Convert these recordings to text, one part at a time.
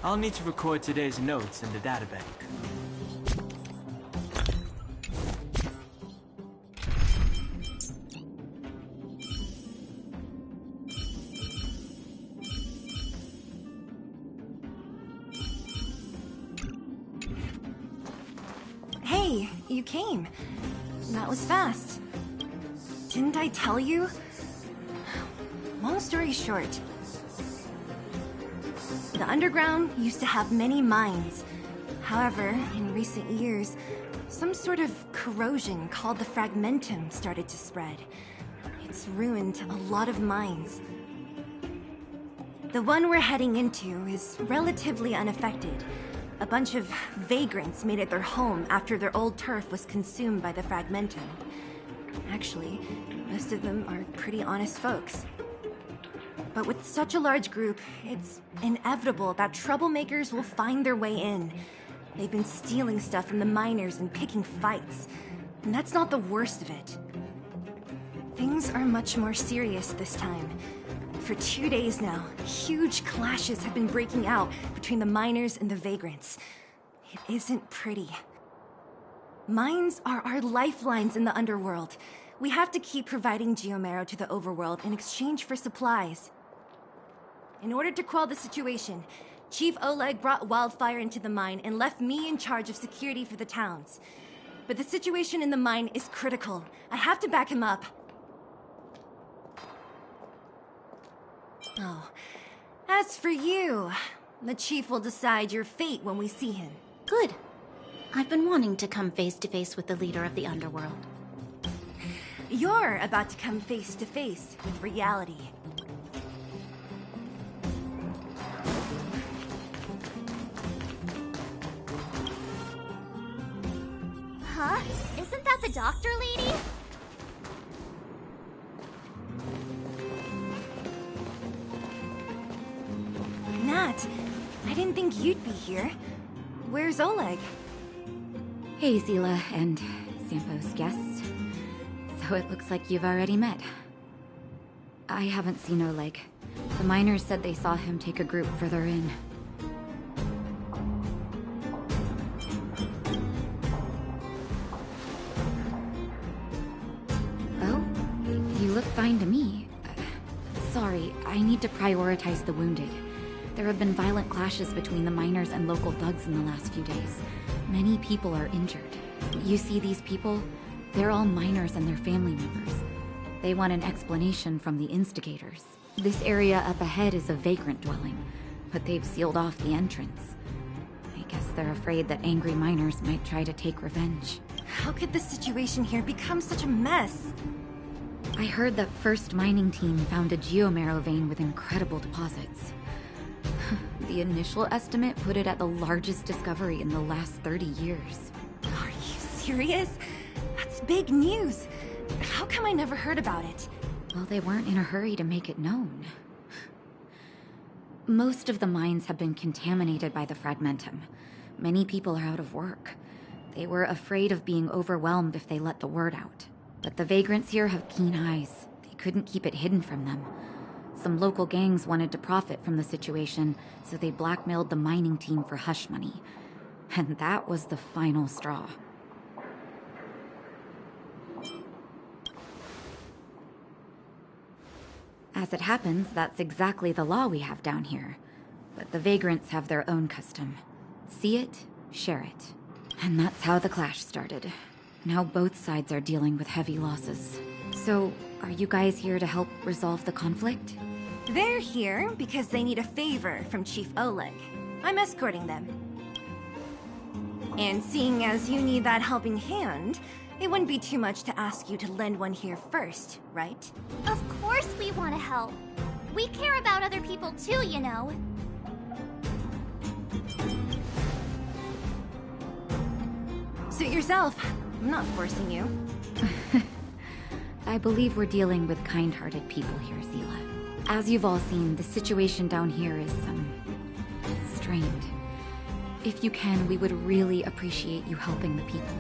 I'll need to record today's notes in the databank. Hey, you came. That was fast. Didn't I tell you? Long story short, the underground used to have many mines. However, in recent years, some sort of corrosion called the fragmentum started to spread. It's ruined a lot of mines. The one we're heading into is relatively unaffected. A bunch of vagrants made it their home after their old turf was consumed by the fragmentum. Actually, most of them are pretty honest folks. But with such a large group, it's inevitable that troublemakers will find their way in. They've been stealing stuff from the miners and picking fights. And that's not the worst of it. Things are much more serious this time. For 2 days now, huge clashes have been breaking out between the miners and the vagrants. It isn't pretty. Mines are our lifelines in the underworld. We have to keep providing Geomero to the overworld in exchange for supplies. In order to quell the situation, Chief Oleg brought wildfire into the mine and left me in charge of security for the towns. But the situation in the mine is critical. I have to back him up. Oh, as for you, the Chief will decide your fate when we see him. Good. I've been wanting to come face to face with the leader of the underworld. You're about to come face to face with reality. Huh? Isn't that the doctor lady? Nat, I didn't think you'd be here. Where's Oleg? Hey, Zila and Sampo's guests. So it looks like you've already met. I haven't seen Oleg. The miners said they saw him take a group further in. Oh? You look fine to me. Sorry, I need to prioritize the wounded. There have been violent clashes between the miners and local thugs in the last few days. Many people are injured. You see these people? They're all miners and their family members. They want an explanation from the instigators. This area up ahead is a vagrant dwelling, but they've sealed off the entrance. I guess they're afraid that angry miners might try to take revenge. How could the situation here become such a mess? I heard that First Mining Team found a Geomero vein with incredible deposits. The initial estimate put it at the largest discovery in the last 30 years. Are you serious? That's big news. How come I never heard about it? Well, they weren't in a hurry to make it known. Most of the mines have been contaminated by the fragmentum. Many people are out of work. They were afraid of being overwhelmed if they let the word out. But the vagrants here have keen eyes. They couldn't keep it hidden from them. Some local gangs wanted to profit from the situation, so they blackmailed the mining team for hush money. And that was the final straw. As it happens, that's exactly the law we have down here. But the vagrants have their own custom. See it, share it. And that's how the clash started. Now both sides are dealing with heavy losses. So, are you guys here to help resolve the conflict? They're here because they need a favor from Chief Oleg. I'm escorting them. And seeing as you need that helping hand, it wouldn't be too much to ask you to lend one here first, right? Of course we want to help. We care about other people too, you know. Suit yourself. I'm not forcing you. I believe we're dealing with kind-hearted people here, Zila. As you've all seen, the situation down here is, strained. If you can, we would really appreciate you helping the people.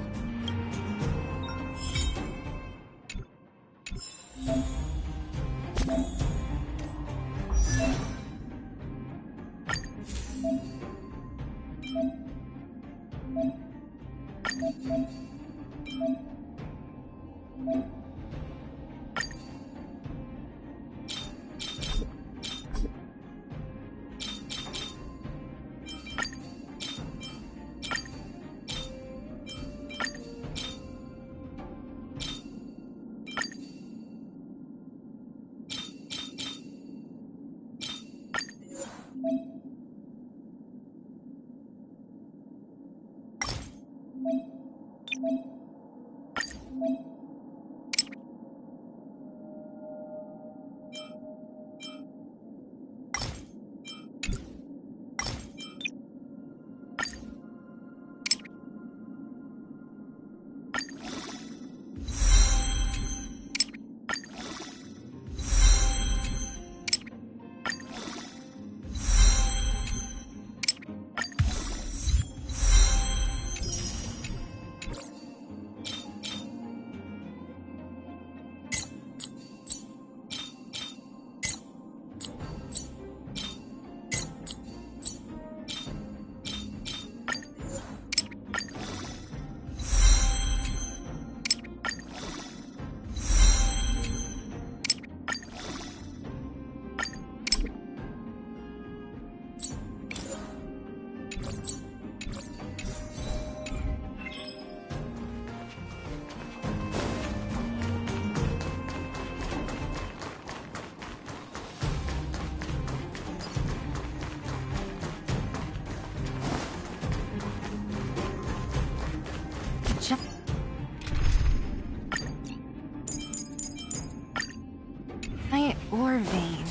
Ore vein,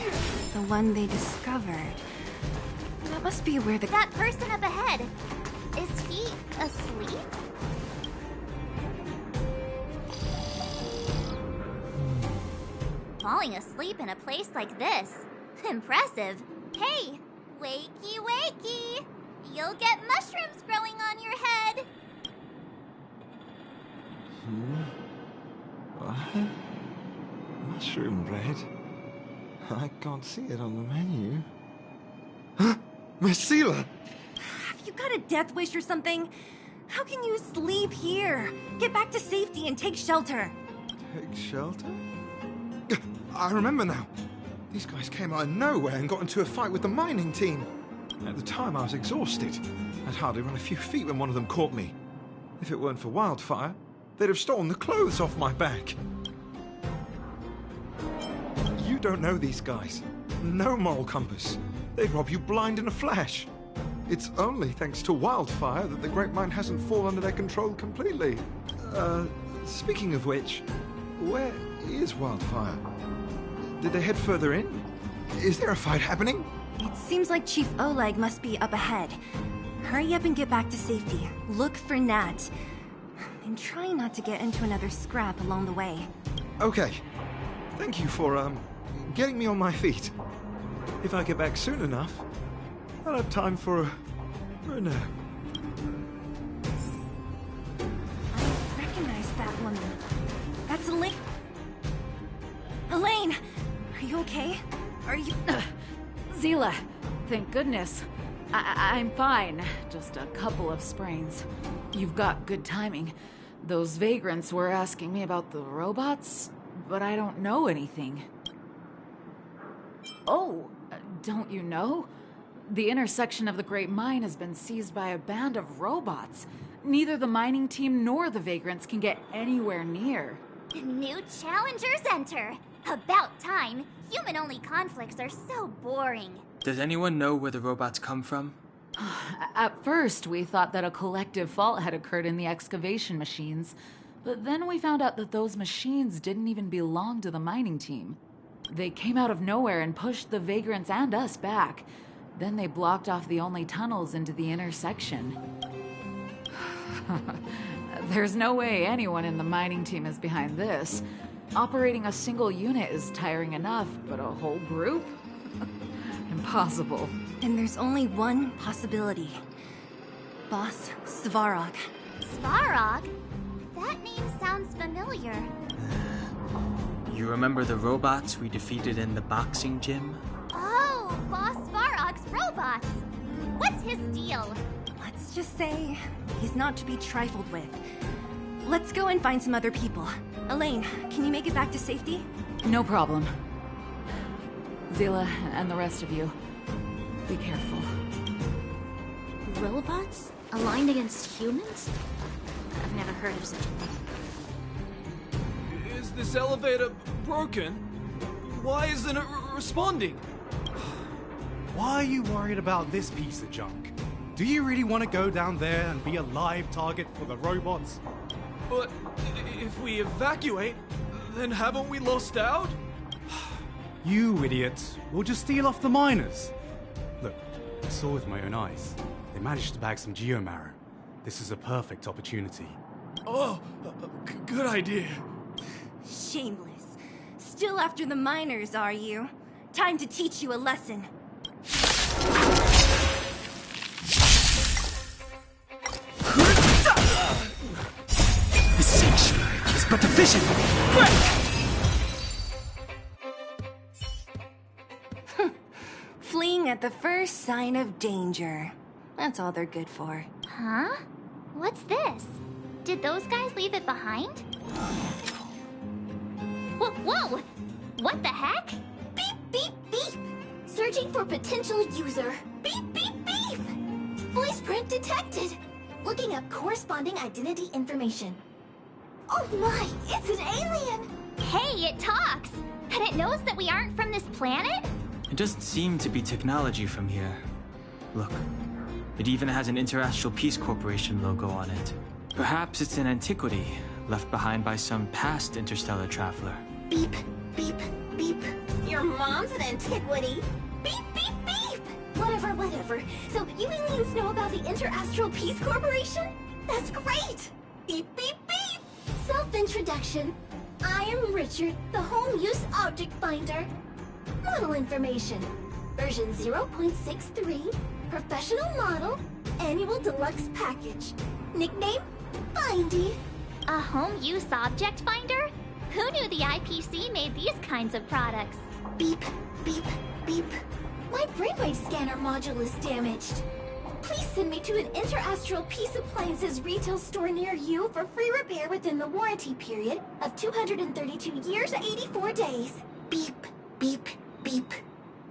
the one they discovered. That must be where the— That person up ahead, is he asleep? Falling asleep in a place like this. Impressive. Hey, wakey wakey! You'll get mushrooms growing on your head. What? Mushroom bread? I can't see it on the menu. Miss Sealer! Have you got a death wish or something? How can you sleep here? Get back to safety and take shelter. Take shelter? I remember now. These guys came out of nowhere and got into a fight with the mining team. At the time, I was exhausted. I'd hardly run a few feet when one of them caught me. If it weren't for Wildfire, they'd have stolen the clothes off my back. You don't know these guys. No moral compass. They'd rob you blind in a flash. It's only thanks to Wildfire that the Great Mine hasn't fallen under their control completely. Speaking of which, where is Wildfire? Did they head further in? Is there a fight happening? It seems like Chief Oleg must be up ahead. Hurry up and get back to safety. Look for Nat. And try not to get into another scrap along the way. Okay. Thank you for, getting me on my feet. If I get back soon enough, I'll have time for a nap. I recognize that woman. That's Elaine. Elaine! Are you okay? Are you... Zila, thank goodness. I'm fine. Just a couple of sprains. You've got good timing. Those vagrants were asking me about the robots, but I don't know anything. Oh, don't you know? The intersection of the Great Mine has been seized by a band of robots. Neither the mining team nor the vagrants can get anywhere near. New challengers enter. About time. Human-only conflicts are so boring. Does anyone know where the robots come from? At first, we thought that a collective fault had occurred in the excavation machines, but then we found out that those machines didn't even belong to the mining team. They came out of nowhere and pushed the vagrants and us back. Then they blocked off the only tunnels into the intersection. There's no way anyone in the mining team is behind this. Operating a single unit is tiring enough, but a whole group? Impossible. Then there's only one possibility. Boss Svarog. Svarog? That name sounds familiar. You remember the robots we defeated in the boxing gym? Oh, Boss Svarog's robots. What's his deal? Let's just say he's not to be trifled with. Let's go and find some other people. Elaine, can you make it back to safety? No problem. Zila and the rest of you, be careful. Robots? Aligned against humans? I've never heard of such a thing. Is this elevator broken? Why isn't it responding? Why are you worried about this piece of junk? Do you really want to go down there and be a live target for the robots? But if we evacuate, then haven't we lost out? You idiots. We'll just steal off the miners. Look, I saw with my own eyes. They managed to bag some geomarrow. This is a perfect opportunity. Oh, good idea. Shameless. Still after the miners, are you? Time to teach you a lesson. The sanctuary is but a vision. Break! Fleeing at the first sign of danger. That's all they're good for. Huh? What's this? Did those guys leave it behind? Whoa! What the heck? Beep, beep, beep! Searching for potential user. Beep, beep, beep! Voice print detected. Looking up corresponding identity information. Oh my, it's an alien! Hey, it talks! And it knows that we aren't from this planet? It doesn't seem to be technology from here. Look, it even has an Interastral Peace Corporation logo on it. Perhaps it's an antiquity, left behind by some past interstellar traveler. Beep, beep, beep. Your mom's an antiquity. Beep, beep, beep! Whatever. So you aliens know about the Interastral Peace Corporation? That's great! Beep, beep, beep! Self-introduction. I am Richard, the Home Use Object Finder. Model information. Version 0.63. Professional model. Annual deluxe package. Nickname? Findy. A home use object finder? Who knew the IPC made these kinds of products? Beep, beep, beep. My brainwave scanner module is damaged. Please send me to an Interastral Peace Appliances retail store near you for free repair within the warranty period of 232 years, 84 days. Beep, beep, beep.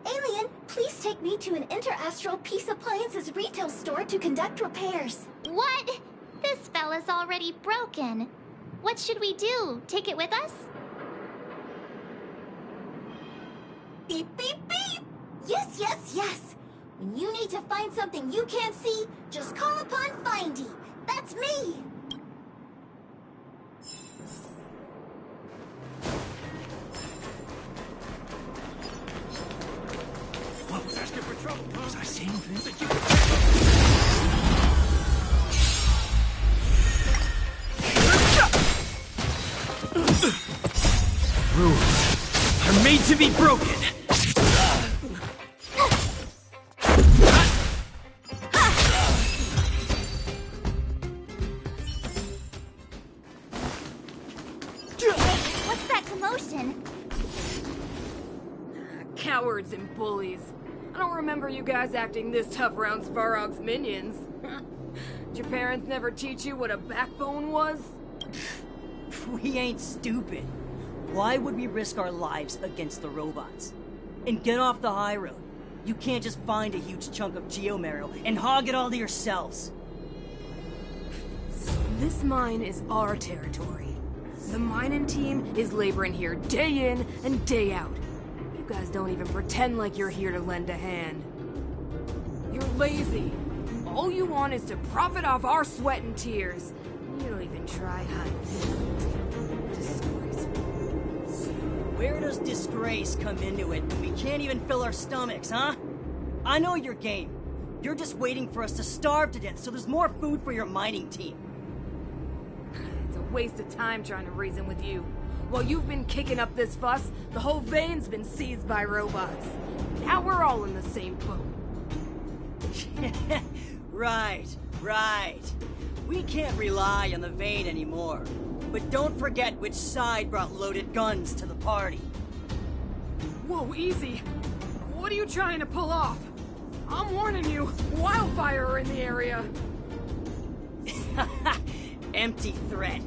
Alien, please take me to an Interastral Peace Appliances retail store to conduct repairs. What? This fella's already broken. What should we do? Take it with us? Beep, beep, beep! Yes! When you need to find something you can't see, just call upon Findy. That's me! Whoa, that's good for trouble. Was I saying things that you... Rules are made to be broken. What's that commotion? Cowards and bullies. I don't remember you guys acting this tough around Svarog's minions. Did your parents never teach you what a backbone was? We ain't stupid. Why would we risk our lives against the robots? And get off the high road. You can't just find a huge chunk of geomarrow and hog it all to yourselves. This mine is our territory. The mining team is laboring here day in and day out. You guys don't even pretend like you're here to lend a hand. You're lazy. All you want is to profit off our sweat and tears. You don't even try hiding. Disgraceful. Where does disgrace come into it when we can't even fill our stomachs, huh? I know your game. You're just waiting for us to starve to death so there's more food for your mining team. It's a waste of time trying to reason with you. While you've been kicking up this fuss, the whole vein's been seized by robots. Now we're all in the same boat. Right. We can't rely on the vein anymore. But don't forget which side brought loaded guns to the party. Whoa, easy. What are you trying to pull off? I'm warning you, wildfire are in the area. Empty threat.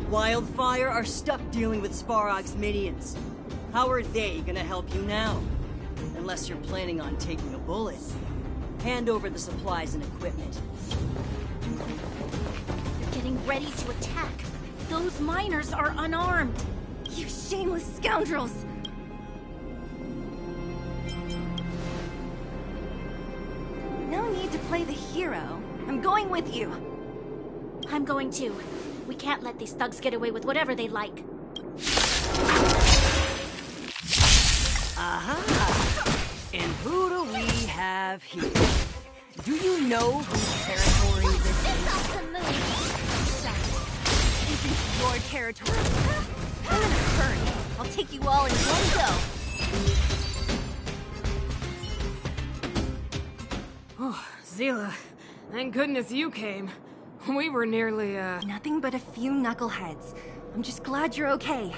Wildfire are stuck dealing with Svarog's minions. How are they gonna help you now? Unless you're planning on taking a bullet. Hand over the supplies and equipment. They're getting ready to attack. Those miners are unarmed. You shameless scoundrels! No need to play the hero. I'm going with you. I'm going too. We can't let these thugs get away with whatever they like. Aha! And who do we have here? Do you know whose territory this is? Off the move! This is your territory. I'm in a hurry. I'll take you all in one go. Oh, Zila, thank goodness you came. We were nearly, Nothing but a few knuckleheads. I'm just glad you're okay.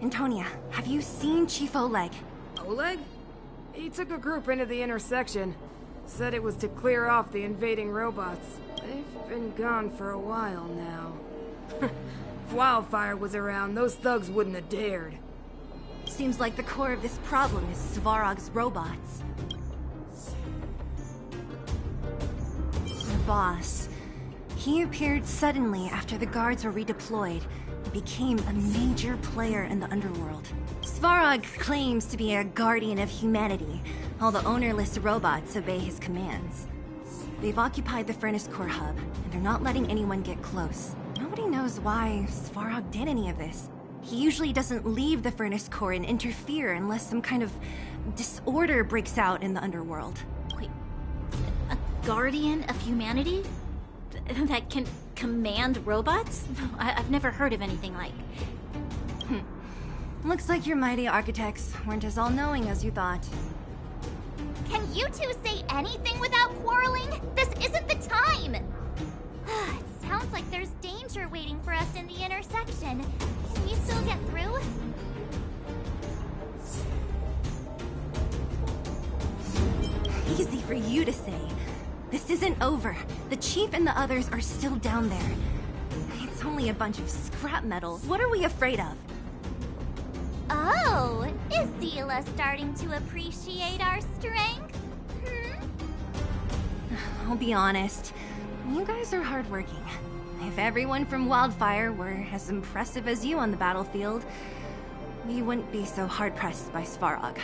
Antonia, have you seen Chief Oleg? Oleg? He took a group into the intersection. Said it was to clear off the invading robots. They've been gone for a while now. If Wildfire was around, those thugs wouldn't have dared. Seems like the core of this problem is Svarog's robots. The boss. He appeared suddenly after the guards were redeployed and became a major player in the underworld. Svarog claims to be a guardian of humanity, while the ownerless robots obey his commands. They've occupied the Furnace Core hub, and they're not letting anyone get close. Nobody knows why Svarog did any of this. He usually doesn't leave the Furnace Core and interfere unless some kind of disorder breaks out in the underworld. Wait, a guardian of humanity? That can command robots? I've never heard of anything like. Looks like your mighty architects weren't as all-knowing as you thought. Can you two say anything without quarreling? This isn't the time! It sounds like there's danger waiting for us in the intersection. Can you still get through? Easy for you to say. This isn't over. The Chief and the others are still down there. It's only a bunch of scrap metal. What are we afraid of? Oh, is Zila starting to appreciate our strength? I'll be honest. You guys are hardworking. If everyone from Wildfire were as impressive as you on the battlefield, we wouldn't be so hard-pressed by Svarog.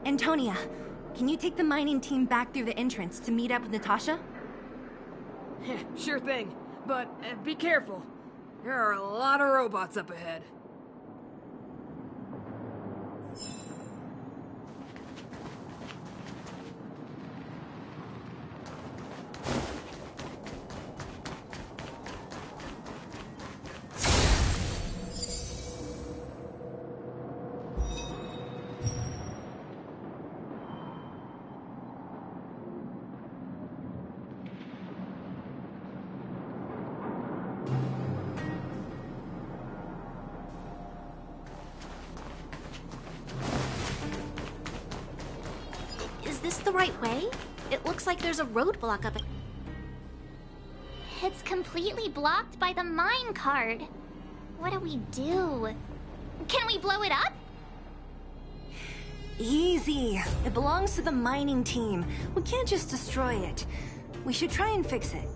Antonia, can you take the mining team back through the entrance to meet up with Natasha? Sure thing, but be careful. There are a lot of robots up ahead. Is this the right way? It looks like there's a roadblock up it. It's completely blocked by the mine card. What do we do? Can we blow it up? Easy. It belongs to the mining team. We can't just destroy it. We should try and fix it.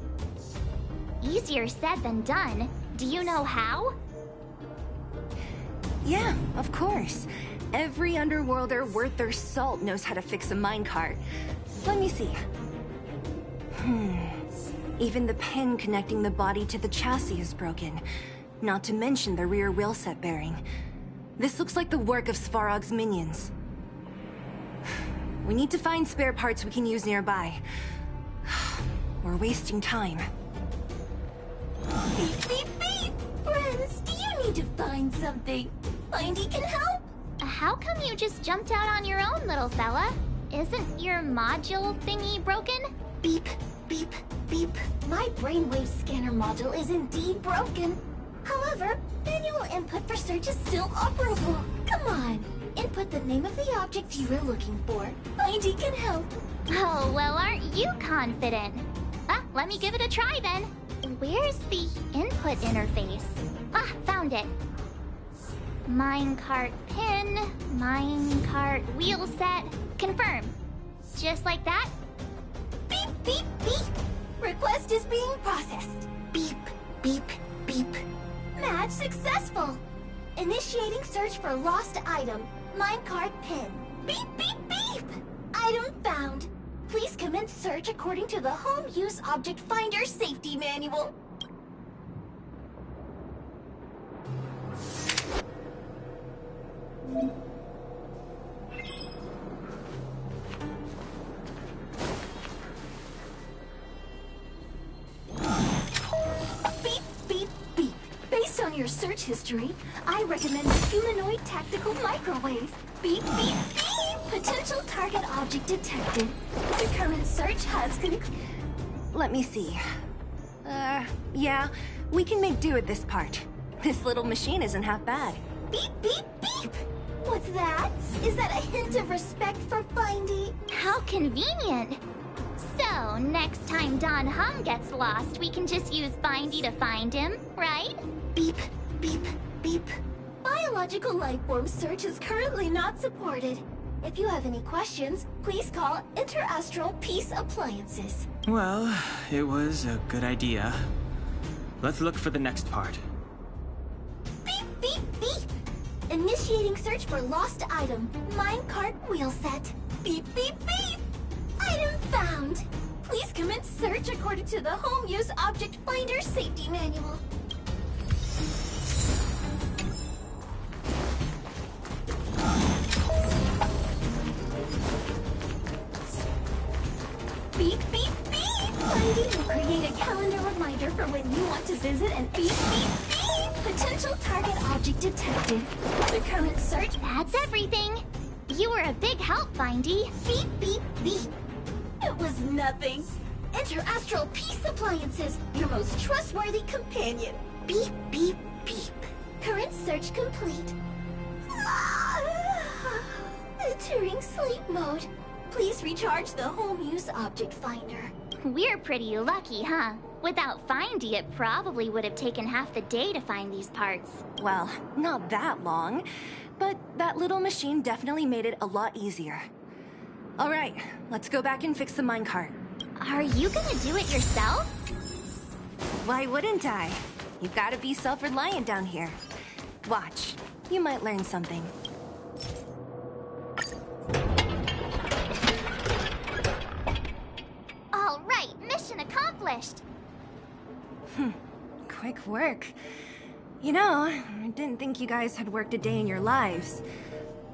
Easier said than done. Do you know how? Yeah, of course. Every underworlder worth their salt knows how to fix a minecart. Let me see. Even the pin connecting the body to the chassis is broken. Not to mention the rear wheel set bearing. This looks like the work of Svarog's minions. We need to find spare parts we can use nearby. We're wasting time. Beep, beep, beep! Friends, do you need to find something? Mindy can help? How come you just jumped out on your own, little fella? Isn't your module thingy broken? Beep, beep, beep. My brainwave scanner module is indeed broken. However, manual input for search is still operable. Come on, input the name of the object you were looking for. Mindy can help. Oh, well, aren't you confident? Let me give it a try then. Where's the input interface? Found it. Minecart pin, minecart wheel set, confirm. Just like that? Beep, beep, beep. Request is being processed. Beep, beep, beep. Match successful. Initiating search for lost item. Minecart pin. Beep, beep, beep. Item found. Please commence search according to the Home Use Object Finder Safety Manual. Beep, beep, beep. Based on your search history, I recommend the humanoid tactical microwave. Beep, beep, beep. Potential target object detected. The current search has concluded. Let me see. Yeah, we can make do with this part. This little machine isn't half bad. Beep, beep, beep! What's that? Is that a hint of respect for Findy? How convenient! So, next time Don Hum gets lost, we can just use Findy to find him, right? Beep, beep, beep. Biological life form search is currently not supported. If you have any questions, please call Interastral Peace Appliances. Well, it was a good idea. Let's look for the next part. Beep, beep, beep! Initiating search for lost item. Minecart wheel set. Beep, beep, beep! Item found! Please commence search according to the Home Use Object Finder Safety Manual. Beep, beep, beep! Findy will create a calendar reminder for when you want to visit and beep, beep, beep! Potential target object detected. The current search... That's everything. You were a big help, Findy. Beep, beep, beep. It was nothing. Interastral Peace Appliances, your most trustworthy companion. Beep, beep, beep. Current search complete. Entering sleep mode. Please recharge the Home Use Object Finder. We're pretty lucky, huh? Without Findy, it probably would have taken half the day to find these parts. Well, not that long, but that little machine definitely made it a lot easier. All right, let's go back and fix the minecart. Are you gonna do it yourself? Why wouldn't I? You've got to be self-reliant down here. Watch, you might learn something. All right, mission accomplished. Quick work. You know, I didn't think you guys had worked a day in your lives,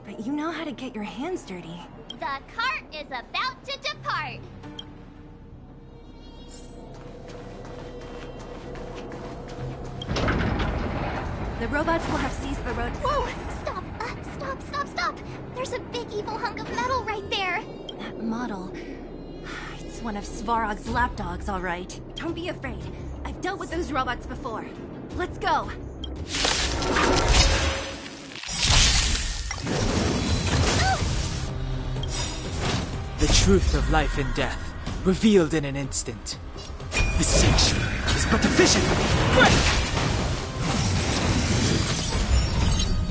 but you know how to get your hands dirty. The cart is about to depart. The robots will have seized the road. Whoa! Stop! There's a big evil hunk of metal right there. That model. It's one of Svarog's lapdogs, all right. Don't be afraid. I've dealt with those robots before. Let's go. The truth of life and death, revealed in an instant. The sanctuary is but a vision. Break!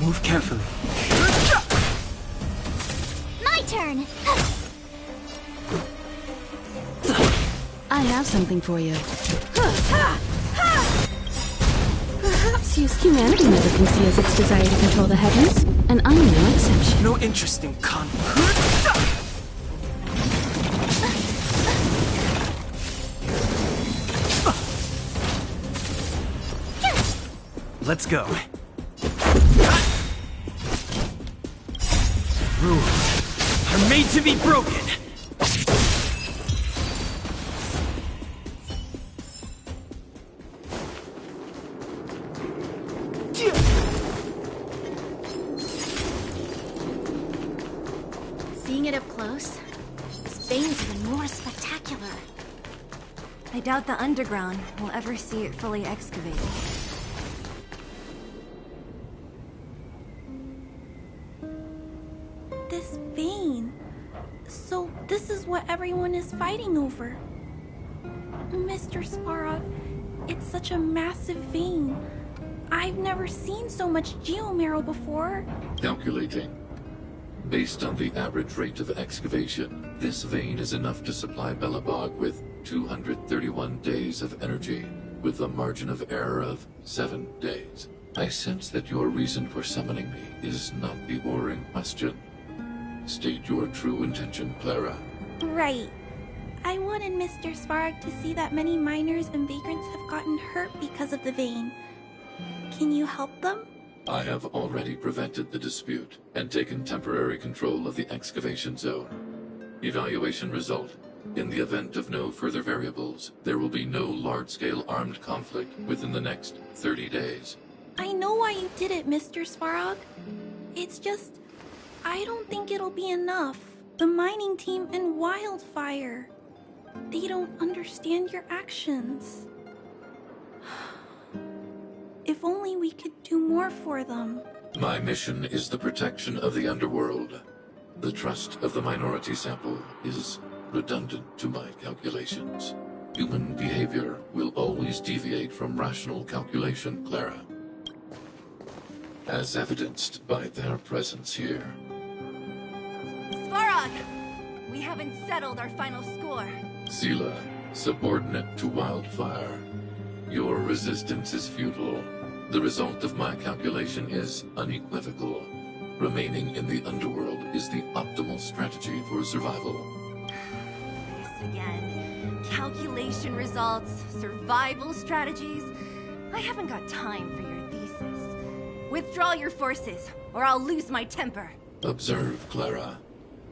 Move carefully. My turn. I have something for you. Perhaps used humanity never conceals its desire to control the heavens, and I'm no exception. No interest in conflict. Let's go. Rules are made to be broken. Seeing it up close, this vein's even more spectacular. I doubt the underground will ever see it fully excavated. This vein. So this is what everyone is fighting over. Mr. Svarog, it's such a massive vein. I've never seen so much geomarrow before. Calculating. Based on the average rate of excavation, this vein is enough to supply Belobog with 231 days of energy, with a margin of error of 7 days. I sense that your reason for summoning me is not the boring question. State your true intention, Clara. Right. I wanted Mr. Svarog to see that many miners and vagrants have gotten hurt because of the vein. Can you help them? I have already prevented the dispute and taken temporary control of the excavation zone. Evaluation result. In the event of no further variables, there will be no large-scale armed conflict within the next 30 days. I know why you did it, Mr. Svarog. It's just, I don't think it'll be enough. The mining team and Wildfire. They don't understand your actions. If only we could do more for them. My mission is the protection of the underworld. The trust of the minority sample is redundant to my calculations. Human behavior will always deviate from rational calculation, Clara. As evidenced by their presence here. Svarog! We haven't settled our final score. Seela, subordinate to Wildfire. Your resistance is futile. The result of my calculation is unequivocal. Remaining in the underworld is the optimal strategy for survival. This again. Calculation results, survival strategies. I haven't got time for your thesis. Withdraw your forces, or I'll lose my temper. Observe, Clara.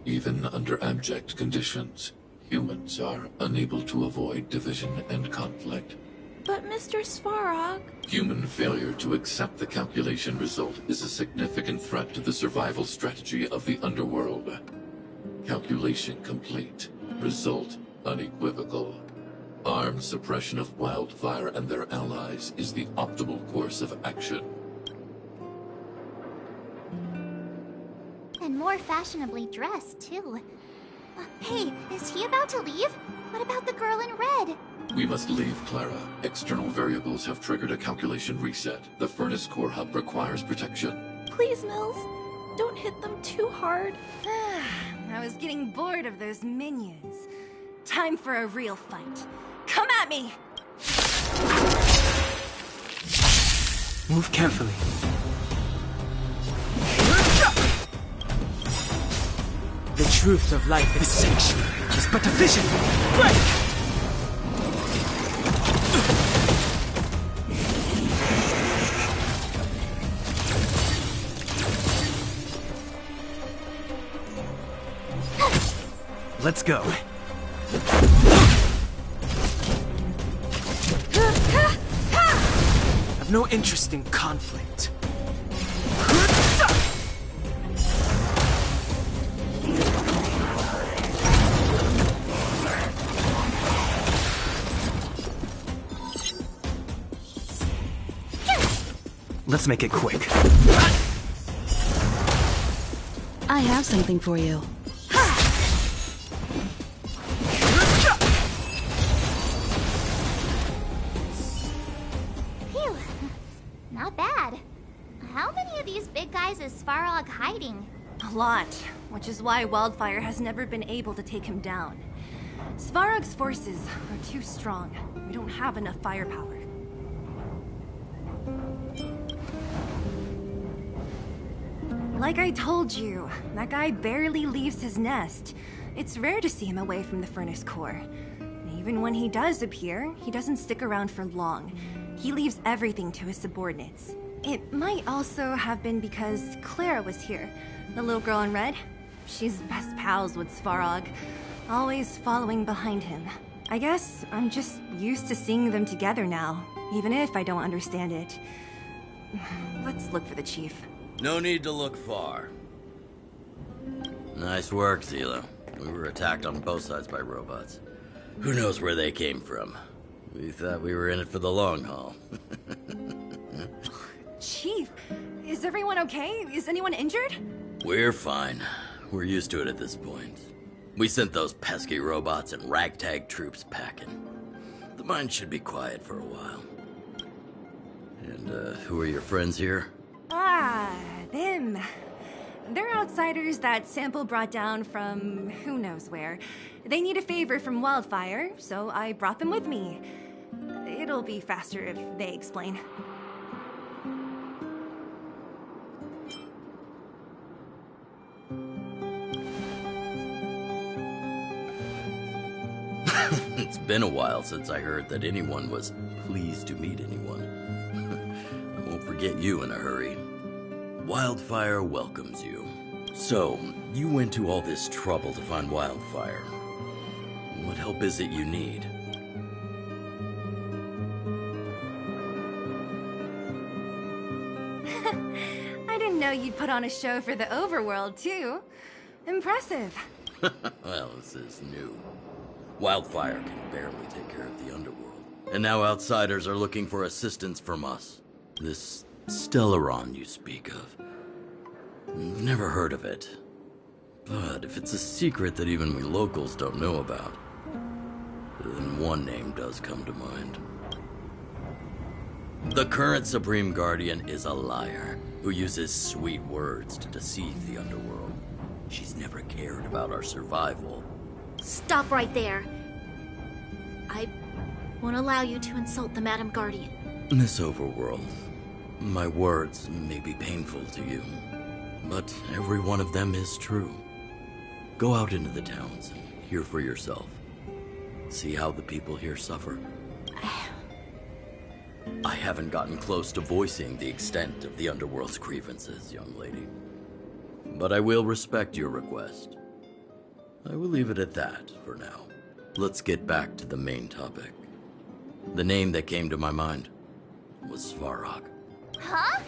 Even under abject conditions, humans are unable to avoid division and conflict. But Mr. Svarog... Human failure to accept the calculation result is a significant threat to the survival strategy of the underworld. Calculation complete. Result unequivocal. Armed suppression of Wildfire and their allies is the optimal course of action. And more fashionably dressed, too. Hey, is he about to leave? What about the girl in red? We must leave, Clara. External variables have triggered a calculation reset. The furnace core hub requires protection. Please, Mills. Don't hit them too hard. I was getting bored of those minions. Time for a real fight. Come at me! Move carefully. The truth of life This sanctuary is but a vision. Break! Let's go. I've no interest in conflict. Let's make it quick. I have something for you. Phew. Not bad. How many of these big guys is Svarog hiding? A lot, which is why Wildfire has never been able to take him down. Svarog's forces are too strong. We don't have enough firepower. Like I told you, that guy barely leaves his nest. It's rare to see him away from the furnace core. Even when he does appear, he doesn't stick around for long. He leaves everything to his subordinates. It might also have been because Clara was here, the little girl in red. She's best pals with Svarog, always following behind him. I guess I'm just used to seeing them together now, even if I don't understand it. Let's look for the chief. No need to look far. Nice work, Seela. We were attacked on both sides by robots. Who knows where they came from? We thought we were in it for the long haul. Chief, is everyone okay? Is anyone injured? We're fine. We're used to it at this point. We sent those pesky robots and ragtag troops packing. The mine should be quiet for a while. And, who are your friends here? Ah, them. They're outsiders that Sample brought down from who knows where. They need a favor from Wildfire, so I brought them with me. It'll be faster if they explain. It's been a while since I heard that anyone was pleased to meet anyone. I won't forget you in a hurry. Wildfire welcomes you. So, you went to all this trouble to find Wildfire. What help is it you need? I didn't know you'd put on a show for the overworld, too. Impressive. Well, this is new. Wildfire can barely take care of the underworld. And now outsiders are looking for assistance from us. This Stellaron you speak of. I've never heard of it. But if it's a secret that even we locals don't know about, then one name does come to mind. The current Supreme Guardian is a liar who uses sweet words to deceive the underworld. She's never cared about our survival. Stop right there. I won't allow you to insult the Madam Guardian. In this overworld, my words may be painful to you, but every one of them is true. Go out into the towns and hear for yourself. See how the people here suffer. I haven't gotten close to voicing the extent of the underworld's grievances, young lady. But I will respect your request. I will leave it at that for now. Let's get back to the main topic. The name that came to my mind was Svarog. Huh?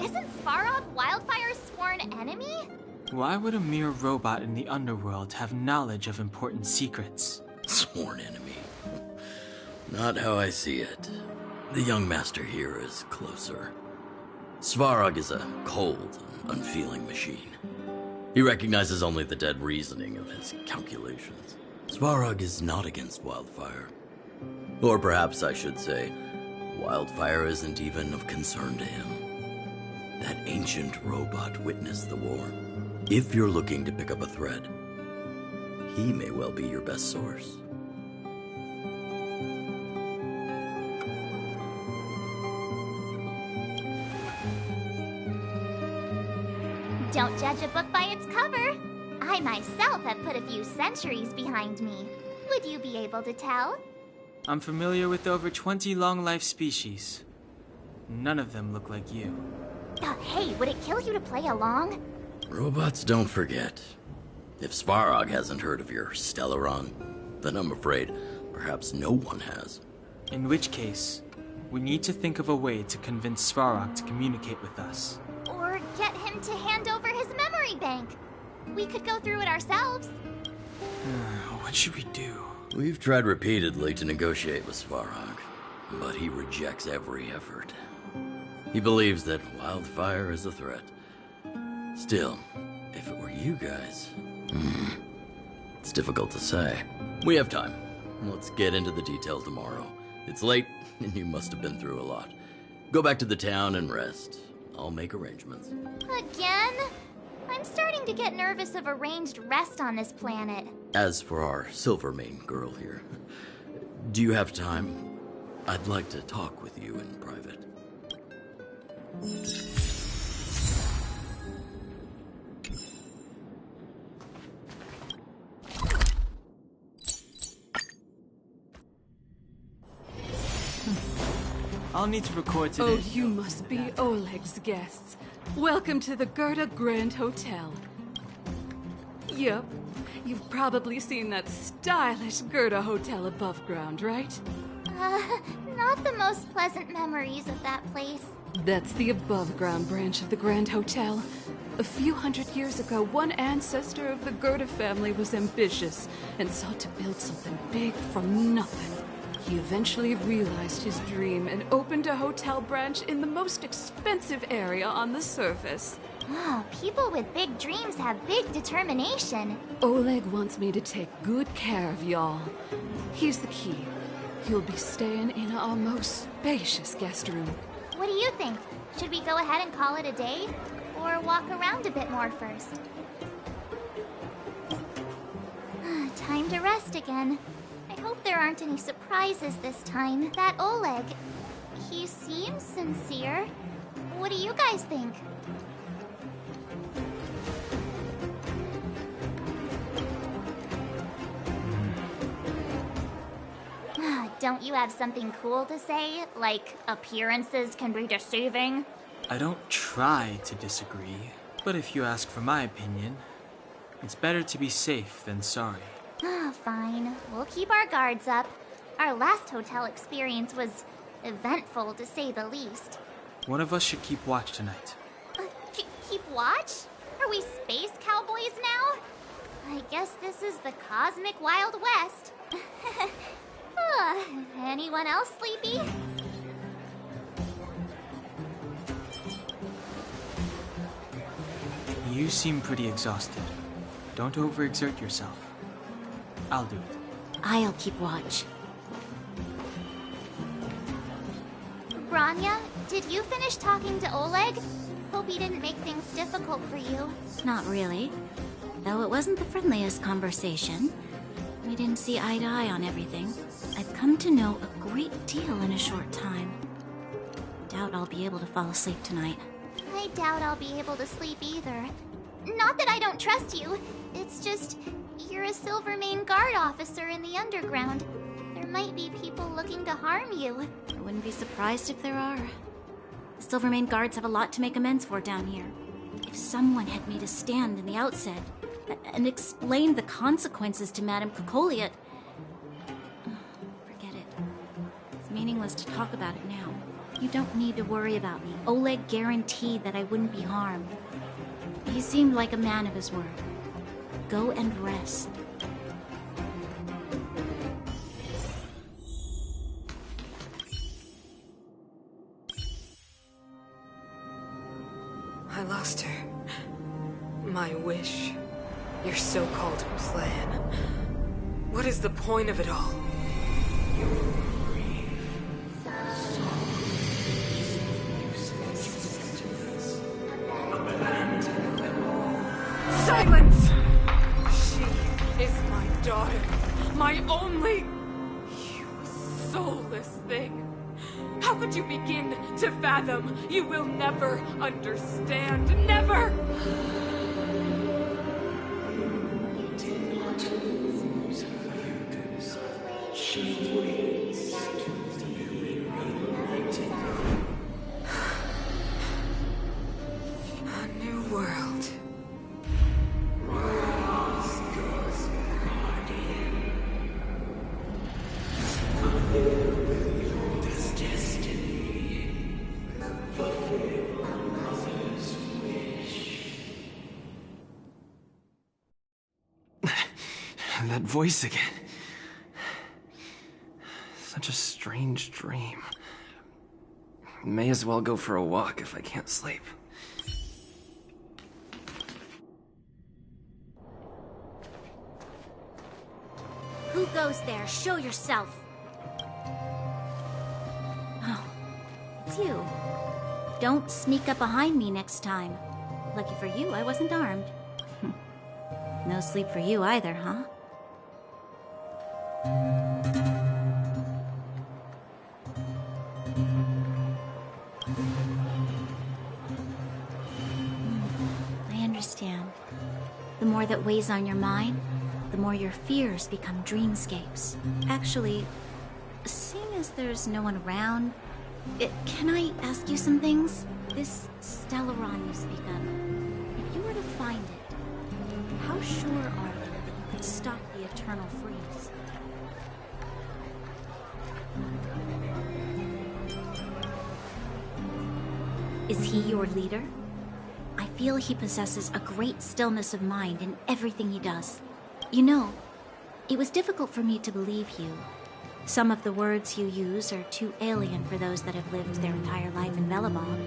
Isn't Svarog Wildfire's sworn enemy? Why would a mere robot in the underworld have knowledge of important secrets? Sworn enemy. Not how I see it. The young master here is closer. Svarog is a cold and unfeeling machine. He recognizes only the dead reasoning of his calculations. Svarog is not against Wildfire. Or perhaps I should say, Wildfire isn't even of concern to him. That ancient robot witnessed the war. If you're looking to pick up a thread, he may well be your best source. Don't judge a book by its cover. I myself have put a few centuries behind me. Would you be able to tell? I'm familiar with over 20 long-life species. None of them look like you. Hey, would it kill you to play along? Robots don't forget. If Svarog hasn't heard of your Stellaron, then I'm afraid perhaps no one has. In which case, we need to think of a way to convince Svarog to communicate with us. Or get him to hand over his memory bank. We could go through it ourselves. What should we do? We've tried repeatedly to negotiate with Svarog, but he rejects every effort. He believes that Wildfire is a threat. Still, if it were you guys... it's difficult to say. We have time. Let's get into the details tomorrow. It's late, and you must have been through a lot. Go back to the town and rest. I'll make arrangements. Again? I'm starting to get nervous of arranged rest on this planet. As for our Silvermane girl here, do you have time? I'd like to talk with you in private. I'll need to record today. Oh, you must be Oleg's guests. Welcome to the Gerda Grand Hotel. Yup, you've probably seen that stylish Gerda Hotel above ground, right? Not the most pleasant memories of that place. That's the above-ground branch of the Grand Hotel. A few hundred years ago, one ancestor of the Gerda family was ambitious and sought to build something big from nothing. He eventually realized his dream and opened a hotel branch in the most expensive area on the surface. Oh, people with big dreams have big determination. Oleg wants me to take good care of y'all. Here's the key. You'll be staying in our most spacious guest room. What do you think? Should we go ahead and call it a day? Or walk around a bit more first? Time to rest again. I hope there aren't any surprises this time. That Oleg, he seems sincere. What do you guys think? Don't you have something cool to say? Like, appearances can be deceiving? I don't try to disagree, but if you ask for my opinion, it's better to be safe than sorry. Fine. We'll keep our guards up. Our last hotel experience was eventful, to say the least. One of us should keep watch tonight. Keep watch? Are we space cowboys now? I guess this is the cosmic Wild West. Anyone else sleepy? You seem pretty exhausted. Don't overexert yourself. I'll do it. I'll keep watch. Branya, did you finish talking to Oleg? Hope he didn't make things difficult for you. Not really. Though it wasn't the friendliest conversation. We didn't see eye to eye on everything. I've come to know a great deal in a short time. Doubt I'll be able to fall asleep tonight. I doubt I'll be able to sleep either. Not that I don't trust you. It's just, you're a Silvermane Guard officer in the underground. There might be people looking to harm you. I wouldn't be surprised if there are. The Silvermane Guards have a lot to make amends for down here. If someone had made a stand in the outset and explained the consequences to Madame Kokolia... Forget it. It's meaningless to talk about it now. You don't need to worry about me. Oleg guaranteed that I wouldn't be harmed. He seemed like a man of his word. Go and rest. I lost her. My wish. Your so-called plan. What is the point of it all? Silence! She is my daughter. My only... You soulless thing. How could you begin to fathom? You will never understand. Never! A new world. That voice again. Such a strange dream. May as well go for a walk if I can't sleep. Who goes there? Show yourself. Oh, it's you. Don't sneak up behind me next time. Lucky for you, I wasn't armed. No sleep for you either, huh? I understand. The more that weighs on your mind, the more your fears become dreamscapes. Actually, seeing as there's no one around, can I ask you some things? This Stellaron you speak of, if you were to find it, how sure are you that you could stop the eternal freeze? Is he your leader? I feel he possesses a great stillness of mind in everything he does. You know, it was difficult for me to believe you. Some of the words you use are too alien for those that have lived their entire life in Belobog.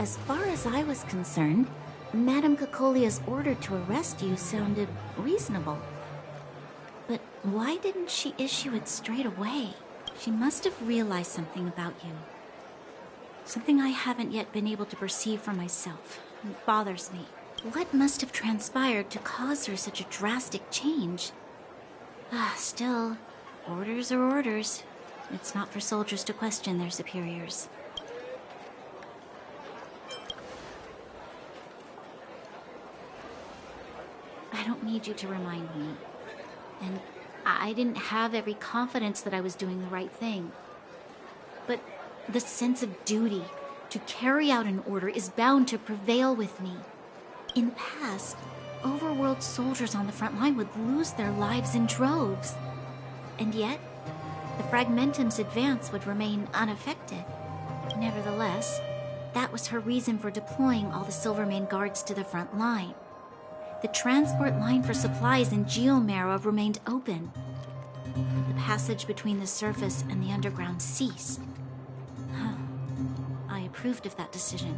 As far as I was concerned, Madame Kokolia's order to arrest you sounded reasonable. But why didn't she issue it straight away? She must have realized something about you. Something I haven't yet been able to perceive for myself. It bothers me. What must have transpired to cause her such a drastic change? Still, orders are orders. It's not for soldiers to question their superiors. I don't need you to remind me. And I didn't have every confidence that I was doing the right thing. But the sense of duty to carry out an order is bound to prevail with me. In the past, overworld soldiers on the front line would lose their lives in droves. And yet, the Fragmentum's advance would remain unaffected. Nevertheless, that was her reason for deploying all the Silvermane guards to the front line. The transport line for supplies in Geomera remained open. The passage between the surface and the underground ceased. I approved of that decision.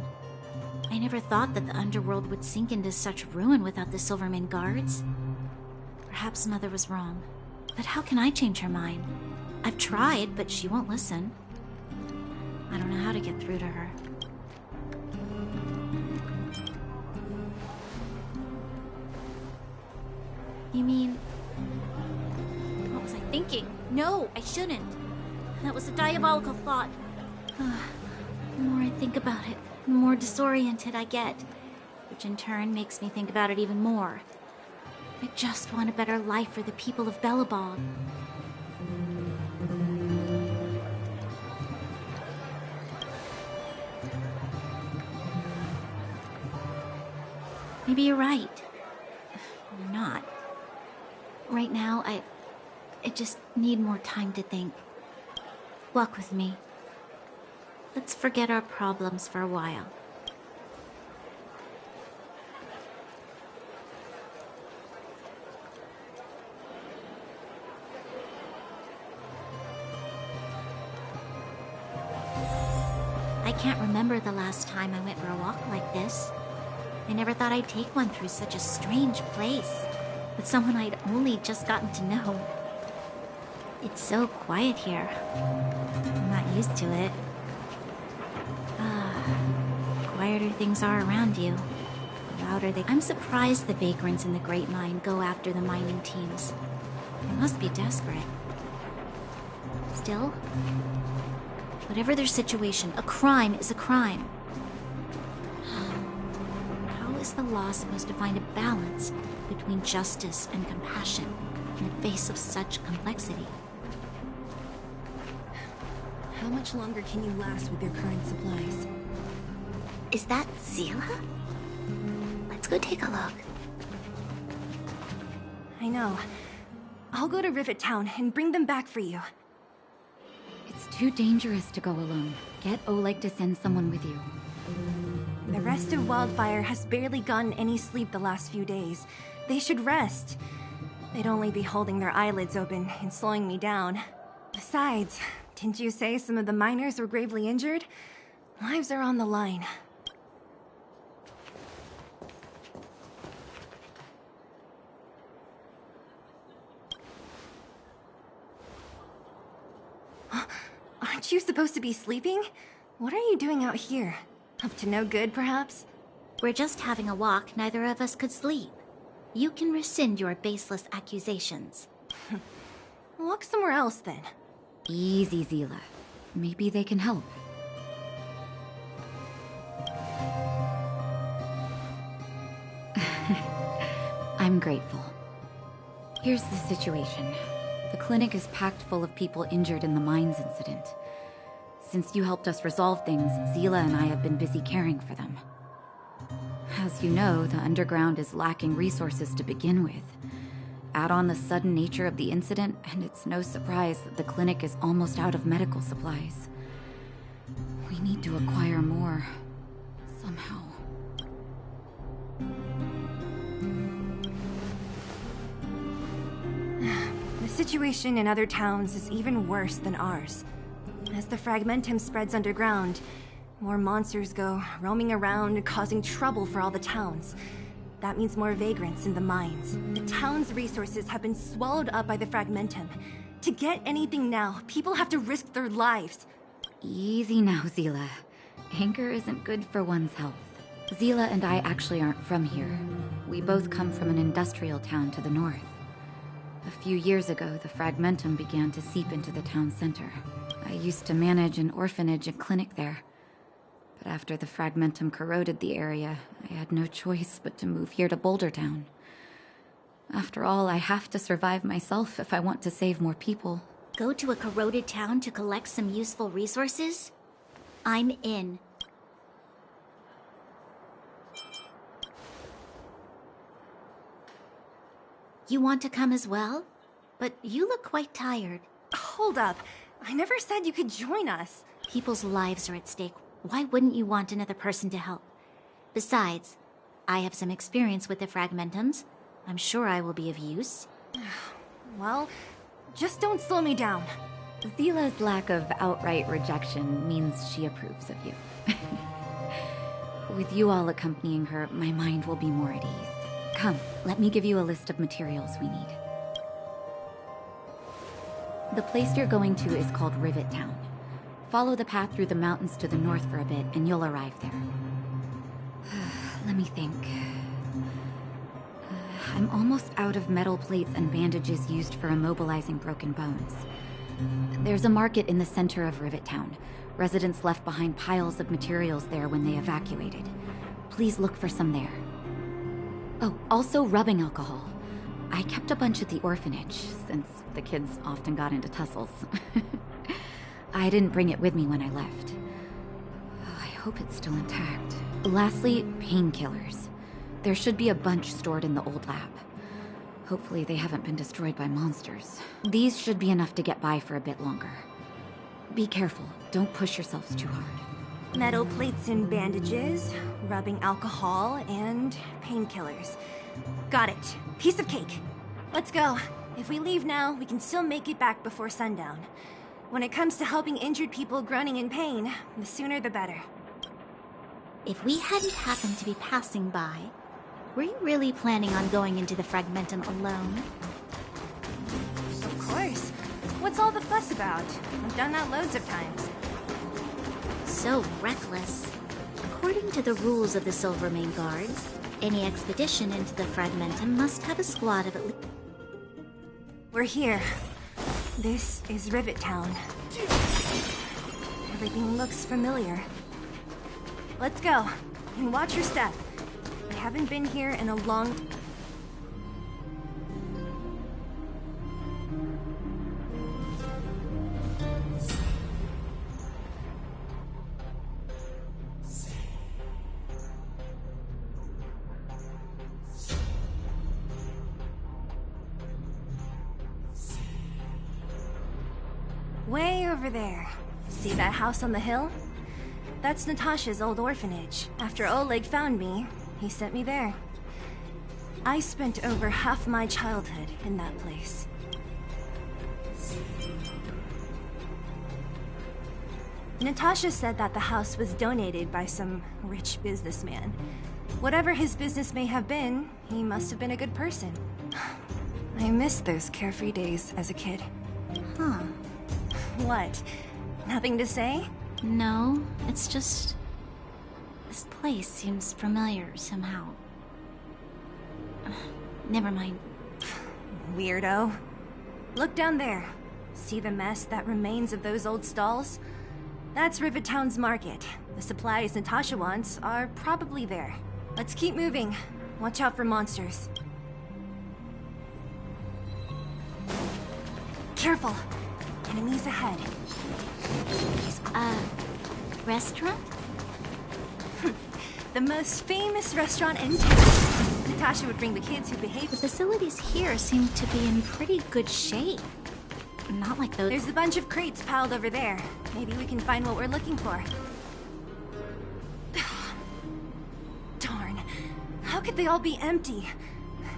I never thought that the underworld would sink into such ruin without the Silvermane guards. Perhaps Mother was wrong. But how can I change her mind? I've tried, but she won't listen. I don't know how to get through to her. You mean... What was I thinking? No, I shouldn't. That was a diabolical thought. The more I think about it, the more disoriented I get. Which in turn makes me think about it even more. I just want a better life for the people of Belobog. Maybe you're right. Or not. Right now, I just need more time to think. Walk with me. Let's forget our problems for a while. I can't remember the last time I went for a walk like this. I never thought I'd take one through such a strange place, with someone I'd only just gotten to know. It's so quiet here. I'm not used to it. The quieter things are around you, the louder they... I'm surprised the vagrants in the Great Mine go after the mining teams. They must be desperate. Still, whatever their situation, a crime is a crime. How is the law supposed to find a balance between justice and compassion in the face of such complexity? How much longer can you last with your current supplies? Is that Zila? Let's go take a look. I know. I'll go to Rivet Town and bring them back for you. It's too dangerous to go alone. Get Oleg to send someone with you. The rest of Wildfire has barely gotten any sleep the last few days. They should rest. They'd only be holding their eyelids open and slowing me down. Besides, didn't you say some of the miners were gravely injured? Lives are on the line. Aren't you supposed to be sleeping? What are you doing out here? Up to no good, perhaps? We're just having a walk. Neither of us could sleep. You can rescind your baseless accusations. Walk somewhere else, then. Easy, Zila. Maybe they can help. I'm grateful. Here's the situation. The clinic is packed full of people injured in the mines incident. Since you helped us resolve things, Zila and I have been busy caring for them. As you know, the underground is lacking resources to begin with. Add on the sudden nature of the incident, and it's no surprise that the clinic is almost out of medical supplies. We need to acquire more, somehow. The situation in other towns is even worse than ours. As the Fragmentum spreads underground, more monsters go roaming around, causing trouble for all the towns. That means more vagrants in the mines. The town's resources have been swallowed up by the Fragmentum, To get anything now, people have to risk their lives. Easy now, Zila. Anger isn't good for one's health. Zila and I actually aren't from here. We both come from an industrial town to the north. A few years ago, the Fragmentum began to seep into the town center. I used to manage an orphanage and clinic there. But after the Fragmentum corroded the area, I had no choice but to move here to Boulder Town. After all, I have to survive myself if I want to save more people. Go to a corroded town to collect some useful resources? I'm in. You want to come as well? But you look quite tired. Hold up. I never said you could join us. People's lives are at stake. Why wouldn't you want another person to help? Besides, I have some experience with the Fragmentums. I'm sure I will be of use. Well, just don't slow me down. Zila's lack of outright rejection means she approves of you. With you all accompanying her, my mind will be more at ease. Come, let me give you a list of materials we need. The place you're going to is called Rivet Town. Follow the path through the mountains to the north for a bit, and you'll arrive there. Let me think. I'm almost out of metal plates and bandages used for immobilizing broken bones. There's a market in the center of Rivet Town. Residents left behind piles of materials there when they evacuated. Please look for some there. Oh, also rubbing alcohol. I kept a bunch at the orphanage, since the kids often got into tussles. I didn't bring it with me when I left. I hope it's still intact. Lastly, painkillers. There should be a bunch stored in the old lab. Hopefully they haven't been destroyed by monsters. These should be enough to get by for a bit longer. Be careful, don't push yourselves too hard. Metal plates and bandages, rubbing alcohol, and painkillers. Got it. Piece of cake. Let's go. If we leave now, we can still make it back before sundown. When it comes to helping injured people groaning in pain, the sooner the better. If we hadn't happened to be passing by, were you really planning on going into the Fragmentum alone? Of course. What's all the fuss about? I've done that loads of times. So reckless. According to the rules of the Silvermane Guards, any expedition into the Fragmentum must have a squad of at least... We're here. This is Rivet Town. Everything looks familiar. Let's go. And watch your step. I haven't been here in a long... Way over there. See that house on the hill? That's Natasha's old orphanage. After Oleg found me, he sent me there. I spent over half my childhood in that place. Natasha said that the house was donated by some rich businessman. Whatever his business may have been, he must have been a good person. I miss those carefree days as a kid. Huh. What? Nothing to say? No, it's just... this place seems familiar somehow. Never mind. Weirdo. Look down there. See the mess that remains of those old stalls? That's Rivet Town's market. The supplies Natasha wants are probably there. Let's keep moving. Watch out for monsters. Careful. Enemies ahead. Restaurant? The most famous restaurant in town. Natasha would bring the kids who behave. The facilities here seem to be in pretty good shape. Not like those... There's a bunch of crates piled over there. Maybe we can find what we're looking for. Darn. How could they all be empty?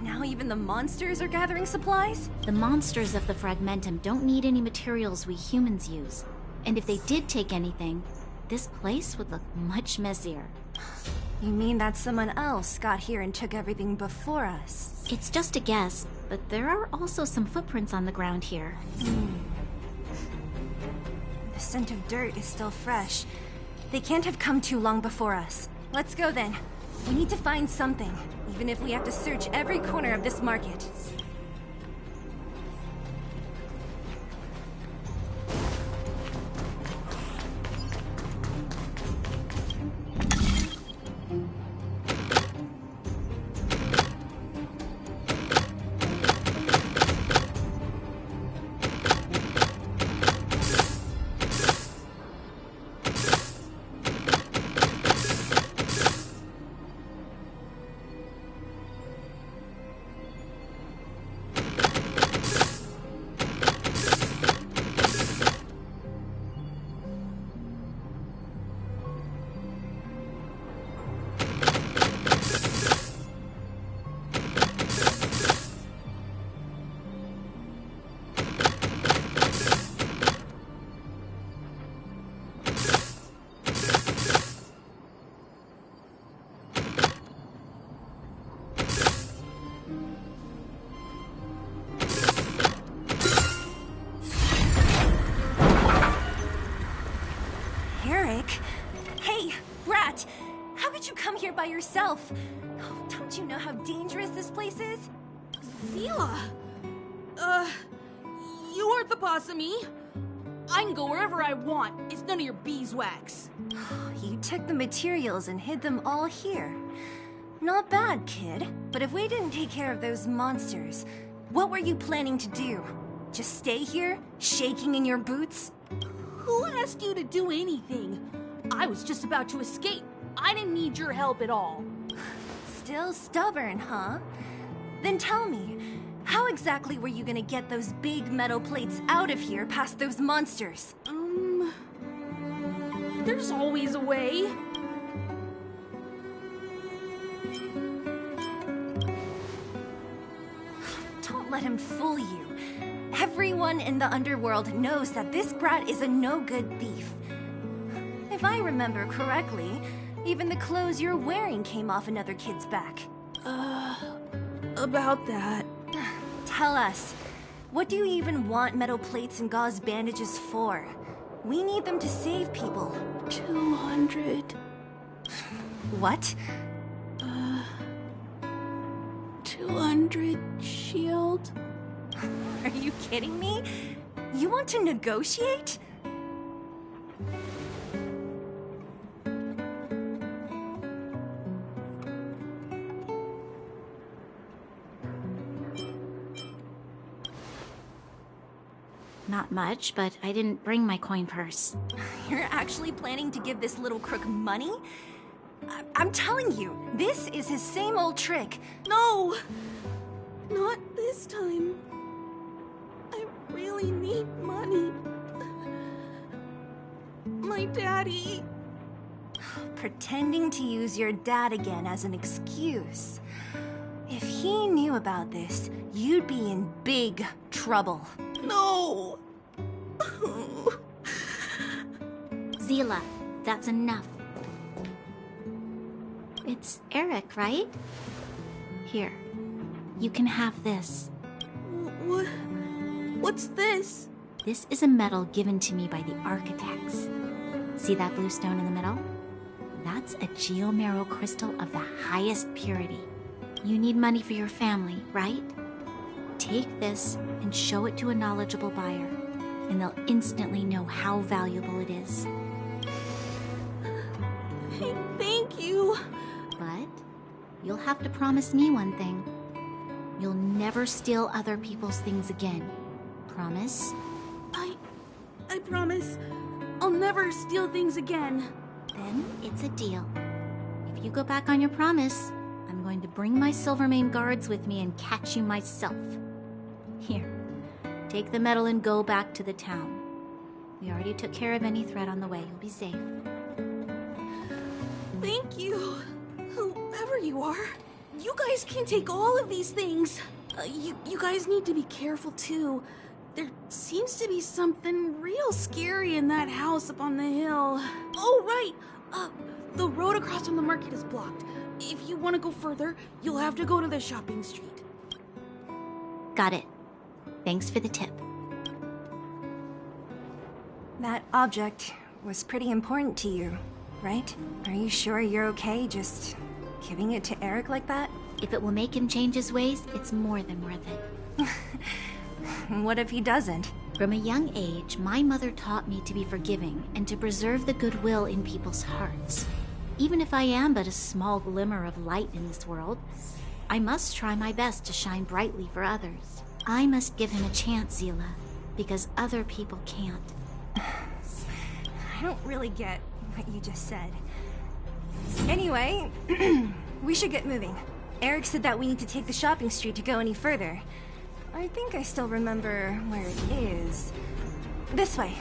Now even the monsters are gathering supplies? The monsters of the Fragmentum don't need any materials we humans use. And if they did take anything, this place would look much messier. You mean that someone else got here and took everything before us? It's just a guess, but there are also some footprints on the ground here. The scent of dirt is still fresh. They can't have come too long before us. Let's go then. We need to find something, even if we have to search every corner of this market. By yourself. Oh, don't you know how dangerous this place is? Zila! You aren't the boss of me. I can go wherever I want. It's none of your beeswax. You took the materials and hid them all here. Not bad, kid. But if we didn't take care of those monsters, what were you planning to do? Just stay here, shaking in your boots? Who asked you to do anything? I was just about to escape. I didn't need your help at all. Still stubborn, huh? Then tell me, how exactly were you gonna get those big metal plates out of here past those monsters? There's always a way. Don't let him fool you. Everyone in the underworld knows that this brat is a no-good thief. If I remember correctly, even the clothes you're wearing came off another kid's back. About that. Tell us, what do you even want metal plates and gauze bandages for? We need them to save people. 200. What? 200 shield. Are you kidding me? You want to negotiate? Not much, but I didn't bring my coin purse. You're actually planning to give this little crook money? I'm telling you, this is his same old trick. No! Not this time. I really need money. My daddy... Pretending to use your dad again as an excuse. If he knew about this, you'd be in big trouble. No! Zila, that's enough. It's Eric, right? Here, you can have this. What's this? This is a medal given to me by the architects. See that blue stone in the middle? That's a geomarrow crystal of the highest purity. You need money for your family, right? Take this and show it to a knowledgeable buyer, and they'll instantly know how valuable it is. Thank you. But you'll have to promise me one thing. You'll never steal other people's things again. Promise? I promise. I'll never steal things again. Then it's a deal. If you go back on your promise, I'm going to bring my Silvermane guards with me and catch you myself. Here, take the medal and go back to the town. We already took care of any threat on the way. You'll be safe. Thank you. Whoever you are, you guys can take all of these things. You guys need to be careful too. There seems to be something real scary in that house up on the hill. Oh, right. The road across from the market is blocked. If you want to go further, you'll have to go to the shopping street. Got it. Thanks for the tip. That object was pretty important to you, right? Are you sure you're okay just giving it to Eric like that? If it will make him change his ways, it's more than worth it. What if he doesn't? From a young age, my mother taught me to be forgiving and to preserve the goodwill in people's hearts. Even if I am but a small glimmer of light in this world, I must try my best to shine brightly for others. I must give him a chance, Zila, because other people can't. I don't really get what you just said. Anyway, we should get moving. Eric said that we need to take the shopping street to go any further. I think I still remember where it is. This way.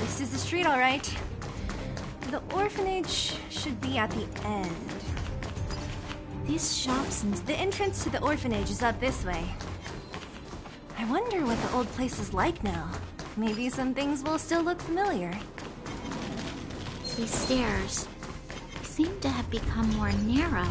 This is the street, all right. The orphanage should be at the end. These shops and... The entrance to the orphanage is up this way. I wonder what the old place is like now. Maybe some things will still look familiar. These stairs seem to have become more narrow.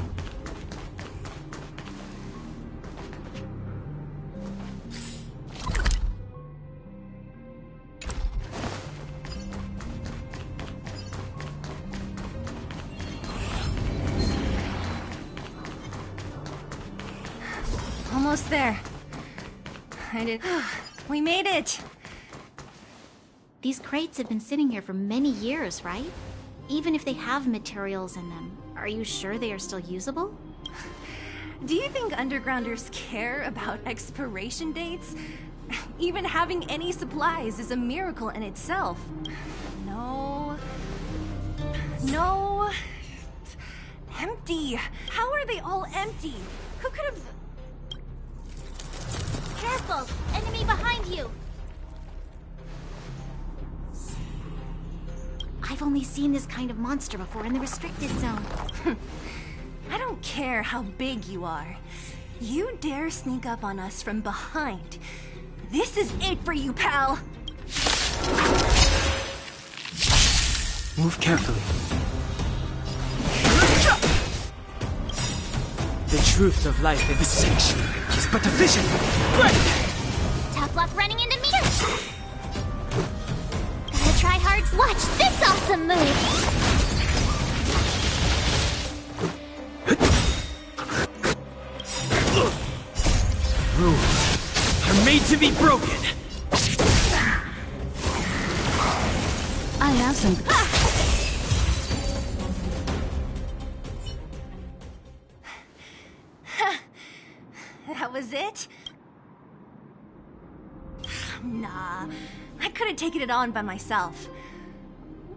Almost there. We made it! These crates have been sitting here for many years, right? Even if they have materials in them, are you sure they are still usable? Do you think undergrounders care about expiration dates? Even having any supplies is a miracle in itself. No. No. Empty. How are they all empty? Who could have... Careful! Enemy behind you! I've only seen this kind of monster before in the restricted zone. I don't care how big you are. You dare sneak up on us from behind. This is it for you, pal! Move carefully. The truth of life in the sanctuary is but a vision. Tough luck running into me! Gotta try hard to watch this awesome move! Rules are made to be broken. I have some... That was it? Nah, I could have taken it on by myself.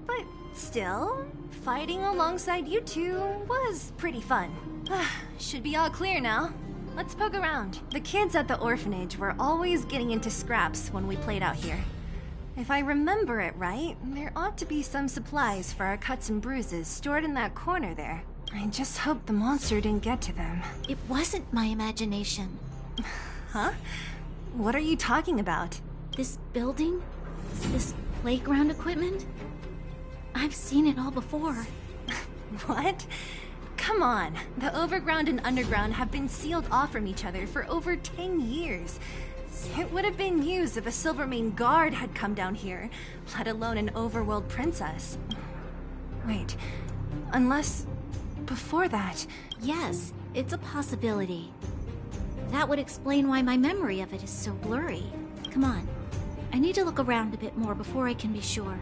But still, fighting alongside you two was pretty fun. Should be all clear now. Let's poke around. The kids at the orphanage were always getting into scraps when we played out here. If I remember it right, there ought to be some supplies for our cuts and bruises stored in that corner there. I just hope the monster didn't get to them. It wasn't my imagination. Huh? What are you talking about? This building? This playground equipment? I've seen it all before. What? Come on. The overground and underground have been sealed off from each other for over 10 years. It would have been used if a Silvermane guard had come down here, let alone an overworld princess. Wait, unless... before that... Yes, it's a possibility. That would explain why my memory of it is so blurry. Come on. I need to look around a bit more before I can be sure.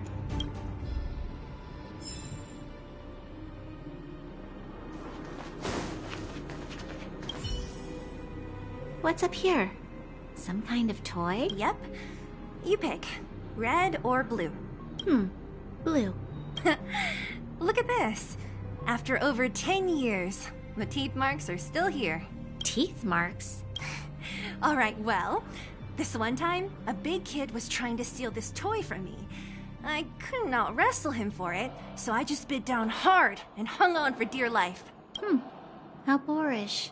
What's up here? Some kind of toy? Yep. You pick. Red or blue? Blue. Look at this. After over 10 years, the teeth marks are still here. Teeth marks? Alright, well, this one time, a big kid was trying to steal this toy from me. I couldn't out-wrestle him for it, so I just bit down hard and hung on for dear life. How boorish.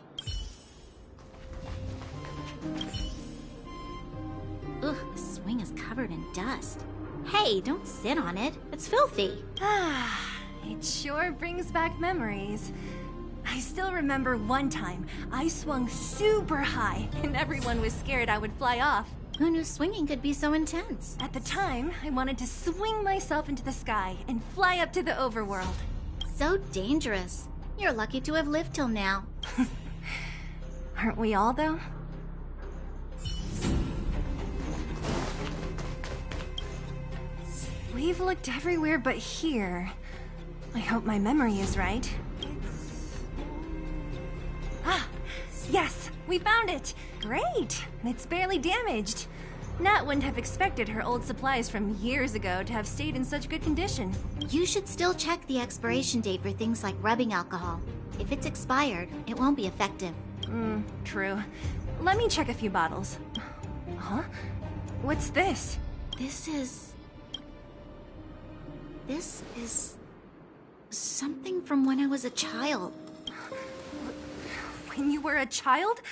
Ugh, the swing is covered in dust. Hey, don't sit on it. It's filthy. Ah, it sure brings back memories. I still remember one time I swung super high and everyone was scared I would fly off. Who knew swinging could be so intense? At the time, I wanted to swing myself into the sky and fly up to the overworld. So dangerous. You're lucky to have lived till now. Aren't we all, though? We've looked everywhere but here. I hope my memory is right. Ah, yes, we found it! Great! It's barely damaged. Nat wouldn't have expected her old supplies from years ago to have stayed in such good condition. You should still check the expiration date for things like rubbing alcohol. If it's expired, it won't be effective. True. Let me check a few bottles. Huh? What's this? This is something from when I was a child. When you were a child?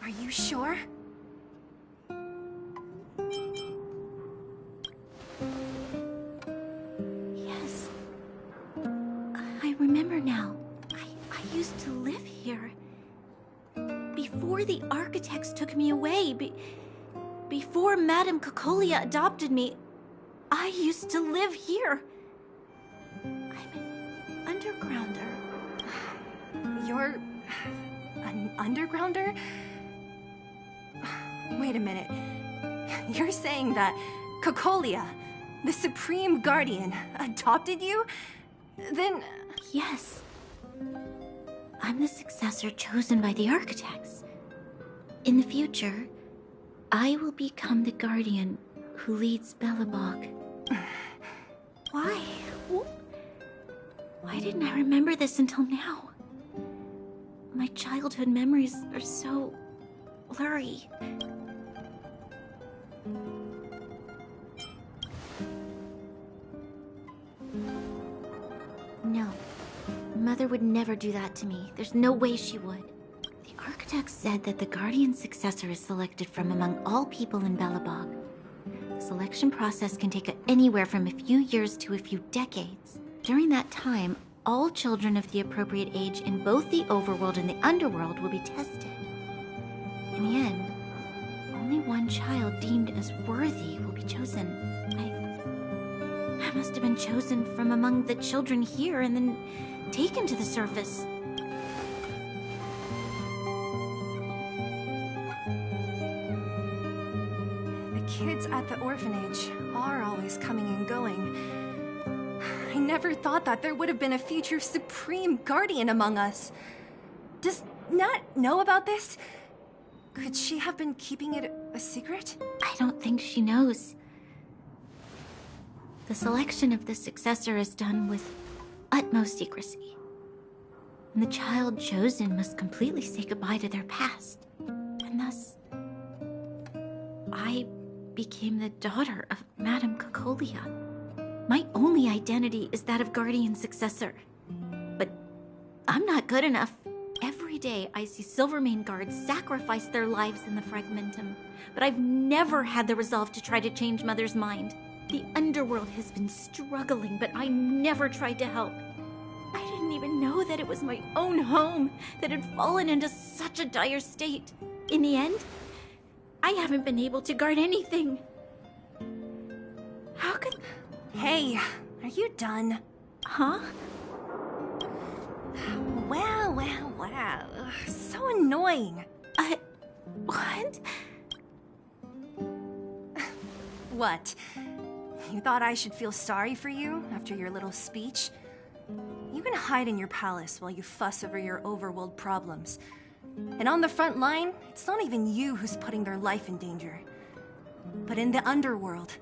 Are you sure? Yes. I remember now. I used to live here. Before the architects took me away, before Madame Cocolia adopted me, I used to live here. I'm an undergrounder. You're an undergrounder? Wait a minute. You're saying that Cocolia, the Supreme Guardian, adopted you? Then... Yes. I'm the successor chosen by the architects. In the future, I will become the guardian who leads Belobog. Why? Why didn't I remember this until now? My childhood memories are so blurry. No. Mother would never do that to me. There's no way she would. The architect said that the guardian successor is selected from among all people in Belobog. The selection process can take anywhere from a few years to a few decades. During that time, all children of the appropriate age in both the overworld and the underworld will be tested. In the end, only one child deemed as worthy will be chosen. I must have been chosen from among the children here and then taken to the surface. The kids at the orphanage are always coming and going. I never thought that there would have been a future Supreme Guardian among us. Does Nat know about this? Could she have been keeping it a secret? I don't think she knows. The selection of the successor is done with utmost secrecy. And the child chosen must completely say goodbye to their past. And thus, I became the daughter of Madame Cocolia. My only identity is that of guardian successor. But I'm not good enough. Every day I see Silvermane guards sacrifice their lives in the Fragmentum. But I've never had the resolve to try to change Mother's mind. The underworld has been struggling, but I never tried to help. I didn't even know that it was my own home that had fallen into such a dire state. In the end, I haven't been able to guard anything. How could... Hey, are you done? Huh? Wow. So annoying. What? What? You thought I should feel sorry for you after your little speech? You can hide in your palace while you fuss over your overworld problems. And on the front line, it's not even you who's putting their life in danger. But in the underworld,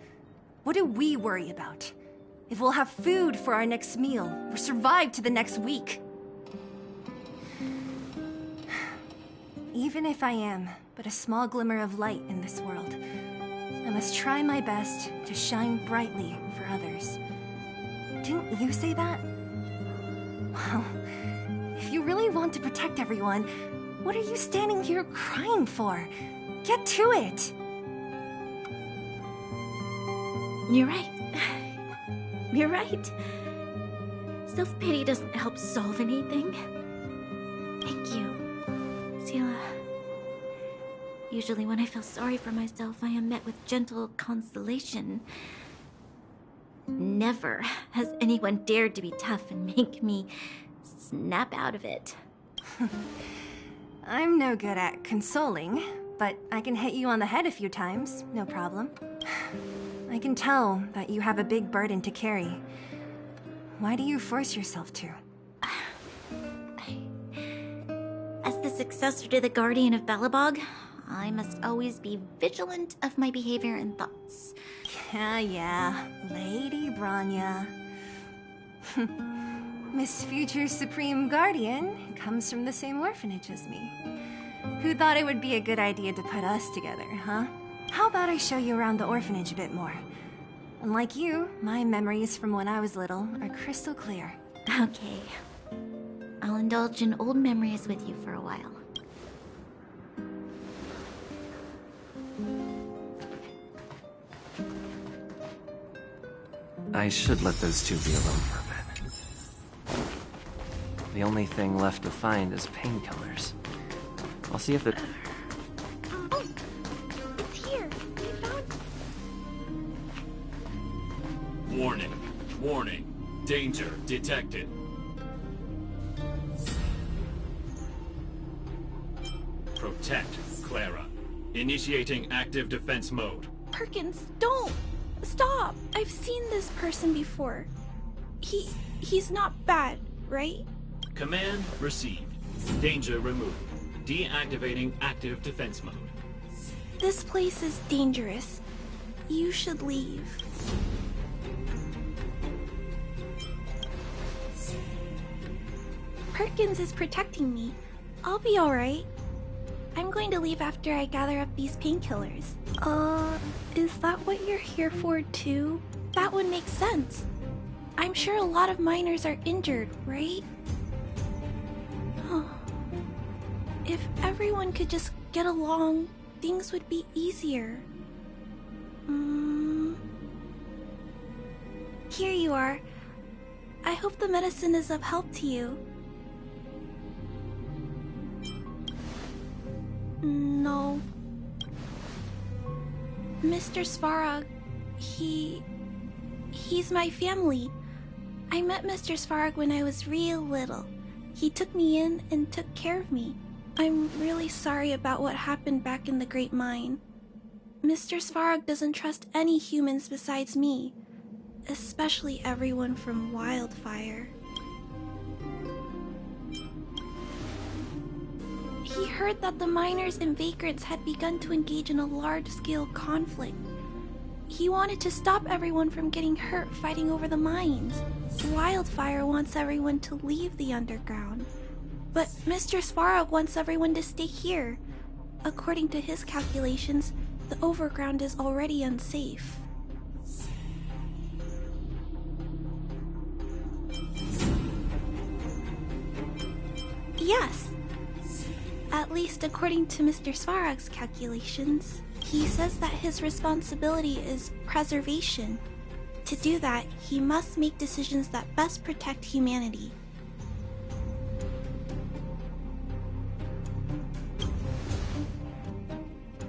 what do we worry about? If we'll have food for our next meal, or survive to the next week. Even if I am but a small glimmer of light in this world, I must try my best to shine brightly for others. Didn't you say that? Well, if you really really want to protect everyone, what are you standing here crying for? Get to it! You're right. You're right. Self-pity doesn't help solve anything. Thank you, Sila. Usually when I feel sorry for myself, I am met with gentle consolation. Never has anyone dared to be tough and make me snap out of it. I'm no good at consoling, but I can hit you on the head a few times, no problem. I can tell that you have a big burden to carry. Why do you force yourself to? As the successor to the Guardian of Belobog, I must always be vigilant of my behavior and thoughts. Yeah, Lady Branya. Miss Future Supreme Guardian comes from the same orphanage as me. Who thought it would be a good idea to put us together, huh? How about I show you around the orphanage a bit more? Unlike you, my memories from when I was little are crystal clear. Okay. I'll indulge in old memories with you for a while. I should let those two be alone for a bit. The only thing left to find is painkillers. I'll see if the... Oh! It's here! I found... Warning. Warning. Danger detected. Protect Clara. Initiating active defense mode. Perkins, don't! Stop! I've seen this person before. He's not bad, right? Command received. Danger removed. Deactivating active defense mode. This place is dangerous. You should leave. Perkins is protecting me. I'll be alright. I'm going to leave after I gather up these painkillers. Is that what you're here for too? That would make sense. I'm sure a lot of miners are injured, right? If everyone could just get along, things would be easier. Here you are. I hope the medicine is of help to you. No. Mr. Svarog, he's my family. I met Mr. Svarog when I was real little. He took me in and took care of me. I'm really sorry about what happened back in the Great Mine. Mr. Svarog doesn't trust any humans besides me, especially everyone from Wildfire. He heard that the miners and vagrants had begun to engage in a large-scale conflict. He wanted to stop everyone from getting hurt fighting over the mines. Wildfire wants everyone to leave the underground. But Mr. Svarog wants everyone to stay here. According to his calculations, the overground is already unsafe. Yes. At least according to Mr. Svarog's calculations. He says that his responsibility is preservation. To do that, he must make decisions that best protect humanity.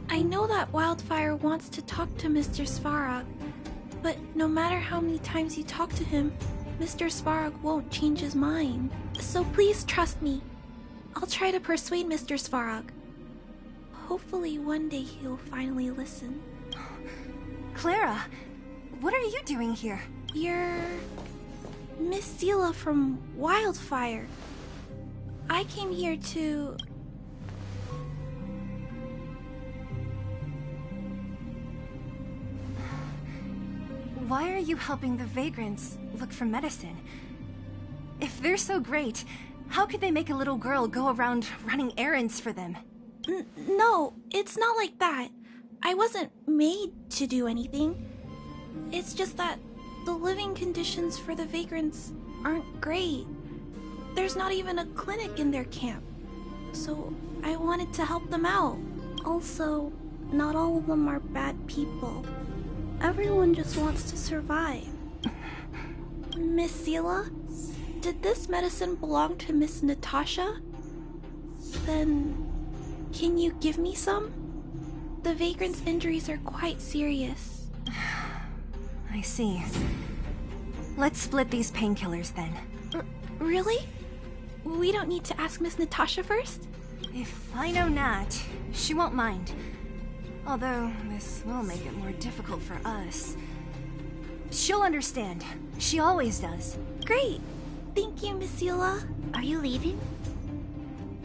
I know that Wildfire wants to talk to Mr. Svarog, but no matter how many times you talk to him, Mr. Svarog won't change his mind. So please trust me. I'll try to persuade Mr. Svarog. Hopefully one day he'll finally listen. Clara, what are you doing here? You're... Miss Sela from Wildfire. I came here to... Why are you helping the vagrants look for medicine? If they're so great, how could they make a little girl go around running errands for them? No, it's not like that. I wasn't made to do anything. It's just that the living conditions for the vagrants aren't great. there's not even a clinic in their camp. So I wanted to help them out. Also, not all of them are bad people. Everyone just wants to survive. Miss Seela, did this medicine belong to Miss Natasha? Then, can you give me some? The vagrant's injuries are quite serious. I see. Let's split these painkillers then. Really? We don't need to ask Miss Natasha first? If I know Nat, she won't mind. Although, this will make it more difficult for us. She'll understand. She always does. Great. Thank you, Miss Seela. Are you leaving?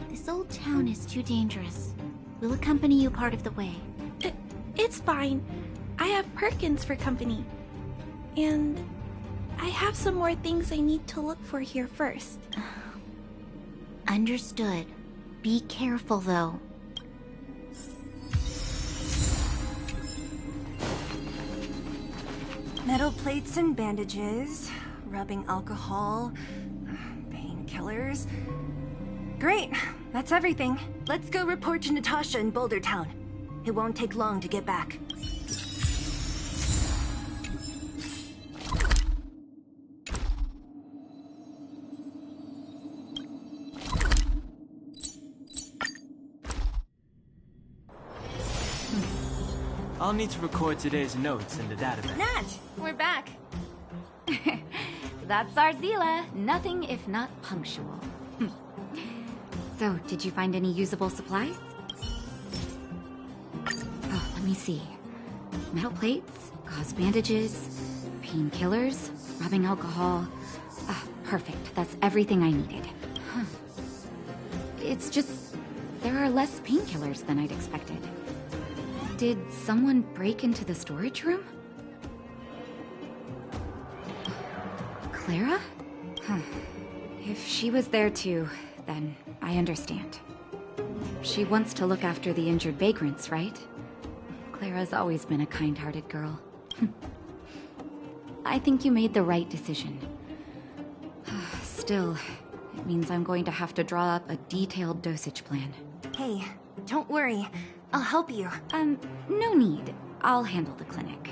This old town is too dangerous. We'll accompany you part of the way. It's fine. I have Perkins for company. And I have some more things I need to look for here first. Understood. Be careful, though. Metal plates and bandages, rubbing alcohol, painkillers. Great, that's everything. Let's go report to Natasha in Boulder Town. It won't take long to get back. I'll need to record today's notes in the database. Nat, we're back. That's our Seela. Nothing if not punctual. So, did you find any usable supplies? Oh, let me see. Metal plates, gauze bandages, painkillers, rubbing alcohol. Ah, perfect. That's everything I needed. Huh. It's just, there are less painkillers than I'd expected. Did someone break into the storage room? Clara? Huh. If she was there too, then I understand. She wants to look after the injured vagrants, right? Clara's always been a kind-hearted girl. I think you made the right decision. Still, it means I'm going to have to draw up a detailed dosage plan. Hey, don't worry. I'll help you. No need. I'll handle the clinic.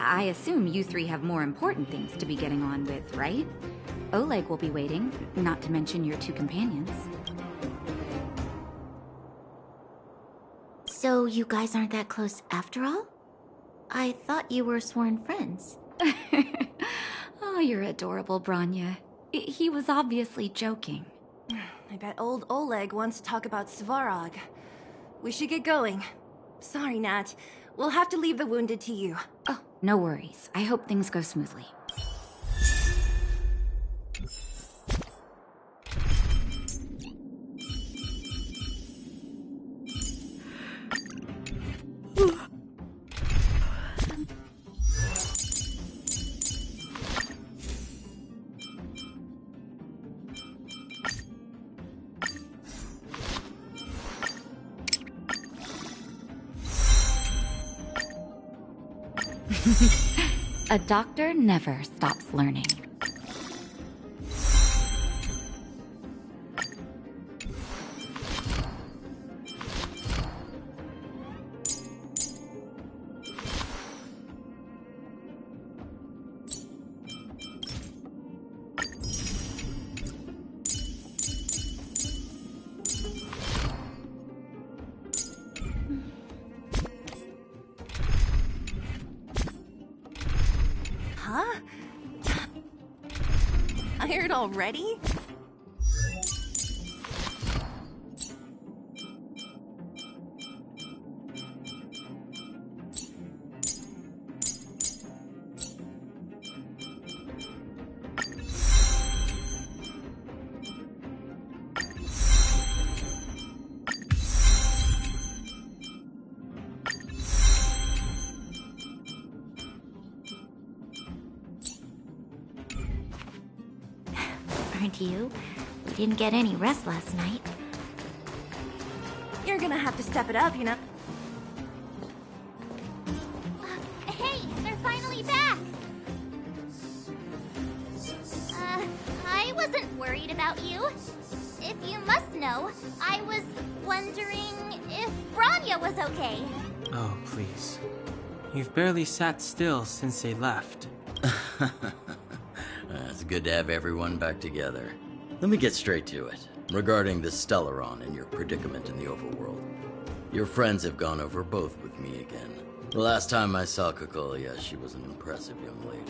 I assume you three have more important things to be getting on with, right? Oleg will be waiting, not to mention your two companions. So you guys aren't that close after all? I thought you were sworn friends. Oh, you're adorable, Branya. He was obviously joking. I bet old Oleg wants to talk about Svarog. We should get going. Sorry, Nat. We'll have to leave the wounded to you. Oh, no worries. I hope things go smoothly. A doctor never stops learning. Huh? Tired already? Aren't you? We didn't get any rest last night. You're gonna have to step it up, you know? Hey, they're finally back! I wasn't worried. worried about you. If you must know, I was wondering if Branya was okay. Oh, please. You've barely sat still since they left. It's good to have everyone back together. Let me get straight to it. Regarding the Stellaron and your predicament in the overworld. Your friends have gone over both with me again. The last time I saw Kokolia, she was an impressive young lady.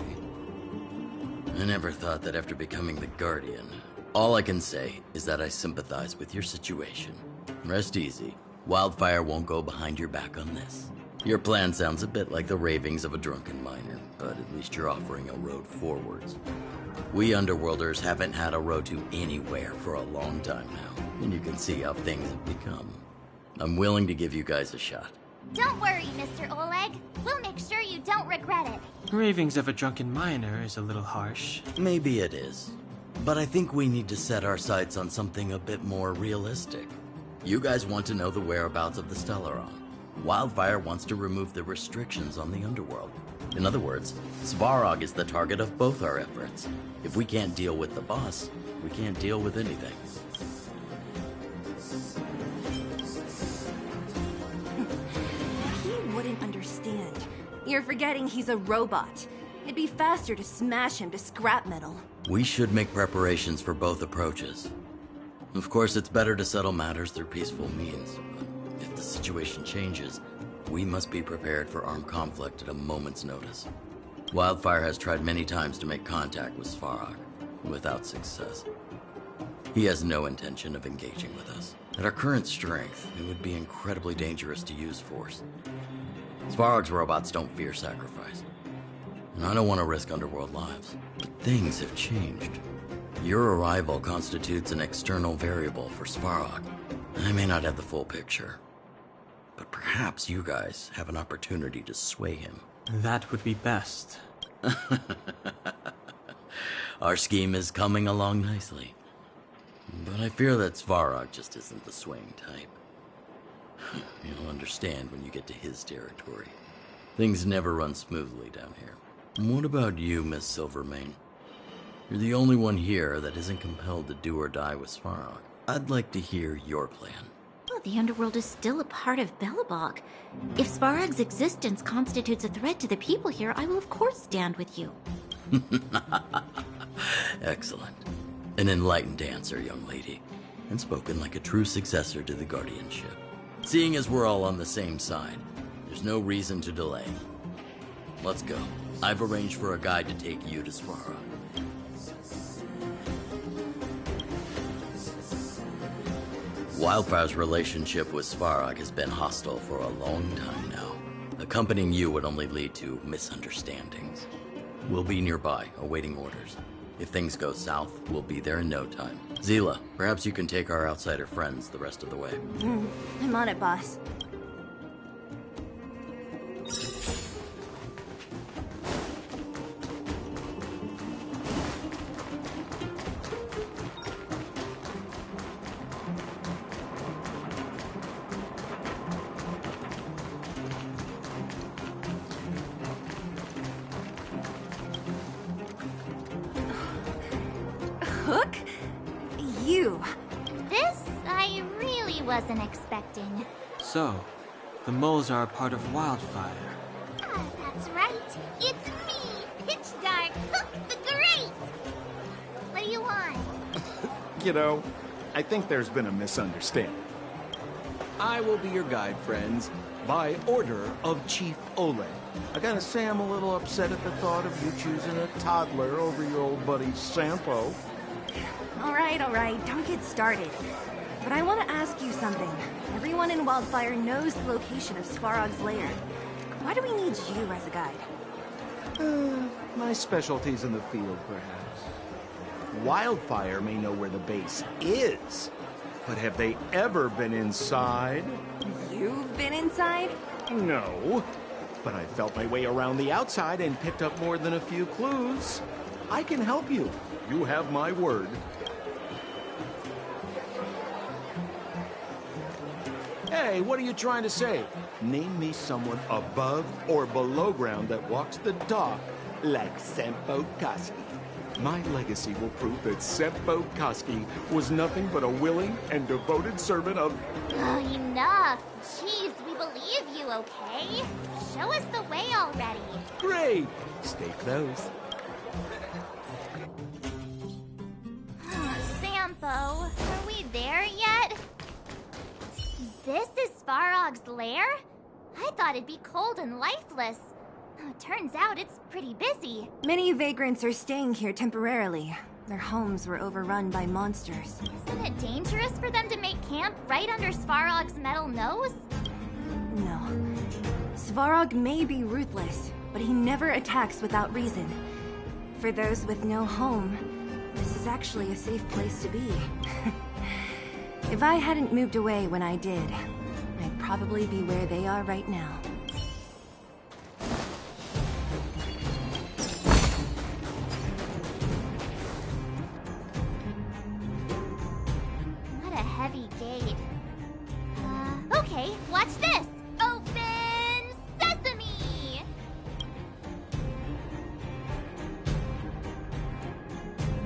I never thought that after becoming the Guardian, all I can say is that I sympathize with your situation. Rest easy. Wildfire won't go behind your back on this. Your plan sounds a bit like the ravings of a drunken miner, but at least you're offering a road forwards. We Underworlders haven't had a road to anywhere for a long time now, and you can see how things have become. I'm willing to give you guys a shot. Don't worry, Mr. Oleg. We'll make sure you don't regret it. Ravings of a drunken miner is a little harsh. Maybe it is. But I think we need to set our sights on something a bit more realistic. You guys want to know the whereabouts of the Stellaron. Wildfire wants to remove the restrictions on the Underworld. In other words, Svarog is the target of both our efforts. If we can't deal with the boss, we can't deal with anything. He wouldn't understand. You're forgetting he's a robot. It'd be faster to smash him to scrap metal. We should make preparations for both approaches. Of course, it's better to settle matters through peaceful means, but if the situation changes, we must be prepared for armed conflict at a moment's notice. Wildfire has tried many times to make contact with Svarog, without success. He has no intention of engaging with us. At our current strength, it would be incredibly dangerous to use force. Svarog's robots don't fear sacrifice. And I don't want to risk Underworld lives. But things have changed. Your arrival constitutes an external variable for Svarog. I may not have the full picture, but perhaps you guys have an opportunity to sway him. That would be best. Our scheme is coming along nicely. But I fear that Svarog just isn't the swaying type. You'll understand when you get to his territory. Things never run smoothly down here. And what about you, Miss Silvermane? You're the only one here that isn't compelled to do or die with Svarog. I'd like to hear your plan. Well, the Underworld is still a part of Belobog. If Svarog's existence constitutes a threat to the people here, I will of course stand with you. Excellent. An enlightened answer, young lady. And spoken like a true successor to the Guardianship. Seeing as we're all on the same side, there's no reason to delay. Let's go. I've arranged for a guide to take you to Svarog. Wildfire's relationship with Svarog has been hostile for a long time now. Accompanying you would only lead to misunderstandings. We'll be nearby, awaiting orders. If things go south, we'll be there in no time. Zila, perhaps you can take our outsider friends the rest of the way. I'm on it, boss. Hook? You. This I really wasn't expecting. So, the moles are a part of Wildfire. Ah, that's right. It's me, Pitch Dark, Hook the Great. What do you want? You know, I think there's been a misunderstanding. I will be your guide, friends, by order of Chief Oleg. I gotta say I'm a little upset at the thought of you choosing a toddler over your old buddy Sampo. All right, don't get started. But I want to ask you something. Everyone in Wildfire knows the location of Svarog's lair. Why do we need you as a guide? My specialty's in the field, perhaps. Wildfire may know where the base is, but have they ever been inside? You've been inside? No, but I felt my way around the outside and picked up more than a few clues. I can help you. You have my word. Hey, what are you trying to say? Name me someone above or below ground that walks the dock like Sampo Koski. My legacy will prove that Sempo Koski was nothing but a willing and devoted servant of... Enough! Jeez, we believe you, okay? Show us the way already. Great! Stay close. Sampo, are we there yet? This is Svarog's lair? I thought it'd be cold and lifeless. Turns out it's pretty busy. Many vagrants are staying here temporarily. Their homes were overrun by monsters. Isn't it dangerous for them to make camp right under Svarog's metal nose? No. Svarog may be ruthless, but he never attacks without reason. For those with no home, this is actually a safe place to be. If I hadn't moved away when I did, I'd probably be where they are right now. What a heavy gate. Okay, watch this! Open sesame!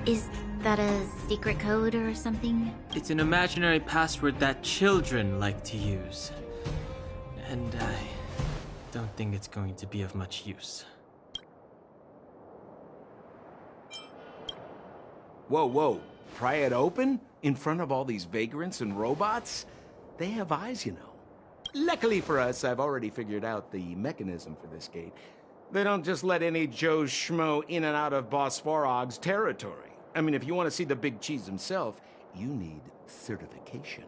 Is that a secret code or something? It's an imaginary password that children like to use. And I don't think it's going to be of much use. Whoa, whoa. Pry it open? In front of all these vagrants and robots? They have eyes, you know. Luckily for us, I've already figured out the mechanism for this gate. They don't just let any Joe Schmo in and out of Boss Svarog's territory. I mean, if you want to see the big cheese himself, you need certification.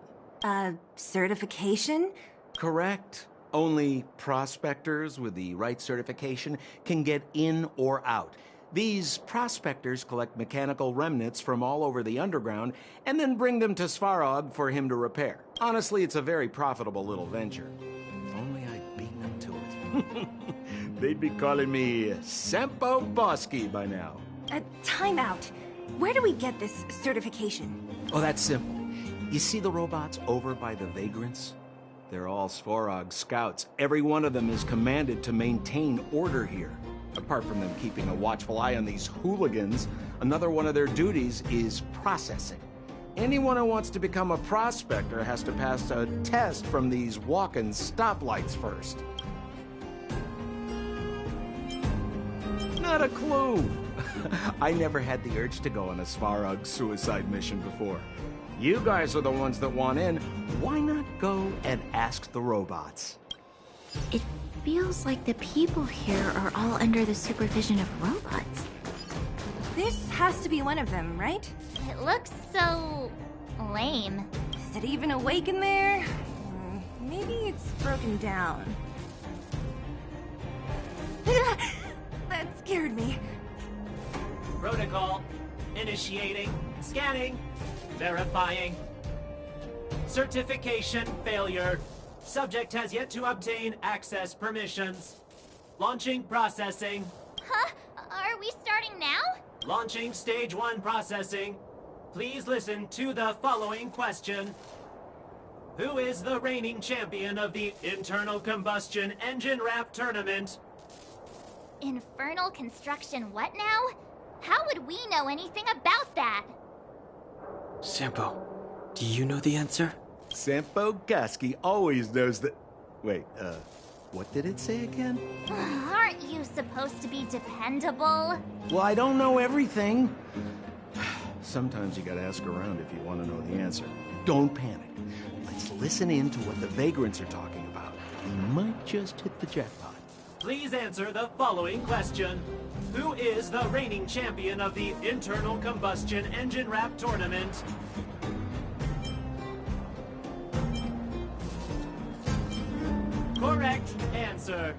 Certification? Correct. Only prospectors with the right certification can get in or out. These prospectors collect mechanical remnants from all over the underground and then bring them to Svarog for him to repair. Honestly, it's a very profitable little venture. If only I'd beaten them to it. They'd be calling me Sempo Bosky by now. Time out. Where do we get this certification? Oh, that's simple. You see the robots over by the vagrants? They're all Svarog scouts. Every one of them is commanded to maintain order here. Apart from them keeping a watchful eye on these hooligans, another one of their duties is processing. Anyone who wants to become a prospector has to pass a test from these walking stoplights first. Not a clue. I never had the urge to go on a Svarog suicide mission before. You guys are the ones that want in. Why not go and ask the robots? It feels like the people here are all under the supervision of robots. This has to be one of them, right? It looks so... lame. Is it even awake in there? Maybe it's broken down. That scared me. Protocol. Initiating. Scanning. Verifying. Certification failure. Subject has yet to obtain access permissions. Launching processing. Huh? Are we starting now? Launching stage 1 processing. Please listen to the following question. Who is the reigning champion of the Internal Combustion Engine Wrap Tournament? Infernal construction what now? How would we know anything about that? Sampo, do you know the answer? Sempo Koski always knows that... Wait, what did it say again? Aren't you supposed to be dependable? Well, I don't know everything. Sometimes you gotta ask around if you want to know the answer. Don't panic. Let's listen in to what the vagrants are talking about. We might just hit the jackpot. Please answer the following question. Who is the reigning champion of the Internal Combustion Engine Wrap Tournament? Correct answer.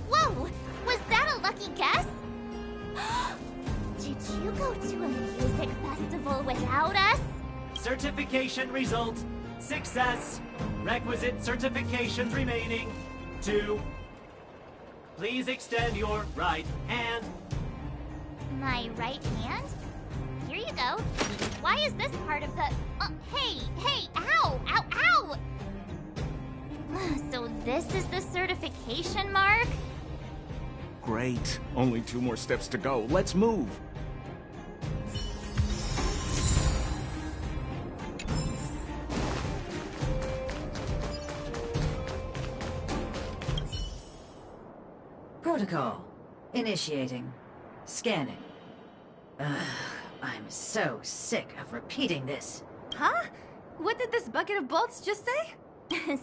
Whoa! Was that a lucky guess? Did you go to a music festival without us? Certification result. Success. Requisite certifications remaining. 2. Please extend your right hand. My right hand? Here you go. Why is this part of the... hey! Ow! Ow! Ow! So this is the certification mark? Great. Only 2 more steps to go. Let's move. Protocol. Initiating. Scanning. Ugh, I'm so sick of repeating this. Huh? What did this bucket of bolts just say?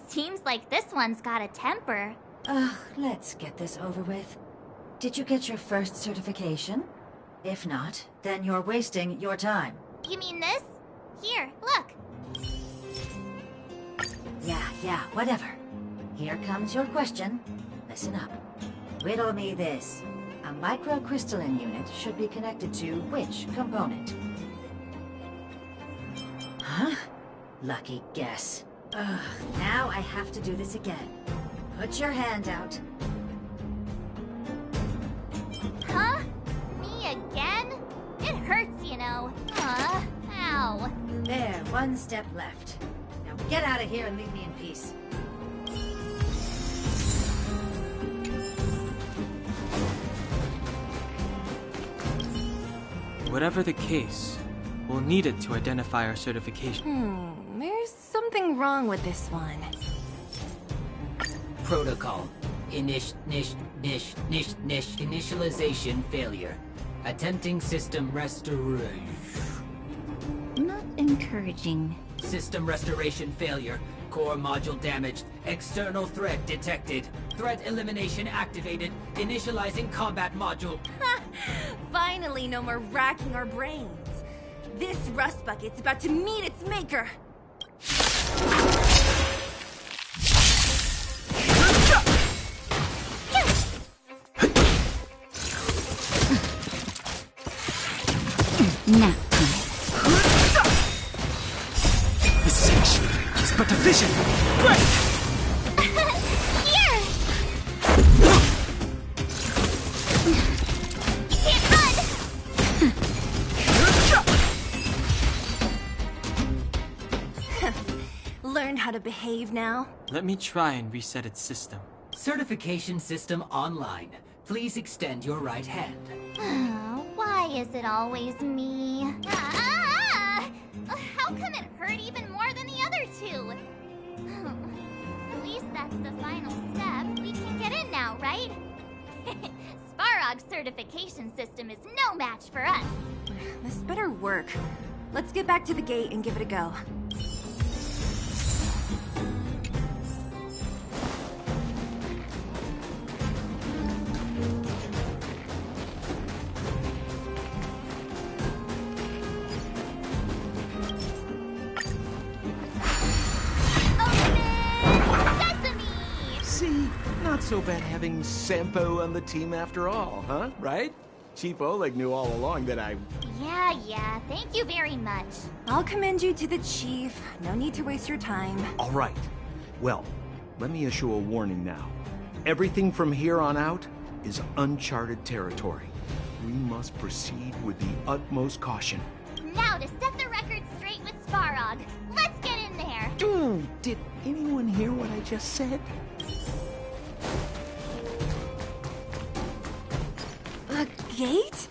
Seems like this one's got a temper. Ugh, let's get this over with. Did you get your first certification? If not, then you're wasting your time. You mean this? Here, look. Yeah, whatever. Here comes your question. Listen up. Riddle me this. A microcrystalline unit should be connected to which component? Huh? Lucky guess. Ugh, now I have to do this again. Put your hand out. Huh? Me again? It hurts, you know. Ow. There, one step left. Now get out of here and leave me in peace. Whatever the case, we'll need it to identify our certification. There's something wrong with this one. Protocol. Initialization failure. Attempting system restoration. Not encouraging. System restoration failure. Core module damaged. External threat detected. Threat elimination activated. Initializing combat module. Finally, no more racking our brains. This rust bucket's about to meet its maker. Now. The section is but a vision. Break! Here! You can't run! Learn how to behave now. Let me try and reset its system. Certification system online. Please extend your right hand. Why is it always me? How come it hurt even more than the other two? At least that's the final step. We can get in now, right? Svarog's certification system is no match for us. This better work. Let's get back to the gate and give it a go. See, not so bad having Sampo on the team after all, huh? Right? Chief Oleg knew all along that I... Yeah, thank you very much. I'll commend you to the chief. No need to waste your time. All right. Well, let me issue a warning now. Everything from here on out is uncharted territory. We must proceed with the utmost caution. Now to set the record straight with Svarog. Let's get in there. Dude, did anyone hear what I just said? A gate?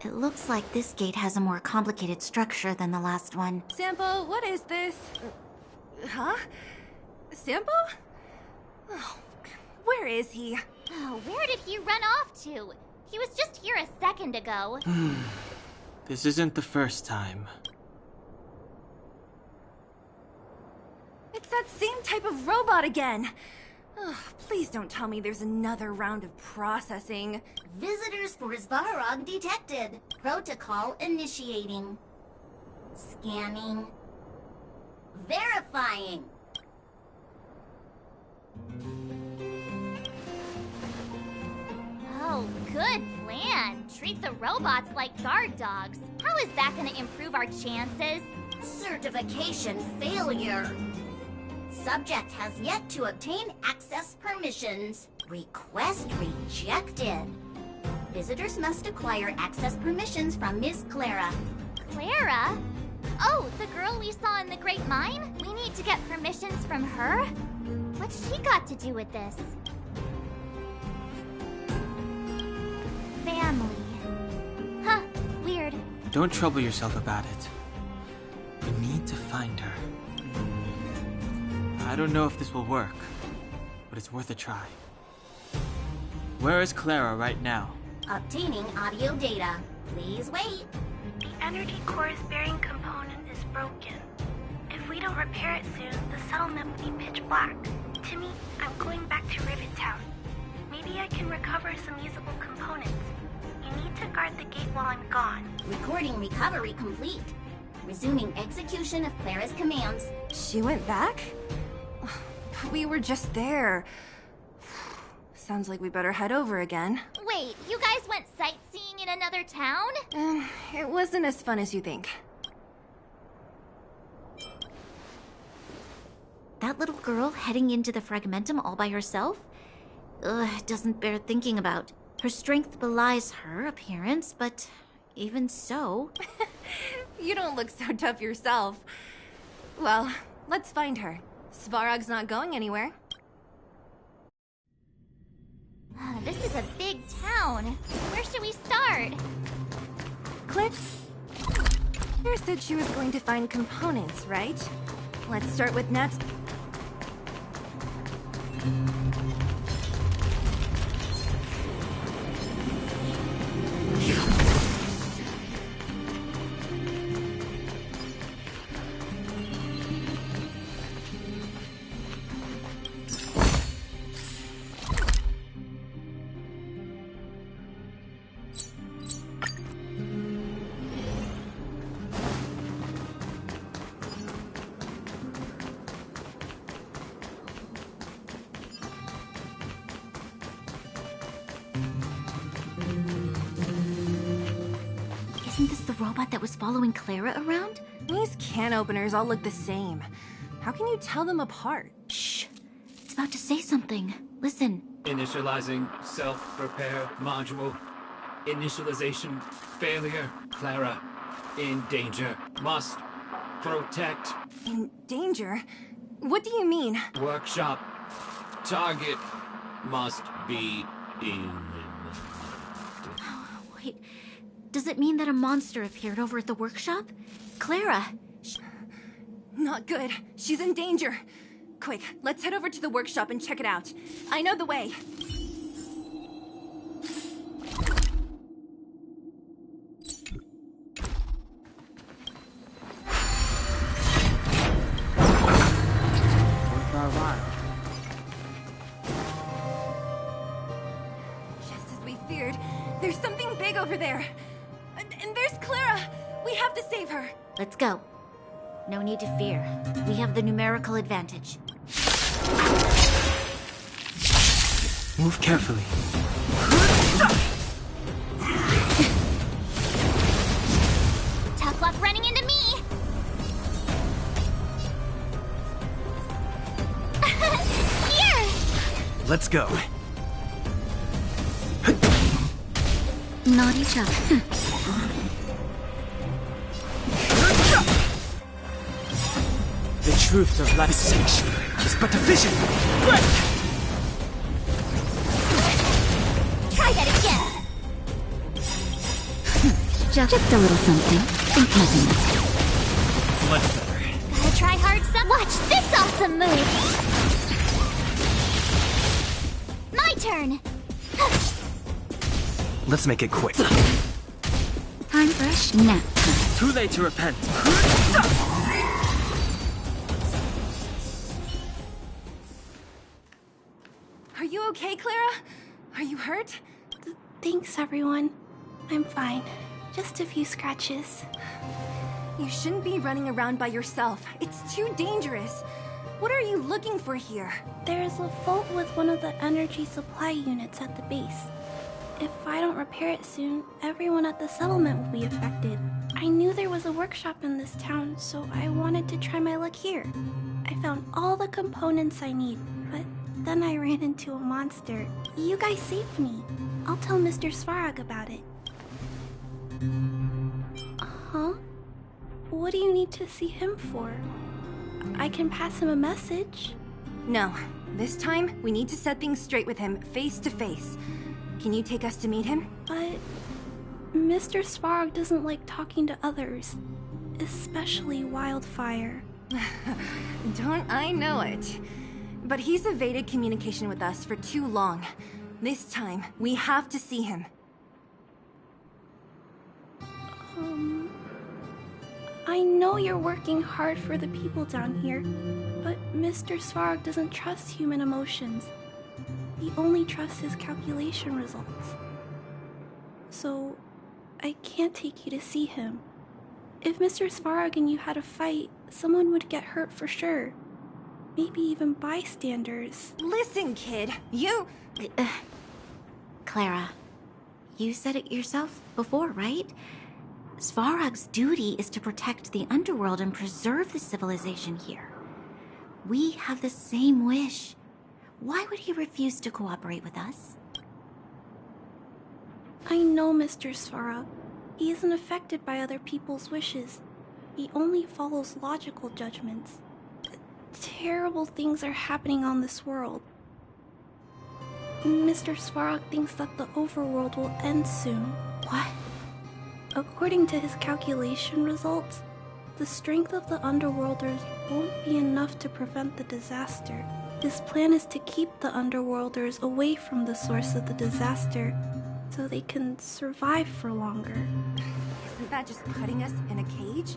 It looks like this gate has a more complicated structure than the last one. Sampo, what is this? Huh? Sampo? Oh, where is he? Oh, where did he run off to? He was just here a second ago. This isn't the first time. It's that same type of robot again. Ugh, please don't tell me there's another round of processing. Visitors for Svarog detected. Protocol initiating. Scanning. Verifying. Oh, good plan. Treat the robots like guard dogs. How is that going to improve our chances? Certification failure. Subject has yet to obtain access permissions. Request rejected. Visitors must acquire access permissions from Miss Clara. Clara? Oh, the girl we saw in the Great Mine? We need to get permissions from her? What's she got to do with this? Family. Huh, weird. Don't trouble yourself about it. We need to find her. I don't know if this will work, but it's worth a try. Where is Clara right now? Obtaining audio data. Please wait. The energy core's bearing component is broken. If we don't repair it soon, the settlement will be pitch black. Timmy, I'm going back to Rivet Town. Maybe I can recover some usable components. You need to guard the gate while I'm gone. Recording recovery complete. Resuming execution of Clara's commands. She went back? We were just there. Sounds like we better head over again. Wait, you guys went sightseeing in another town? It wasn't as fun as you think. That little girl heading into the Fragmentum all by herself? Ugh, doesn't bear thinking about. Her strength belies her appearance, but even so... You don't look so tough yourself. Well, let's find her. Svarog's not going anywhere. This is a big town. Where should we start? Cliff? Claire said she was going to find components, right? Let's start with Nat's... Isn't this the robot that was following Clara around? These can openers all look the same. How can you tell them apart? Shh. It's about to say something. Listen. Initializing self-repair module. Initialization failure. Clara, in danger. Must protect. In danger? What do you mean? Workshop. Target must be in. Wait. Does it mean that a monster appeared over at the workshop? Clara! Not good. She's in danger. Quick, let's head over to the workshop and check it out. I know the way. Worth our while. Just as we feared, there's something big over there. And there's Clara! We have to save her! Let's go. No need to fear. We have the numerical advantage. Move carefully. Tough luck running into me! Here! Let's go. Not each other. The truth of life's sanctuary is but a vision. Try that again! Just a little something. Think nothing. Much better. Gotta try hard some. Watch this awesome move! My turn! Let's make it quick. Time for a nap. Too late to repent. Are you okay, Clara? Are you hurt? Thanks, everyone. I'm fine. Just a few scratches. You shouldn't be running around by yourself. It's too dangerous. What are you looking for here? There's a fault with one of the energy supply units at the base. If I don't repair it soon, everyone at the settlement will be affected. I knew there was a workshop in this town, so I wanted to try my luck here. I found all the components I need, but then I ran into a monster. You guys saved me. I'll tell Mr. Svarog about it. Huh? What do you need to see him for? I can pass him a message. No. This time, we need to set things straight with him, face to face. Can you take us to meet him? But Mr. Svarog doesn't like talking to others, especially Wildfire. Don't I know it? But he's evaded communication with us for too long. This time, we have to see him. I know you're working hard for the people down here, but Mr. Svarog doesn't trust human emotions. He only trusts his calculation results. So, I can't take you to see him. If Mr. Svarog and you had a fight, someone would get hurt for sure. Maybe even bystanders. Listen, kid, you... Clara, you said it yourself before, right? Svarog's duty is to protect the underworld and preserve the civilization here. We have the same wish. Why would he refuse to cooperate with us? I know Mr. Svarog. He isn't affected by other people's wishes. He only follows logical judgments. Terrible things are happening on this world. Mr. Svarog thinks that the overworld will end soon. What? According to his calculation results, the strength of the Underworlders won't be enough to prevent the disaster. His plan is to keep the Underworlders away from the source of the disaster, so they can survive for longer. Isn't that just putting us in a cage?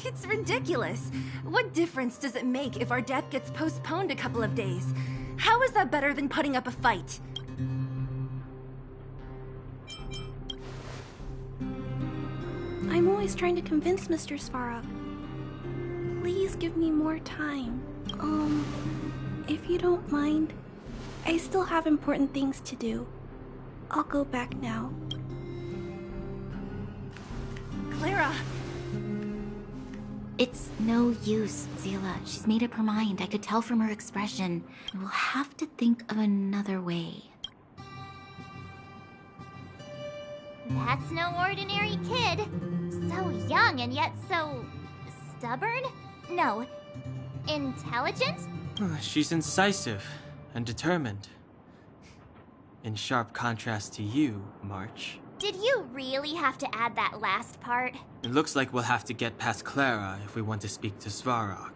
It's ridiculous. What difference does it make if our death gets postponed a couple of days? How is that better than putting up a fight? I'm always trying to convince Mr. Svarog. Please give me more time. If you don't mind, I still have important things to do. I'll go back now. Clara! It's no use, Zila. She's made up her mind. I could tell from her expression. We'll have to think of another way. That's no ordinary kid. So young and yet so... stubborn? No. Intelligent? She's incisive and determined. In sharp contrast to you, March. Did you really have to add that last part? It looks like we'll have to get past Clara if we want to speak to Svarog.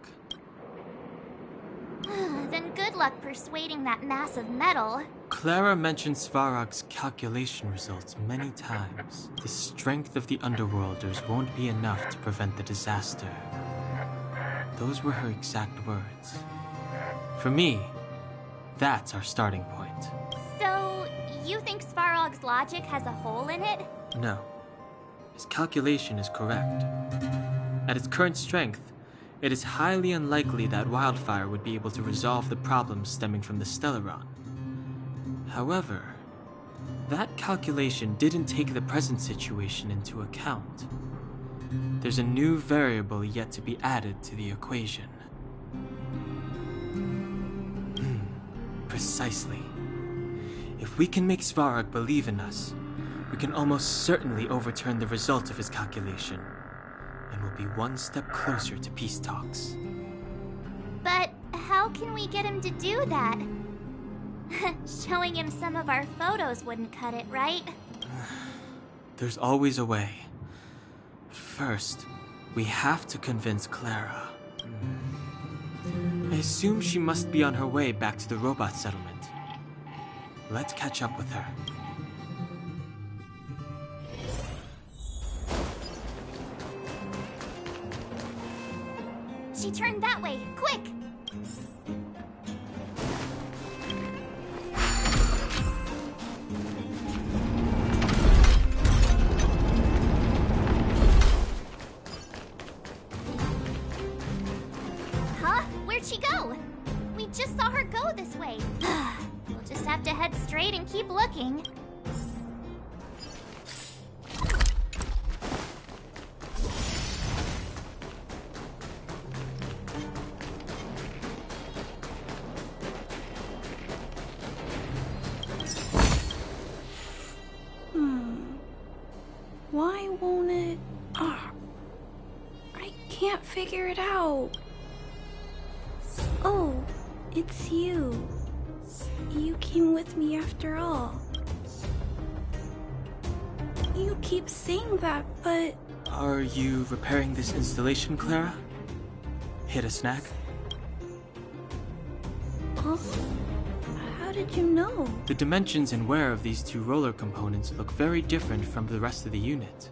Then good luck persuading that mass of metal. Clara mentioned Svarog's calculation results many times. The strength of the Underworlders won't be enough to prevent the disaster. Those were her exact words. For me, that's our starting point. So, you think Svarog's logic has a hole in it? No. His calculation is correct. At its current strength, it is highly unlikely that Wildfire would be able to resolve the problems stemming from the Stellaron. However, that calculation didn't take the present situation into account. There's a new variable yet to be added to the equation. Precisely. If we can make Svarog believe in us, we can almost certainly overturn the result of his calculation, and we'll be one step closer to peace talks. But how can we get him to do that? Showing him some of our photos wouldn't cut it, right? There's always a way. First, we have to convince Clara. I assume she must be on her way back to the robot settlement. Let's catch up with her. She turned that way. Quick! Huh? Where'd she go? We just saw her go this way. We'll just have to head straight and keep looking. Why won't it... I can't figure it out. Oh, it's you. You came with me after all. You keep saying that, but... Are you repairing this installation, Clara? Hit a snack? Huh? How did you know? The dimensions and wear of these two roller components look very different from the rest of the unit.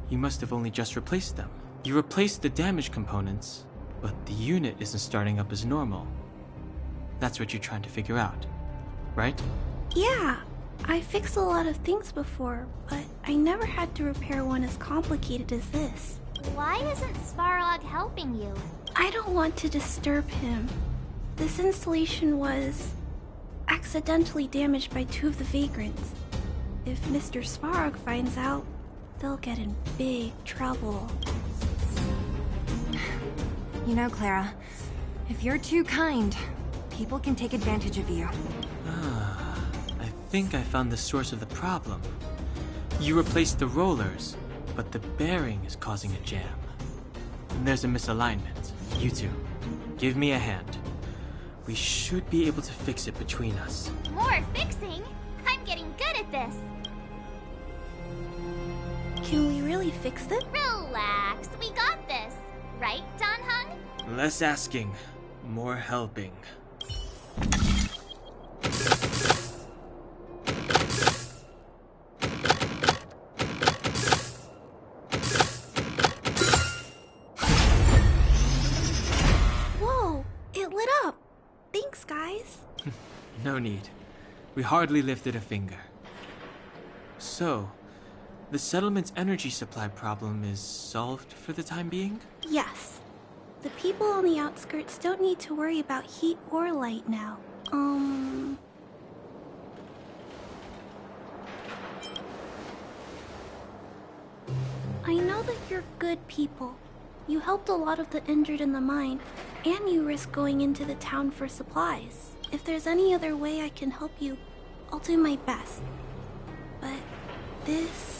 You must have only just replaced them. You replaced the damaged components, but the unit isn't starting up as normal. That's what you're trying to figure out, right? Yeah, I fixed a lot of things before, but I never had to repair one as complicated as this. Why isn't Svarog helping you? I don't want to disturb him. This installation was accidentally damaged by two of the vagrants. If Mr. Svarog finds out, they'll get in big trouble. You know, Clara, if you're too kind, people can take advantage of you. I think I found the source of the problem. You replaced the rollers, but the bearing is causing a jam. And there's a misalignment. You two, give me a hand. We should be able to fix it between us. More fixing? I'm getting good at this. Can we really fix it? Relax, we got this. Right, Don Hung? Less asking, more helping. Whoa, it lit up. Thanks, guys. No need. We hardly lifted a finger. So, the settlement's energy supply problem is solved for the time being? Yes. The people on the outskirts don't need to worry about heat or light now. I know that you're good people. You helped a lot of the injured in the mine, and you risked going into the town for supplies. If there's any other way I can help you, I'll do my best. But this...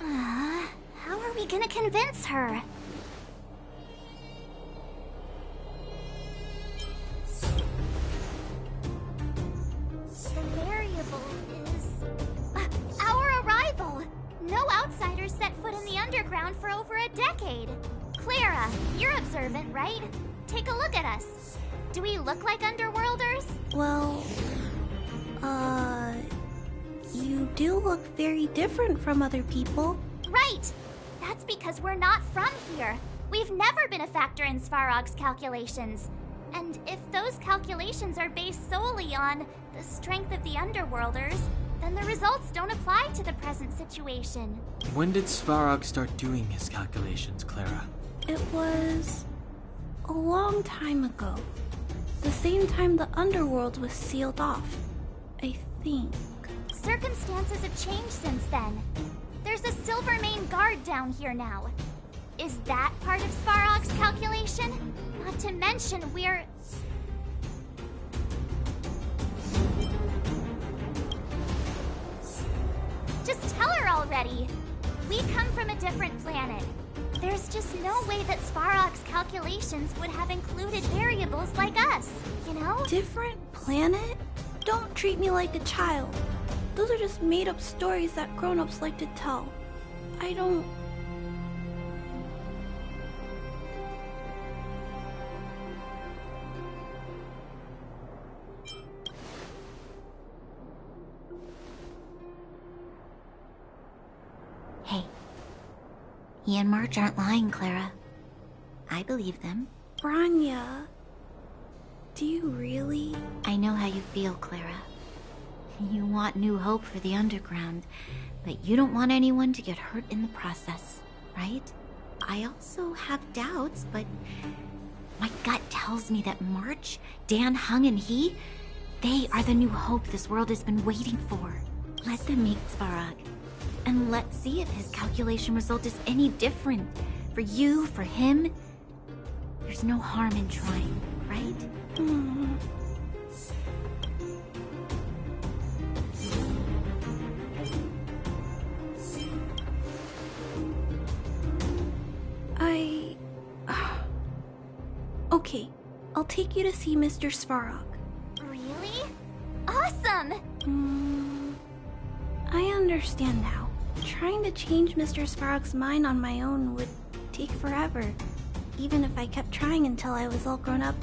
How are we gonna convince her? The variable is... our arrival! No outsiders set foot in the underground for over a decade. Clara, you're observant, right? Take a look at us. Do we look like underworlders? Well, you do look very different from other people. Right! That's because we're not from here. We've never been a factor in Svarog's calculations. And if those calculations are based solely on the strength of the underworlders, then the results don't apply to the present situation. When did Svarog start doing his calculations, Clara? It was a long time ago. The same time the underworld was sealed off, I think. Circumstances have changed since then. There's a Silvermane guard down here now. Is that part of Svarog's calculation? Not to mention we're... Just tell her already! We come from a different planet. There's just no way that Svarog's calculations would have included variables like us, you know? Different planet? Don't treat me like a child. Those are just made-up stories that grown-ups like to tell. I don't... Hey. He and March aren't lying, Clara. I believe them. Branya... Do you really? I know how you feel, Clara. You want new hope for the underground, but you don't want anyone to get hurt in the process, right? I also have doubts, but my gut tells me that March, Dan Hung, and they are the new hope this world has been waiting for. Let them meet Svarog, and let's see if his calculation result is any different. For you, for him, there's no harm in trying, right? Okay, I'll take you to see Mr. Svarog. Really? Awesome! I understand now. Trying to change Mr. Svarog's mind on my own would take forever. Even if I kept trying until I was all grown up,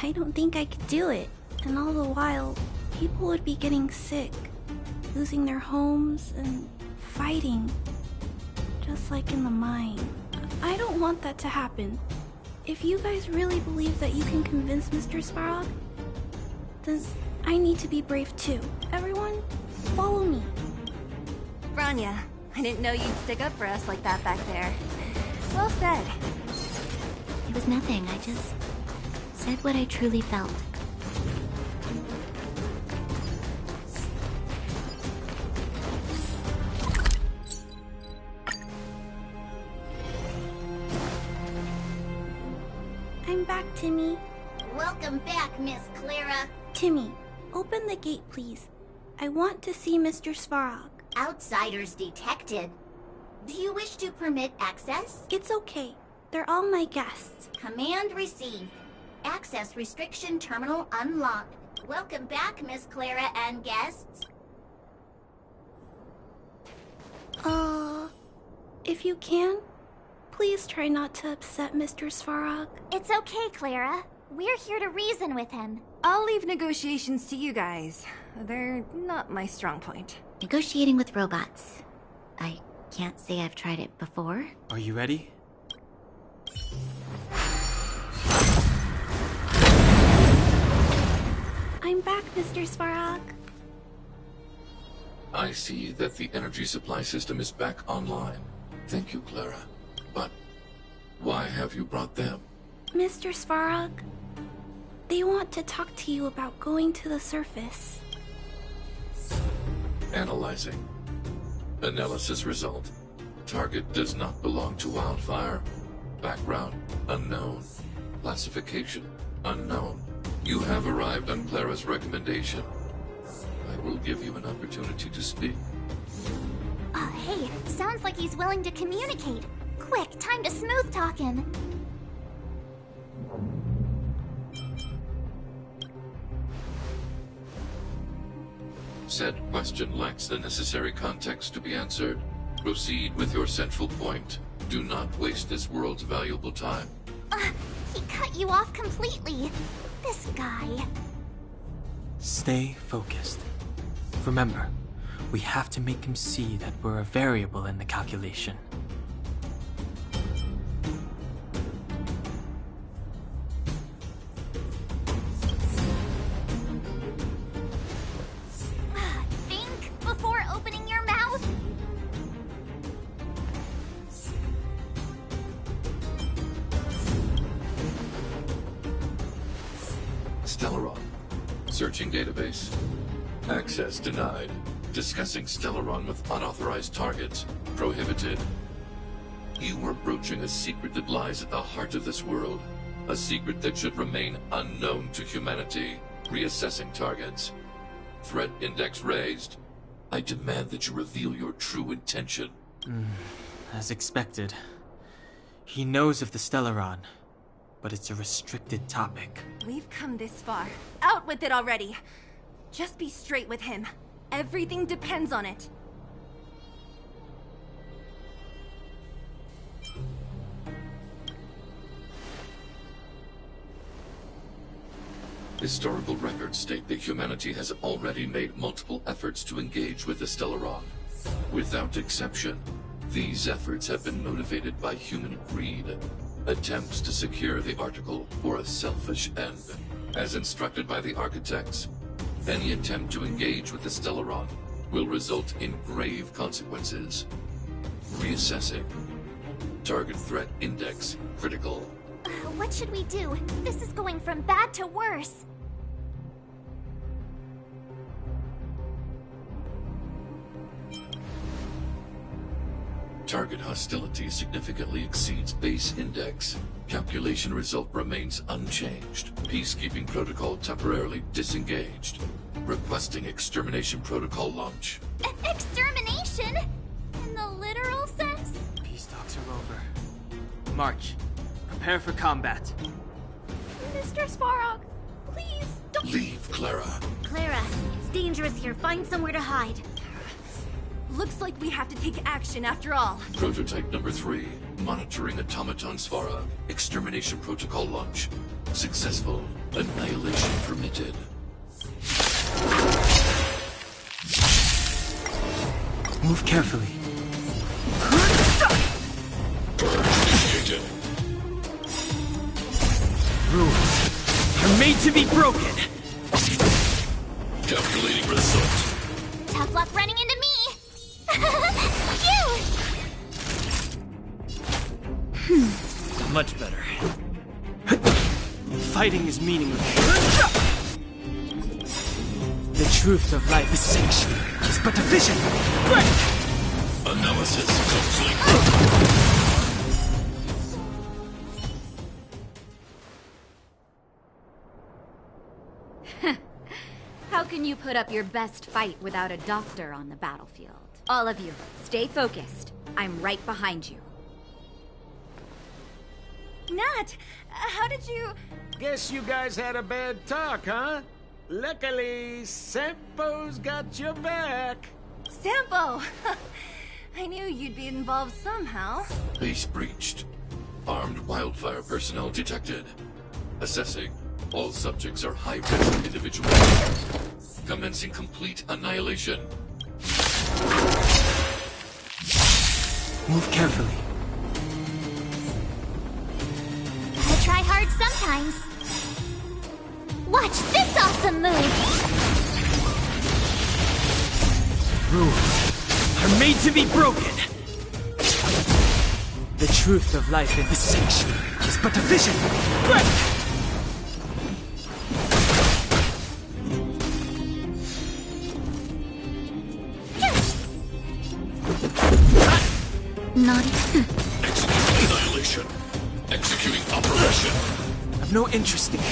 I don't think I could do it. And all the while, people would be getting sick, losing their homes, and fighting. Just like in the mine. I don't want that to happen. If you guys really believe that you can convince Mr. Svarog, then I need to be brave too. Everyone, follow me. Rania, I didn't know you'd stick up for us like that back there. Well said. It was nothing. I just said what I truly felt. I'm back, Timmy. Welcome back, Miss Clara. Timmy, open the gate, please. I want to see Mr. Svarog. Outsiders detected. Do you wish to permit access? It's okay. They're all my guests. Command received. Access restriction terminal unlocked. Welcome back, Miss Clara and guests. If you can, please try not to upset Mr. Svarog. It's okay, Clara. We're here to reason with him. I'll leave negotiations to you guys. They're not my strong point. Negotiating with robots. I can't say I've tried it before. Are you ready? I'm back, Mr. Svarog. I see that the energy supply system is back online. Thank you, Clara. But why have you brought them? Mr. Svarog, they want to talk to you about going to the surface. Analyzing. Analysis result. Target does not belong to Wildfire. Background unknown. Classification unknown. You have arrived on Clara's recommendation. I will give you an opportunity to speak. Hey, sounds like he's willing to communicate. Quick, time to smooth talk him. Said question lacks the necessary context to be answered. Proceed with your central point. Do not waste this world's valuable time. He cut you off completely. This guy. Stay focused. Remember, we have to make him see that we're a variable in the calculation. Think before opening your mouth. Stellaron. Searching database. Access denied. Discussing Stellaron with unauthorized targets. Prohibited. You are broaching a secret that lies at the heart of this world. A secret that should remain unknown to humanity. Reassessing targets. Threat index raised. I demand that you reveal your true intention. As expected. He knows of the Stellaron, but it's a restricted topic. We've come this far. Out with it already. Just be straight with him. Everything depends on it. Historical records state that humanity has already made multiple efforts to engage with the Stellaron. Without exception, these efforts have been motivated by human greed, attempts to secure the article for a selfish end. As instructed by the architects, any attempt to engage with the Stellaron will result in grave consequences. Reassessing. Target threat index critical. What should we do? This is going from bad to worse. Target hostility significantly exceeds base index. Calculation result remains unchanged. Peacekeeping protocol temporarily disengaged. Requesting extermination protocol launch. Extermination? In the literal sense? Peace talks are over. March. Prepare for combat. Mr. Svarog, please don't... Leave, Clara. Clara, it's dangerous here. Find somewhere to hide. Looks like we have to take action after all. Prototype number 3. Monitoring automaton Svarog. Extermination protocol launch. Successful. Annihilation permitted. Move carefully. Rules are made to be broken. Calculating result. Tough luck running into me! Phew! Much better. Fighting is meaningless. The truth of life is sanctuary. It's but a vision. Analysis complete. How can you put up your best fight without a doctor on the battlefield? All of you, stay focused. I'm right behind you. Nat, how did you... Guess you guys had a bad talk, huh? Luckily, Sampo's got your back. Sampo! I knew you'd be involved somehow. Base breached. Armed wildfire personnel detected. Assessing. All subjects are high-risk individuals. Commencing complete annihilation. Move carefully. I try hard sometimes. Watch this awesome move! Rules are made to be broken. The truth of life in the sanctuary is but a vision. Naughty. Annihilation. Executing operation. I've no interest in it.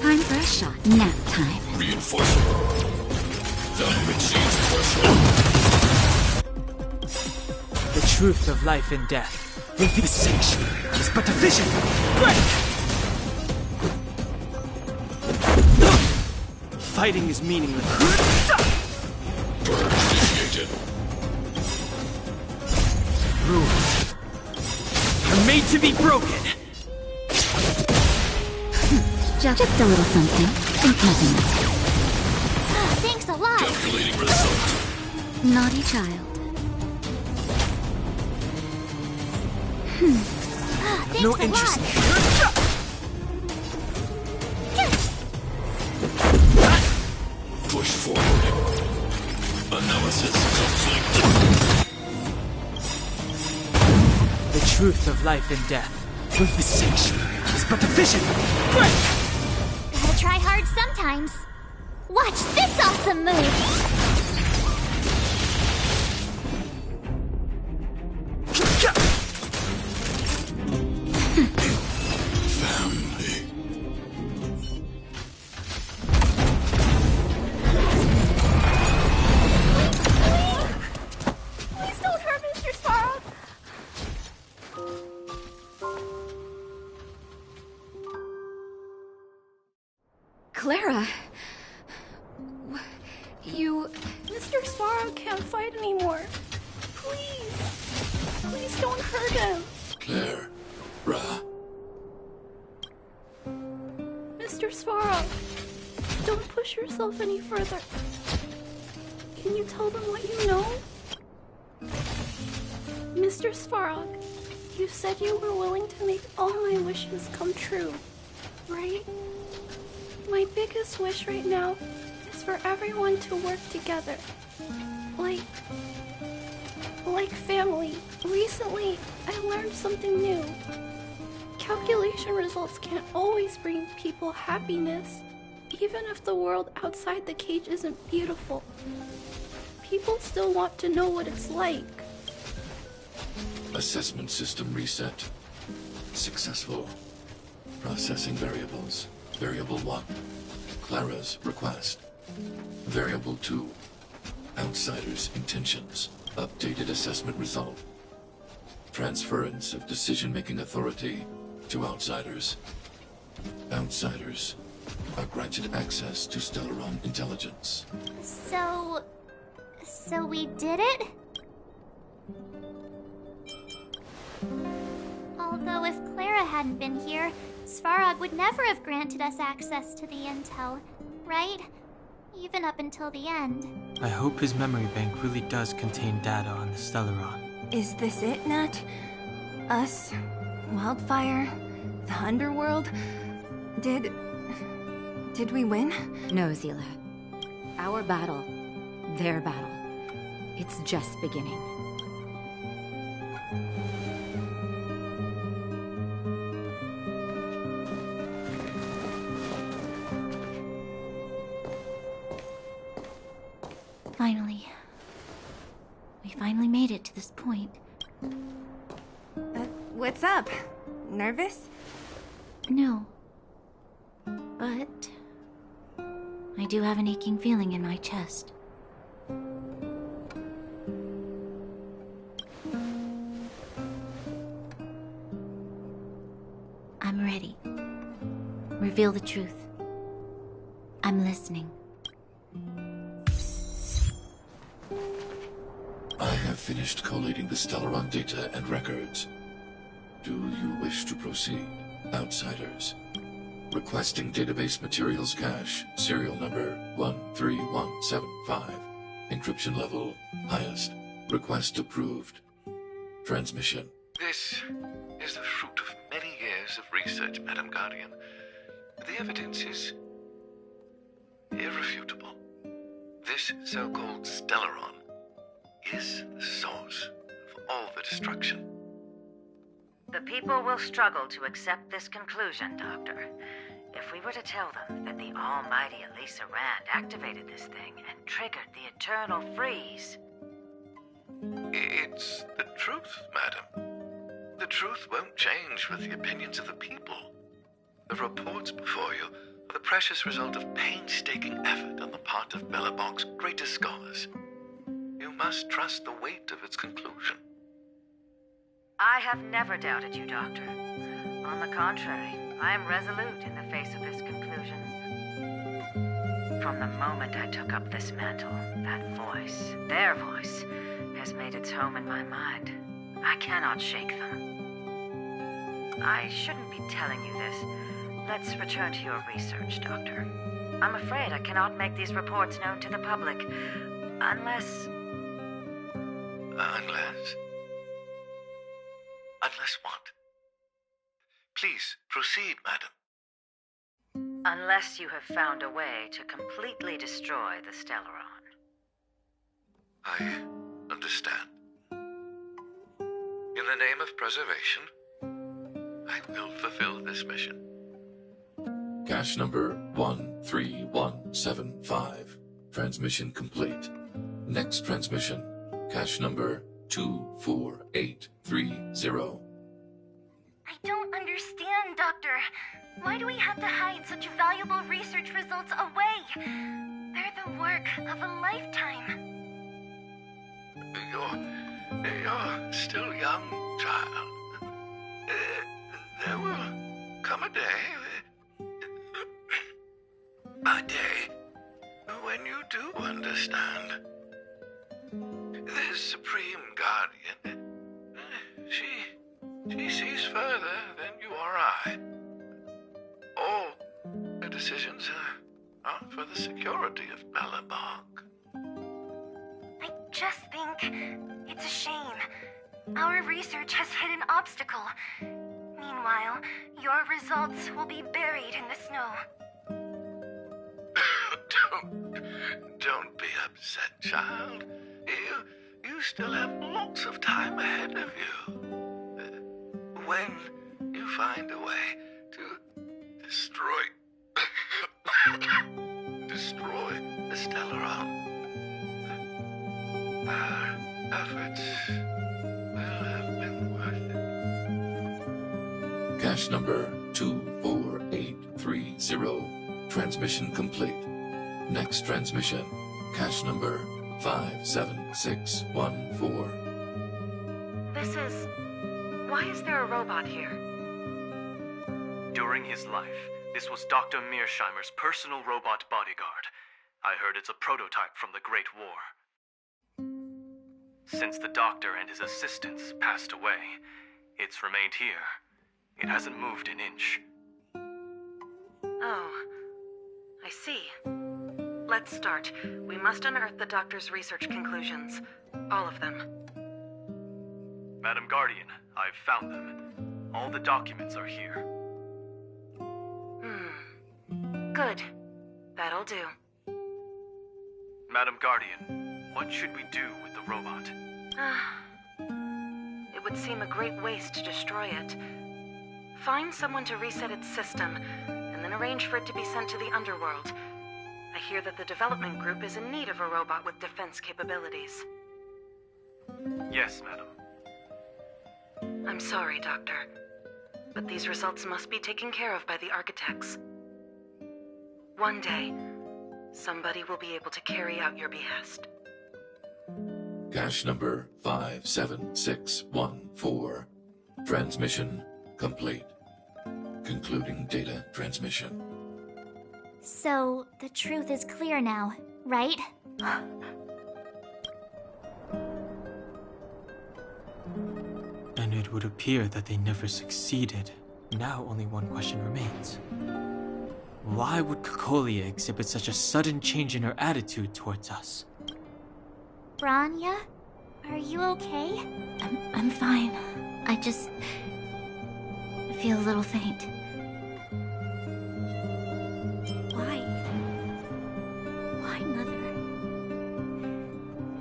Time for a shot. Nap time. Reinforcing. Time exceeds threshold. The truth of life and death in the sanctuary is but a vision. Fighting is meaningless. Initiated. Rules are made to be broken. Just a little something. Think nothing of it. Thanks a lot! Calculating result. Naughty child. Thanks No a interest. lot! Push forward. Analysis complete. The truth of life and death with the sanctuary is but a vision. Gotta try hard sometimes. Watch this awesome move! Please don't hurt Mr. Sparrow! Clara. You... Mr. Sparrow can't fight anymore. Please. Please don't hurt him. Claire. Ra. Mr. Sparrow, don't push yourself any further. Can you tell them what you know? Mr. Svarog, you said you were willing to make all my wishes come true, right? My biggest wish right now is for everyone to work together. Like family. Recently, I learned something new. Calculation results can't always bring people happiness, even if the world outside the cage isn't beautiful. People still want to know what it's like. Assessment system reset. Successful. Processing variables. Variable 1. Clara's request. Variable 2. Outsider's intentions. Updated assessment result. Transference of decision-making authority to outsiders. Outsiders are granted access to Stellaron intelligence. So we did it? Although if Clara hadn't been here, Svarog would never have granted us access to the intel. right? Even up until the end. I hope his memory bank really does contain data on the Stellaron. Is this it, Nat? Us? Wildfire? The underworld? Did we win? No, Zila. Our battle, their battle, it's just beginning. Finally. We finally made it to this point. What's up? Nervous? No. But I do have an aching feeling in my chest. I'm ready. Reveal the truth. I'm listening. I have finished collating the Stellaron data and records. Do you wish to proceed, outsiders? Requesting database materials cache, serial number 13175. Encryption level, highest. Request approved. Transmission. This is the fruit of many years of research, Madam Guardian. The evidence is irrefutable. This so-called Stellaron is the source of all the destruction. The people will struggle to accept this conclusion, Doctor. If we were to tell them that the almighty Elisa Rand activated this thing and triggered the eternal freeze. It's the truth, madam. The truth won't change with the opinions of the people. The reports before you are the precious result of painstaking effort on the part of Belobog's greatest scholars. You must trust the weight of its conclusion. I have never doubted you, Doctor. On the contrary, I am resolute in the face of this conclusion. From the moment I took up this mantle, that voice, their voice, has made its home in my mind. I cannot shake them. I shouldn't be telling you this. Let's return to your research, Doctor. I'm afraid I cannot make these reports known to the public, unless... Unless what? Please, proceed, madam. Unless you have found a way to completely destroy the Stellaron. I understand. In the name of preservation, I will fulfill this mission. Cache number 13175. Transmission complete. Next transmission. Cache number 24830. I don't understand, Doctor. Why do we have to hide such valuable research results away? They're the work of a lifetime. You're still young, child. There will come a day, when you do understand. This Supreme Guardian, she sees further than you or I. All her decisions are for the security of Belobog. I just think it's a shame. Our research has hit an obstacle. Meanwhile, your results will be buried in the snow. Don't be upset, child. You still have lots of time ahead of you. When you find a way to destroy the Stellaron, our efforts will have been worth it. Cache number 24830. Transmission complete. Next transmission. Cache number 57614. Why is there a robot here? During his life, this was Dr. Mearsheimer's personal robot bodyguard. I heard it's a prototype from the Great War. Since the doctor and his assistants passed away, it's remained here. It hasn't moved an inch. Oh, I see. Let's start. We must unearth the doctor's research conclusions. All of them. Madam Guardian, I've found them. All the documents are here. Good. That'll do. Madam Guardian, what should we do with the robot? It would seem a great waste to destroy it. Find someone to reset its system, and then arrange for it to be sent to the underworld. I hear that the development group is in need of a robot with defense capabilities. Yes, madam. I'm sorry, Doctor, but these results must be taken care of by the architects. One day, somebody will be able to carry out your behest. Cache number 57614. Transmission complete. Concluding data transmission. So, the truth is clear now, right? And it would appear that they never succeeded. Now only one question remains. Why would Cocolia exhibit such a sudden change in her attitude towards us? Branya? Are you okay? I'm fine. I just feel a little faint. Why, Mother?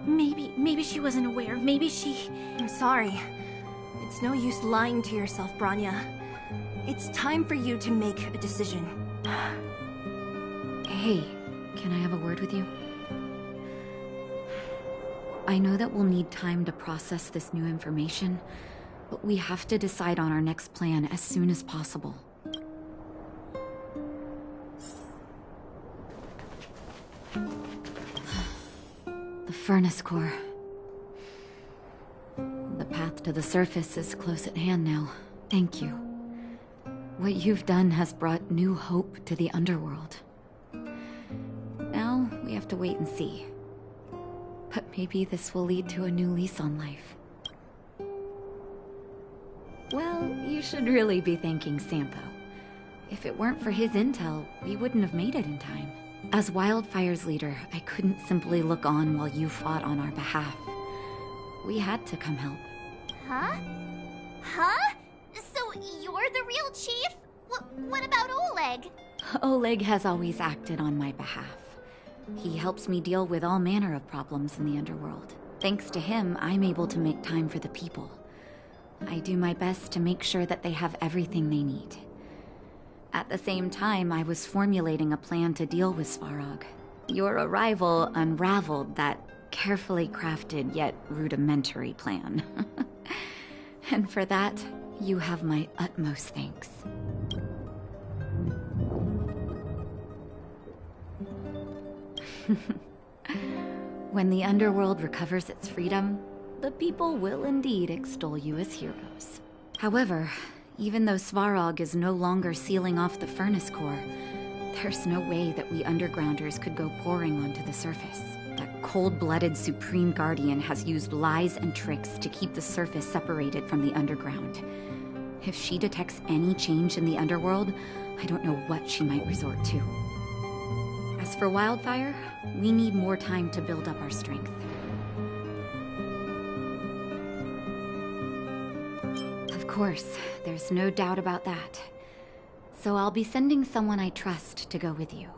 Maybe she wasn't aware. Maybe she... I'm sorry. It's no use lying to yourself, Branya. It's time for you to make a decision. Hey, can I have a word with you? I know that we'll need time to process this new information, but we have to decide on our next plan as soon as possible. The furnace core. The path to the surface is close at hand now. Thank you. What you've done has brought new hope to the underworld. Now, we have to wait and see. But maybe this will lead to a new lease on life. Well, you should really be thanking Sampo. If it weren't for his intel, we wouldn't have made it in time. As Wildfire's leader, I couldn't simply look on while you fought on our behalf. We had to come help. Huh? Huh? So you're the real chief? What about Oleg? Oleg has always acted on my behalf. He helps me deal with all manner of problems in the underworld. Thanks to him, I'm able to make time for the people. I do my best to make sure that they have everything they need. At the same time, I was formulating a plan to deal with Svarog. Your arrival unraveled that carefully crafted yet rudimentary plan. And for that, you have my utmost thanks. When the underworld recovers its freedom, the people will indeed extol you as heroes. However, even though Svarog is no longer sealing off the furnace core, there's no way that we undergrounders could go pouring onto the surface. That cold-blooded Supreme Guardian has used lies and tricks to keep the surface separated from the underground. If she detects any change in the underworld, I don't know what she might resort to. As for Wildfire, we need more time to build up our strength. Of course, there's no doubt about that. So I'll be sending someone I trust to go with you.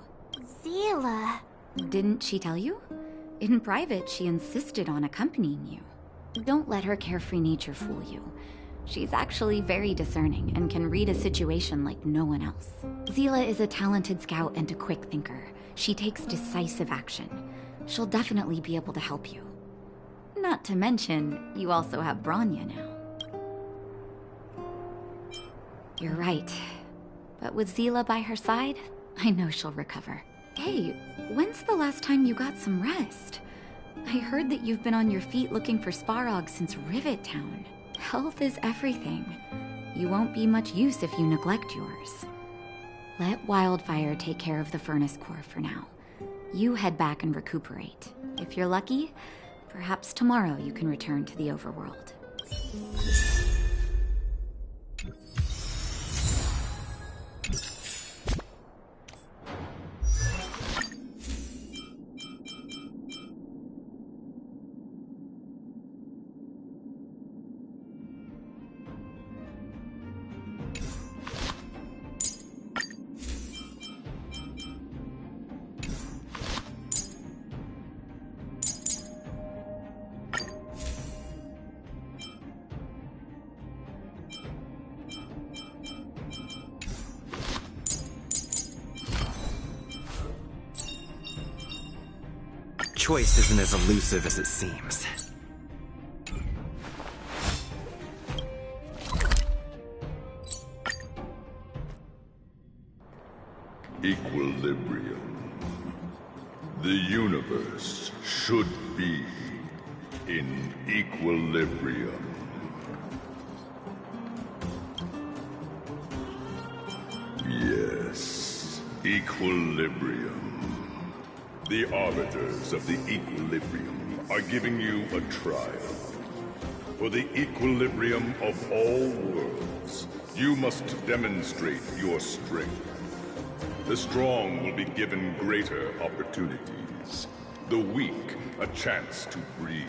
Zila. Didn't she tell you? In private, she insisted on accompanying you. Don't let her carefree nature fool you. She's actually very discerning and can read a situation like no one else. Zila is a talented scout and a quick thinker. She takes decisive action. She'll definitely be able to help you. Not to mention, you also have Branya now. You're right. But with Zila by her side, I know she'll recover. Hey, when's the last time you got some rest? I heard that you've been on your feet looking for Svarog since Rivet Town. Health is everything. You won't be much use if you neglect yours. Let Wildfire take care of the furnace core for now. You head back and recuperate. If you're lucky, perhaps tomorrow you can return to the overworld. choice isn't as elusive as it seems. Equilibrium. The universe should be in equilibrium. Yes, equilibrium. The arbiters of the equilibrium are giving you a trial. For the equilibrium of all worlds, you must demonstrate your strength. The strong will be given greater opportunities. The weak, a chance to breathe.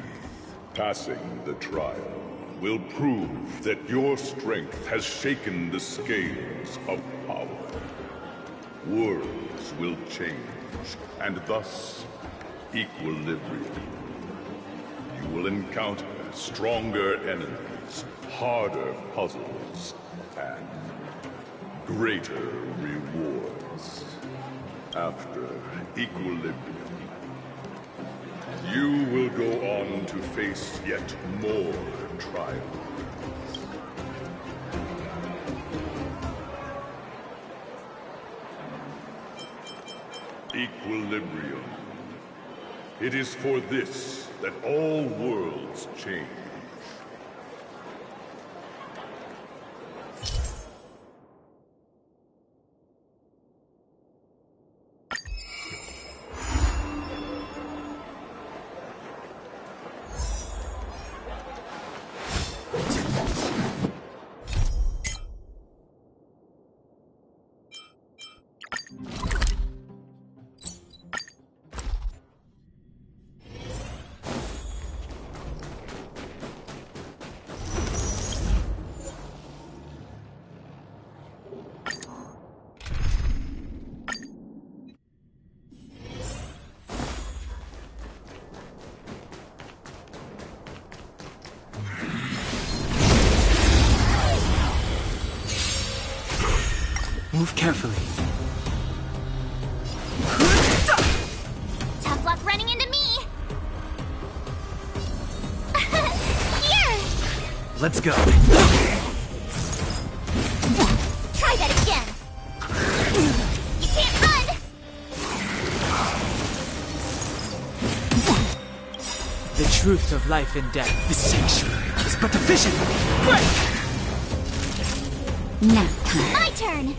Passing the trial will prove that your strength has shaken the scales of power. Worlds will change, and thus, equilibrium. You will encounter stronger enemies, harder puzzles, and greater rewards. After equilibrium, you will go on to face yet more trials. Equilibrium. It is for this that all worlds change. Move carefully. Tough luck running into me! Here! Let's go. Try that again! You can't run! The truth of life and death. The sanctuary is but a vision. Nap time. My turn!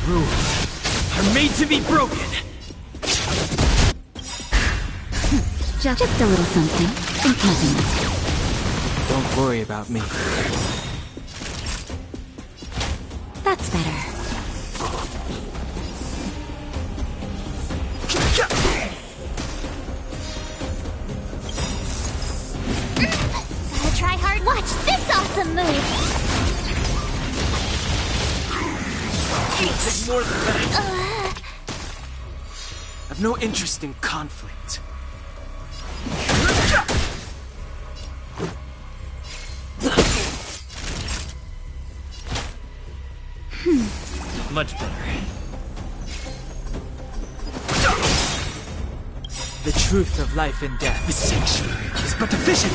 Rules are made to be broken. Just a little something. Think nothing of it. Don't worry about me. That's better. Gotta try hard. Watch this awesome move! It's more than that. I've no interest in conflict. Much better. The truth of life and death. The sanctuary is but a vision.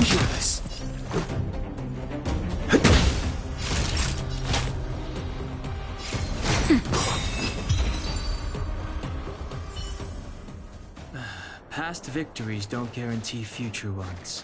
Hear this. Past victories don't guarantee future ones.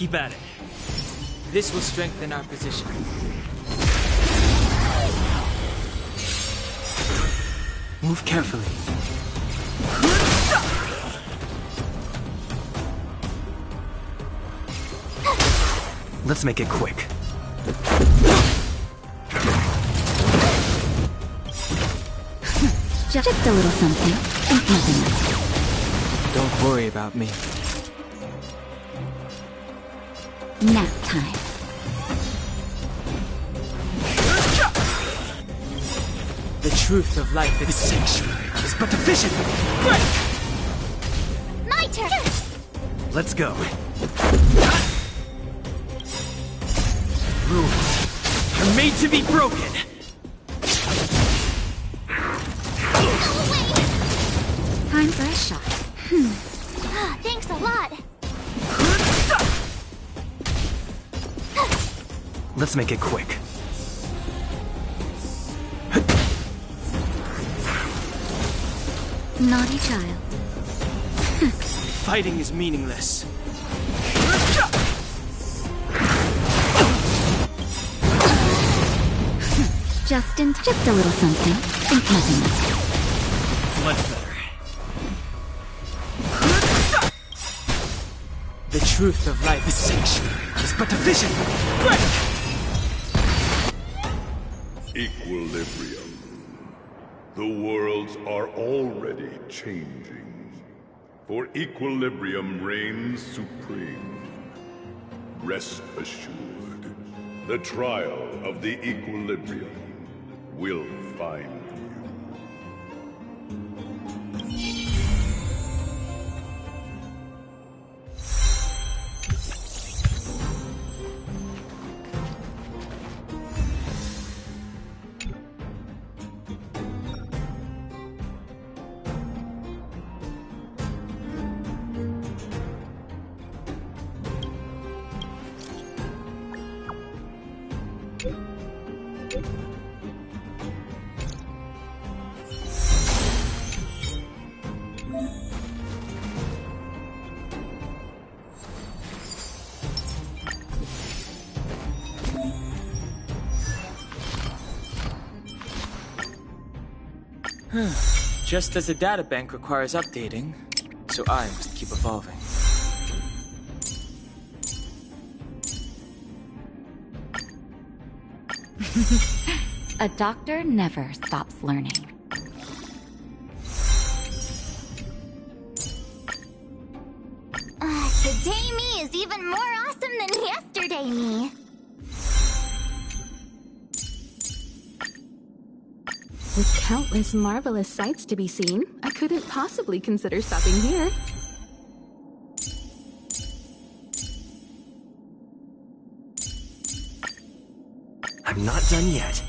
Keep at it. This will strengthen our position. Move carefully. Let's make it quick. Just a little something. Think nothing of it. Don't worry about me. Nap time. The truth of life is... This sanctuary is but a vision! My turn! Let's go. Rules are made to be broken! Time for a shot. Thanks a lot. Let's make it quick. Naughty child. Fighting is meaningless. Just a little something. Think nothing of it. Much better. The truth of life This sanctuary is but a vision! Equilibrium. The worlds are already changing. For equilibrium reigns supreme. Rest assured, the trial of the equilibrium will find you. Just as the databank requires updating, so I must keep evolving. A doctor never stops learning. Today me is even more awesome than yesterday me. With countless marvelous sights to be seen, I couldn't possibly consider stopping here. I'm not done yet.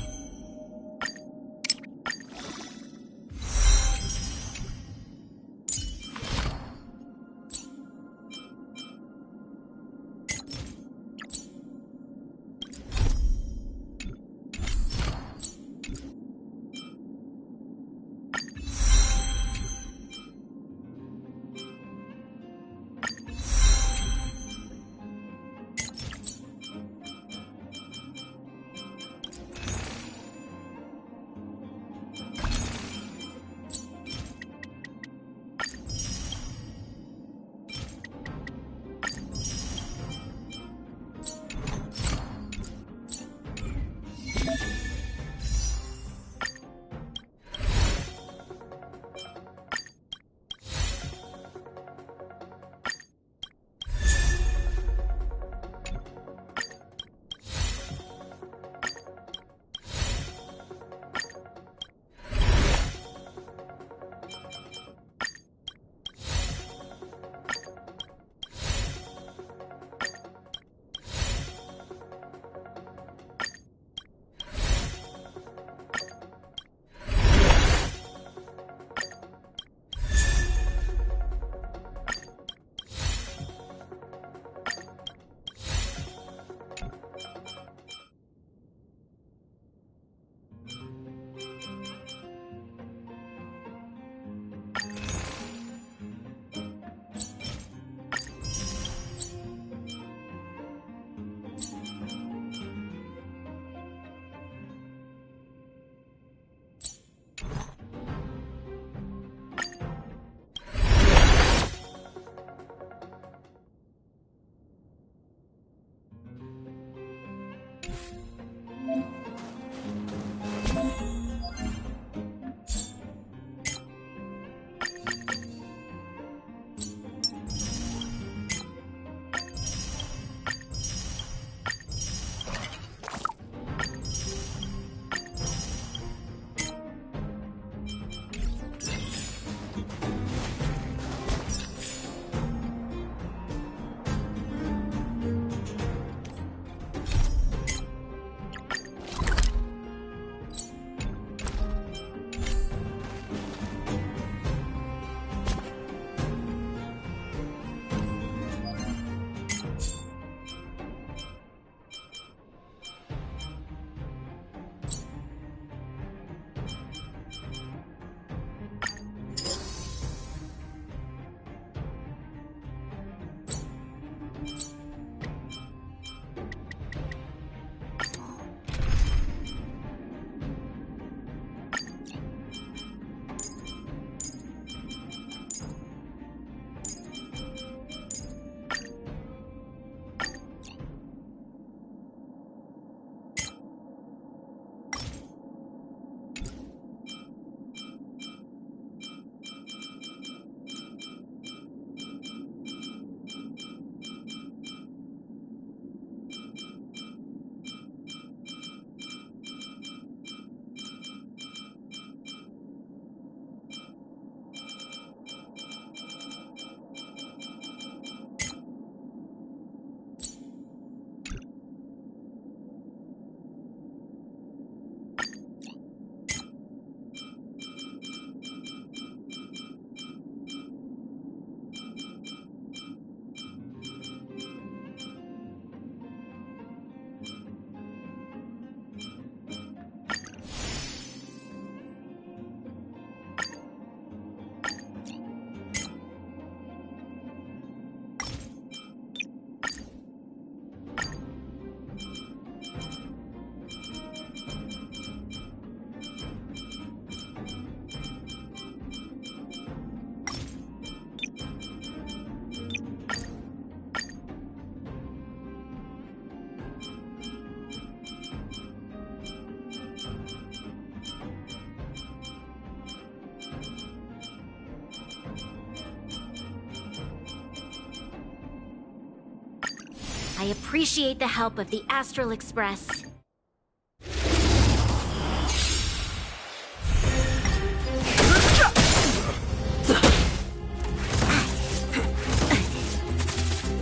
I appreciate the help of the Astral Express.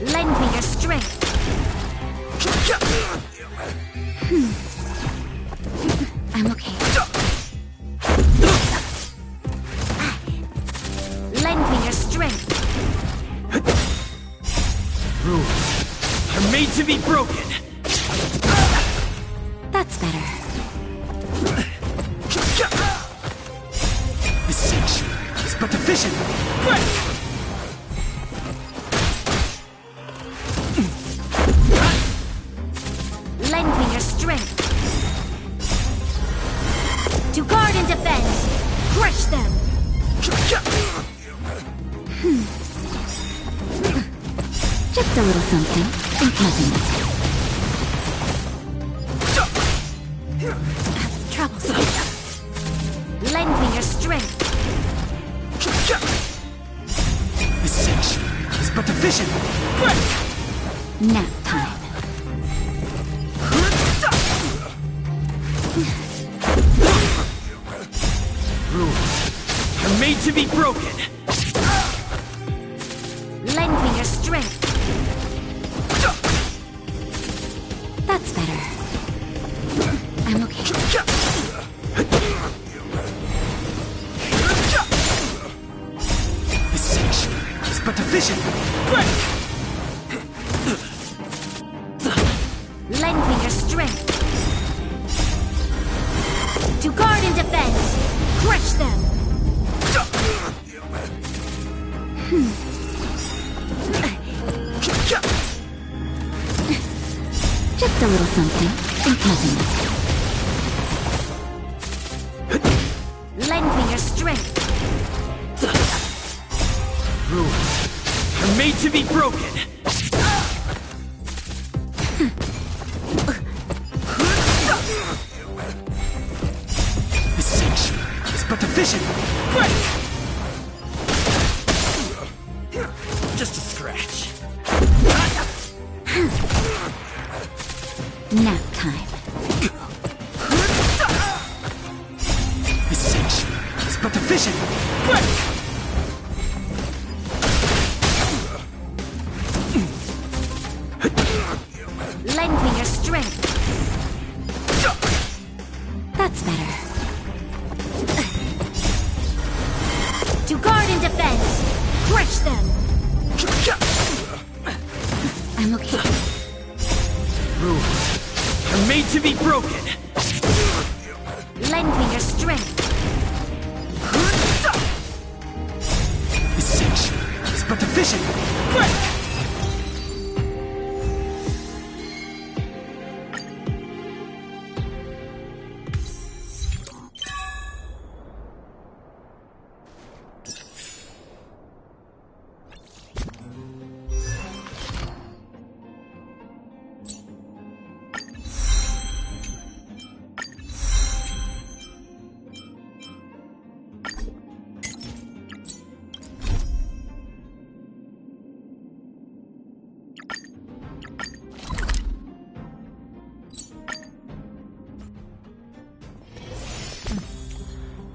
Lend me your strength. I'm okay. Lend me your strength. Rules are made to be broken. That's better. This sanctuary is but a vision. Lend me your strength. To guard and defend. Crush them. Just a little something. Think nothing. Troublesome. Lend me your strength. This sanctuary is but a vision. Nap time. Rules are made to be broken. Lend me your strength. That's better. I'm okay. This sanctuary is but a vision. Lend me your strength. To guard and defend. Crush them. Just a little something. Think nothing. Lend me your strength. Rules are made to be broken. This sanctuary is but a vision. to be broken! Lend me your strength. This section is but a vision! Break!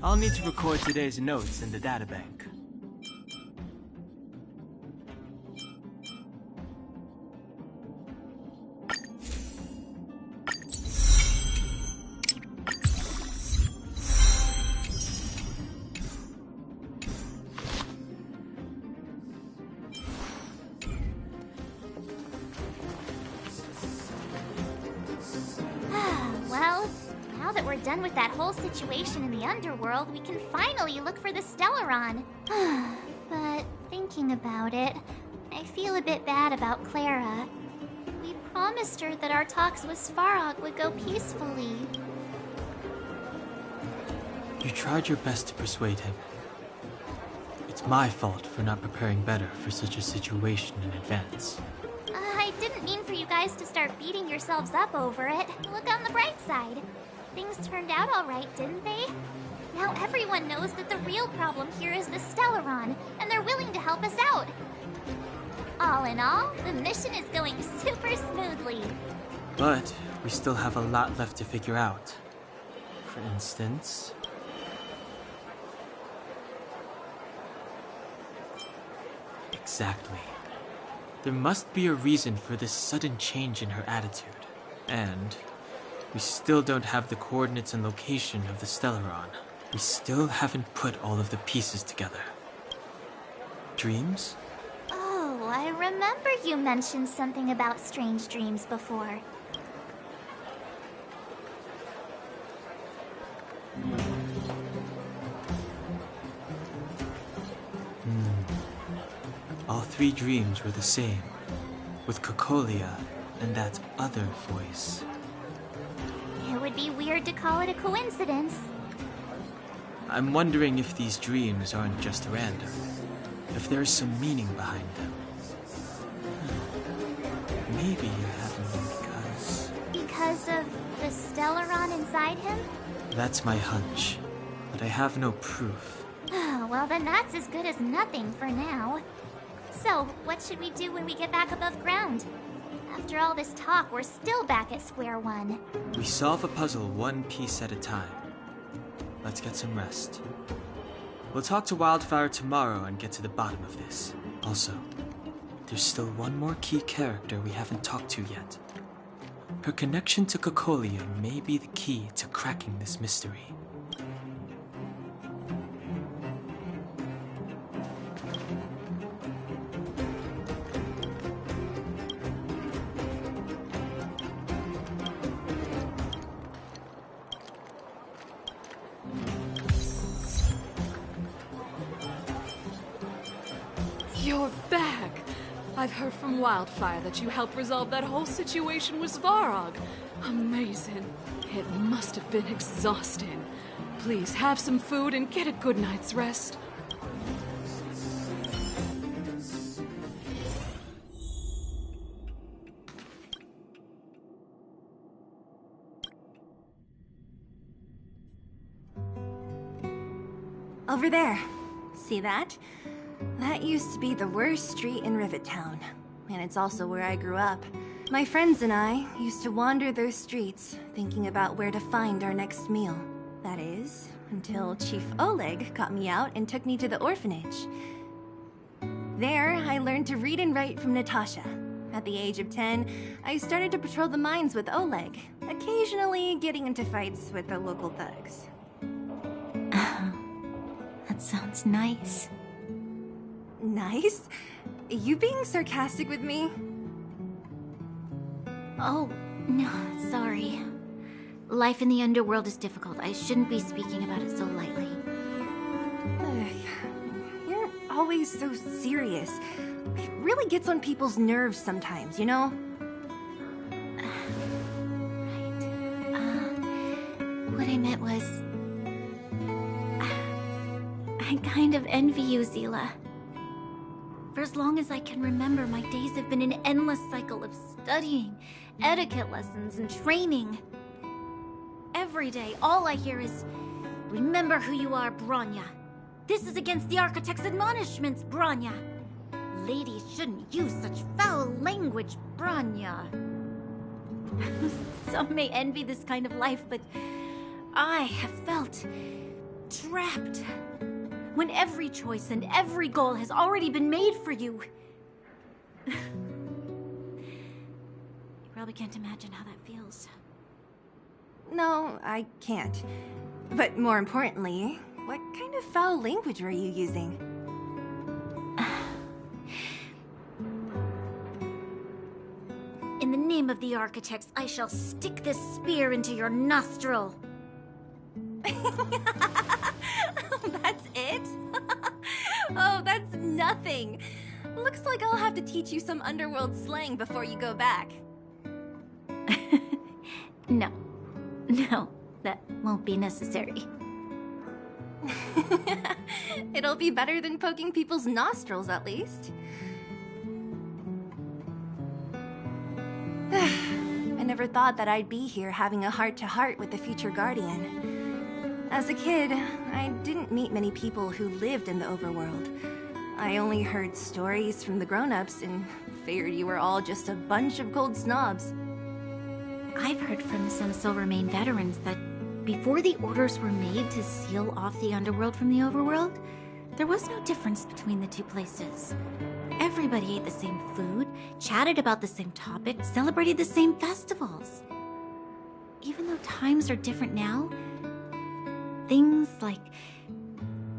I'll need to record today's notes in the databank. Well, now that we're done with that whole situation in the underworld, we can finally look for the Stellaron. But thinking about it, I feel a bit bad about Clara. We promised her that our talks with Svarog would go peacefully. You tried your best to persuade him. It's my fault for not preparing better for such a situation in advance. I didn't mean for you guys to start beating yourselves up over it. Look on the bright side. Things turned out all right, didn't they? Now everyone knows that the real problem here is the Stellaron, and they're willing to help us out. All in all, the mission is going super smoothly. But we still have a lot left to figure out. For instance... Exactly. There must be a reason for this sudden change in her attitude. And we still don't have the coordinates and location of the Stellaron. We still haven't put all of the pieces together. Dreams? Oh, I remember you mentioned something about strange dreams before. All three dreams were the same, with Cocolia and that other voice. It would be weird to call it a coincidence. I'm wondering if these dreams aren't just random, if there's some meaning behind them. Maybe you're having them because... Because of the Stellaron inside him? That's my hunch, but I have no proof. Well, then that's as good as nothing for now. So, what should we do when we get back above ground? After all this talk, we're still back at square one. We solve a puzzle one piece at a time. Let's get some rest. We'll talk to Wildfire tomorrow and get to the bottom of this. Also, there's still one more key character we haven't talked to yet. Her connection to Cocolia may be the key to cracking this mystery. You're back! I've heard from Wildfire that you helped resolve that whole situation with Svarog. Amazing. It must have been exhausting. Please have some food and get a good night's rest. Over there. See that? That used to be the worst street in Rivet Town. And it's also where I grew up. My friends and I used to wander those streets, thinking about where to find our next meal. That is, until Chief Oleg got me out and took me to the orphanage. There, I learned to read and write from Natasha. At the age of 10, I started to patrol the mines with Oleg, occasionally getting into fights with the local thugs. That sounds nice. Nice? You being sarcastic with me? Oh, no, sorry. Life in the underworld is difficult. I shouldn't be speaking about it so lightly. You're always so serious. It really gets on people's nerves sometimes, you know? What I meant was... I kind of envy you, Zila. For as long as I can remember, my days have been an endless cycle of studying, etiquette lessons, and training. Every day, all I hear is, "Remember who you are, Bronya. This is against the Architect's admonishments, Bronya. Ladies shouldn't use such foul language, Bronya." Some may envy this kind of life, but I have felt trapped. When every choice and every goal has already been made for you. You probably can't imagine how that feels. No, I can't. But more importantly, what kind of foul language are you using? In the name of the Architects, I shall stick this spear into your nostril. That's it? Oh, that's nothing. Looks like I'll have to teach you some underworld slang before you go back. No, that won't be necessary. It'll be better than poking people's nostrils, at least. I never thought that I'd be here having a heart-to-heart with the future Guardian. As a kid, I didn't meet many people who lived in the overworld. I only heard stories from the grown-ups and figured you were all just a bunch of cold snobs. I've heard from some Silvermane veterans that before the orders were made to seal off the underworld from the overworld, there was no difference between the two places. Everybody ate the same food, chatted about the same topics, celebrated the same festivals. Even though times are different now, things like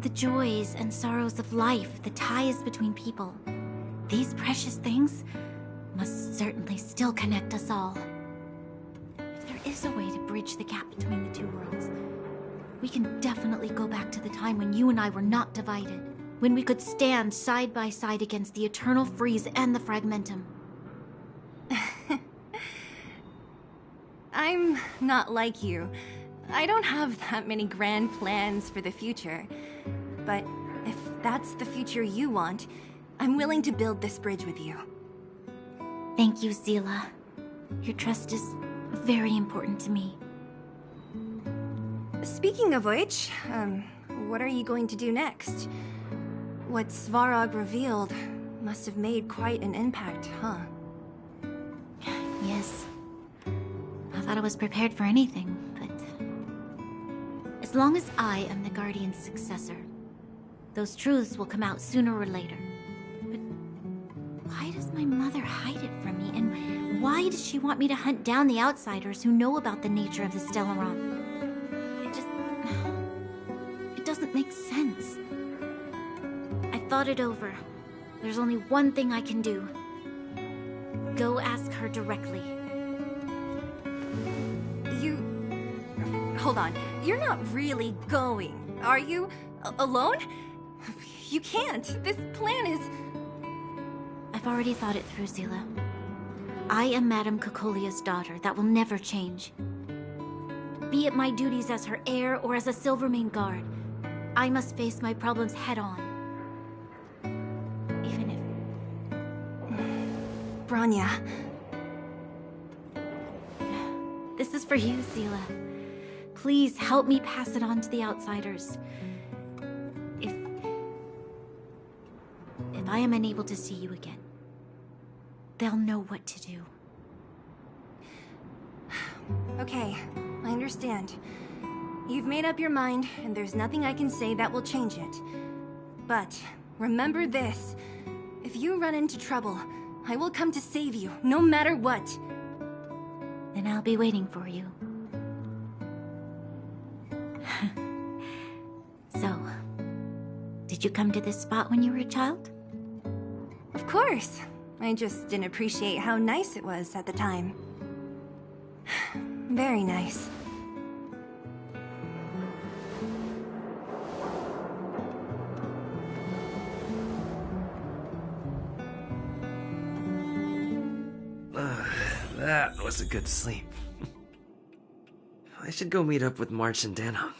the joys and sorrows of life, the ties between people, these precious things must certainly still connect us all. If there is a way to bridge the gap between the two worlds, we can definitely go back to the time when you and I were not divided, when we could stand side by side against the Eternal Freeze and the Fragmentum. I'm not like you. I don't have that many grand plans for the future. But if that's the future you want, I'm willing to build this bridge with you. Thank you, Zila. Your trust is very important to me. Speaking of which, what are you going to do next? What Svarog revealed must have made quite an impact, huh? Yes. I thought I was prepared for anything, but... as long as I am the Guardian's successor, those truths will come out sooner or later. But why does my mother hide it from me, and why does she want me to hunt down the outsiders who know about the nature of the Stellaron? It doesn't make sense. I thought it over. There's only one thing I can do. Go ask her directly. Hold on. You're not really going, are you? Alone? You can't. This plan is... I've already thought it through, Zila. I am Madame Cocolia's daughter. That will never change. Be it my duties as her heir or as a Silvermane guard, I must face my problems head-on. Even if... Bronya. This is for you, Zila. Please help me pass it on to the outsiders. If I am unable to see you again, they'll know what to do. Okay, I understand. You've made up your mind, and there's nothing I can say that will change it. But remember this. If you run into trouble, I will come to save you, no matter what. Then I'll be waiting for you. So, did you come to this spot when you were a child? Of course. I just didn't appreciate how nice it was at the time. Very nice. That was a good sleep. I should go meet up with March and Danhong.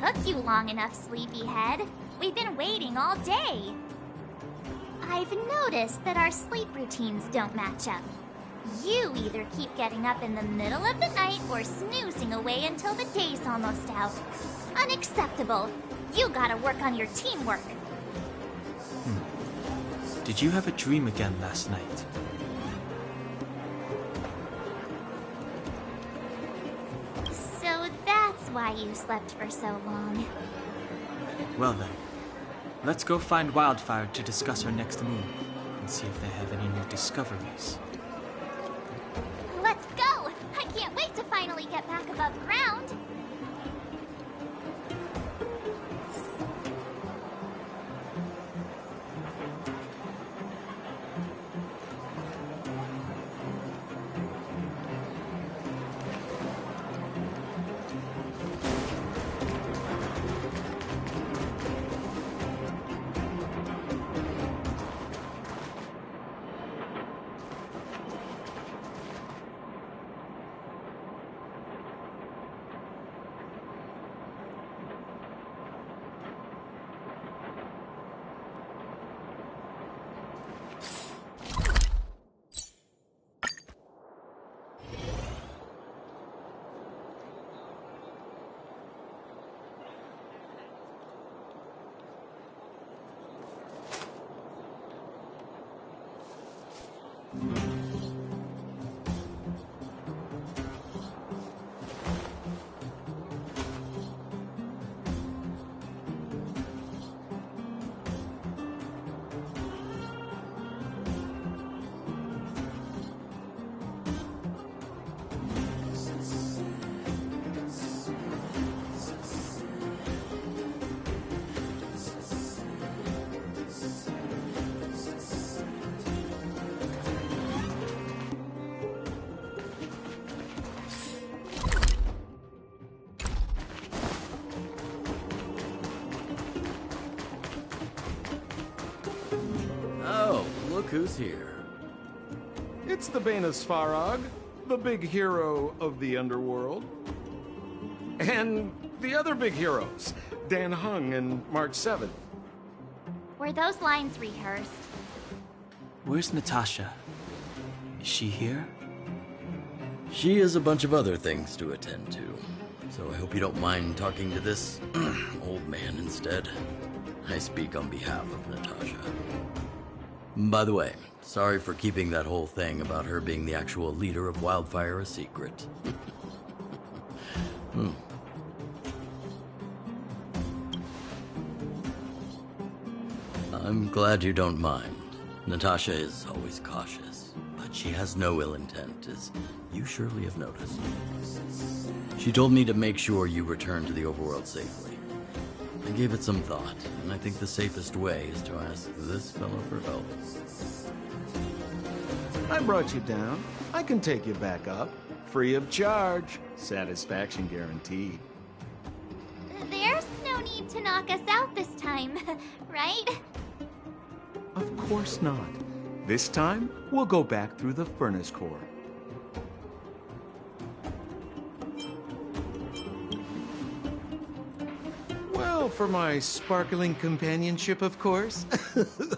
Took you long enough, sleepyhead. We've been waiting all day. I've noticed that our sleep routines don't match up. You either keep getting up in the middle of the night or snoozing away until the day's almost out. Unacceptable. You gotta work on your teamwork. Did you have a dream again last night? So that's why you slept for so long. Well then, let's go find Wildfire to discuss our next move and see if they have any new discoveries. Let's go! I can't wait to finally get back above ground. Look who's here. It's the Bane of Svarog, the big hero of the underworld. And the other big heroes, Danhong and March 7th. Were those lines rehearsed? Where's Natasha? Is she here? She has a bunch of other things to attend to, so I hope you don't mind talking to this old man instead. I speak on behalf of Natasha. By the way, sorry for keeping that whole thing about her being the actual leader of Wildfire a secret. I'm glad you don't mind. Natasha is always cautious, but she has no ill intent, as you surely have noticed. She told me to make sure you return to the overworld safely. I gave it some thought, and I think the safest way is to ask this fellow for help. I brought you down. I can take you back up. Free of charge. Satisfaction guaranteed. There's no need to knock us out this time, right? Of course not. This time, we'll go back through the furnace core. Well, for my sparkling companionship, of course.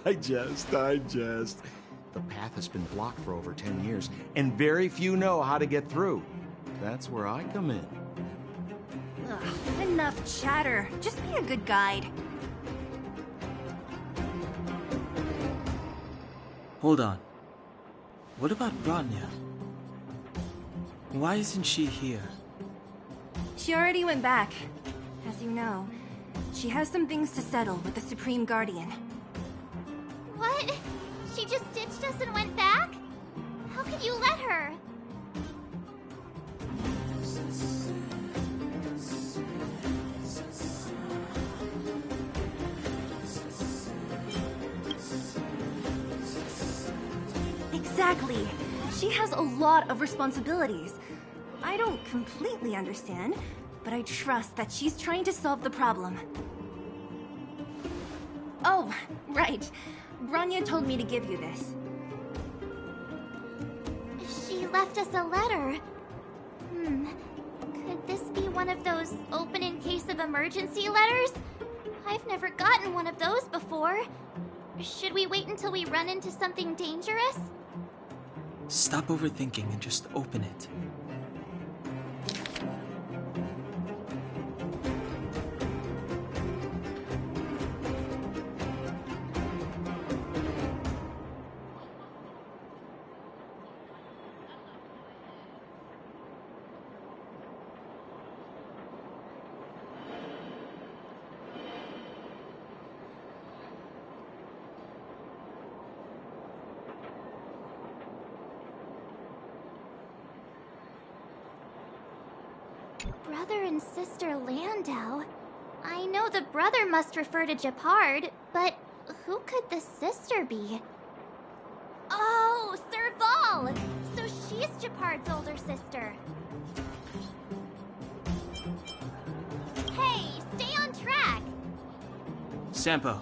I jest. The path has been blocked for over 10 years, and very few know how to get through. That's where I come in. Ugh, enough chatter. Just be a good guide. Hold on. What about Bronya? Why isn't she here? She already went back. As you know, she has some things to settle with the Supreme Guardian. What? She just ditched us and went back? How could you let her? Exactly. She has a lot of responsibilities. I don't completely understand, but I trust that she's trying to solve the problem. Oh, right. Grania told me to give you this. She left us a letter. Could this be one of those open in case of emergency letters? I've never gotten one of those before. Should we wait until we run into something dangerous? Stop overthinking and just open it. Brother and Sister Landau? I know the brother must refer to Gepard, but who could the sister be? Oh, Serval! So she's Gepard's older sister. Hey, stay on track! Sampo,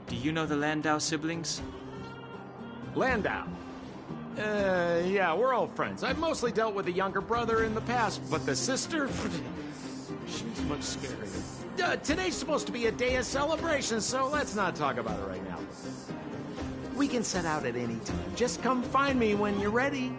do you know the Landau siblings? Landau? Yeah, we're all friends. I've mostly dealt with the younger brother in the past, but the sister? She's much scarier. Today's supposed to be a day of celebration, so let's not talk about it right now. We can set out at any time. Just come find me when you're ready.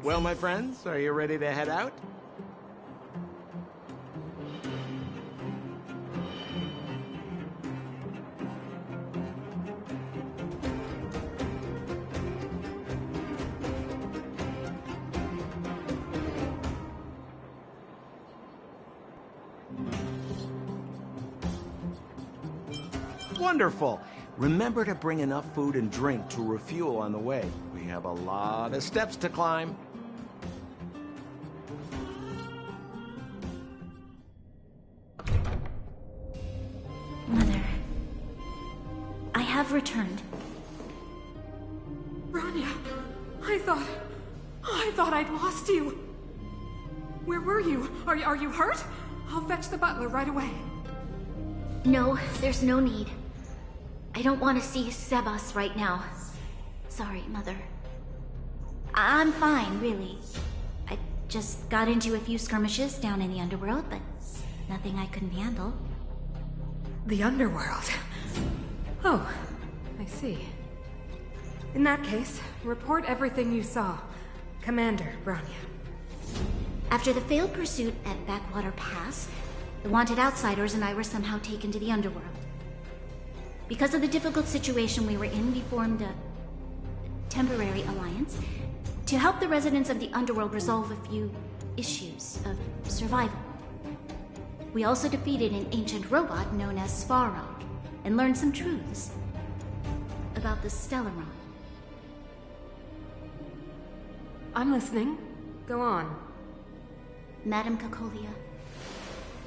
Well, my friends, are you ready to head out? Wonderful. Remember to bring enough food and drink to refuel on the way. We have a lot of steps to climb. Mother, I have returned. Grania, I thought I'd lost you. Where were you? Are you hurt? I'll fetch the butler right away. No, there's no need. I don't want to see Sebas right now. Sorry, Mother. I'm fine, really. I just got into a few skirmishes down in the underworld, but nothing I couldn't handle. The underworld? Oh, I see. In that case, report everything you saw. Commander Grania. After the failed pursuit at Backwater Pass, the wanted outsiders and I were somehow taken to the underworld. Because of the difficult situation we were in, we formed a temporary alliance to help the residents of the underworld resolve a few issues of survival. We also defeated an ancient robot known as Svarog and learned some truths about the Stellaron. I'm listening. Go on. Madam Cacolia,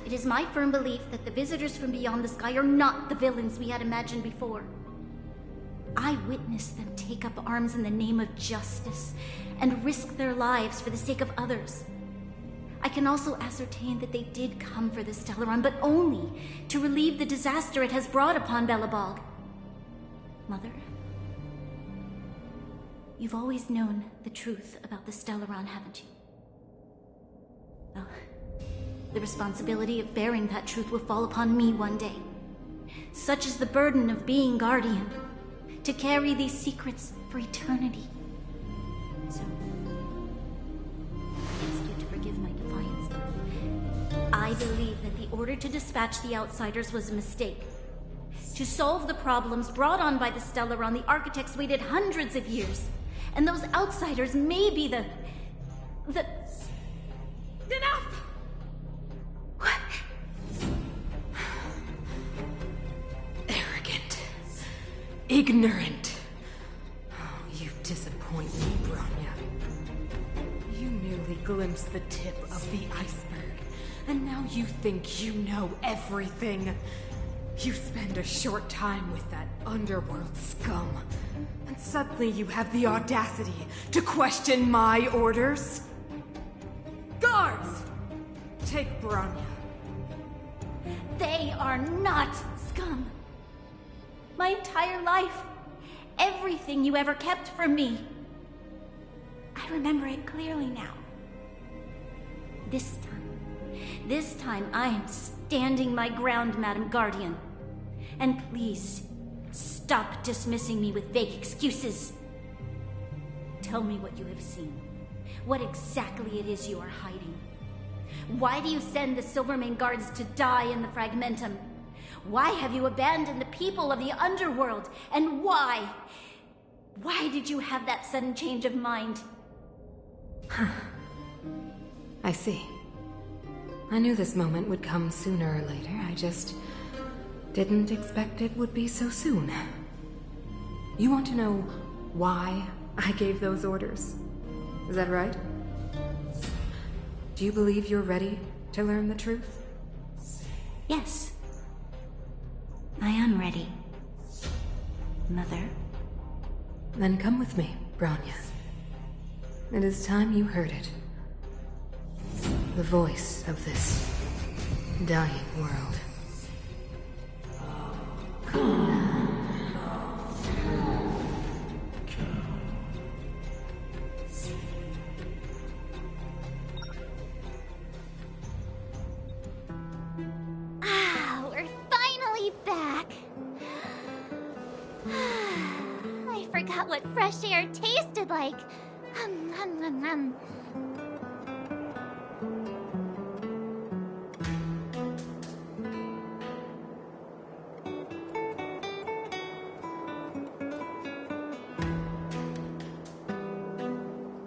it is my firm belief that the visitors from beyond the sky are not the villains we had imagined before. I witnessed them take up arms in the name of justice and risk their lives for the sake of others. I can also ascertain that they did come for the Stellaron, but only to relieve the disaster it has brought upon Belobog. Mother, you've always known the truth about the Stellaron, haven't you? Well, the responsibility of bearing that truth will fall upon me one day. Such is the burden of being Guardian, to carry these secrets for eternity. So, I ask you to forgive my defiance. I believe that the order to dispatch the outsiders was a mistake. To solve the problems brought on by the Stellaron, the architects waited hundreds of years. And those outsiders may be the... Enough! Ignorant. Oh, you disappoint me, Bronya. You merely glimpsed the tip of the iceberg, and now you think you know everything. You spend a short time with that underworld scum, and suddenly you have the audacity to question my orders? Guards! Take Bronya. They are not scum. My entire life, everything you ever kept from me. I remember it clearly now. This time I am standing my ground, Madam Guardian. And please, stop dismissing me with vague excuses. Tell me what you have seen. What exactly it is you are hiding. Why do you send the Silvermane guards to die in the Fragmentum? Why have you abandoned the people of the underworld? And why? Why did you have that sudden change of mind? I see. I knew this moment would come sooner or later. I just didn't expect it would be so soon. You want to know why I gave those orders? Is that right? Do you believe you're ready to learn the truth? Yes. I am ready, Mother. Then come with me, Bronya. It is time you heard it. The voice of this dying world. We're finally back. I forgot what fresh air tasted like. Hum, hum, hum, hum.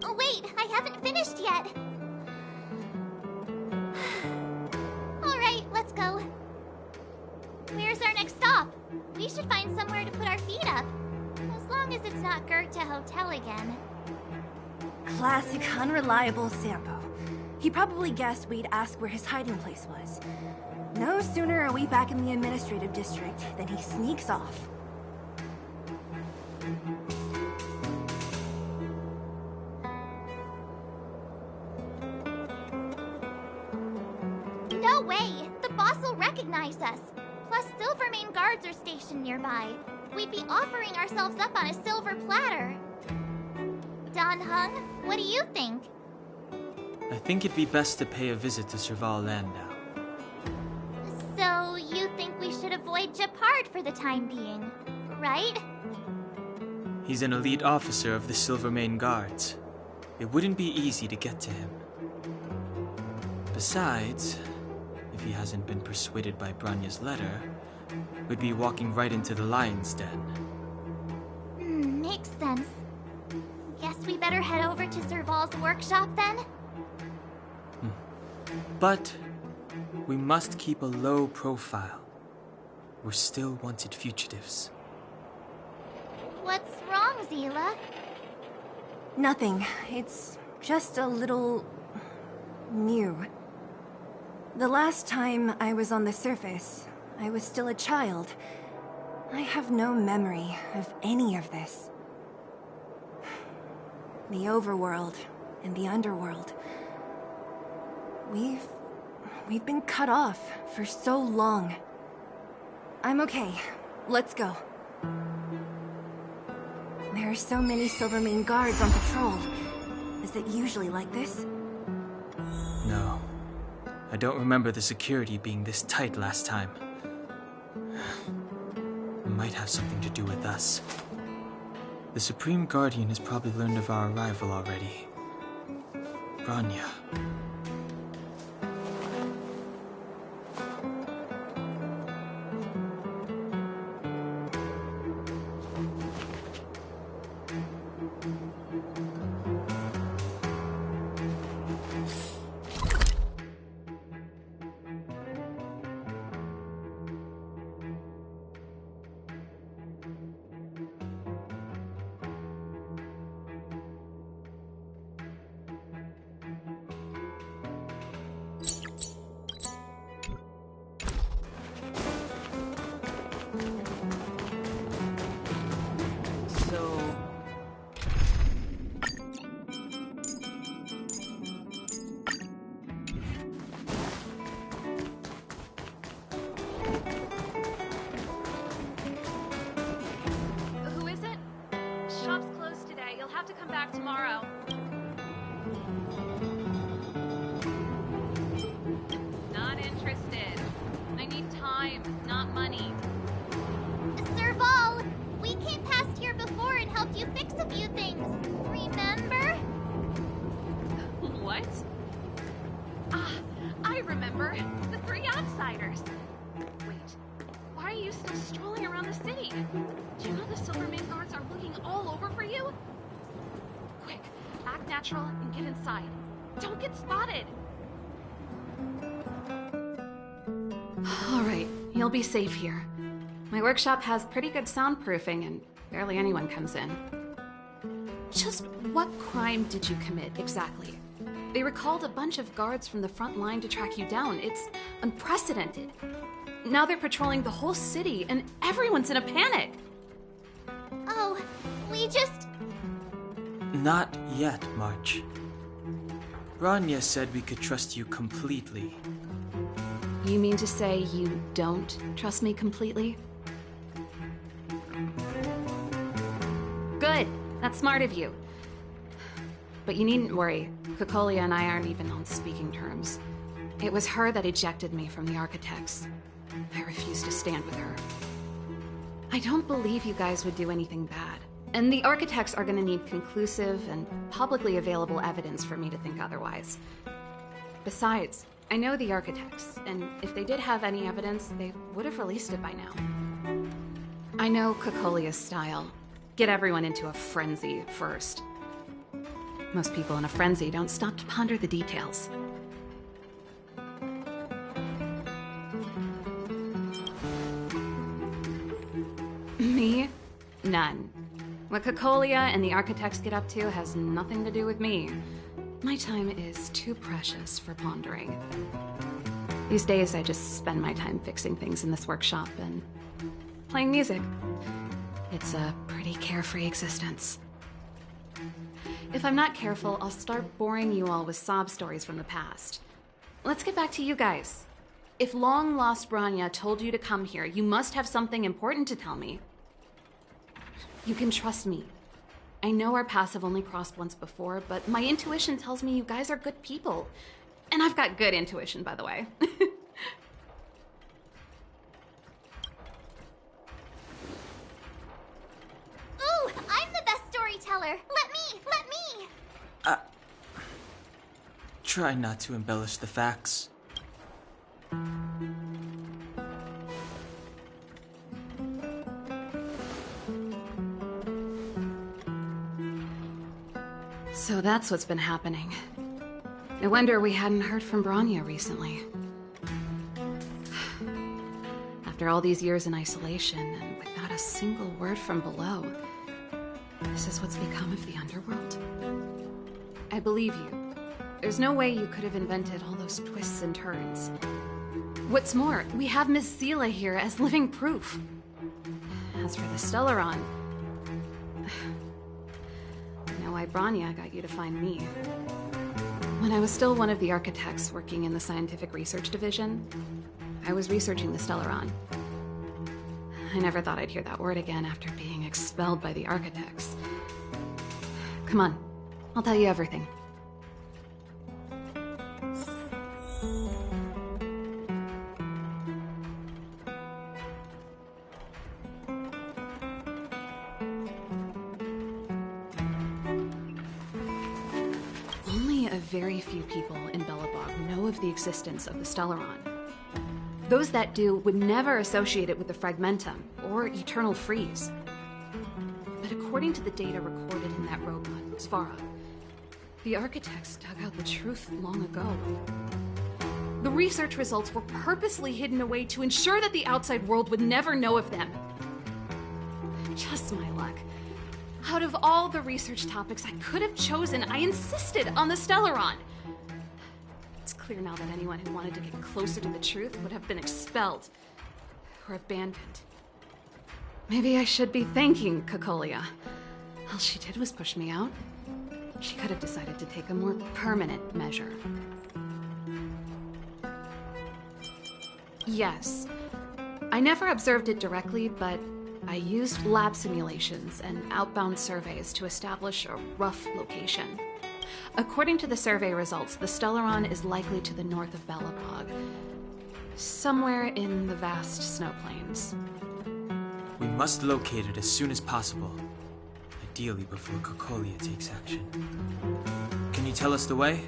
Oh, wait, I haven't finished yet. All right, let's go. Where's our next stop? We should find somewhere to put our feet up. As long as it's not Goethe Hotel again. Classic unreliable Sampo. He probably guessed we'd ask where his hiding place was. No sooner are we back in the administrative district than he sneaks off. No way! The boss will recognize us. Plus, Silvermane guards are stationed nearby. We'd be offering ourselves up on a silver platter. Don Hung, what do you think? I think it'd be best to pay a visit to Serval Landau. So, you think we should avoid Japard for the time being, right? He's an elite officer of the Silvermane Guards. It wouldn't be easy to get to him. Besides, if he hasn't been persuaded by Branya's letter, we'd be walking right into the lion's den. Makes sense. Guess we better head over to Serval's workshop then? But we must keep a low profile. We're still wanted fugitives. What's wrong, Zila? Nothing. It's just a little... new. The last time I was on the surface, I was still a child. I have no memory of any of this. The overworld and the underworld. We've been cut off for so long. I'm okay. Let's go. There are so many Silvermane guards on patrol. Is it usually like this? No. I don't remember the security being this tight last time. It might have something to do with us. The Supreme Guardian has probably learned of our arrival already. Bronya. not money. Serval, we came past here before and helped you fix a few things. Remember? What? Ah, I remember. The three outsiders. Wait, why are you still strolling around the city? Do you know the Silvermane guards are looking all over for you? Quick, act natural and get inside. Don't get spotted. Alright, you'll be safe here. My workshop has pretty good soundproofing and barely anyone comes in. Just what crime did you commit, exactly? They recalled a bunch of guards from the front line to track you down. It's unprecedented. Now they're patrolling the whole city and everyone's in a panic. Oh, we just... Not yet, March. Branya said we could trust you completely. You mean to say you don't trust me completely? Good. That's smart of you. But you needn't worry. Kokolia and I aren't even on speaking terms. It was her that ejected me from the Architects. I refused to stand with her. I don't believe you guys would do anything bad. And the Architects are gonna need conclusive and publicly available evidence for me to think otherwise. Besides, I know the Architects, and if they did have any evidence, they would have released it by now. I know Kokolia's style. Get everyone into a frenzy first. Most people in a frenzy don't stop to ponder the details. Me? None. What Kokolia and the Architects get up to has nothing to do with me. My time is too precious for pondering. These days, I just spend my time fixing things in this workshop and playing music. It's a pretty carefree existence. If I'm not careful, I'll start boring you all with sob stories from the past. Let's get back to you guys. If long-lost Branya told you to come here, you must have something important to tell me. You can trust me. I know our paths have only crossed once before, but my intuition tells me you guys are good people. And I've got good intuition, by the way. Ooh, I'm the best storyteller. Let me. Try not to embellish the facts. So that's what's been happening. No wonder we hadn't heard from Branya recently. After all these years in isolation and without a single word from below, this is what's become of the underworld? I believe you. There's no way you could have invented all those twists and turns. What's more, we have Miss Seela here as living proof. As for the Stellaron, I know why Branya got you to find me. When I was still one of the Architects working in the Scientific Research Division, I was researching the Stellaron. I never thought I'd hear that word again after being expelled by the Architects. Come on, I'll tell you everything. Very few people in Belobog know of the existence of the Stellaron. Those that do would never associate it with the Fragmentum or Eternal Freeze. But according to the data recorded in that robot, Svarog, the Architects dug out the truth long ago. The research results were purposely hidden away to ensure that the outside world would never know of them. Just my luck. Out of all the research topics I could have chosen, I insisted on the Stellaron. It's clear now that anyone who wanted to get closer to the truth would have been expelled or abandoned. Maybe I should be thanking Kokolia. All she did was push me out. She could have decided to take a more permanent measure. Yes, I never observed it directly, but I used lab simulations and outbound surveys to establish a rough location. According to the survey results, the Stellaron is likely to the north of Belobog. Somewhere in the vast snow plains. We must locate it as soon as possible. Ideally before Kokolia takes action. Can you tell us the way?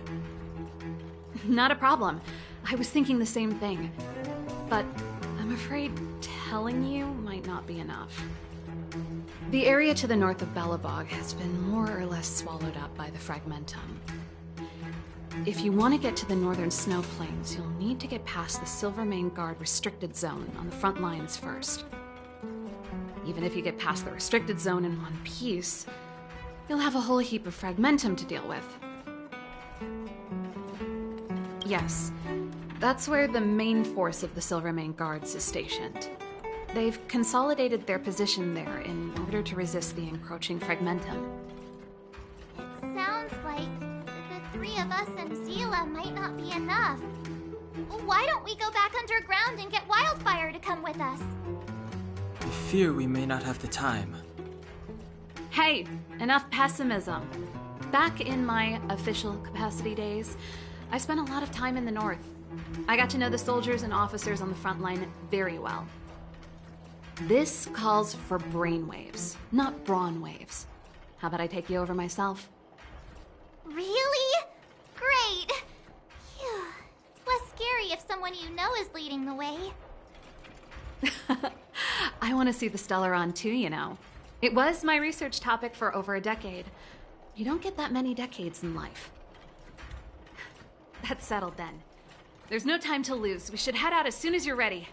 Not a problem. I was thinking the same thing. But I'm afraid telling you might not be enough. The area to the north of Belobog has been more or less swallowed up by the Fragmentum. If you want to get to the northern snow plains, you'll need to get past the Silvermane Guard restricted zone on the front lines first. Even if you get past the restricted zone in one piece, you'll have a whole heap of Fragmentum to deal with. Yes, that's where the main force of the Silvermane Guards is stationed. They've consolidated their position there in order to resist the encroaching Fragmentum. Sounds like the three of us and Zila might not be enough. Why don't we go back underground and get Wildfire to come with us? I fear we may not have the time. Hey, enough pessimism. Back in my official capacity days, I spent a lot of time in the north. I got to know the soldiers and officers on the front line very well. This calls for brainwaves, not brawn waves. How about I take you over myself? Really? Great! Phew. It's less scary if someone you know is leading the way. I want to see the Stellaron too, you know. It was my research topic for over a decade. You don't get that many decades in life. That's settled then. There's no time to lose. We should head out as soon as you're ready.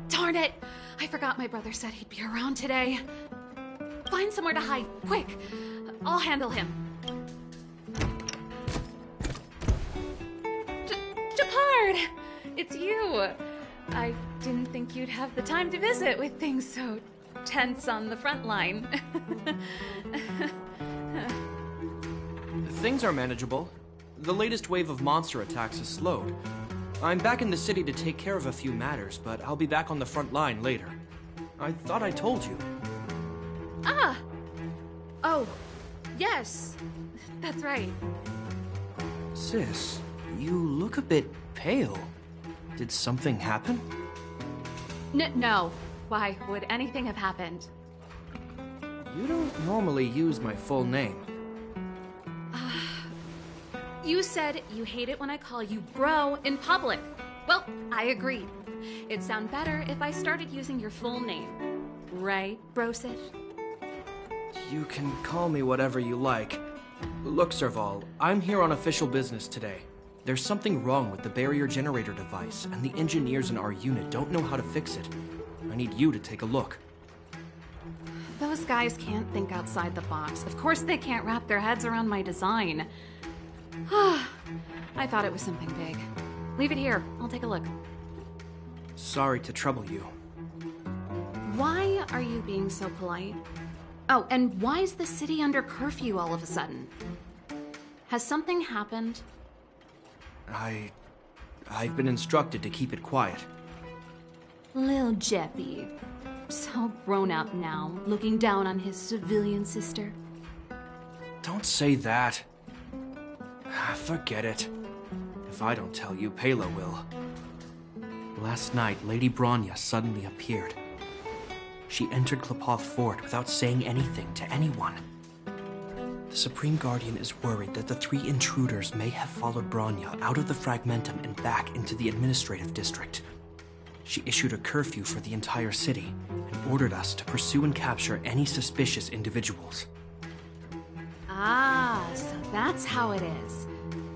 Darn it! I forgot my brother said he'd be around today. Find somewhere to hide, quick! I'll handle him. Japard! It's you! I didn't think you'd have the time to visit with things so tense on the front line. Things are manageable. The latest wave of monster attacks has slowed. I'm back in the city to take care of a few matters, but I'll be back on the front line later. I thought I told you. Ah! Oh, yes. That's right. Sis, you look a bit pale. Did something happen? No. Why would anything have happened? You don't normally use my full name. You said you hate it when I call you bro in public. Well, I agreed. It'd sound better if I started using your full name. Right, Brosif? You can call me whatever you like. Look, Serval, I'm here on official business today. There's something wrong with the barrier generator device, and the engineers in our unit don't know how to fix it. I need you to take a look. Those guys can't think outside the box. Of course they can't wrap their heads around my design. I thought it was something big. Leave it here. I'll take a look. Sorry to trouble you. Why are you being so polite? Oh, and why is the city under curfew all of a sudden? Has something happened? I've been instructed to keep it quiet. Lil Jeppy. So grown up now, looking down on his civilian sister. Don't say that. Forget it. If I don't tell you, Pela will. Last night, Lady Bronya suddenly appeared. She entered Klepoth Fort without saying anything to anyone. The Supreme Guardian is worried that the 3 intruders may have followed Bronya out of the Fragmentum and back into the administrative district. She issued a curfew for the entire city and ordered us to pursue and capture any suspicious individuals. Ah, so that's how it is.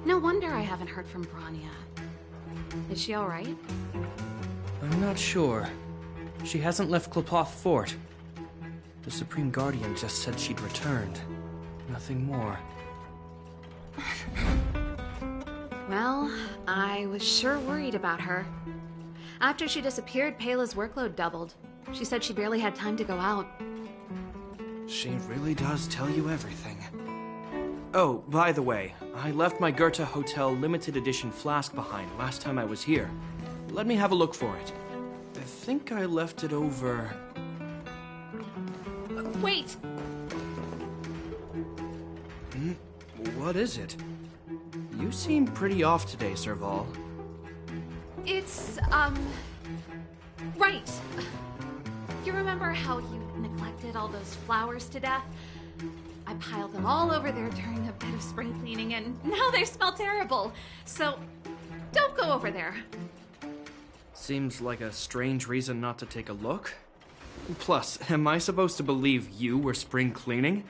No wonder I haven't heard from Bronya. Is she alright? I'm not sure. She hasn't left Klepoth Fort. The Supreme Guardian just said she'd returned. Nothing more. Well, I was sure worried about her. After she disappeared, Pela's workload doubled. She said she barely had time to go out. She really does tell you everything. Oh, by the way, I left my Goethe Hotel limited edition flask behind last time I was here. Let me have a look for it. I think I left it over... Wait! What is it? You seem pretty off today, Serval. It's, right. You remember how you neglected all those flowers to death? I piled them all over there during a bit of spring cleaning, and now they smell terrible. So, don't go over there. Seems like a strange reason not to take a look. Plus, am I supposed to believe you were spring cleaning?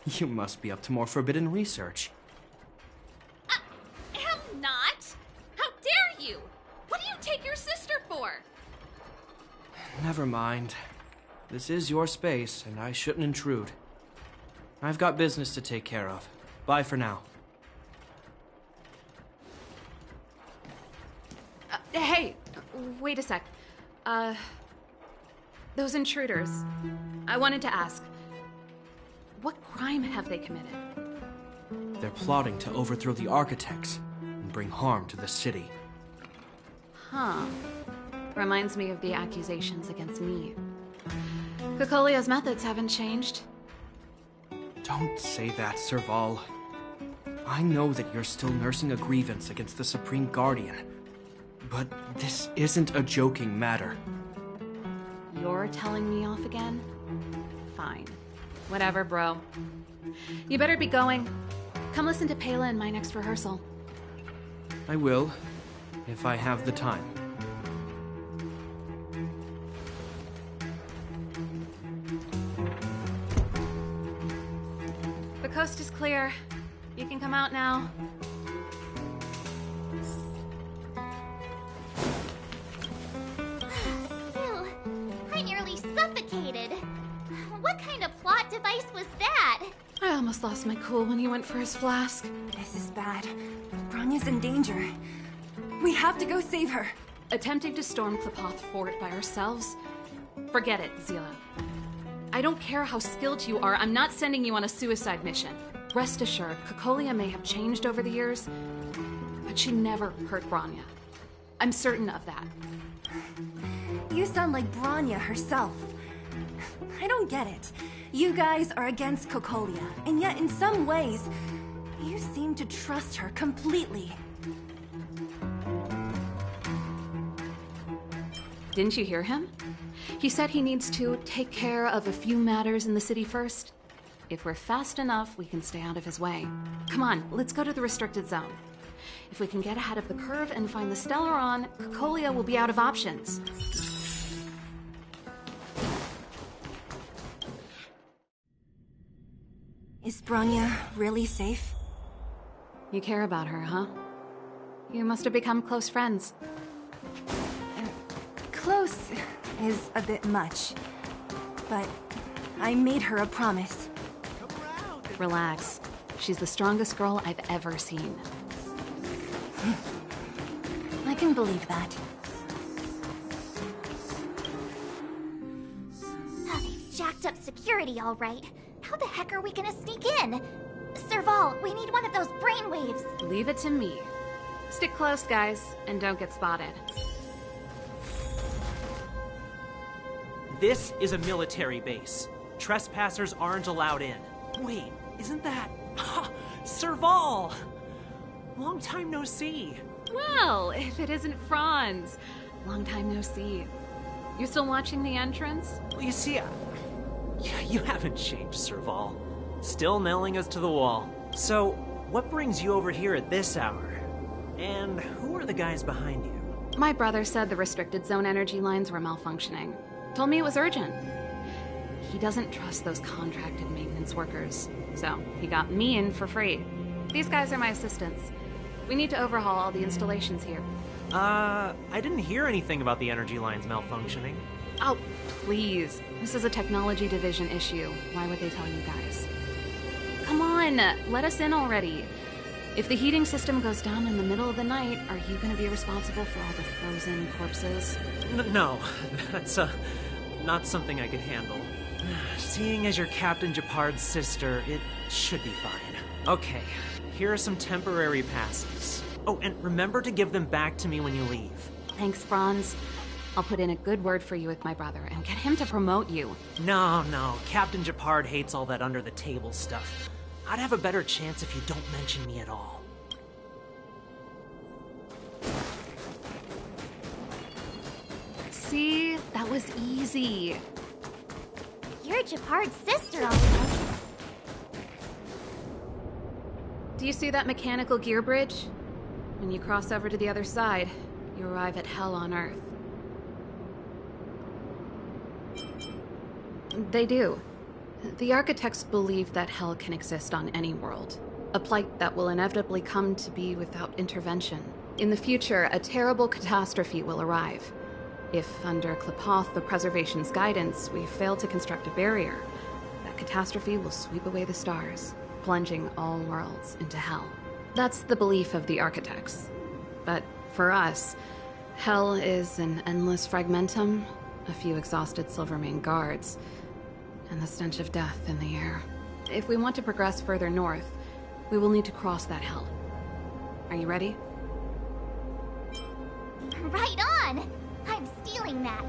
You must be up to more forbidden research. Am not! How dare you! What do you take your sister for? Never mind. This is your space, and I shouldn't intrude. I've got business to take care of. Bye for now. Hey, wait a sec. Those intruders. I wanted to ask, what crime have they committed? They're plotting to overthrow the architects and bring harm to the city. Huh. Reminds me of the accusations against me. Cocolia's methods haven't changed. Don't say that, Serval. I know that you're still nursing a grievance against the Supreme Guardian, but this isn't a joking matter. You're telling me off again? Fine. Whatever, bro. You better be going. Come listen to Pela in my next rehearsal. I will, if I have the time. The coast is clear. You can come out now. Ew, I nearly suffocated. What kind of plot device was that? I almost lost my cool when he went for his flask. This is bad. Bronya's in danger. We have to go save her. Attempting to storm Klapoth Fort by ourselves? Forget it, Zila. I don't care how skilled you are, I'm not sending you on a suicide mission. Rest assured, Cocolia may have changed over the years, but she never hurt Bronya. I'm certain of that. You sound like Bronya herself. I don't get it. You guys are against Cocolia, and yet in some ways, you seem to trust her completely. Didn't you hear him? He said he needs to take care of a few matters in the city first. If we're fast enough, we can stay out of his way. Come on, let's go to the restricted zone. If we can get ahead of the curve and find the Stellaron, Cocolia will be out of options. Is Bronya really safe? You care about her, huh? You must have become close friends. Close is a bit much, but I made her a promise. Relax. She's the strongest girl I've ever seen. I can believe that. Oh, they've jacked up security all right. How the heck are we gonna sneak in? Serval, we need one of those brainwaves. Leave it to me. Stick close, guys, and don't get spotted. This is a military base. Trespassers aren't allowed in. Wait, isn't that... Serval! Long time no see. Well, if it isn't Franz. Long time no see. You still watching the entrance? Well, you see, you haven't changed, Serval. Still nailing us to the wall. So, what brings you over here at this hour? And who are the guys behind you? My brother said the restricted zone energy lines were malfunctioning. Told me it was urgent. He doesn't trust those contracted maintenance workers, so he got me in for free. These guys are my assistants. We need to overhaul all the installations here. I didn't hear anything about the energy lines malfunctioning. Oh, please. This is a technology division issue. Why would they tell you guys? Come on, let us in already. If the heating system goes down in the middle of the night, are you going to be responsible for all the frozen corpses? No, that's not something I could handle. Seeing as you're Captain Japard's sister, it should be fine. Okay, here are some temporary passes. Oh, and remember to give them back to me when you leave. Thanks, Franz. I'll put in a good word for you with my brother and get him to promote you. No, Captain Japard hates all that under-the-table stuff. I'd have a better chance if you don't mention me at all. See? That was easy. You're Japard's sister, all right. Do you see that mechanical gear bridge? When you cross over to the other side, you arrive at Hell on Earth. They do. The architects believe that Hell can exist on any world. A plight that will inevitably come to be without intervention. In the future, a terrible catastrophe will arrive. If, under Klapoth, the Preservation's guidance, we fail to construct a barrier, that catastrophe will sweep away the stars, plunging all worlds into Hell. That's the belief of the architects. But for us, Hell is an endless fragmentum, a few exhausted Silvermane guards, and the stench of death in the air. If we want to progress further north, we will need to cross that Hell. Are you ready? Right on! I'm stealing that.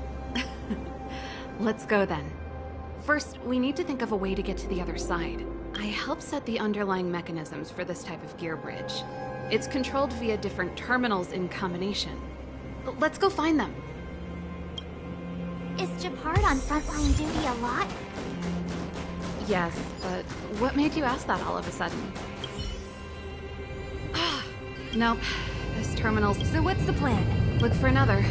Let's go then. First, we need to think of a way to get to the other side. I helped set the underlying mechanisms for this type of gear bridge. It's controlled via different terminals in combination. Let's go find them. Is Japard on frontline duty a lot? Yes, but what made you ask that all of a sudden? Nope. This terminal's... So what's the plan? Look for another.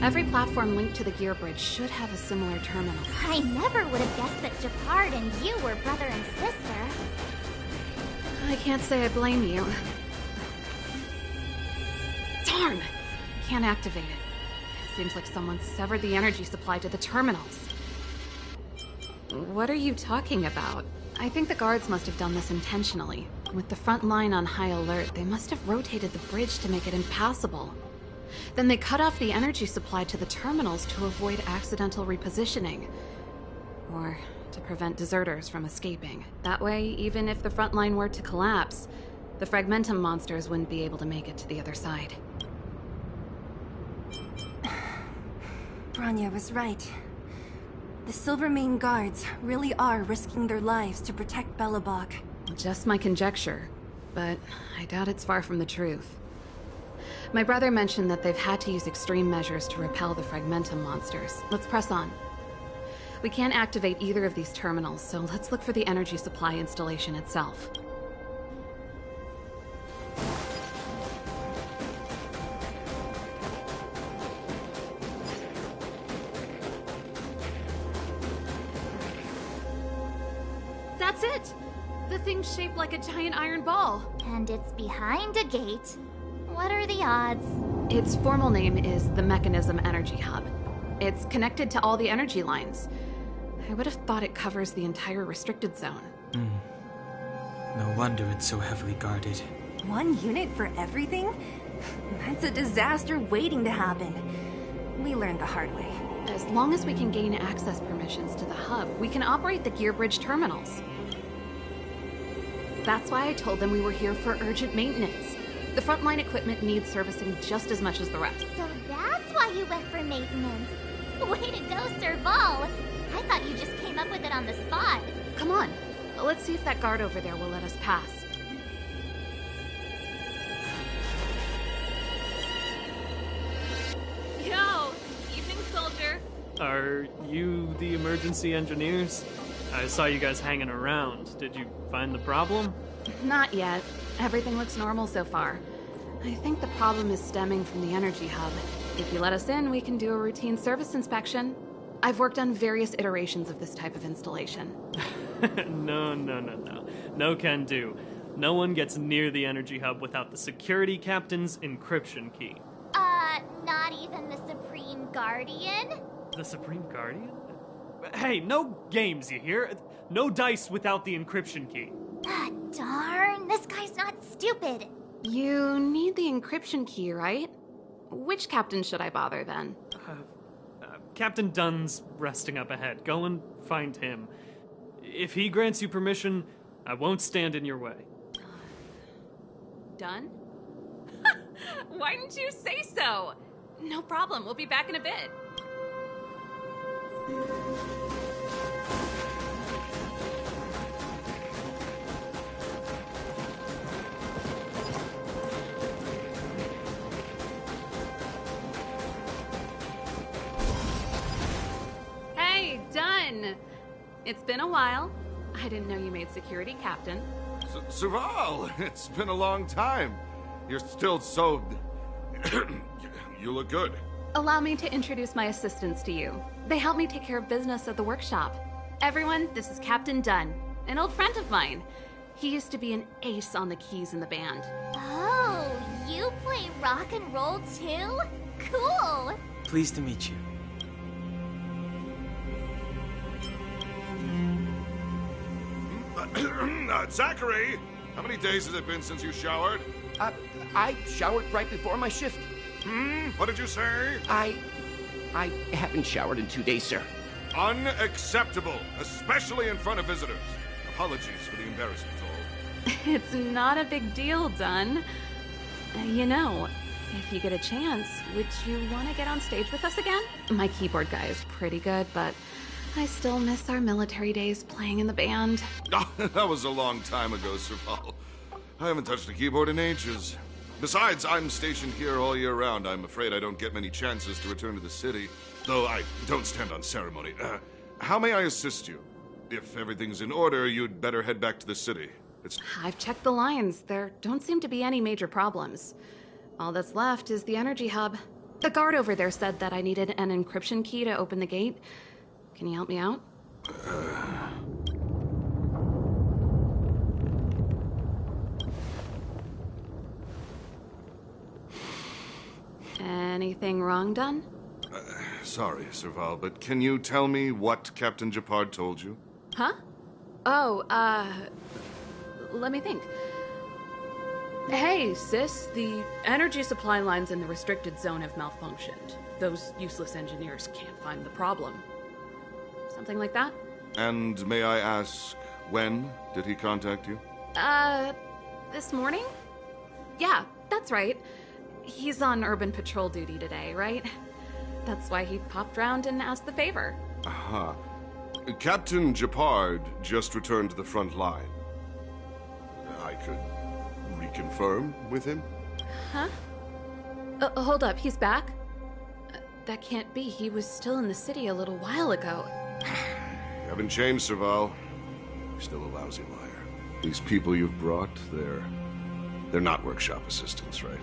Every platform linked to the gear bridge should have a similar terminal. I never would have guessed that Japard and you were brother and sister. I can't say I blame you. Darn! Can't activate it. It seems like someone severed the energy supply to the terminals. What are you talking about? I think the guards must have done this intentionally. With the front line on high alert, they must have rotated the bridge to make it impassable. Then they cut off the energy supply to the terminals to avoid accidental repositioning. Or to prevent deserters from escaping. That way, even if the front line were to collapse, the Fragmentum monsters wouldn't be able to make it to the other side. Bronya was right. The Silvermane guards really are risking their lives to protect Belobog. Just my conjecture, but I doubt it's far from the truth. My brother mentioned that they've had to use extreme measures to repel the Fragmentum monsters. Let's press on. We can't activate either of these terminals, so let's look for the energy supply installation itself. That's it! The thing's shaped like a giant iron ball. And it's behind a gate. What are the odds? Its formal name is the Mechanism Energy Hub. It's connected to all the energy lines. I would have thought it covers the entire restricted zone. No wonder it's so heavily guarded. One unit for everything? That's a disaster waiting to happen. We learned the hard way. As long as we can gain access permissions to the hub, we can operate the gear bridge terminals. That's why I told them we were here for urgent maintenance. The frontline equipment needs servicing just as much as the rest. So that's why you went for maintenance. Way to go, Serval! I thought you just came up with it on the spot. Come on, let's see if that guard over there will let us pass. Yo! Evening, soldier. Are you the emergency engineers? I saw you guys hanging around. Did you find the problem? Not yet. Everything looks normal so far. I think the problem is stemming from the energy hub. If you let us in, we can do a routine service inspection. I've worked on various iterations of this type of installation. No. No can do. No one gets near the energy hub without the security captain's encryption key. Not even the Supreme Guardian? The Supreme Guardian? Hey, no games, you hear? No dice without the encryption key. Darn, this guy's not stupid. You need the encryption key, right? Which captain should I bother, then? Captain Dunn's resting up ahead. Go and find him. If he grants you permission, I won't stand in your way. Done? Why didn't you say so? No problem, we'll be back in a bit. Hey, done! It's been a while. I didn't know you made security captain. Serval, it's been a long time. You're still so... You look good. Allow me to introduce my assistants to you. They help me take care of business at the workshop. Everyone, this is Captain Dunn, an old friend of mine. He used to be an ace on the keys in the band. Oh, you play rock and roll too? Cool! Pleased to meet you. Zachary! How many days has it been since you showered? I showered right before my shift. What did you say? I haven't showered in 2 days, sir. Unacceptable, especially in front of visitors. Apologies for the embarrassment, all. It's not a big deal, Dunn. You know, if you get a chance, would you want to get on stage with us again? My keyboard guy is pretty good, but I still miss our military days playing in the band. That was a long time ago, Serval. I haven't touched a keyboard in ages. Besides, I'm stationed here all year round. I'm afraid I don't get many chances to return to the city, though I don't stand on ceremony. How may I assist you? If everything's in order, you'd better head back to the city. I've checked the lines. There don't seem to be any major problems. All that's left is the energy hub. The guard over there said that I needed an encryption key to open the gate. Can you help me out? Anything wrong, Dunn? Sorry, Serval, but can you tell me what Captain Japard told you? Huh? Oh, let me think. Hey, sis, the energy supply lines in the restricted zone have malfunctioned. Those useless engineers can't find the problem. Something like that? And may I ask, when did he contact you? This morning? Yeah, that's right. He's on urban patrol duty today, right? That's why he popped round and asked the favor. Aha. Captain Japard just returned to the front line. I could reconfirm with him? Huh? Hold up, he's back? That can't be. He was still in the city a little while ago. You haven't changed, Serval. You're still a lousy liar. These people you've brought, they're not workshop assistants, right?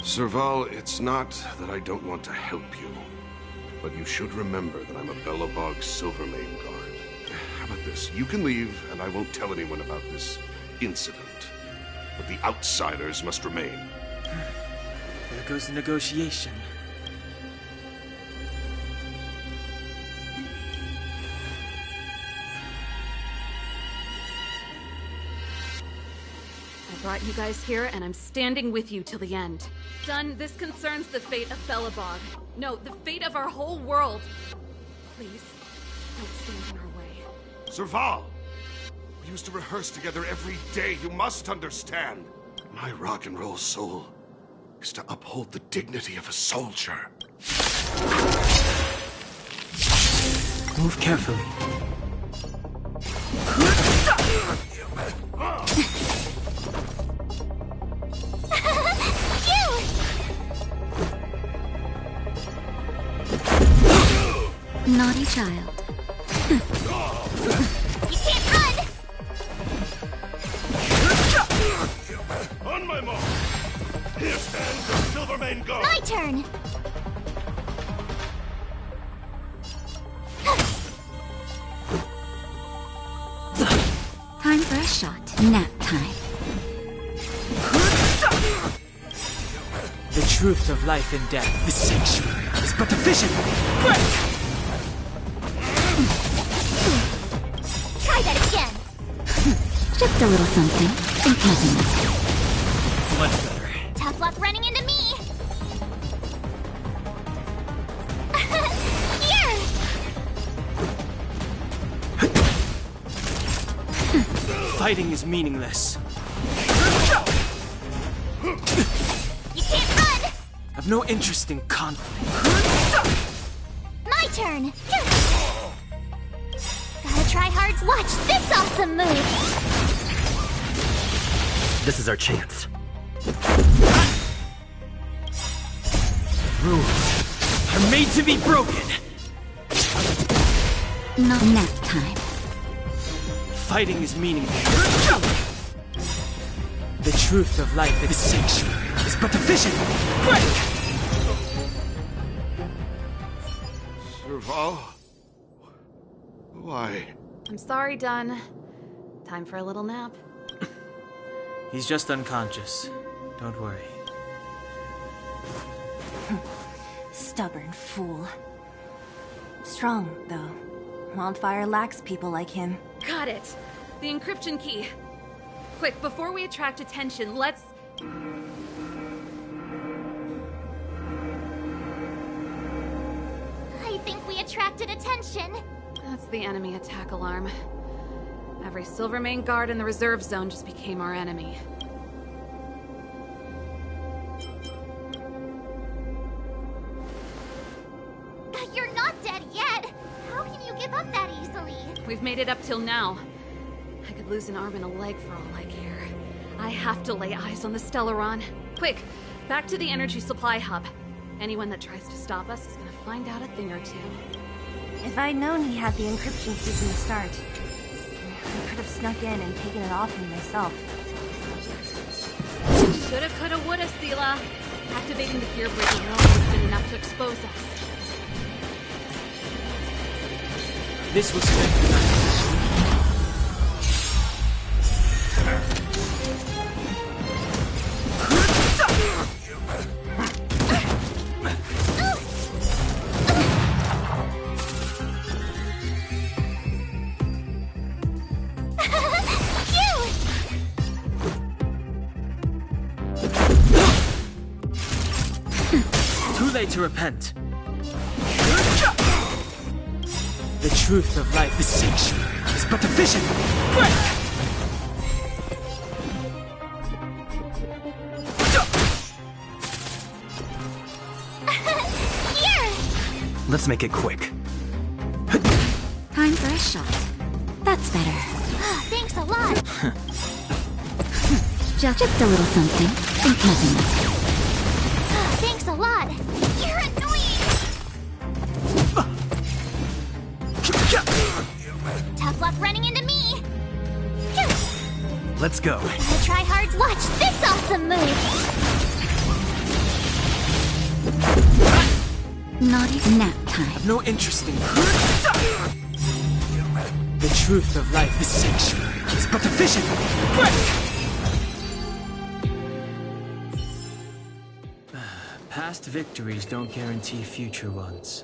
Serval, it's not that I don't want to help you, but you should remember that I'm a Belobog Silvermane guard. How about this? You can leave, and I won't tell anyone about this incident. But the outsiders must remain. There goes the negotiation. I brought you guys here, and I'm standing with you till the end. Dunn, this concerns the fate of Belobog. No, the fate of our whole world. Please, don't stand in our way. Serval! We used to rehearse together every day, you must understand. My rock and roll soul is to uphold the dignity of a soldier. Move carefully. Naughty child. You can't run! On my mark! Here stands the Silvermane Guard! My turn! Time for a shot. Nap time. The truth of life and death, the sanctuary, is but a vision. Break! Try that again! Just a little something. Think nothing of it. Much better. Tough luck running into me! Here! Fighting is meaningless. have no interest in conflict. My turn! Gotta try hard to watch this awesome move! This is our chance. Rules are made to be broken. Not nap time. Fighting is meaningless. The truth of life is sanctuary is but a vision. Break! Serval? Why? I'm sorry, Dunn. Time for a little nap. He's just unconscious. Don't worry. Stubborn fool. Strong, though. Wildfire lacks people like him. Got it! The encryption key. Quick, before we attract attention, let's... I think we attracted attention. That's the enemy attack alarm. Every Silvermane guard in the reserve zone just became our enemy. You're not dead yet! How can you give up that easily? We've made it up till now. I could lose an arm and a leg for all I care. I have to lay eyes on the Stellaron. Quick, back to the energy supply hub. Anyone that tries to stop us is gonna find out a thing or two. If I'd known he had the encryption key from the start, I could have snuck in and taken it off him myself. Shoulda, coulda, woulda, Sela. Activating the gear bridge alone has been enough to expose us. This was meant too late to repent. The truth of life is sanctuary is but a vision. Break! Here! Let's make it quick. Time for a shot. That's better. Thanks a lot. Just a little something. Think nothing of it. Thanks a lot. You're annoying. Tough luck running into me. Let's go. Gotta try hard to watch this awesome move. Not even nap time. No interest in the truth of life is sanctuary is but a vision. Break! Past victories don't guarantee future ones.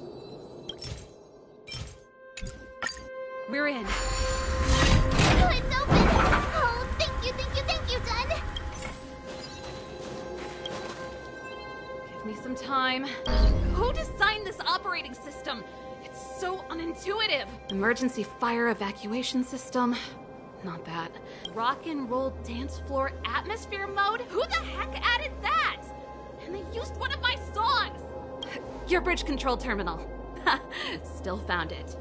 We're in. Oh, it's open. Oh, thank you, Dunn. Give me some time. Who designed this operating system? It's so unintuitive. Emergency fire evacuation system? Not that. Rock and roll dance floor atmosphere mode? Who the heck added that? And they used one of my songs! Gear bridge control terminal. Still found it.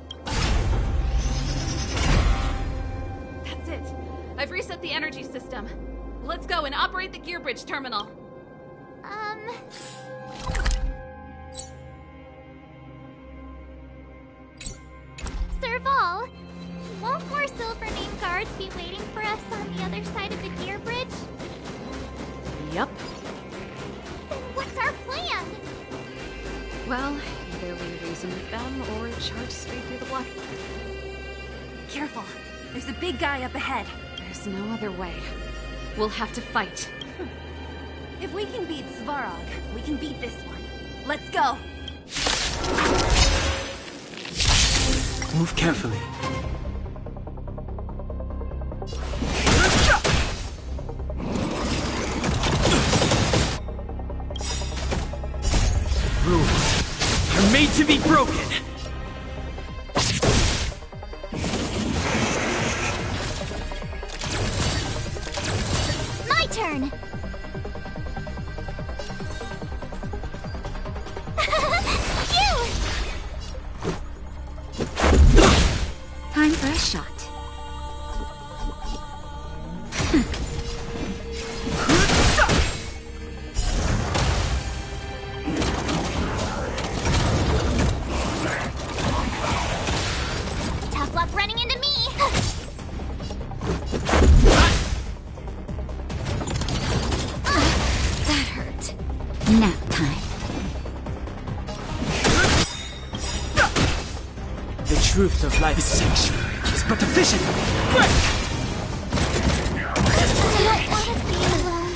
That's it. I've reset the energy system. Let's go and operate the gear bridge terminal. Serval, won't more Silvermane guards be waiting for us on the other side of the gear bridge? Yep. Then what's our plan? Well, either we reason with them or charge straight through the block. Careful. There's a big guy up ahead. There's no other way. We'll have to fight. If we can beat Svarog, we can beat this one. Let's go! Move carefully. Rules are made to be broken. My turn. time. The truth of life is sanctuary. It's but a vision. Break! I don't want to be alone.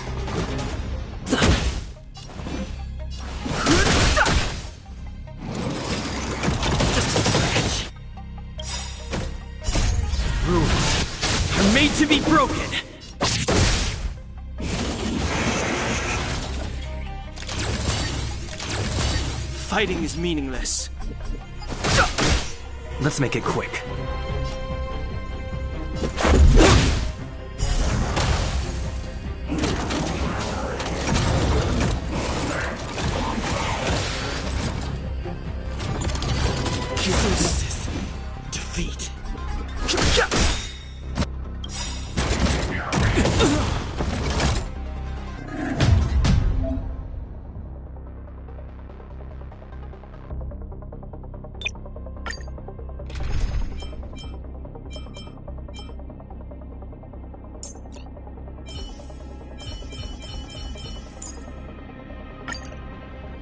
Rules are made to be broken. Fighting is meaningless. Let's make it quick. This is defeat.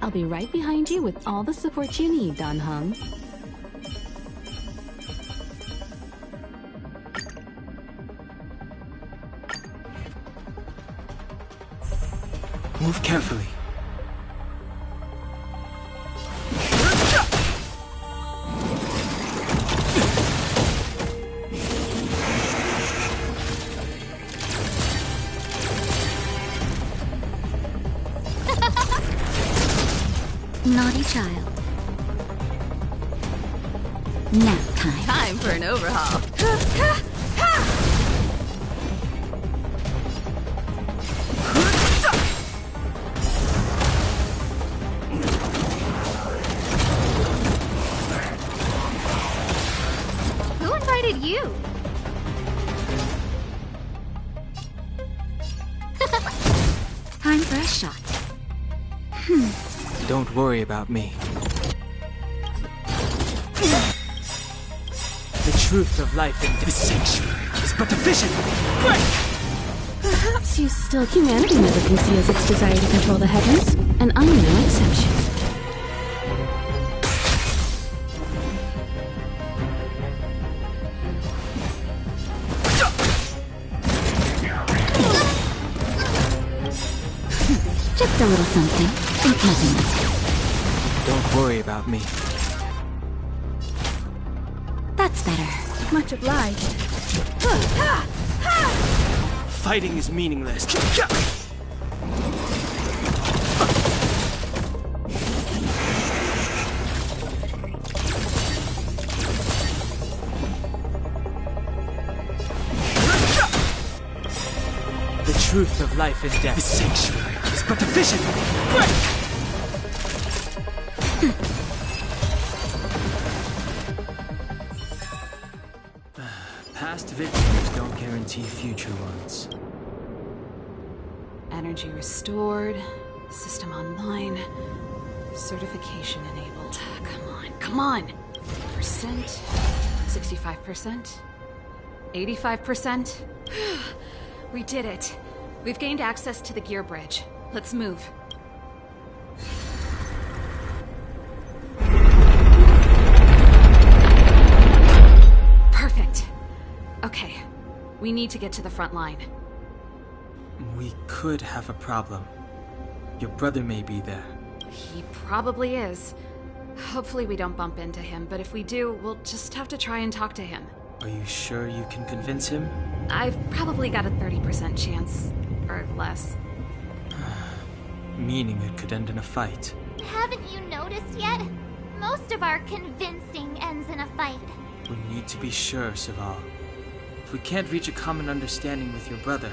I'll be right behind you with all the support you need, Don Hung. Move carefully. Naughty child. Nap time. Time for an overhaul. Who invited you? Time for a shot. Don't worry about me. The truth of life in this sanctuary is but a vision. Break! Perhaps you still humanity never conceals its desire to control the heavens, and I'm no exception. Just a little something. Think nothing of it. Don't worry about me. That's better. Much obliged. Fighting is meaningless. The truth of life and death. This sanctuary is but a vision. Break! Past victories don't guarantee future ones. Energy restored. System online. Certification enabled. Come on, come on! Percent. 65%. 85%. We did it. We've gained access to the gear bridge. Let's move. Perfect. Okay. We need to get to the front line. We could have a problem. Your brother may be there. He probably is. Hopefully we don't bump into him, but if we do, we'll just have to try and talk to him. Are you sure you can convince him? I've probably got a 30% chance. Or less. Meaning it could end in a fight. Haven't you noticed yet? Most of our convincing ends in a fight. We need to be sure, Saval. If we can't reach a common understanding with your brother,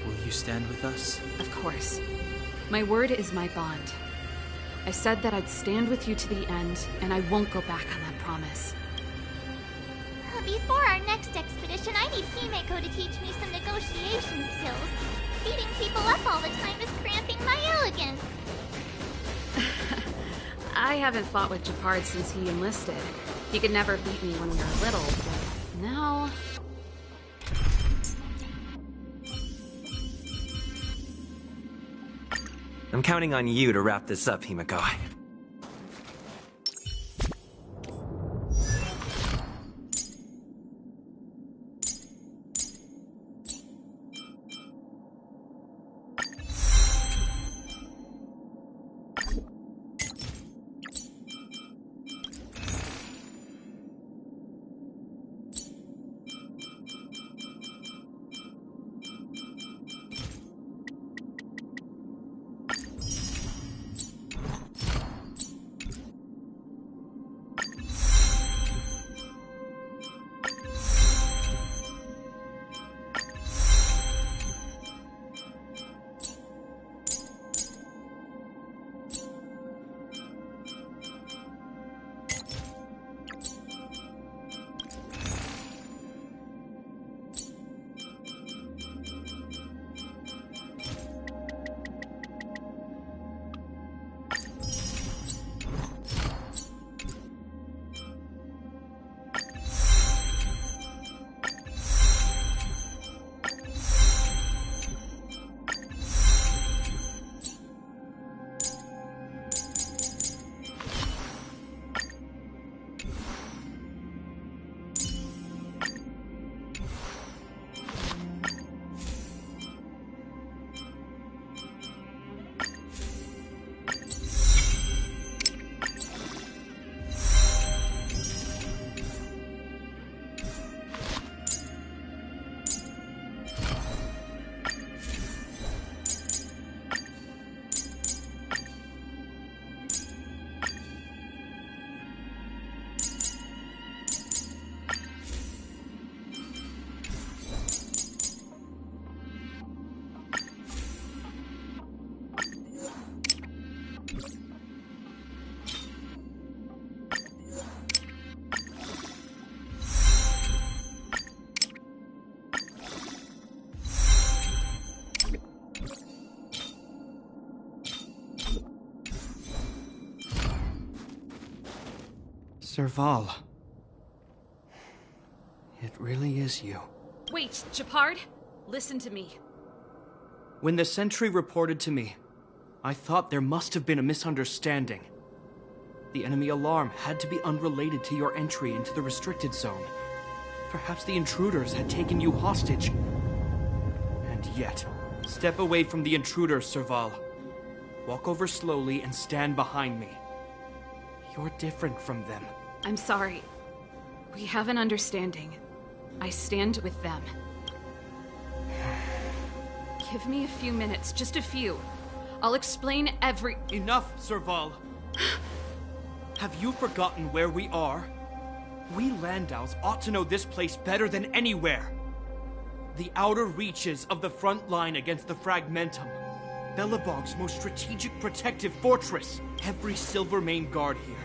will you stand with us? Of course. My word is my bond. I said that I'd stand with you to the end, and I won't go back on that promise. Before our next expedition, I need Himeko to teach me some negotiation skills. Beating people up all the time is cramping my elegance. I haven't fought with Japard since he enlisted. He could never beat me when we were little, but now... I'm I'm counting on you to wrap this up, Himiko. Serval. It really is you. Wait, Japard, listen to me. When the sentry reported to me, I thought there must have been a misunderstanding. The enemy alarm had to be unrelated to your entry into the restricted zone. Perhaps the intruders had taken you hostage. And yet, step away from the intruders, Serval. Walk over slowly and stand behind me. You're different from them. I'm sorry. We have an understanding. I stand with them. Give me a few minutes, just a few. I'll explain every— Enough, Serval. Have you forgotten where we are? We Landaus ought to know this place better than anywhere. The outer reaches of the front line against the Fragmentum. Belobog's most strategic protective fortress. Every Silvermane guard here,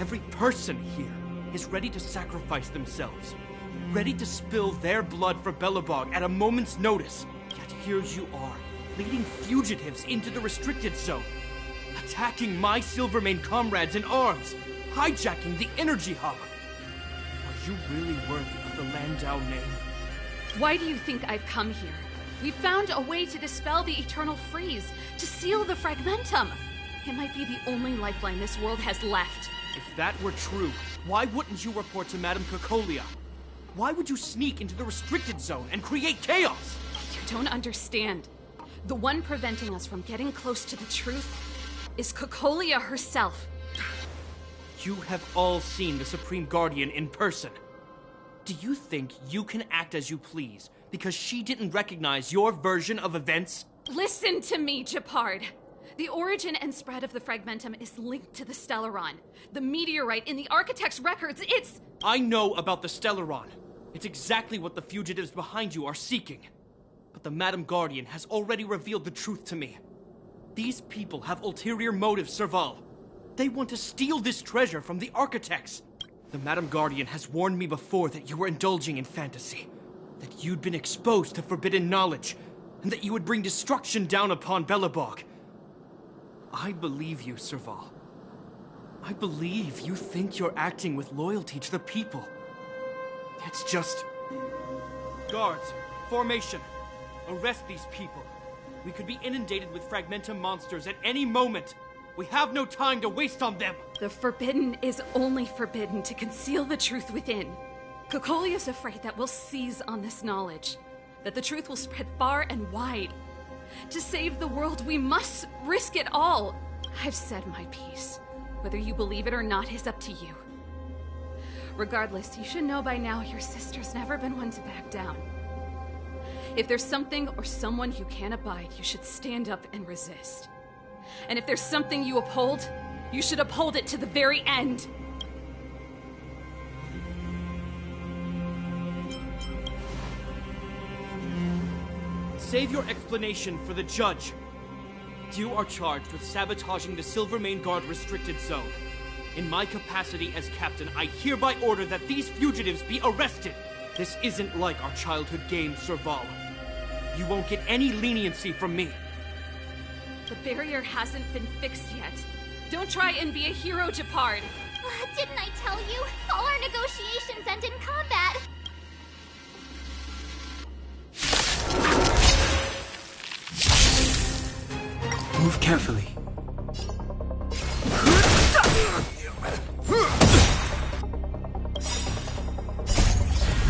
every person here, is ready to sacrifice themselves. Ready to spill their blood for Belobog at a moment's notice. Yet here you are, leading fugitives into the restricted zone. Attacking my Silvermane comrades in arms. Hijacking the energy hub. Are you really worthy of the Landau name? Why do you think I've come here? We found a way to dispel the eternal freeze, to seal the Fragmentum. It might be the only lifeline this world has left. If that were true, why wouldn't you report to Madame Cocolia? Why would you sneak into the restricted zone and create chaos? You don't understand. The one preventing us from getting close to the truth is Cocolia herself. You have all seen the Supreme Guardian in person. Do you think you can act as you please because she didn't recognize your version of events? Listen to me, Japard. The origin and spread of the Fragmentum is linked to the Stellaron. The meteorite in the Architect's records, it's— I know about the Stellaron. It's exactly what the fugitives behind you are seeking. But the Madam Guardian has already revealed the truth to me. These people have ulterior motives, Serval. They want to steal this treasure from the Architects. The Madam Guardian has warned me before that you were indulging in fantasy. That you'd been exposed to forbidden knowledge. And that you would bring destruction down upon Belobog. I believe you, Serval. I believe you think you're acting with loyalty to the people. It's just... Guards, formation. Arrest these people. We could be inundated with Fragmentum monsters at any moment. We have no time to waste on them. The forbidden is only forbidden to conceal the truth within. Kokoli is afraid that we'll seize on this knowledge, that the truth will spread far and wide. To save the world, we must risk it all. I've said my piece. Whether you believe it or not is up to you. Regardless, you should know by now your sister's never been one to back down. If there's something or someone you can't abide, you should stand up and resist. And if there's something you uphold, you should uphold it to the very end. Save your explanation for the judge. You are charged with sabotaging the Silvermane Guard restricted zone. In my capacity as captain, I hereby order that these fugitives be arrested. This isn't like our childhood game, Serval. You won't get any leniency from me. The barrier hasn't been fixed yet. Don't try and be a hero, Japard. Didn't I tell you? All our negotiations end in combat. Move carefully.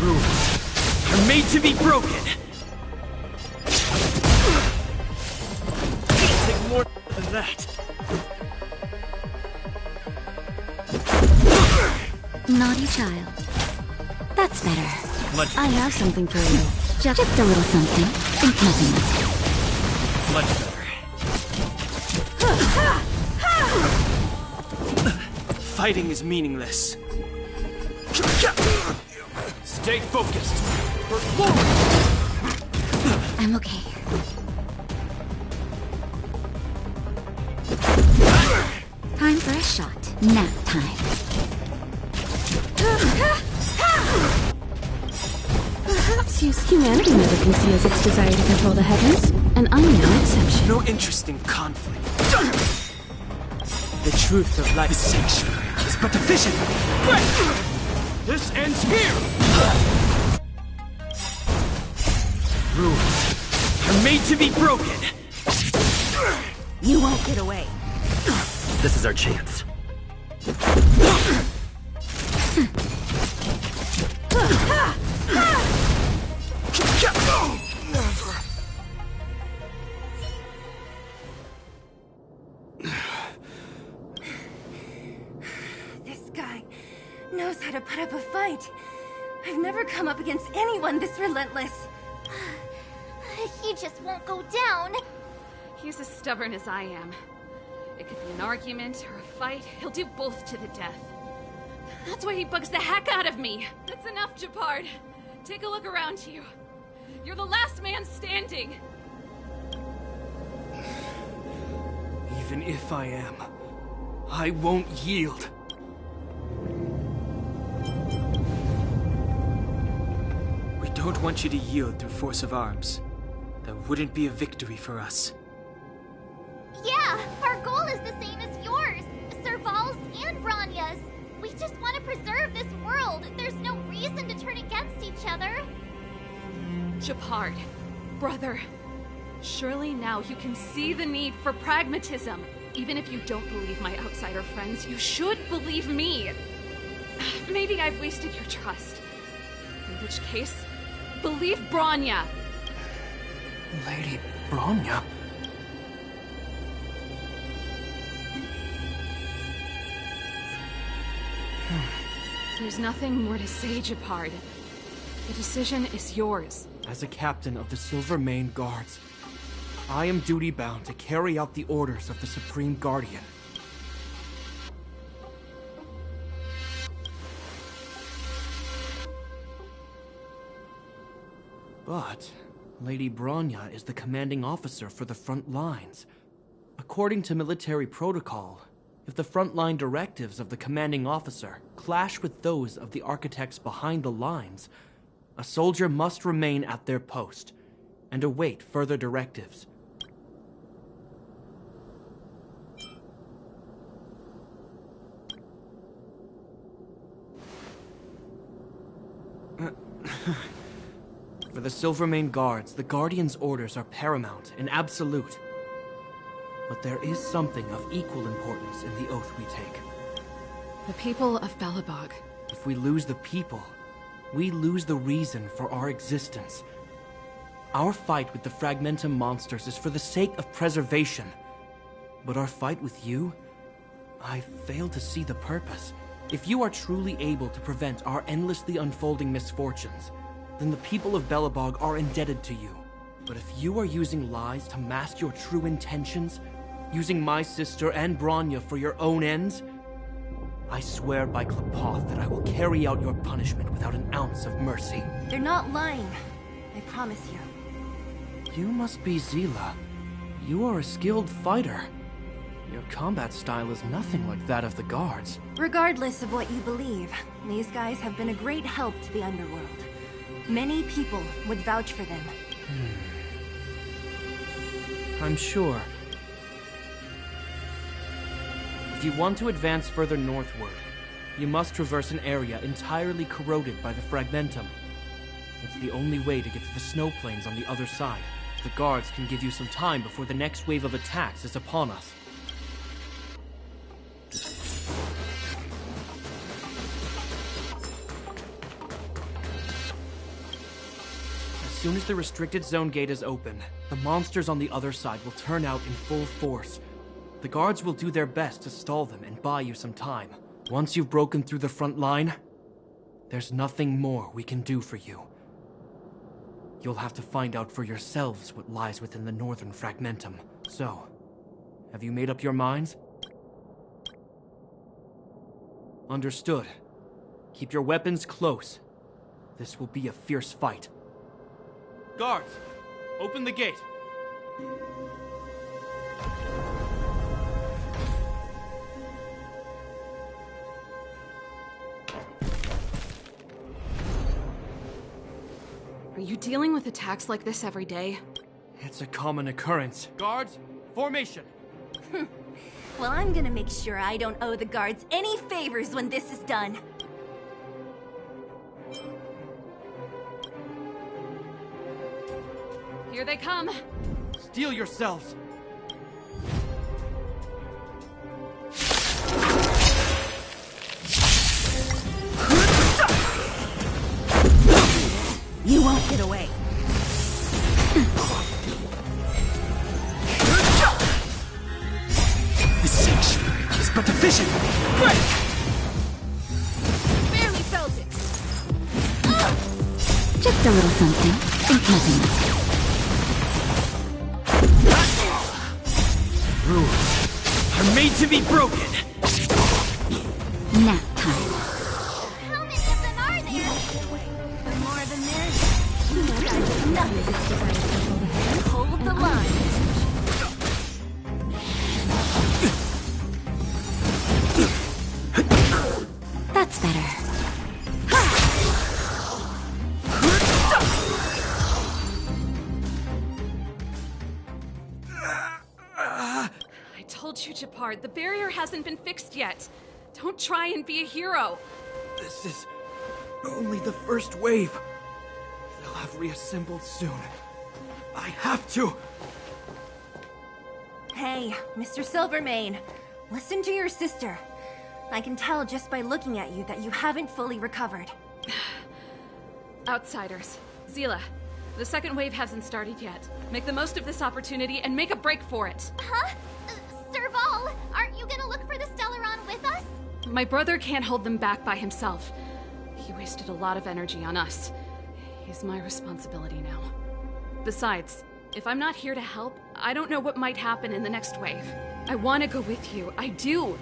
Rules are made to be broken. Take more than that. Naughty child. That's better. Much I have something for you. Just a little something. Think nothing of it. Much better. Fighting is meaningless. Stay focused. I'm okay. Time for a shot. Nap time. Perhaps humanity never conceals its desire to control the heavens, and I'm no exception. No interest in conflict. The truth of life's sanctuary is but a vision. This ends here. Rules are made to be broken. You won't get away. This is our chance. This guy knows how to put up a fight. I've never come up against anyone this relentless. He just won't go down. He's as stubborn as I am. It could be an argument or a fight. He'll do both to the death. That's why he bugs the heck out of me. That's enough, Japard. Take a look around you. You're the last man standing. Even if I am, I won't yield. We don't want you to yield through force of arms. That wouldn't be a victory for us. Yeah, our goal is the same as yours. Serval's and Branya's. We just want to preserve this world. There's no reason to turn against each other. Japard, brother, surely now you can see the need for pragmatism. Even if you don't believe my outsider friends, you should believe me. Maybe I've wasted your trust. In which case, believe Branya. Lady Branya? There's nothing more to say, Japard. The decision is yours. As a captain of the Silvermane Guards, I am duty-bound to carry out the orders of the Supreme Guardian. But Lady Branya is the commanding officer for the front lines. According to military protocol, if the frontline directives of the commanding officer clash with those of the architects behind the lines, a soldier must remain at their post and await further directives. For the Silvermane Guards, the Guardian's orders are paramount and absolute. But there is something of equal importance in the oath we take. The people of Belobog. If we lose the people, we lose the reason for our existence. Our fight with the Fragmentum monsters is for the sake of preservation. But our fight with you? I fail to see the purpose. If you are truly able to prevent our endlessly unfolding misfortunes, then the people of Belobog are indebted to you. But if you are using lies to mask your true intentions, using my sister and Bronya for your own ends, I swear by Klapoth that I will carry out your punishment without an ounce of mercy. They're not lying. I promise you. You must be Zila. You are a skilled fighter. Your combat style is nothing like that of the guards. Regardless of what you believe, these guys have been a great help to the underworld. Many people would vouch for them. I'm sure. If you want to advance further northward, you must traverse an area entirely corroded by the Fragmentum. It's the only way to get to the snow plains on the other side. The guards can give you some time before the next wave of attacks is upon us. As soon as the restricted zone gate is open, the monsters on the other side will turn out in full force. The guards will do their best to stall them and buy you some time. Once you've broken through the front line, there's nothing more we can do for you. You'll have to find out for yourselves what lies within the northern Fragmentum. So, have you made up your minds? Understood. Keep your weapons close. This will be a fierce fight. Guards, open the gate. Are you dealing with attacks like this every day? It's a common occurrence. Guards, formation! Well, I'm gonna make sure I don't owe the guards any favors when this is done. Here they come! Steel yourselves! You won't get away. The sanctuary is but a vision! Break! Barely felt it! Just a little something. Think nothing of it. Rules are made to be broken! Nap time. How many of them are there? The more the merrier. You guys have nothing that's designed to control the heavens. Hold the line. That's better. I told you, Japard, the barrier hasn't been fixed yet. Don't try and be a hero. This is only the first wave. They'll have reassembled soon. I have to! Hey, Mr. Silvermane. Listen to your sister. I can tell just by looking at you that you haven't fully recovered. Outsiders. Zila, the second wave hasn't started yet. Make the most of this opportunity and make a break for it. Huh? Serval, aren't you gonna look for the Stellaron with us? My brother can't hold them back by himself. He wasted a lot of energy on us. He's my responsibility now. Besides, if I'm not here to help, I don't know what might happen in the next wave. I want to go with you. I do.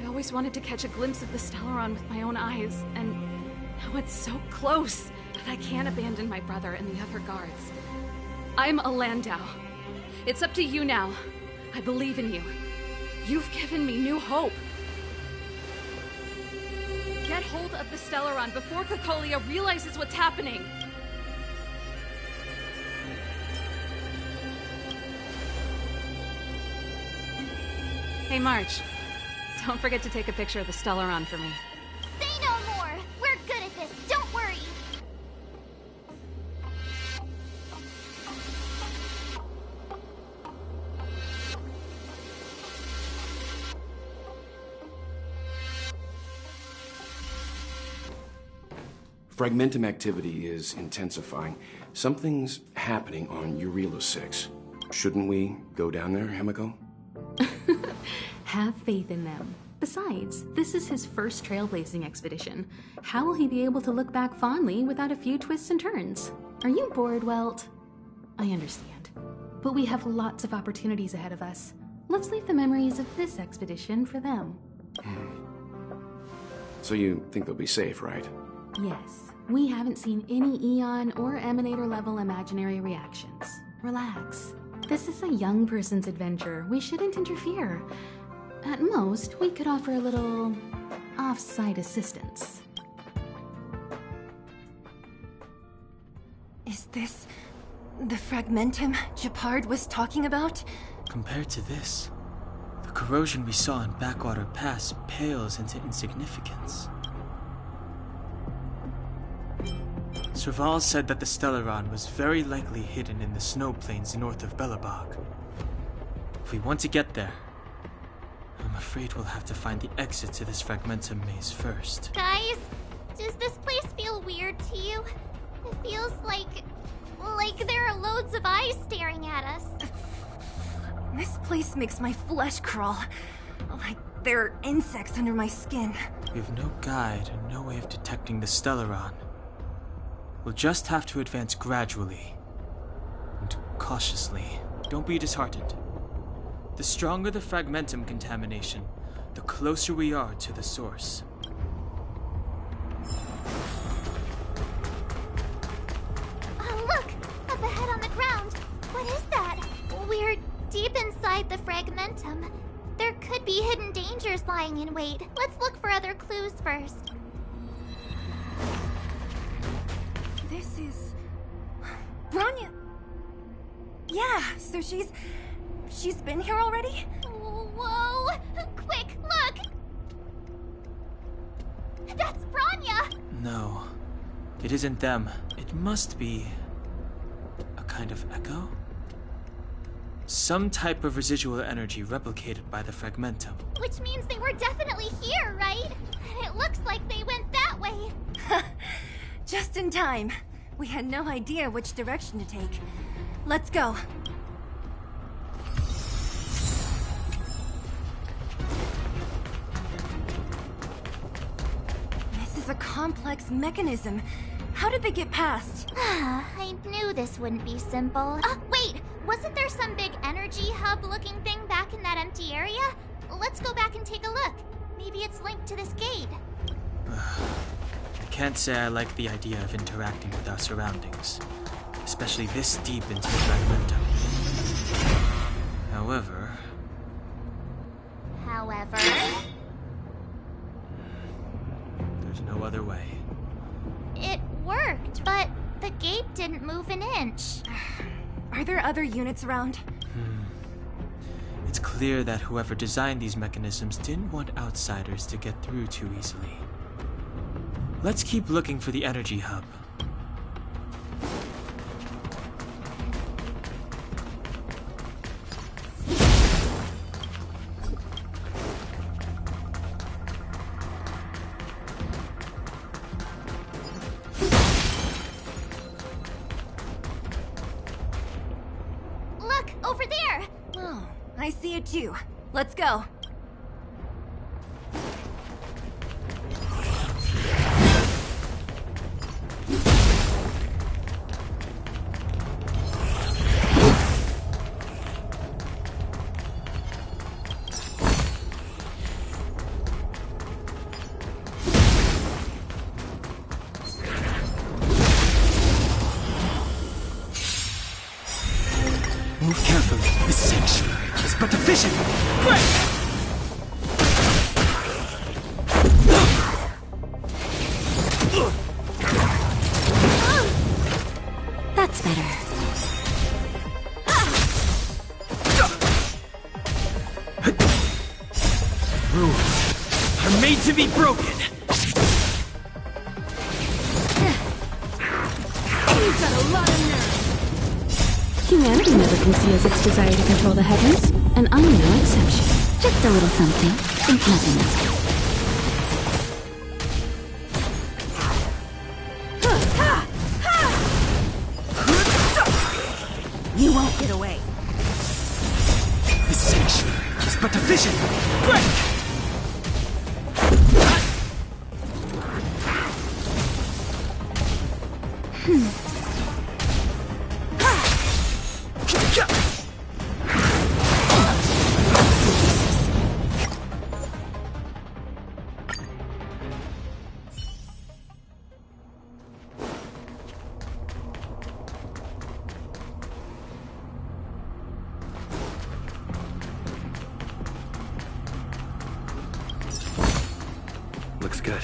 I always wanted to catch a glimpse of the Stellaron with my own eyes, and now it's so close that I can't abandon my brother and the other guards. I'm a Landau. It's up to you now. I believe in you. You've given me new hope. Get hold of the Stellaron before Cocolia realizes what's happening. Hey, March. Don't forget to take a picture of the Stellaron for me. Say no more! We're good at this, don't worry! Fragmentum activity is intensifying. Something's happening on Jarilo-6. Shouldn't we go down there, Himiko? Have faith in them. Besides, this is his first trailblazing expedition. How will he be able to look back fondly without a few twists and turns? Are you bored, Welt? I understand. But we have lots of opportunities ahead of us. Let's leave the memories of this expedition for them. So you think they'll be safe, right? Yes. We haven't seen any Eon or Emanator level imaginary reactions. Relax. This is a young person's adventure. We shouldn't interfere. At most, we could offer a little off-site assistance. Is this the Fragmentum Gepard was talking about? Compared to this, the corrosion we saw in Backwater Pass pales into insignificance. Serval said that the Stellaron was very likely hidden in the snow plains north of Belobog. If we want to get there, I'm afraid we'll have to find the exit to this Fragmentum maze first. Guys, does this place feel weird to you? It feels like there are loads of eyes staring at us. This place makes my flesh crawl. Like there are insects under my skin. We have no guide and no way of detecting the Stellaron. We'll just have to advance gradually and cautiously. Don't be disheartened. The stronger the Fragmentum contamination, the closer we are to the source. Oh, look! Up ahead on the ground! What is that? We're deep inside the Fragmentum. There could be hidden dangers lying in wait. Let's look for other clues first. This is... Bronya! Yeah, so she's been here already? Whoa! Quick, look! That's Bronya! No, it isn't them. It must be a kind of echo? Some type of residual energy replicated by the Fragmentum. Which means they were definitely here, right? And it looks like they went that way. Just in time. We had no idea which direction to take. Let's go. This is a complex mechanism. How did they get past? I knew this wouldn't be simple. Wait! Wasn't there some big energy hub-looking thing back in that empty area? Let's go back and take a look. Maybe it's linked to this gate. I can't say I like the idea of interacting with our surroundings, especially this deep into the Fragmentum. However... There's no other way. It worked, but the gate didn't move an inch. Are there other units around? It's clear that whoever designed these mechanisms didn't want outsiders to get through too easily. Let's keep looking for the energy hub. Look, over there! Oh, I see it too. Let's go. Move carefully. This section is but a vision. Quick! That's better. Rules are made to be broken. You've got a lot of nerve. Humanity never conceals its desire to control the heavens, and I'm no exception. Just a little something. Think nothing of vision! Break! Looks good.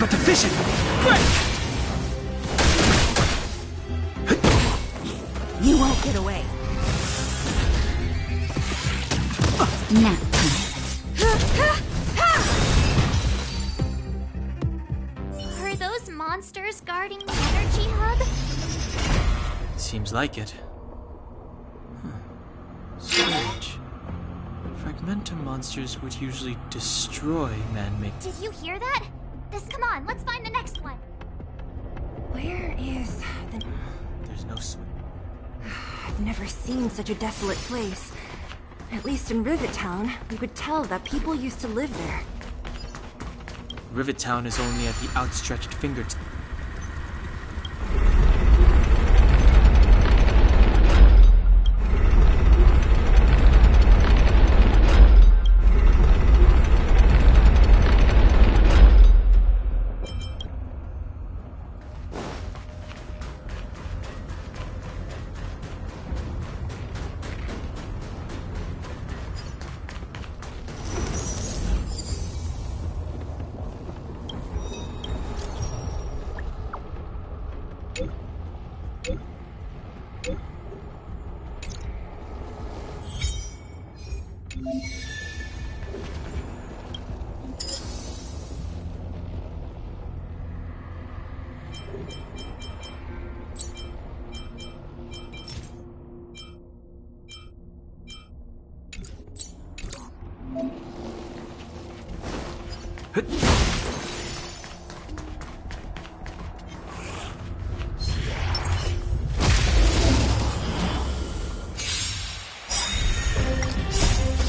But the vision! Break! You won't get away. Now. Are those monsters guarding the energy hub? Seems like it. Strange. Fragmentum monsters would usually destroy man-made... Did you hear that? Come on, let's find the next one. Where is the... There's no swing. I've never seen such a desolate place. At least in Rivet Town, you could tell that people used to live there. Rivet Town is only at the outstretched fingertips.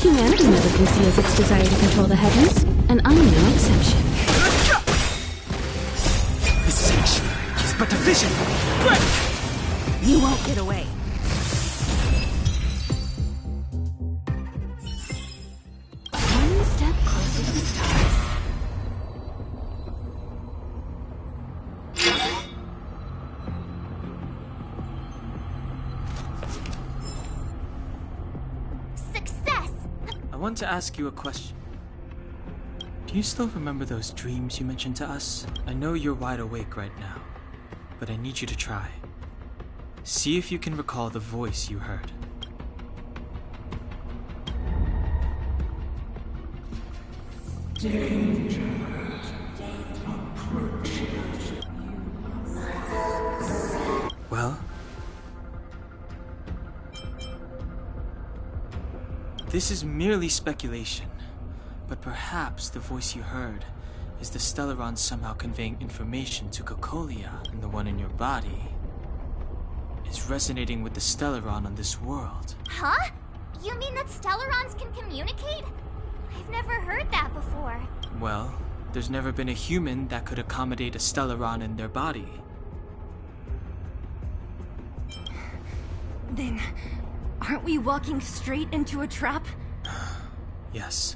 Humanity never conceals its desire to control the heavens, and I'm no exception. The sanctuary is but a vision! Break! You won't get away. One step closer to the stars. I want to ask you a question. Do you still remember those dreams you mentioned to us? I know you're wide awake right now, but I need you to try. See if you can recall the voice you heard. Danger approaches. Well? This is merely speculation, But perhaps the voice you heard is the Stellaron somehow conveying information to Cocolia, and the one in your body is resonating with the Stellaron on this world. Huh? You mean that Stellarons can communicate? I've never heard that before. Well, there's never been a human that could accommodate a Stellaron in their body. Then, aren't we walking straight into a trap? Yes.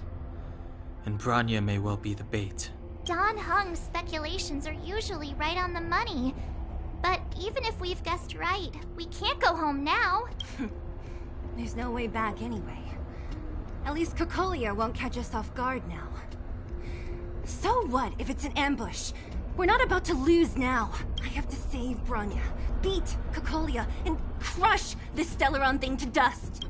And Bronya may well be the bait. Don Hung's speculations are usually right on the money. But even if we've guessed right, we can't go home now. There's no way back anyway. At least Cocolia won't catch us off guard now. So what if it's an ambush? We're not about to lose now. I have to save Bronya, beat Cocolia, and crush this Stellaron thing to dust.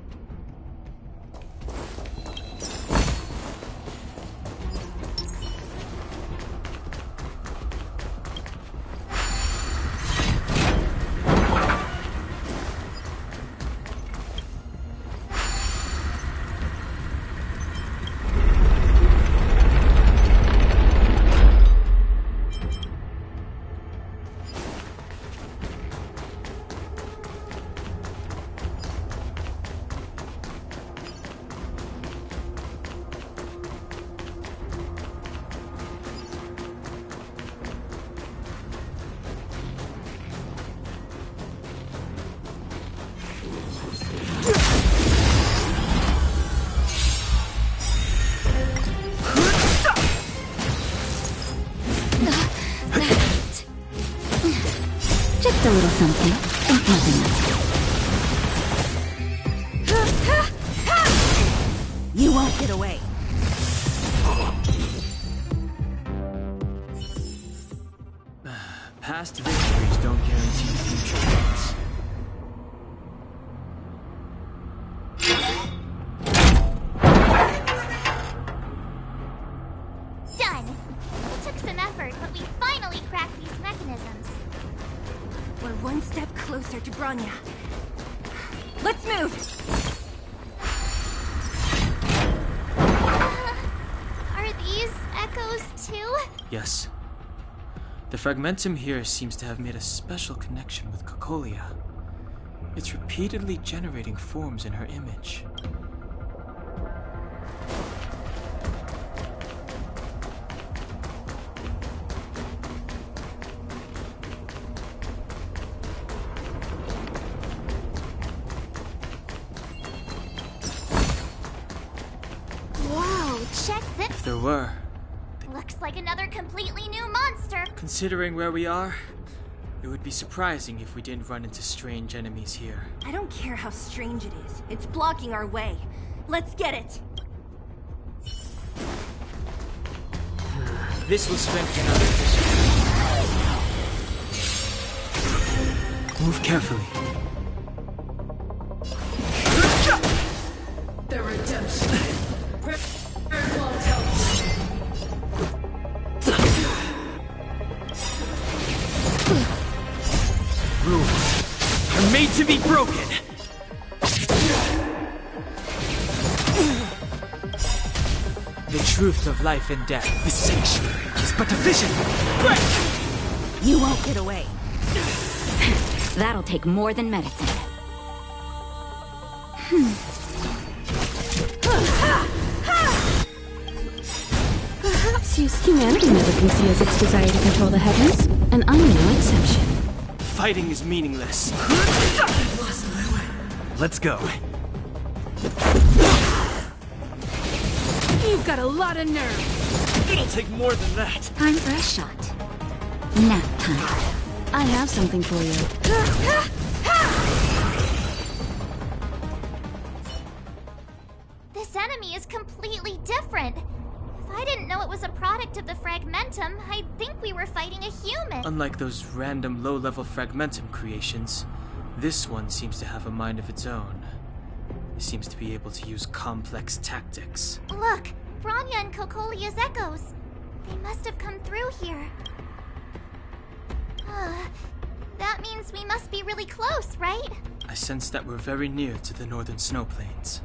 Just a little something. Think nothing of it. You won't get away. Past victories don't guarantee future wins. Done! It took some effort, but we finally cracked these mechanisms. We're one step closer to Bronya. Let's move! Are these echoes too? Yes. The fragmentum here seems to have made a special connection with Cocolia. It's repeatedly generating forms in her image. Whoa, check this. If there were, Looks like another completely new monster. considering where we are, it would be surprising if we didn't run into strange enemies here. I don't care how strange it is. It's blocking our way. Let's get it! This will strengthen our position. Move carefully. The redemption. Rules are made to be broken. The truth of life and death. The sanctuary is but a vision. Break! You won't get away. That'll take more than medicine. Perhaps used humanity never can see as its desire to control the heavens, and I'm no exception. Fighting is meaningless. Let's go. You've got a lot of nerve. It'll take more than that. Time for a shot. Nap time. I have something for you. This enemy is completely different. If I didn't know it was a product of the fragmentum, I'd think we were fighting a human. Unlike those random low-level fragmentum creations, this one seems to have a mind of its own. It seems to be able to use complex tactics. Look, Bronya and Cocolia's echoes. They must have come through here. That means we must be really close, right? I sense that we're very near to the northern snow plains.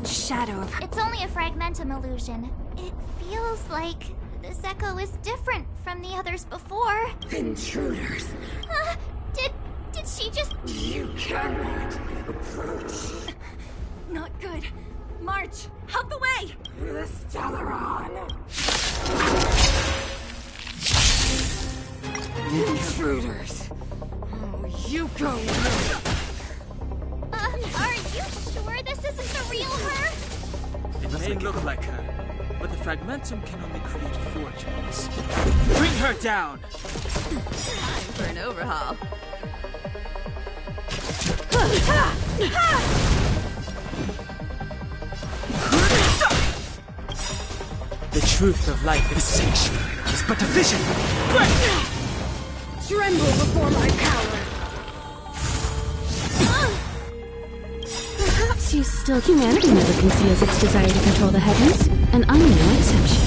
shadow of... It's only a fragmentum illusion. It feels like this echo is different from the others before. Intruders. Did she just... You cannot approach. Not good. March, out the way! The Starrail. Intruders. Oh, you go. Are you sure this isn't the real her? It may look like her, but the fragmentum can only create forgeries. Bring her down! Time for an overhaul. The truth of life is sanctuary is but a vision. Tremble before my power. Perhaps you still... Humanity never conceals its desire to control the heavens, and I'm no exception.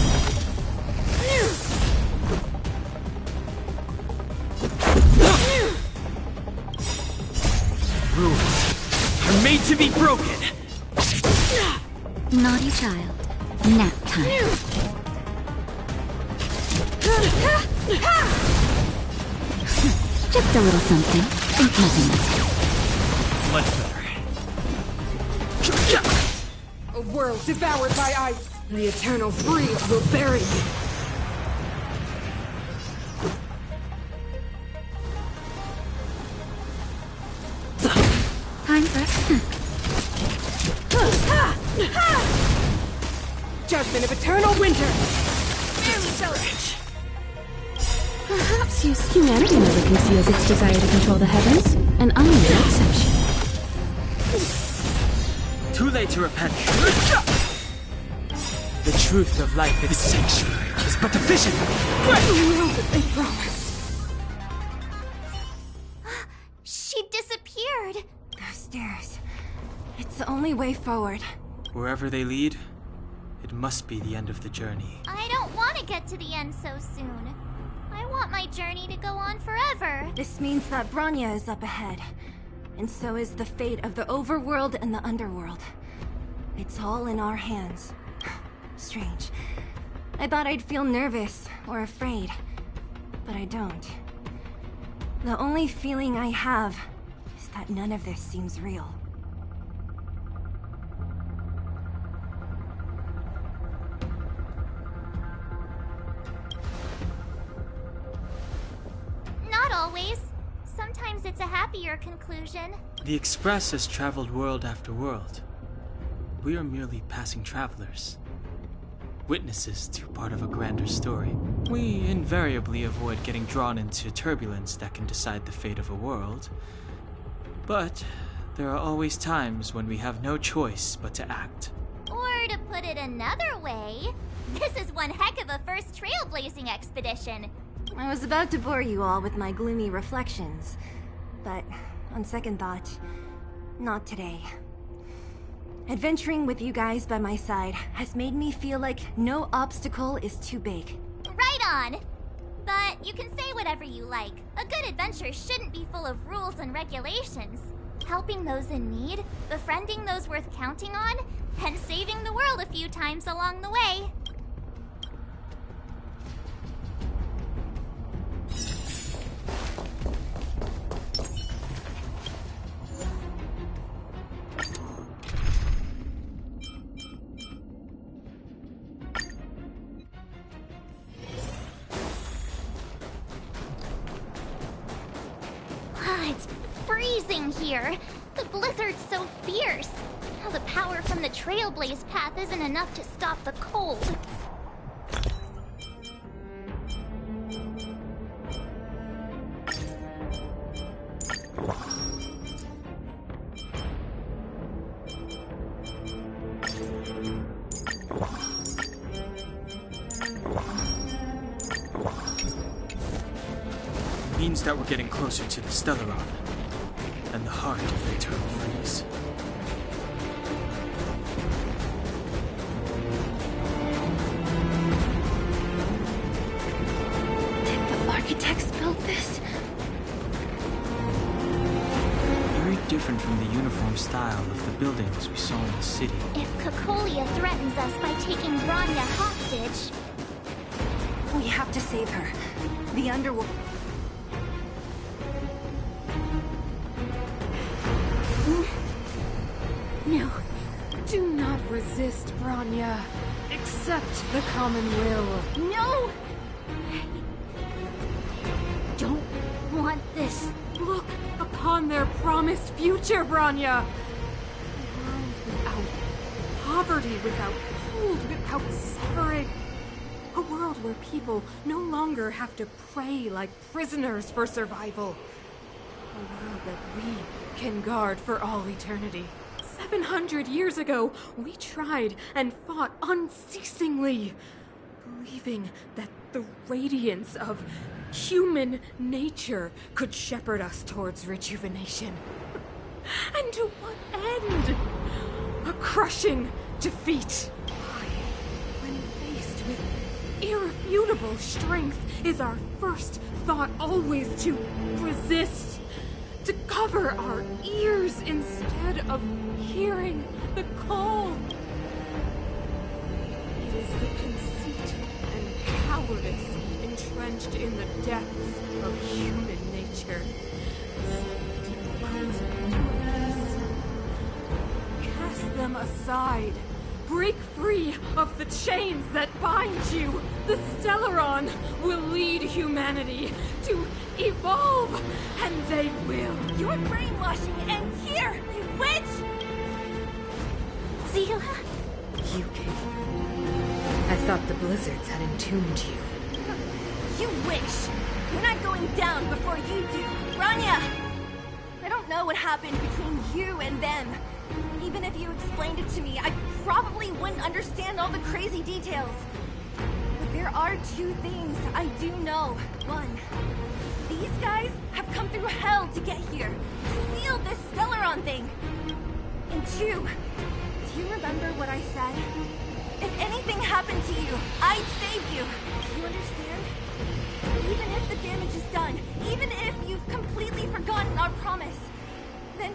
Rules are made to be broken. Naughty child. Nap time. Just a little something. Think nothing of it. Much better. A world devoured by ice. The eternal freeze will bury you. Time for... Judgment of eternal winter. Perhaps humanity never conceals its desire to control the heavens, and I'm no exception. Too late to repent. The truth of life is sanctuary is but a vision. The world that they promised. She disappeared. Those stairs. It's the only way forward. Wherever they lead, it must be the end of the journey. I don't want to get to the end so soon. I want my journey to go on forever. This means that Bronya is up ahead. And so is the fate of the overworld and the underworld. It's all in our hands. Strange. I thought I'd feel nervous or afraid, but I don't. The only feeling I have is that none of this seems real. Not always. Sometimes it's a happier conclusion. The Express has traveled world after world. We are merely passing travelers. Witnesses to part of a grander story. We invariably avoid getting drawn into turbulence that can decide the fate of a world. But there are always times when we have no choice but to act. Or to put it another way, this is one heck of a first trailblazing expedition. I was about to bore you all with my gloomy reflections, but on second thought, not today. Adventuring with you guys by my side has made me feel like no obstacle is too big. Right on! But you can say whatever you like. A good adventure shouldn't be full of rules and regulations. Helping those in need, befriending those worth counting on, and saving the world a few times along the way. It's freezing here. The blizzard's so fierce. Now the power from the Trailblaze path isn't enough to stop the cold. Means that we're getting closer to the Starrail and the heart of the eternal freeze. Did the architects build this? Very different from the uniform uniform style of the buildings we saw in the city. If Cocolia threatens us by taking Bronya hostage... We have to save her. The underworld... No. Do not resist, Bronya. Accept the common will. No! Don't want this. Look upon their promised future, Bronya. A world without poverty, without cold, without suffering. A world where people no longer have to pray like prisoners for survival. A world that we can guard for all eternity. 700 years ago, we tried and fought unceasingly, believing that the radiance of human nature could shepherd us towards rejuvenation. And to what end? A crushing defeat. When faced with irrefutable strength, is our first thought always to resist, to cover our ears instead of hearing the call? It is the conceit and cowardice entrenched in the depths of human nature. Cast them aside. Break free of the chains that bind you. The Stellaron will lead humanity to evolve, and they will. Your brainwashing ends here, you witch! Zila? You came. I thought the blizzards had entombed you. You wish! You're not going down before you do, Bronya! I don't know what happened between you and them. Even if you explained it to me, I probably wouldn't understand all the crazy details. But there are two things I do know. One, these guys have come through hell to get here, to seal this Stellaron thing. And two, do you remember what I said? If anything happened to you, I'd save you. Do you understand? Even if the damage is done, even if you've completely forgotten our promise, then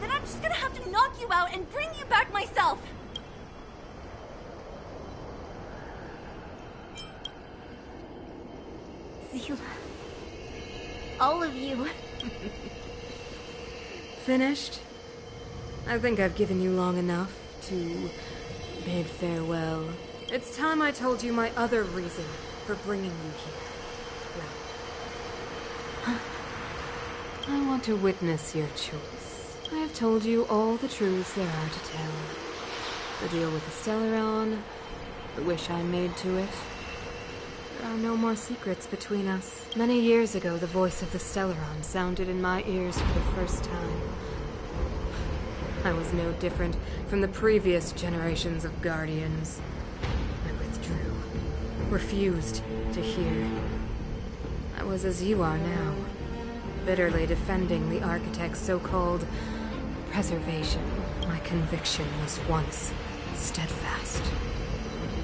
I'm just gonna have to knock you out and bring you back myself. Zila. All of you. Finished? I think I've given you long enough to bid farewell. It's time I told you my other reason for bringing you here. Well, I want to witness your choice. I have told you all the truths there are to tell. The deal with the Stellaron, the wish I made to it. There are no more secrets between us. Many years ago, the voice of the Stellaron sounded in my ears for the first time. I was no different from the previous generations of Guardians. I withdrew, refused to hear. I was as you are now, bitterly defending the Architect's so-called preservation. My conviction was once steadfast,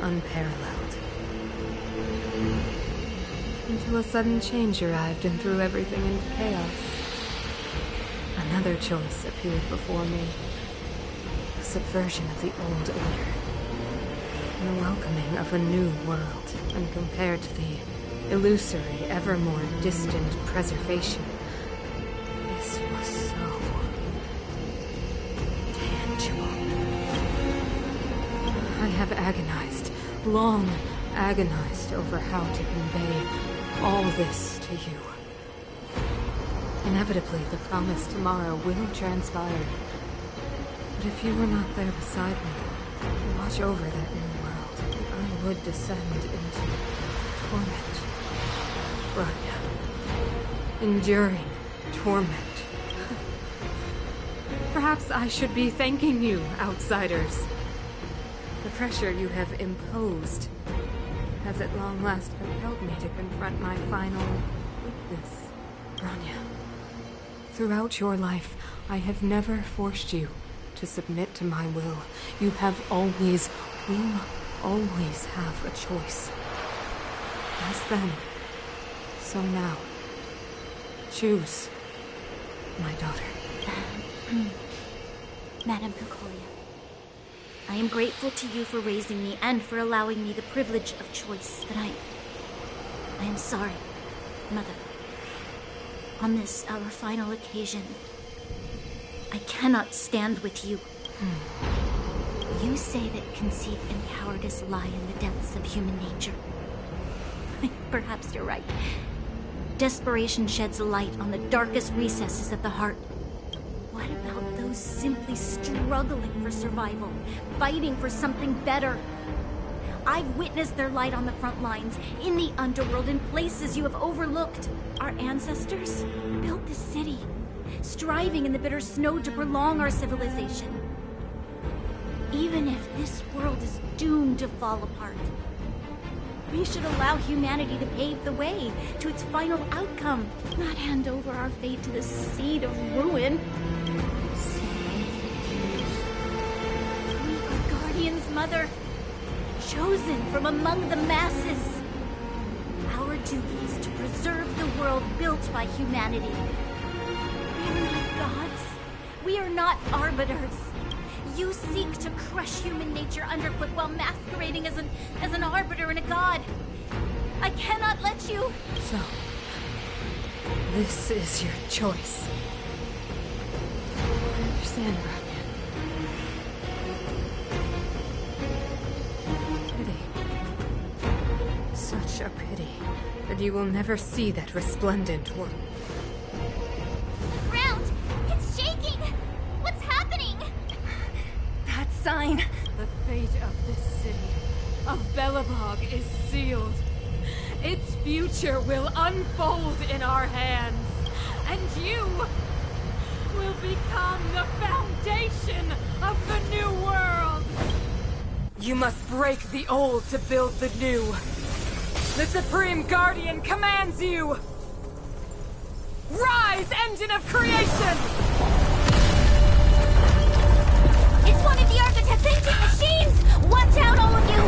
unparalleled. Until a sudden change arrived and threw everything into chaos. Another choice appeared before me. The subversion of the old order. And the welcoming of a new world. And compared to the illusory, ever more distant preservation, this was so tangible. I have agonized, long agonized over how to convey all this to you. Inevitably, the promised tomorrow will transpire. But if you were not there beside me, to watch over that new world, I would descend into torment. Bronya. Enduring torment. Perhaps I should be thanking you, outsiders. The pressure you have imposed has at long last compelled me to confront my final weakness. Bronya. Throughout your life, I have never forced you to submit to my will. You have always, will always have a choice. As then, so now. Choose, my daughter. Madame Picolia. I am grateful to you for raising me and for allowing me the privilege of choice, but I am sorry, Mother. On this, our final occasion, I cannot stand with you. You say that conceit and cowardice lie in the depths of human nature. Perhaps you're right. Desperation sheds light on the darkest recesses of the heart. What about those simply struggling for survival, fighting for something better? I've witnessed their light on the front lines, in the underworld, in places you have overlooked. Our ancestors built this city, striving in the bitter snow to prolong our civilization. Even if this world is doomed to fall apart, we should allow humanity to pave the way to its final outcome, not hand over our fate to the seed of ruin. We are guardians, Mother, chosen from among the masses. Our duty is to preserve the world built by humanity. We are not gods. We are not arbiters. You seek to crush human nature underfoot while masquerading as an arbiter and a god. I cannot let you. So, this is your choice. I understand, Bronya. Pity. Such a pity that you will never see that resplendent world. The ground! It's shaking! What's happening? That sign. The fate of this city, of Belobog, is sealed. Its future will unfold in our hands, and you will become the foundation of the new world. You must break the old to build the new. The Supreme Guardian commands you! Rise, engine of creation! It's one of the architect's ancient machines! Watch out, all of you!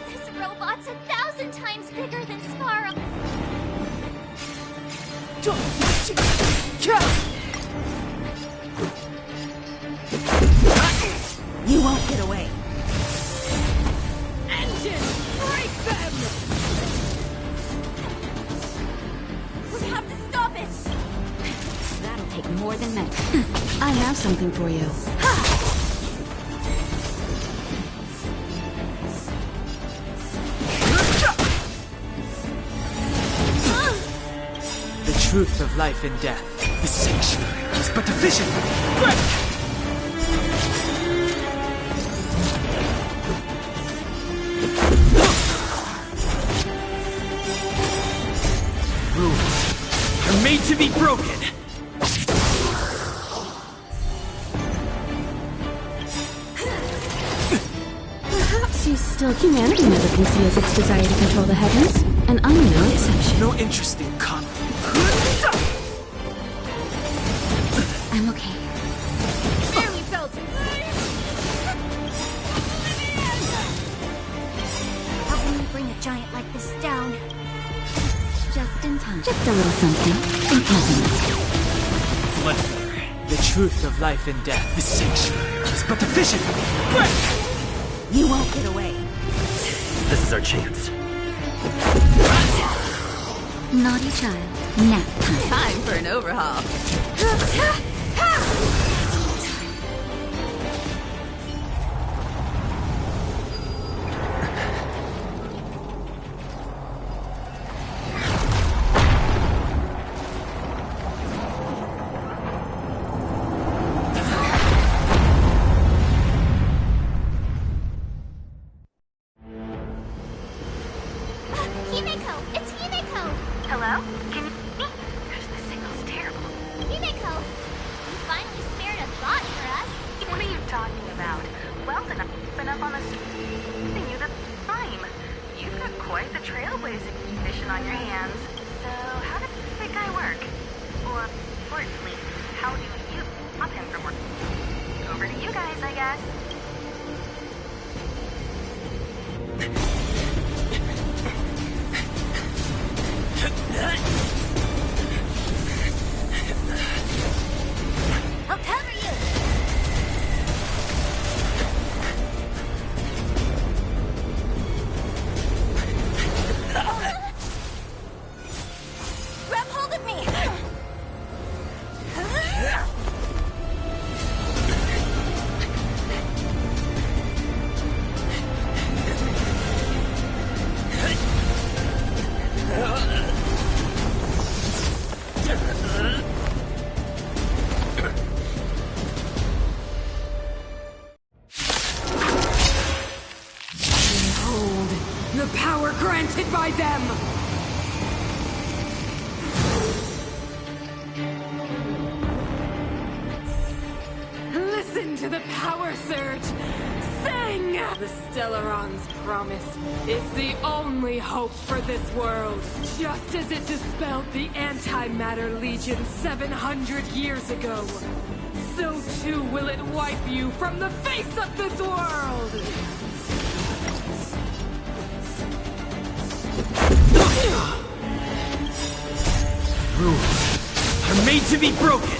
This robot's 1,000 times bigger than Svarog. You won't get away. Engine, break them! We have to stop it! That'll take more than minutes. I have something for you. The truth of life and death. The sanctuary is but a vision. Break! Rules are made to be broken. Perhaps you still humanity never conceals its desire to control the heavens, and I'm no exception. No interest in conflict. I'm okay. Barely felt it. How can we bring a giant like this down? Just in time. Just a little something. Inconvenient. Bloodfeather, the truth of life and death. The sanctuary is but a vision. Break! You won't get away. This is our chance. Naughty child. Nap time. Time for an overhaul. Himeko! It's Himeko! Hello? Can you hear me? Gosh, the signal's terrible. Himeko! You finally spared a thought for us. What are you talking about? Well, then I've been up on the street giving you the time. You've got quite the trailblazing mission on your hands. So, how does this big guy work? Or, importantly, how do you over to you guys, I guess. I'll cover you! Grab hold of me! Behold, the power granted by them! Listen to the power surge! Sing! The Stellaron's promise is the only hope for this world. Just as it dispelled the Antimatter Legion 700 years ago, so too will it wipe you from the face of this world! Rules are made to be broken.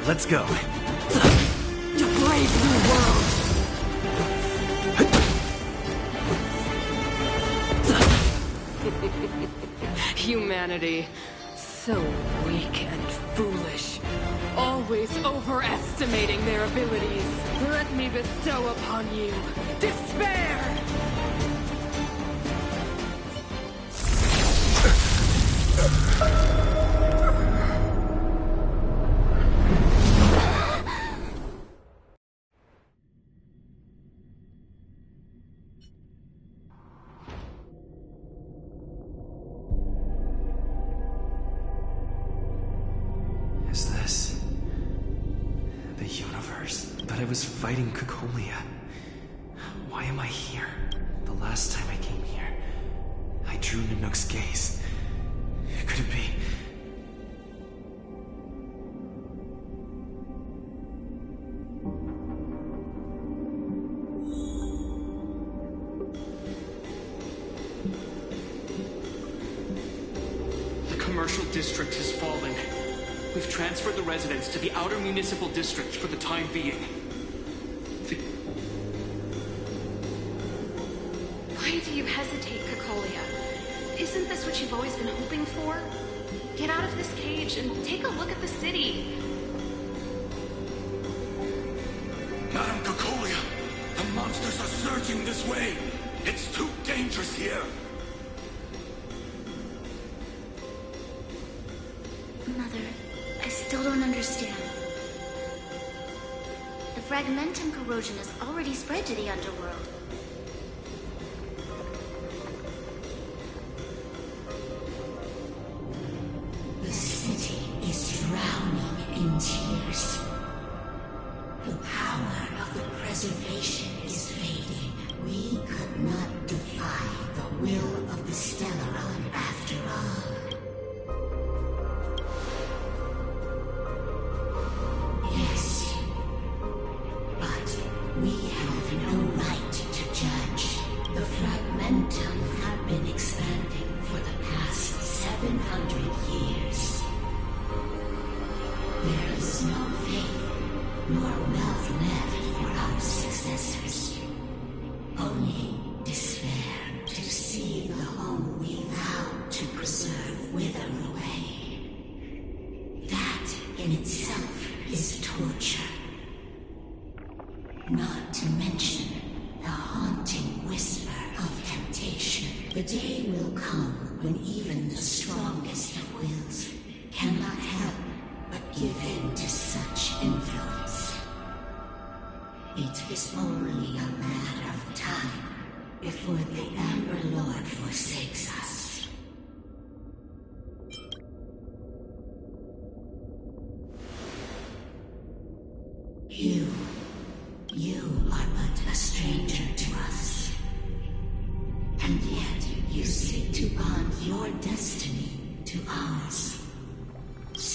Let's go. To brave new world! Humanity, so weak and foolish, always overestimating their abilities. Let me bestow upon you despair! Is this the universe? But I was fighting Cocolia. Why am I here? The last time I came here, I drew Nanook's gaze. Could it be? The commercial district has fallen. We've transferred the residents to the outer municipal districts for the time being. Why do you hesitate, Cocolia? Isn't this what you've always been hoping for? Get out of this cage and take a look at the city. Madam Cocolia, the monsters are surging this way. It's too dangerous here. Mother, I still don't understand. The fragmentum corrosion has already spread to the underworld. The city is drowning in tears. The power of the preservation is fading. We could not defy the will of the Stellaron after all. Yes, but we have no right to judge. The fragmentum have been expanding for the past 700 years. There is no faith nor wealth left for our successors. Only despair to see the home we vowed to preserve wither away. That in itself is torture. Not to mention the haunting whisper of temptation. The day will come when even the strongest of wills cannot help but give in to such influence. It is only a matter of time before the Amber Lord forsakes us. You are but a stranger to us. And yet you seek to bond your destiny to ours.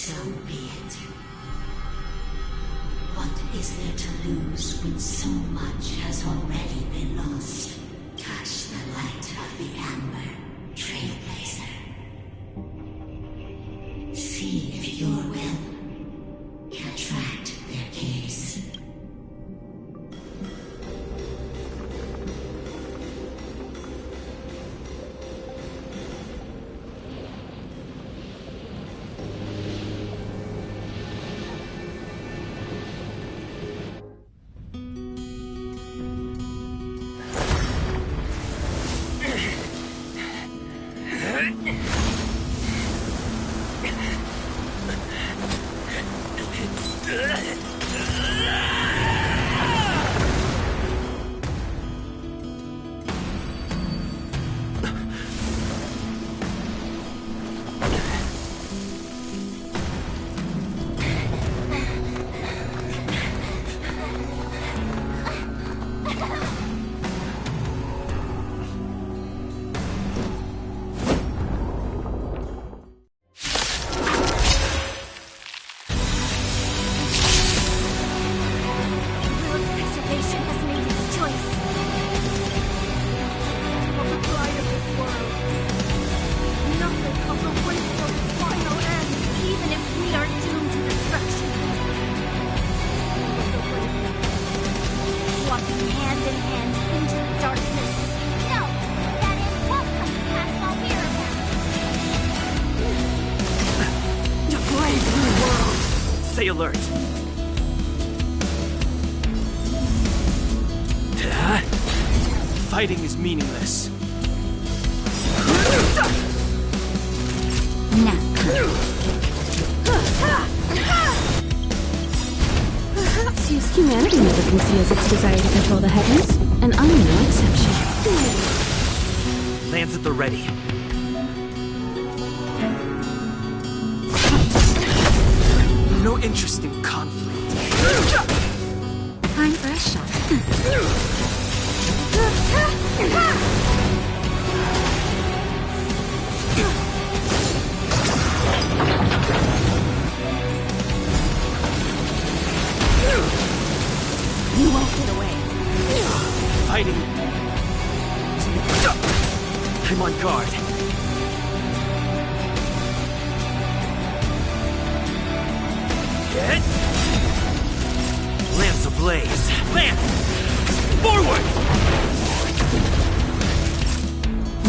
So be it. What is there to lose when so much has already been lost? Touch the light of the Amber, Trailblazer. See if your will can attract their gaze. Stay alert. Fighting is meaningless. Seems humanity never conceals its desire to control the heavens, and I'm no exception. Lands at the ready. No interest in conflict. Time for a shot. You won't get away. Fighting. I'm on guard. Get. Lance ablaze. Lance! Forward!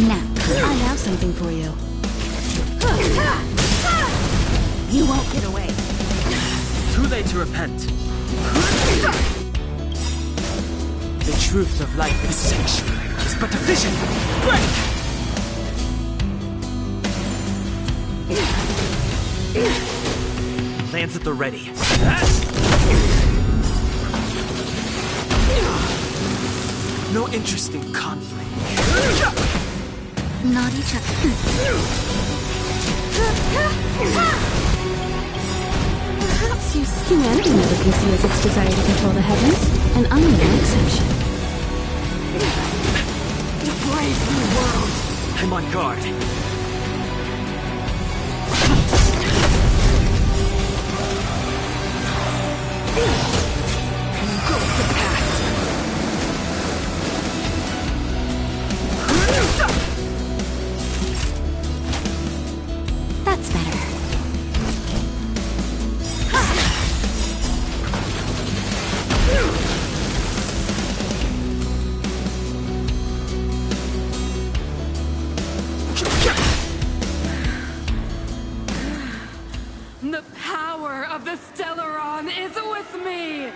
Now, I have something for you. You won't get away. Too late to repent. The truth of life is sanctuary is but a vision. Break! Lands at the ready. No interest in conflict. Not each other. Seems humanity never conceals its desire to control the heavens, and I'm no exception. To brave new world. I'm on guard. That's better. The power of the Stellaron is with me!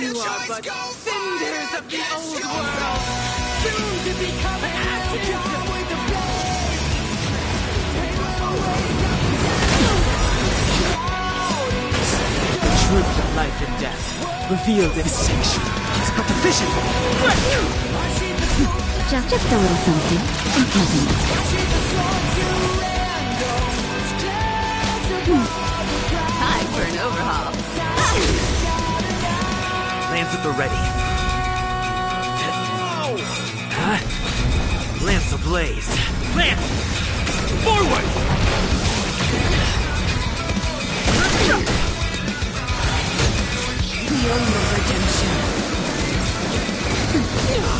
You are but cinders of the old world, soon to become ashes! The truth of life and death, revealed in sanctuary, is but a vision. Just a little something, and nothing else. Time for an overhaul. Lands at the ready. Lance ablaze. Lance! Forward!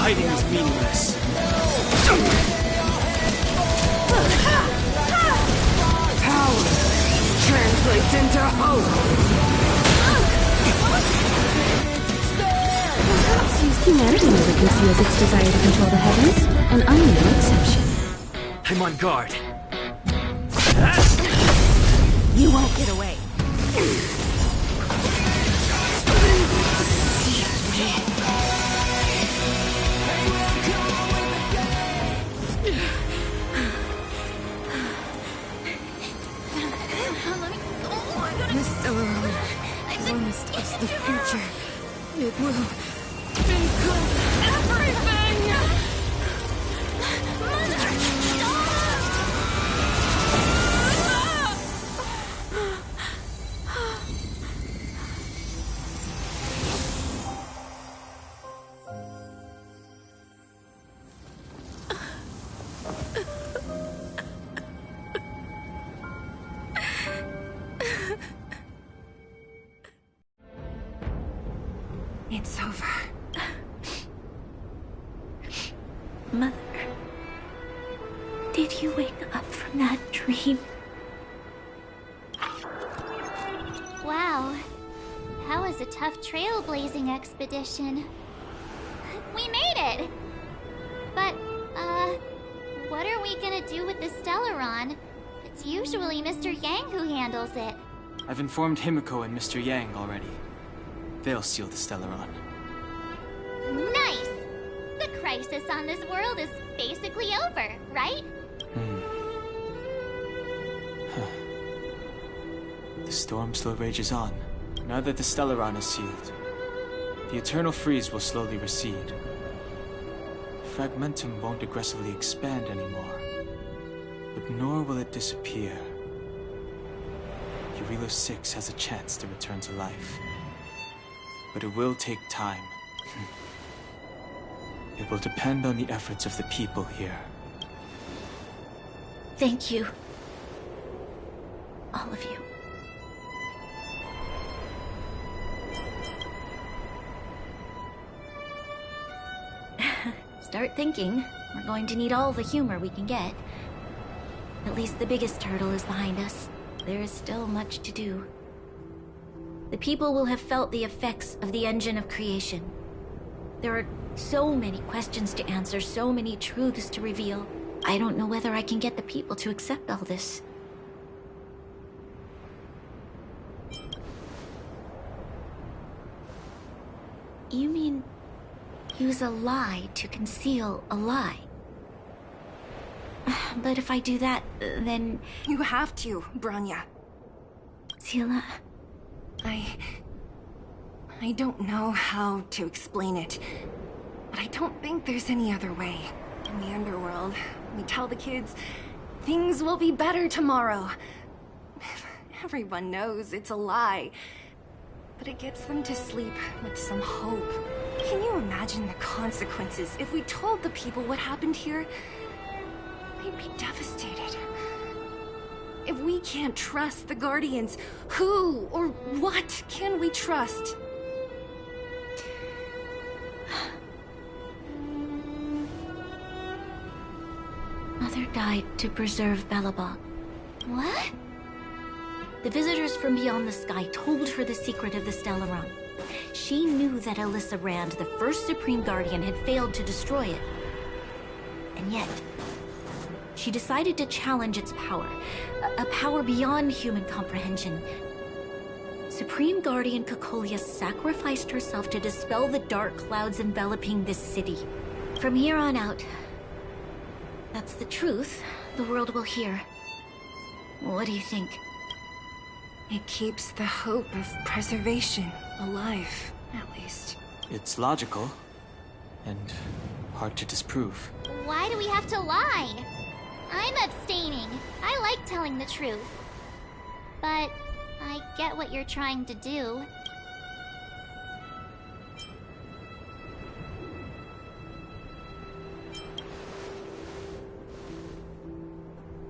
Hiding is meaningless. Power translates into hope. Perhaps use humanity malignancy as its desire to control the heavens, and I'm no exception. I'm on guard. You won't get away. Mr. Honest is the future. It will become everything! It's over. Mother, did you wake up from that dream? Wow, that was a tough trailblazing expedition. We made it! But, what are we gonna do with the Stellaron? It's usually Mr. Yang who handles it. I've informed Himiko and Mr. Yang already. They'll seal the Stellaron. Nice! The crisis on this world is basically over, right? The storm still rages on. Now that the Stellaron is sealed, the Eternal Freeze will slowly recede. Fragmentum won't aggressively expand anymore, but nor will it disappear. Jarilo-6 has a chance to return to life. But it will take time. It will depend on the efforts of the people here. Thank you. All of you. Start thinking. We're going to need all the humor we can get. At least the biggest hurdle is behind us. There is still much to do. The people will have felt the effects of the engine of creation. There are so many questions to answer, so many truths to reveal. I don't know whether I can get the people to accept all this. You mean use a lie to conceal a lie? But if I do that, then... You have to, Bronya. Sila... I don't know how to explain it, but I don't think there's any other way. In the underworld, we tell the kids, things will be better tomorrow. Everyone knows it's a lie, but it gets them to sleep with some hope. Can you imagine the consequences if we told the people what happened here? They'd be devastated. If we can't trust the Guardians, who or what can we trust? Mother died to preserve Belobog. What? The visitors from beyond the sky told her the secret of the Stellaron. She knew that Alyssa Rand, the first Supreme Guardian, had failed to destroy it. And yet, she decided to challenge its power. A power beyond human comprehension. Supreme Guardian Cocolia sacrificed herself to dispel the dark clouds enveloping this city. From here on out, that's the truth the world will hear. What do you think? It keeps the hope of preservation alive, at least. It's logical, and hard to disprove. Why do we have to lie? I'm abstaining. I like telling the truth. But I get what you're trying to do.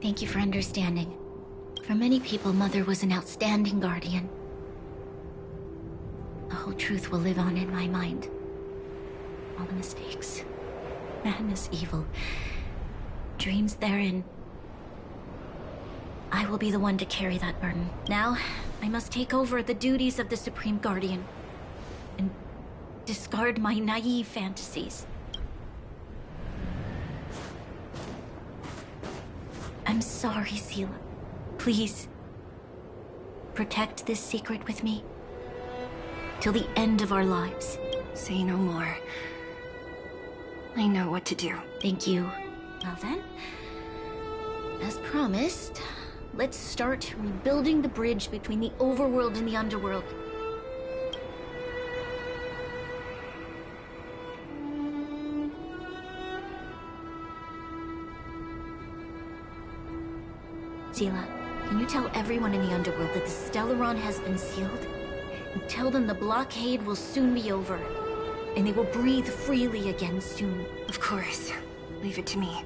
Thank you for understanding. For many people, Mother was an outstanding guardian. The whole truth will live on in my mind. All the mistakes. man is evil. Dreams therein. I will be the one to carry that burden. Now, I must take over the duties of the Supreme Guardian and discard my naive fantasies. I'm sorry, Seela. Please, protect this secret with me till the end of our lives. Say no more. I know what to do. Thank you. Well then, as promised, let's start rebuilding the bridge between the overworld and the underworld. Seela, can you tell everyone in the underworld that the Stellaron has been sealed? And tell them the blockade will soon be over, and they will breathe freely again soon. Of course. Leave it to me.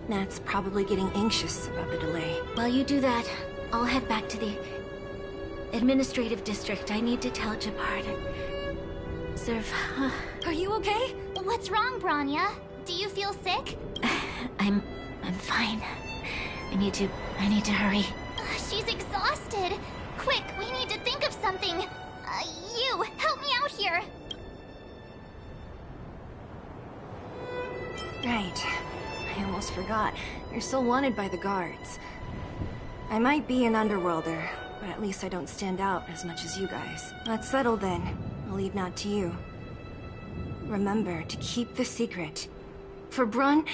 Nat's probably getting anxious about the delay. While you do that, I'll head back to the administrative district. I need to tell Jabard. Serve. Are you okay? What's wrong, Branya? Do you feel sick? I'm fine. I need to hurry. She's exhausted. Quick, we need to think of something. You, help me out here. Right. I almost forgot. You're still wanted by the guards. I might be an underworlder, but at least I don't stand out as much as you guys. That's settled then. I'll leave Nat to you. Remember to keep the secret. For Brun...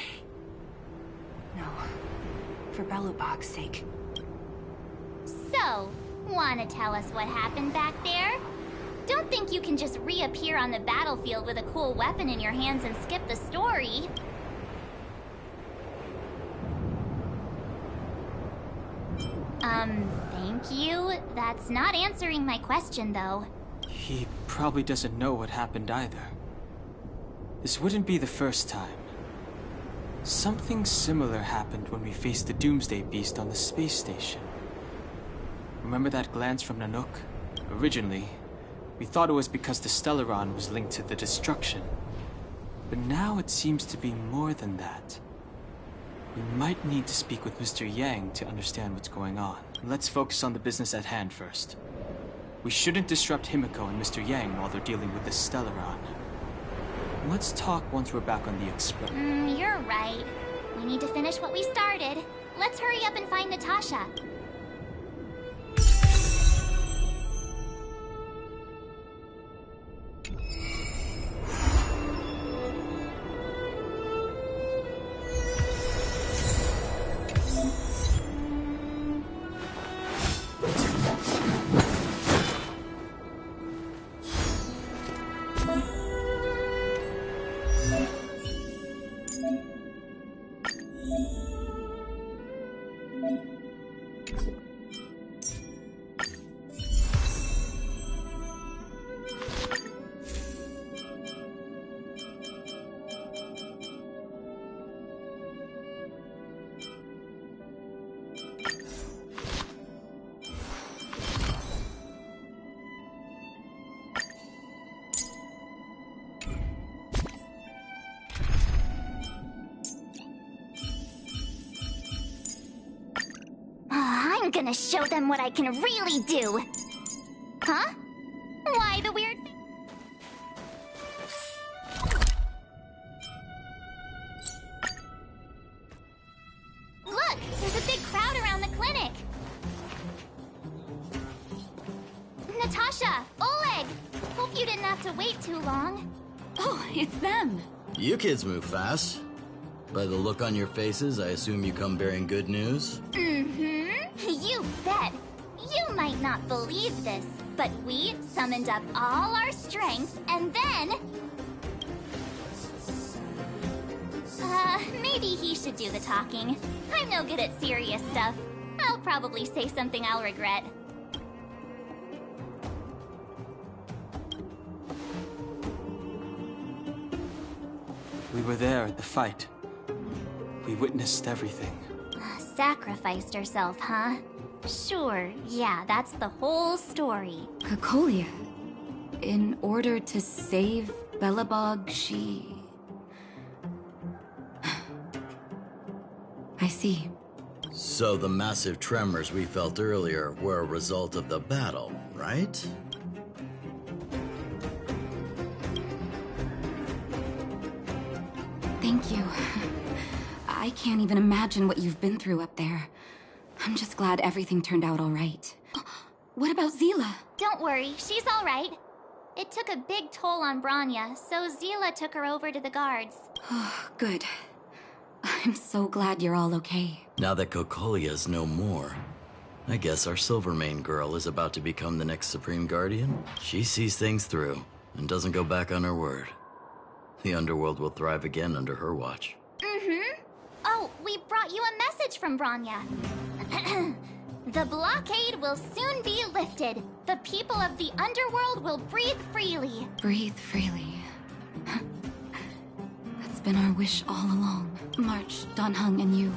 No. For Belobog's sake. So, wanna tell us what happened back there? Don't think you can just reappear on the battlefield with a cool weapon in your hands and skip the story. Thank you. That's not answering my question, though. He probably doesn't know what happened either. This wouldn't be the first time. Something similar happened when we faced the Doomsday Beast on the space station. Remember that glance from Nanook? Originally, we thought it was because the Stellaron was linked to the destruction. But now it seems to be more than that. We might need to speak with Mr. Yang to understand what's going on. Let's focus on the business at hand first. We shouldn't disrupt Himiko and Mr. Yang while they're dealing with the Stellaron. Let's talk once we're back on the express. You're right. We need to finish what we started. Let's hurry up and find Natasha. I'm gonna show them what I can really do. Huh? Why the weird... Look! There's a big crowd around the clinic! Natasha! Oleg! Hope you didn't have to wait too long. Oh, it's them! You kids move fast. By the look on your faces, I assume you come bearing good news? You bet! You might not believe this, but we summoned up all our strength and then... maybe he should do the talking. I'm no good at serious stuff. I'll probably say something I'll regret. We were there at the fight. We witnessed everything. Sacrificed herself, huh? Sure, yeah, that's the whole story. Cocolia. In order to save Belobog, she... I see. So the massive tremors we felt earlier were a result of the battle, right? Thank you. I can't even imagine what you've been through up there. I'm just glad everything turned out all right. What about Zila? Don't worry, she's all right. It took a big toll on Branya, so Zila took her over to the guards. Good. I'm so glad you're all okay. Now that Cocolia's no more, I guess our Silvermane girl is about to become the next Supreme Guardian. She sees things through and doesn't go back on her word. The underworld will thrive again under her watch. Mm-hmm. Oh, we brought you a message from Branya. The blockade will soon be lifted. The people of the underworld will breathe freely. Breathe freely. That's been our wish all along. March, Donhung, and you.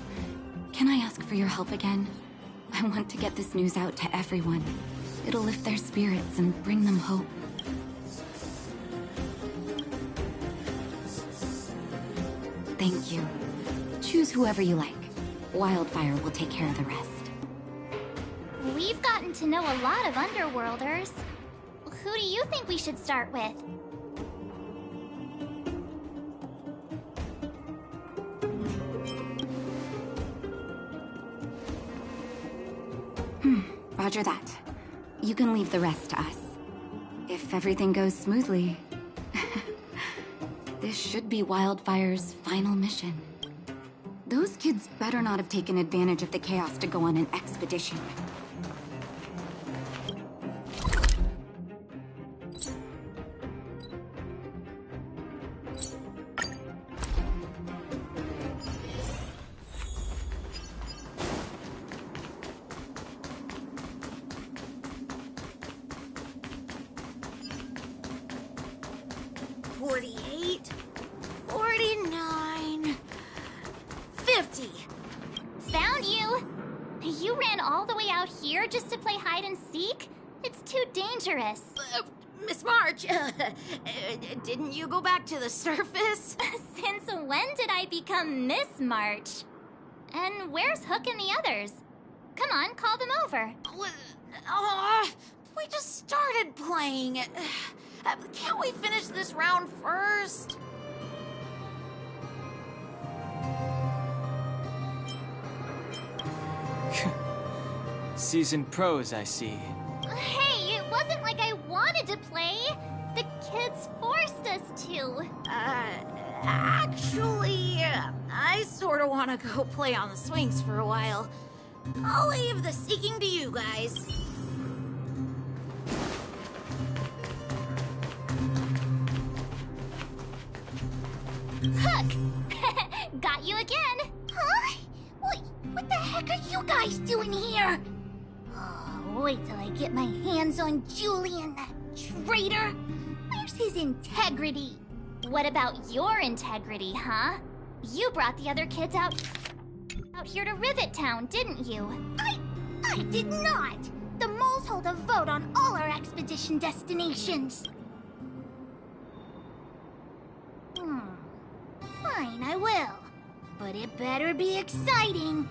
Can I ask for your help again? I want to get this news out to everyone. It'll lift their spirits and bring them hope. Thank you. Choose whoever you like. Wildfire will take care of the rest. We've gotten to know a lot of Underworlders. Who do you think we should start with? Roger that. You can leave the rest to us. If everything goes smoothly, this should be Wildfire's final mission. Those kids better not have taken advantage of the chaos to go on an expedition. Found you! You ran all the way out here just to play hide and seek? It's too dangerous. Miss March, didn't you go back to the surface? Since when did I become Miss March? And where's Hook and the others? Come on, call them over. We just started playing. Can't we finish this round first? Seasoned pros, I see. Hey, it wasn't like I wanted to play. The kids forced us to. Actually, I sort of want to go play on the swings for a while. I'll leave the seeking to you guys. Hook! Got you again. Huh? What the heck are you guys doing here? Oh, wait till I get my hands on Julian, that traitor. Where's his integrity? What about your integrity, huh? You brought the other kids out here to Rivet Town, didn't you? I did not! The moles hold a vote on all our expedition destinations. Fine, I will. But it better be exciting.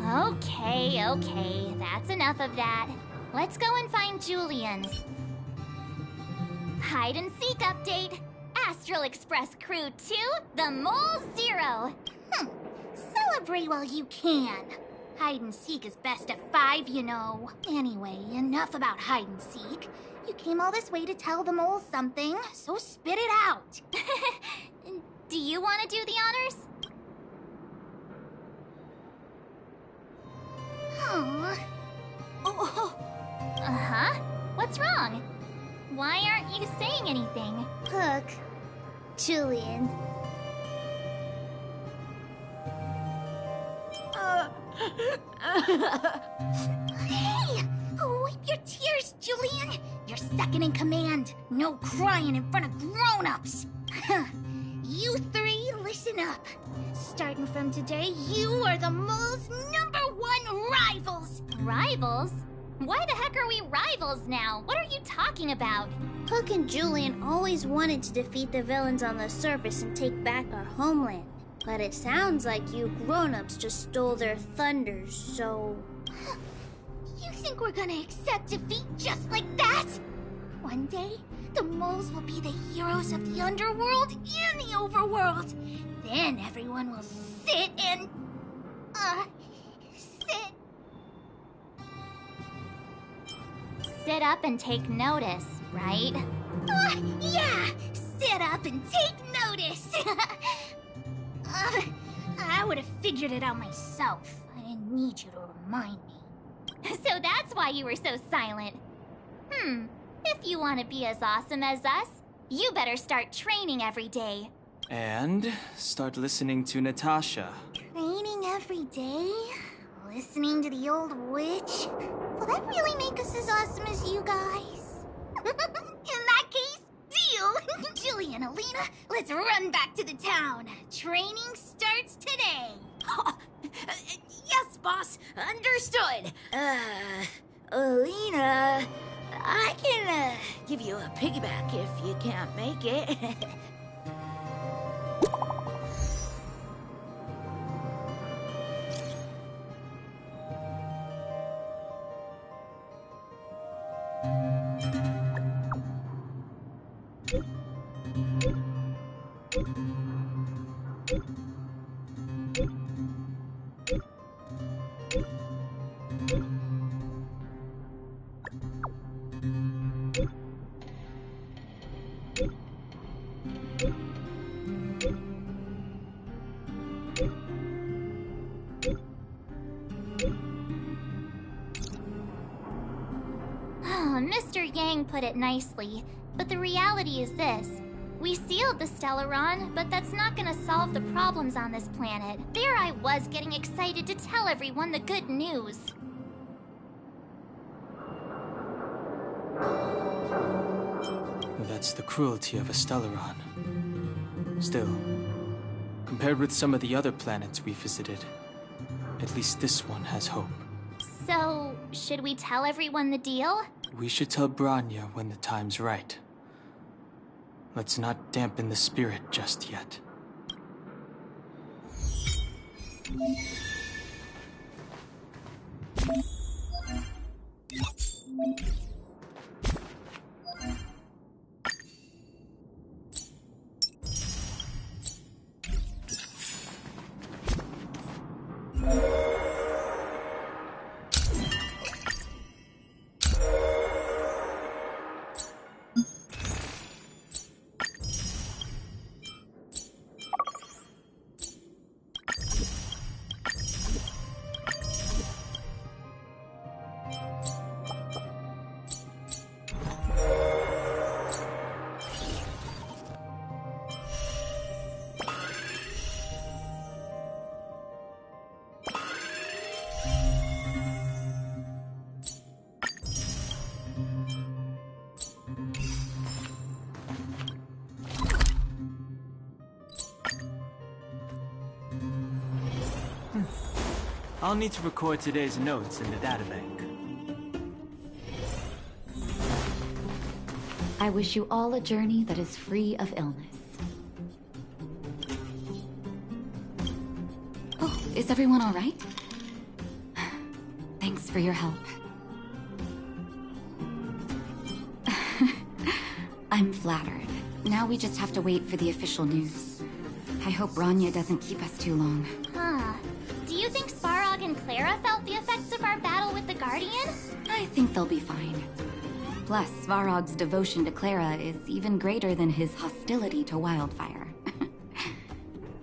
Okay, that's enough of that. Let's go and find Julian. Hide and seek update. Astral Express Crew 2, the Mole 0. Celebrate while you can. Hide and seek is best at 5, you know. Anyway, enough about hide and seek. You came all this way to tell the moles something, so spit it out. Do you want to do the honors? Uh-huh. What's wrong? Why aren't you saying anything? Hook. Julian. Hey! Wipe your tears, Julian! You're second in command. No crying in front of grown-ups. You three, listen up. Starting from today, you are the mole's #1 rivals! Rivals? Why the heck are we rivals now? What are you talking about? Hook and Julian always wanted to defeat the villains on the surface and take back our homeland. But it sounds like you grown-ups just stole their thunder, so... You think we're gonna accept defeat just like that? One day, the moles will be the heroes of the underworld and the overworld. Then everyone will sit and... sit... Sit up and take notice, right? Yeah! Sit up and take notice! I would have figured it out myself. I didn't need you to remind me. So that's why you were so silent. If you want to be as awesome as us, you better start training every day. And start listening to Natasha. Training every day? Listening to the old witch? Will that really make us as awesome as you guys? In that case, deal! Jilly and Alina, let's run back to the town. Training starts today. Yes, boss. Understood. Alina, I can, give you a piggyback if you can't make it. Mr. Yang put it nicely, but the reality is this. We sealed the Stellaron, but that's not gonna solve the problems on this planet. There I was getting excited to tell everyone the good news. That's the cruelty of a Stellaron. Still, compared with some of the other planets we visited, at least this one has hope. So, should we tell everyone the deal? We should tell Branya when the time's right. Let's not dampen the spirit just yet. I'll need to record today's notes in the databank. I wish you all a journey that is free of illness. Oh, is everyone all right? Thanks for your help. I'm flattered. Now we just have to wait for the official news. I hope Branya doesn't keep us too long. Do you think Svarog and Clara felt the effects of our battle with the Guardian? I think they'll be fine. Plus, Svarog's devotion to Clara is even greater than his hostility to Wildfire.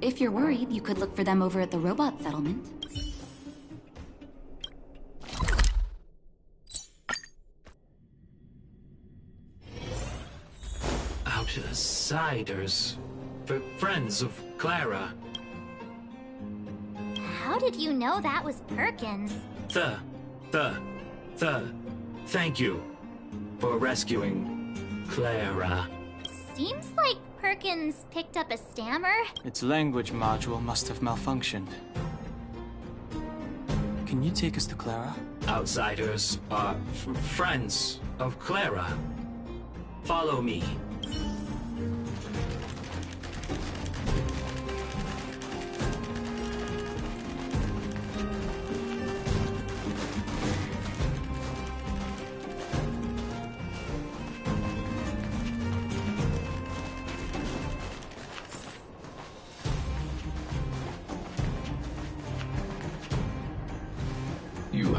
If you're worried, you could look for them over at the robot settlement. Outsiders. Friends of Clara. How did you know that was Perkins? Thank you for rescuing Clara. Seems like Perkins picked up a stammer. Its language module must have malfunctioned. Can you take us to Clara? Outsiders are friends of Clara. Follow me.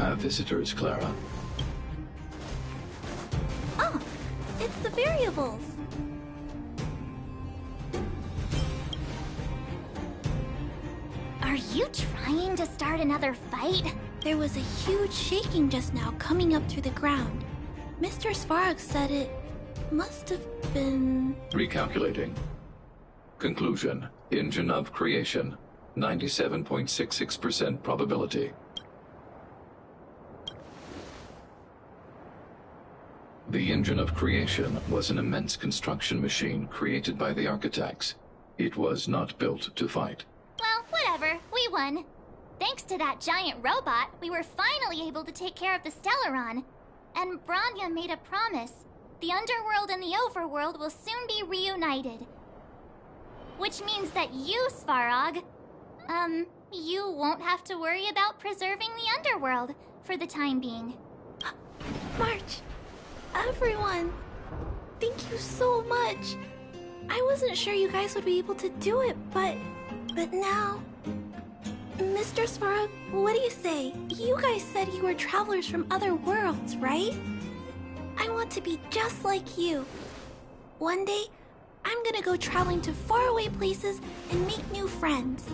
have visitors, Clara. Oh, it's the variables. Are you trying to start another fight? There was a huge shaking just now coming up through the ground. Mr. Svarog said it must have been... Recalculating. Conclusion. Engine of creation. 97.66% probability. The engine of creation was an immense construction machine created by the architects. It was not built to fight. Well, whatever. We won. Thanks to that giant robot, we were finally able to take care of the Stellaron. And Bronya made a promise. The underworld and the overworld will soon be reunited. Which means that you, Svarog, you won't have to worry about preserving the underworld for the time being. March, everyone, thank you so much. I wasn't sure you guys would be able to do it, but now... Mr. Svarog, what do you say? You guys said you were travelers from other worlds, right? I want to be just like you. One day, I'm gonna go traveling to faraway places and make new friends.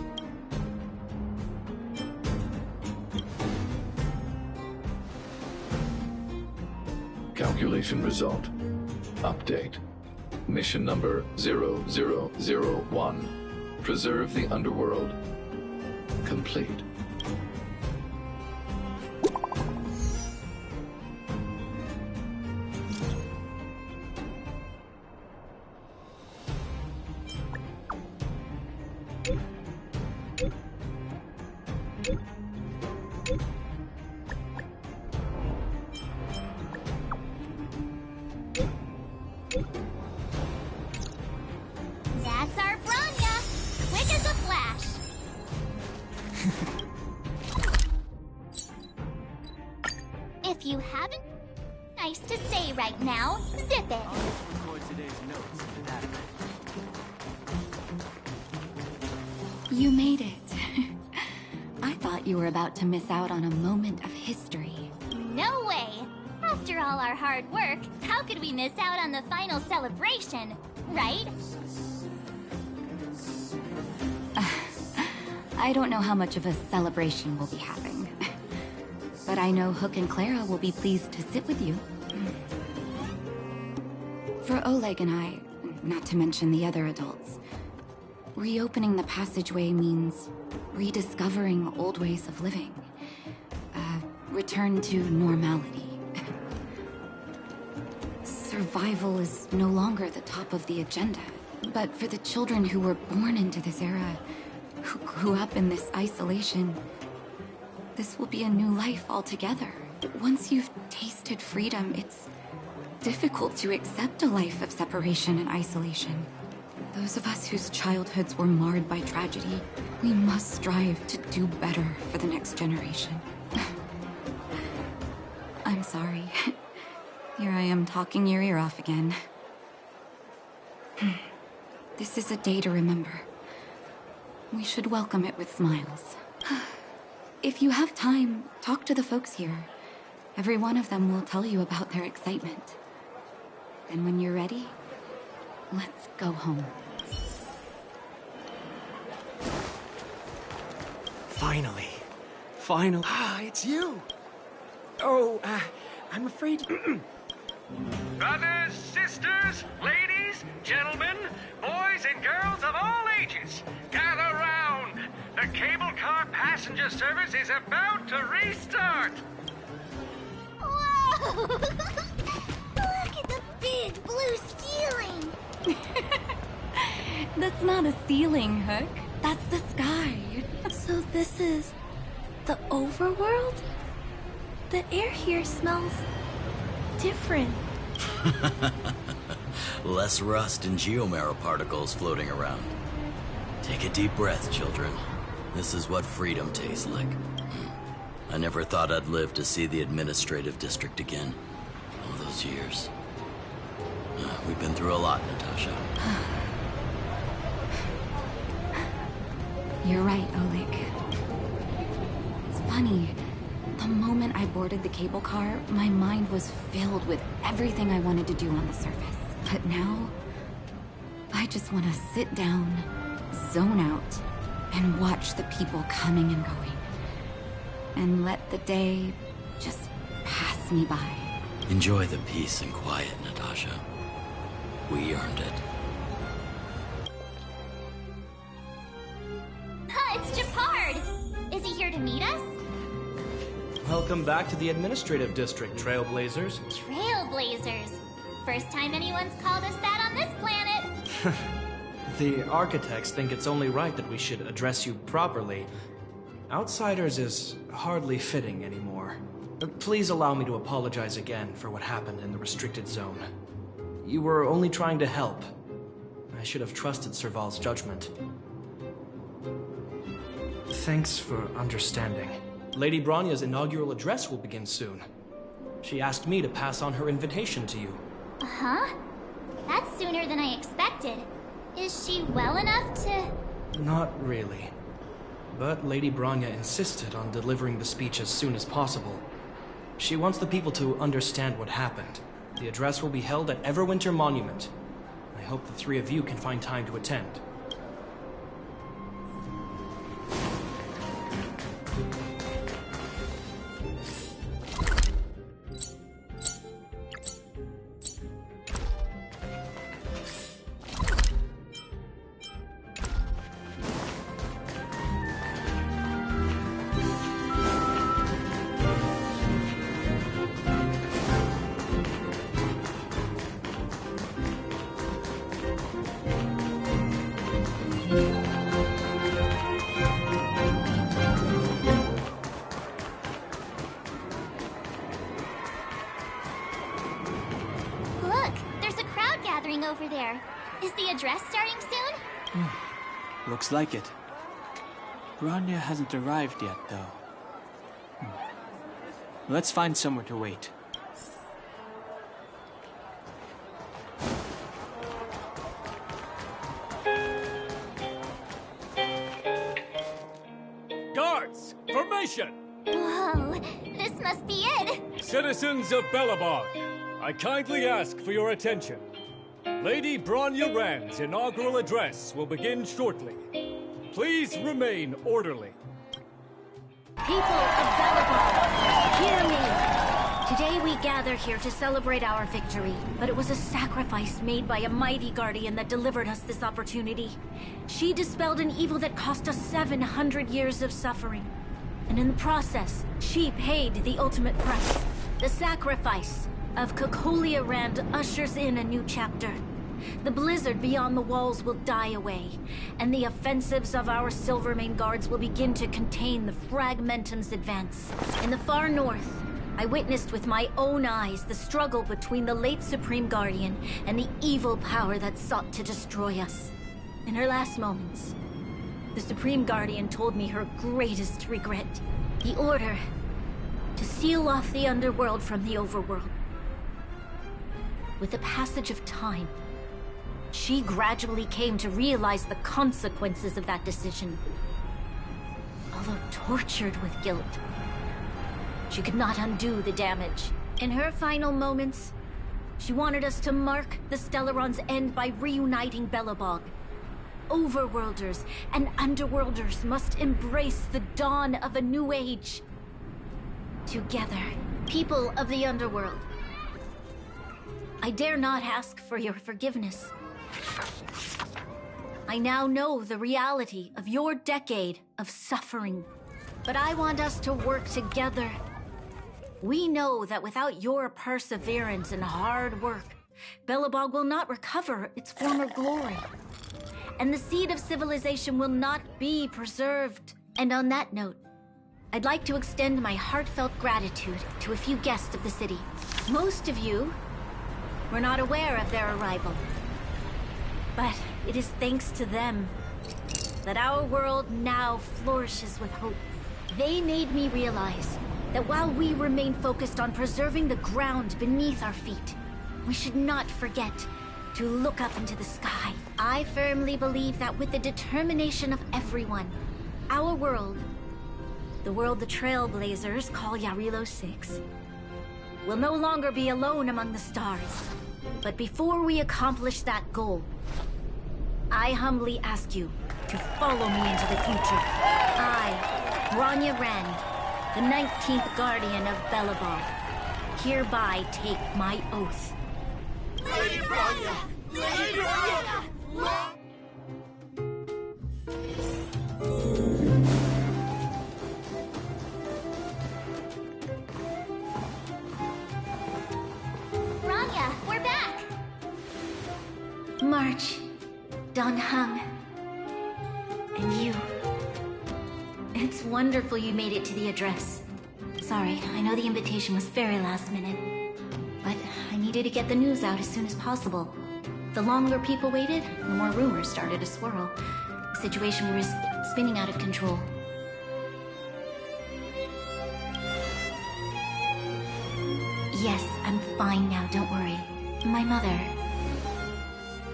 Calculation result. Update. Mission number 0001. Preserve the underworld. Complete. That's our Bronya! Quick as a flash! If you haven't nice to say right now, zip it. I'll just record today's notes in the database. You made it. I thought you were about to miss out on a moment of history. No way! After all our hard work, how could we miss out on the final celebration, right? I don't know how much of a celebration we'll be having. But I know Hook and Clara will be pleased to sit with you. For Oleg and I, not to mention the other adults, reopening the passageway means rediscovering old ways of living. Return to normality. Survival is no longer the top of the agenda. But for the children who were born into this era, who grew up in this isolation, this will be a new life altogether. Once you've tasted freedom, it's difficult to accept a life of separation and isolation. Those of us whose childhoods were marred by tragedy, we must strive to do better for the next generation. I'm sorry. Here I am talking your ear off again. This is a day to remember. We should welcome it with smiles. If you have time, talk to the folks here. Every one of them will tell you about their excitement. And when you're ready, let's go home. Finally. Ah, it's you. Oh, I'm afraid... Brothers, sisters, ladies, gentlemen, boys and girls of all ages, gather round. The cable car passenger service is about to restart. Whoa! Look at the big blue ceiling! That's not a ceiling, Hook. That's the sky. So this is the overworld? The air here smells different. Less rust and geomarrow particles floating around. Take a deep breath, children. This is what freedom tastes like. I never thought I'd live to see the administrative district again. All those years. We've been through a lot, Natasha. You're right, Oleg. It's funny. The moment I boarded the cable car, my mind was filled with everything I wanted to do on the surface. But now, I just want to sit down, zone out, and watch the people coming and going. And let the day just pass me by. Enjoy the peace and quiet, Natasha. We earned it. It's Japard! Is he here to meet us? Welcome back to the Administrative District, Trailblazers. Trailblazers. First time anyone's called us that on this planet. The architects think it's only right that we should address you properly. Outsiders is hardly fitting anymore. Please allow me to apologize again for what happened in the restricted zone. You were only trying to help. I should have trusted Serval's judgment. Thanks for understanding. Lady Bronya's inaugural address will begin soon. She asked me to pass on her invitation to you. Huh? That's sooner than I expected. Is she well enough to... Not really. But Lady Bronya insisted on delivering the speech as soon as possible. She wants the people to understand what happened. The address will be held at Everwinter Monument. I hope the three of you can find time to attend. over there. Is the address starting soon? Looks like it. Bronya hasn't arrived yet, though. Let's find somewhere to wait. Guards! Formation! Whoa, this must be it! Citizens of Belobog, I kindly ask for your attention. Lady Bronya Rand's inaugural address will begin shortly. Please remain orderly. People of Belobog, hear me! Today we gather here to celebrate our victory, but it was a sacrifice made by a mighty guardian that delivered us this opportunity. She dispelled an evil that cost us 700 years of suffering. And in the process, she paid the ultimate price. The sacrifice of Cocolia Rand ushers in a new chapter. The blizzard beyond the walls will die away, and the offensives of our Silvermane guards will begin to contain the Fragmentum's advance. In the far north, I witnessed with my own eyes the struggle between the late Supreme Guardian and the evil power that sought to destroy us. In her last moments, the Supreme Guardian told me her greatest regret. The order to seal off the underworld from the overworld. With the passage of time, she gradually came to realize the consequences of that decision. Although tortured with guilt, she could not undo the damage. In her final moments, she wanted us to mark the Stellaron's end by reuniting Belobog. Overworlders and Underworlders must embrace the dawn of a new age. Together, people of the Underworld, I dare not ask for your forgiveness. I now know the reality of your decade of suffering, but I want us to work together. We know that without your perseverance and hard work, Belobog will not recover its former glory. And the seed of civilization will not be preserved. And on that note, I'd like to extend my heartfelt gratitude to a few guests of the city. Most of you were not aware of their arrival. But it is thanks to them that our world now flourishes with hope. They made me realize that while we remain focused on preserving the ground beneath our feet, we should not forget to look up into the sky. I firmly believe that with the determination of everyone, our world, the world the Trailblazers call Jarilo-6, will no longer be alone among the stars. But before we accomplish that goal, I humbly ask you to follow me into the future. I, Bronya Rand, the 19th Guardian of Belobog, hereby take my oath. Lady Bronya! Lady Bronya! Bronya, we're back! March, Don Hung, and you. It's wonderful you made it to the address. Sorry, I know the invitation was very last minute, but I needed to get the news out as soon as possible. The longer people waited, the more rumors started to swirl. The situation was spinning out of control. Yes, I'm fine now, don't worry. My mother...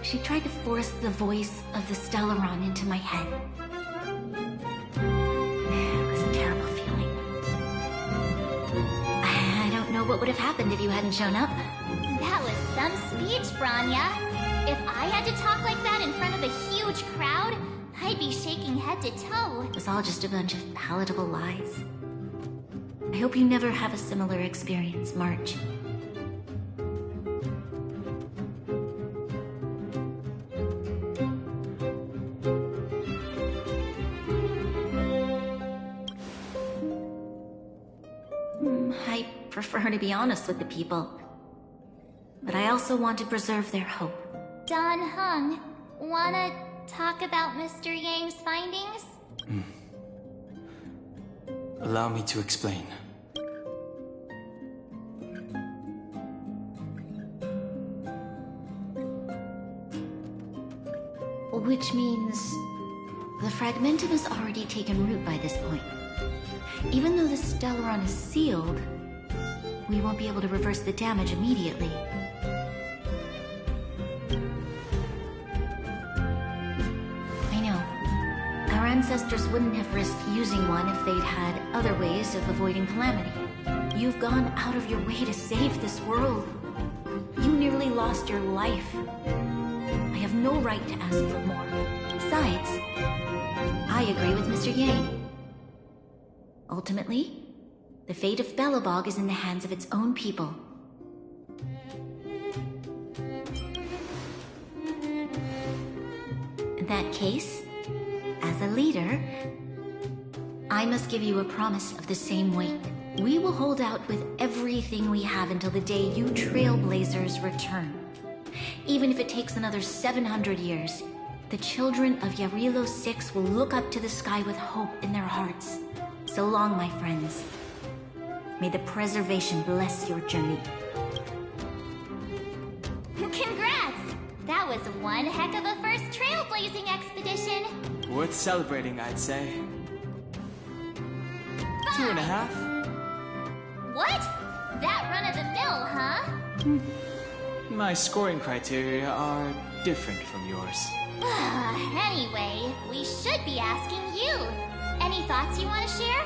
She tried to force the voice of the Stellaron into my head. It was a terrible feeling. I don't know what would have happened if you hadn't shown up. That was some speech, Bronya. If I had to talk like that in front of a huge crowd, I'd be shaking head to toe. It was all just a bunch of palatable lies. I hope you never have a similar experience, March. I prefer to be honest with the people. But I also want to preserve their hope. Don Hung, wanna talk about Mr. Yang's findings? Allow me to explain. Which means... the Fragmentum has already taken root by this point. Even though the Stellaron is sealed, we won't be able to reverse the damage immediately. I know. Our ancestors wouldn't have risked using one if they'd had other ways of avoiding calamity. You've gone out of your way to save this world. You nearly lost your life. I have no right to ask for more. Besides, I agree with Mr. Yang. Ultimately, the fate of Belobog is in the hands of its own people. In that case, as a leader, I must give you a promise of the same weight. We will hold out with everything we have until the day you Trailblazers return. Even if it takes another 700 years, the children of Jarilo-6 will look up to the sky with hope in their hearts. So long, my friends. May the preservation bless your journey. Congrats! That was one heck of a first trailblazing expedition. Worth celebrating, I'd say. 2.5? What? That run-of-the-mill, huh? My scoring criteria are different from yours. Anyway, we should be asking you. Any thoughts you want to share?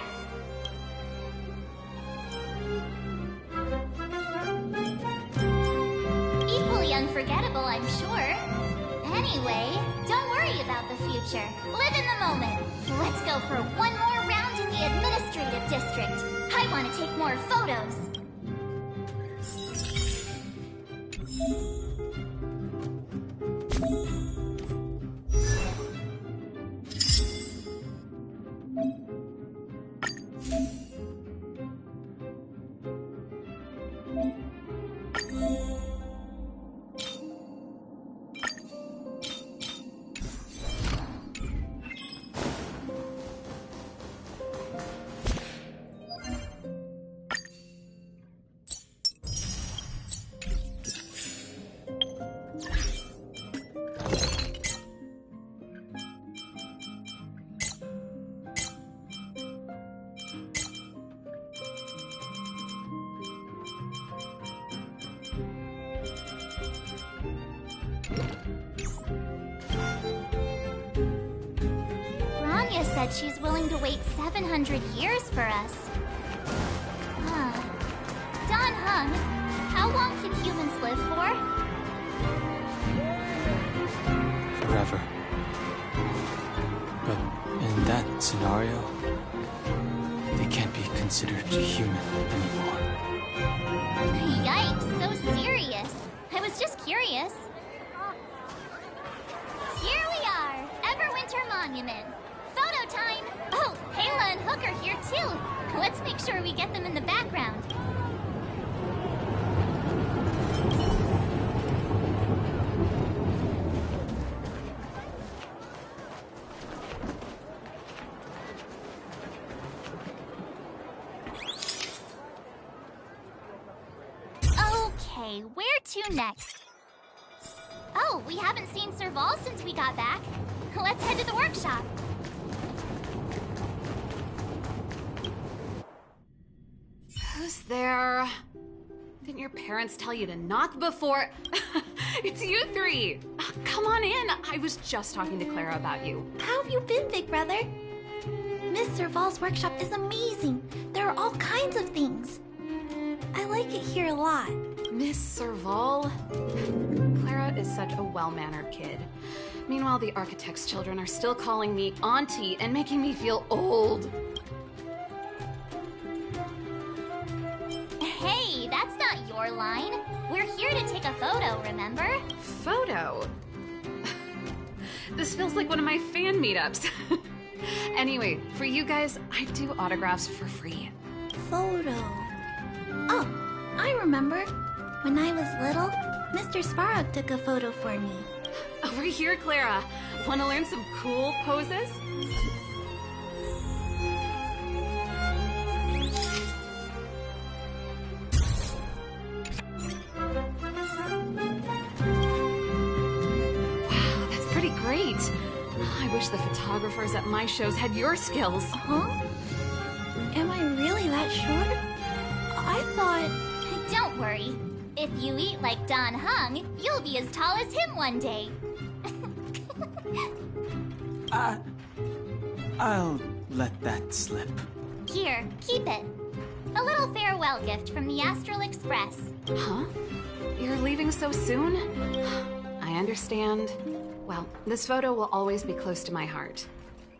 Equally unforgettable, I'm sure. Anyway, don't worry about the future. Live in the moment. Let's go for one more round in the administrative district. I want to take more photos. Bronya said she's willing to wait 700 years for us. Don Hung, how long can humans live for? Forever. But in that scenario, they can't be considered human anymore. Yikes, so serious. I was just curious. Here we are, Everwinter Monument. Photo time! Oh, Hayla and Hook are here too. Let's make sure we get them in the background. Okay, where to next? Oh, we haven't seen Serval since we got back. Let's head to the workshop. Who's there? Didn't your parents tell you to knock before? It's you three. Come on in. I was just talking to Clara about you. How have you been, big brother? Miss Serval's workshop is amazing. There are all kinds of things. I like it here a lot. Miss Serval? Clara is such a well-mannered kid. Meanwhile, the architect's children are still calling me auntie and making me feel old. Hey, that's not your line. We're here to take a photo, remember? Photo? This feels like one of my fan meetups. Anyway, for you guys, I do autographs for free. Photo. Oh, I remember. When I was little, Mr. Svarog took a photo for me. Over here, Clara. Want to learn some cool poses? Wow, that's pretty great. I wish the photographers at my shows had your skills. Huh? Am I really that short? I thought... Don't worry. If you eat like Don Hung, you'll be as tall as him one day. I'll let that slip. Here, keep it. A little farewell gift from the Astral Express. Huh? You're leaving so soon? I understand. Well, this photo will always be close to my heart.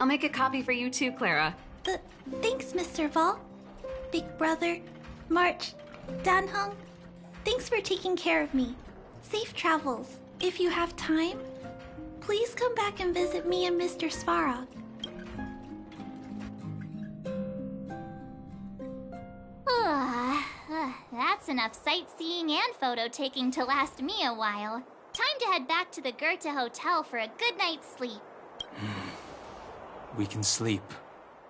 I'll make a copy for you too, Clara. Thanks, Mr. Vol. Big brother, March, Dan Hung, thanks for taking care of me. Safe travels. If you have time, please come back and visit me and Mr. Svarog. That's enough sightseeing and photo taking to last me a while. Time to head back to the Goethe Hotel for a good night's sleep. We can sleep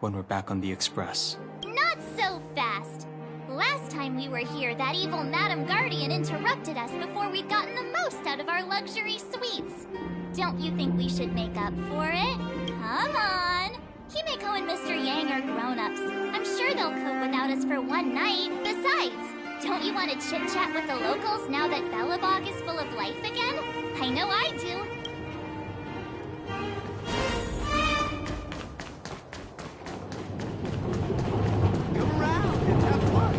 when we're back on the Express. Not so fast. Last time we were here, that evil Madam Guardian interrupted us before we'd gotten the most out of our luxury suites. Don't you think we should make up for it? Come on! Himeko and Mr. Yang are grown-ups. I'm sure they'll cope without us for one night. Besides, don't you want to chit-chat with the locals now that Belobog is full of life again? I know I do. Come around and have fun.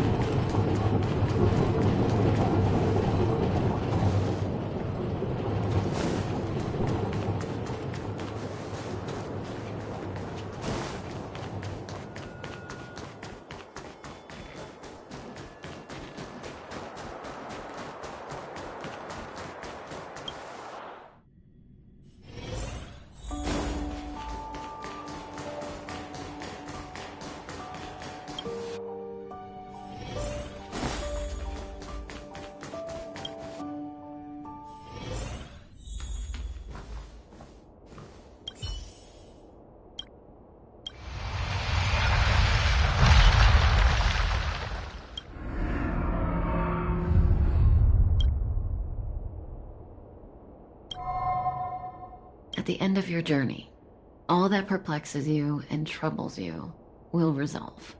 At the end of your journey, all that perplexes you and troubles you will resolve.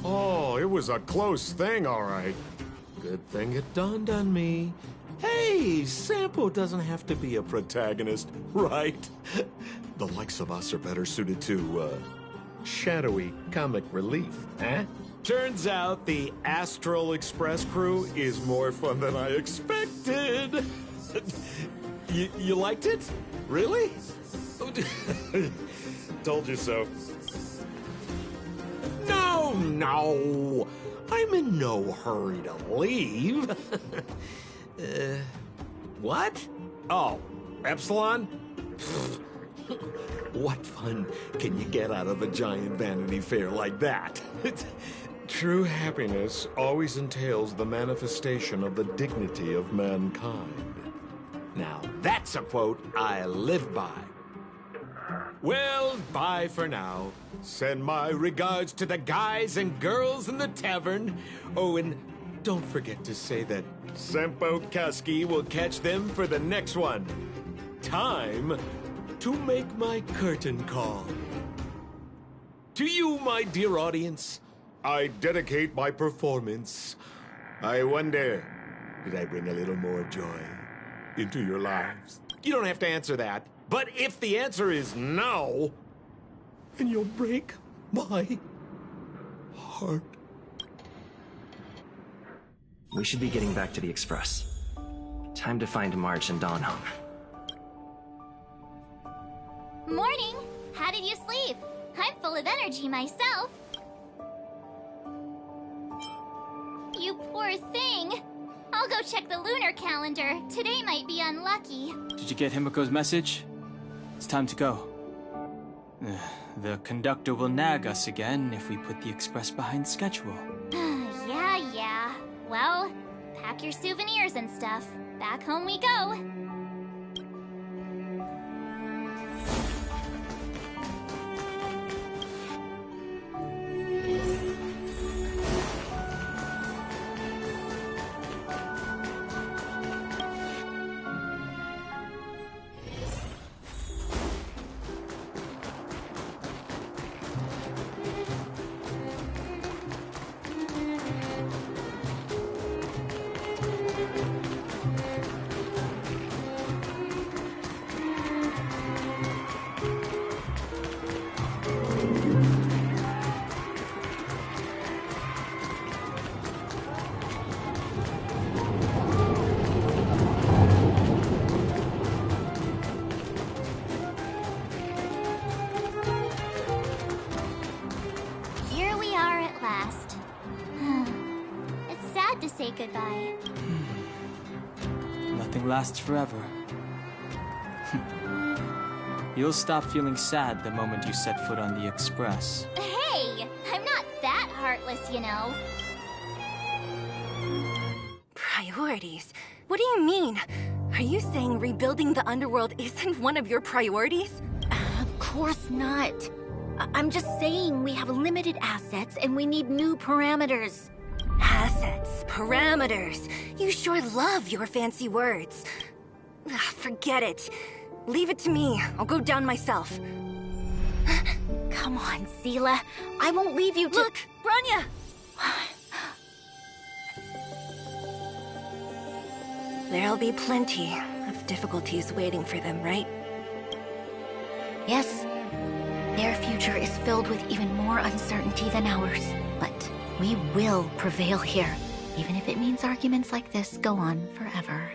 Oh, it was a close thing, all right. Good thing it dawned on me. Hey, Sampo doesn't have to be a protagonist, right? The likes of us are better suited to, shadowy comic relief, eh? Turns out the Astral Express crew is more fun than I expected. You liked it? Really? Told you so. No! I'm in no hurry to leave. What? Oh, Epsilon? What fun can you get out of a giant Vanity Fair like that? True happiness always entails the manifestation of the dignity of mankind. Now, that's a quote I live by. Well, bye for now. Send my regards to the guys and girls in the tavern. Oh, and don't forget to say that Sampo Kaski will catch them for the next one. Time to make my curtain call. To you, my dear audience, I dedicate my performance. I wonder, did I bring a little more joy into your lives? You don't have to answer that. But if the answer is no, then you'll break my heart. We should be getting back to the Express. Time to find March and Dawn home. Morning! How did you sleep? I'm full of energy myself. You poor thing. I'll go check the lunar calendar. Today might be unlucky. Did you get Himiko's message? It's time to go. The conductor will nag us again if we put the express behind schedule. Yeah. Well, pack your souvenirs and stuff. Back home we go. Goodbye. Nothing lasts forever. You'll stop feeling sad the moment you set foot on the Express. Hey! I'm not that heartless, you know. Priorities? What do you mean? Are you saying rebuilding the underworld isn't one of your priorities? Of course not. I'm just saying we have limited assets and we need new parameters. Assets, parameters. You sure love your fancy words. Forget it. Leave it to me. I'll go down myself. Come on, Seela. I won't leave you to— Look, Bronya! There'll be plenty of difficulties waiting for them, right? Yes. Their future is filled with even more uncertainty than ours. But we will prevail here, even if it means arguments like this go on forever.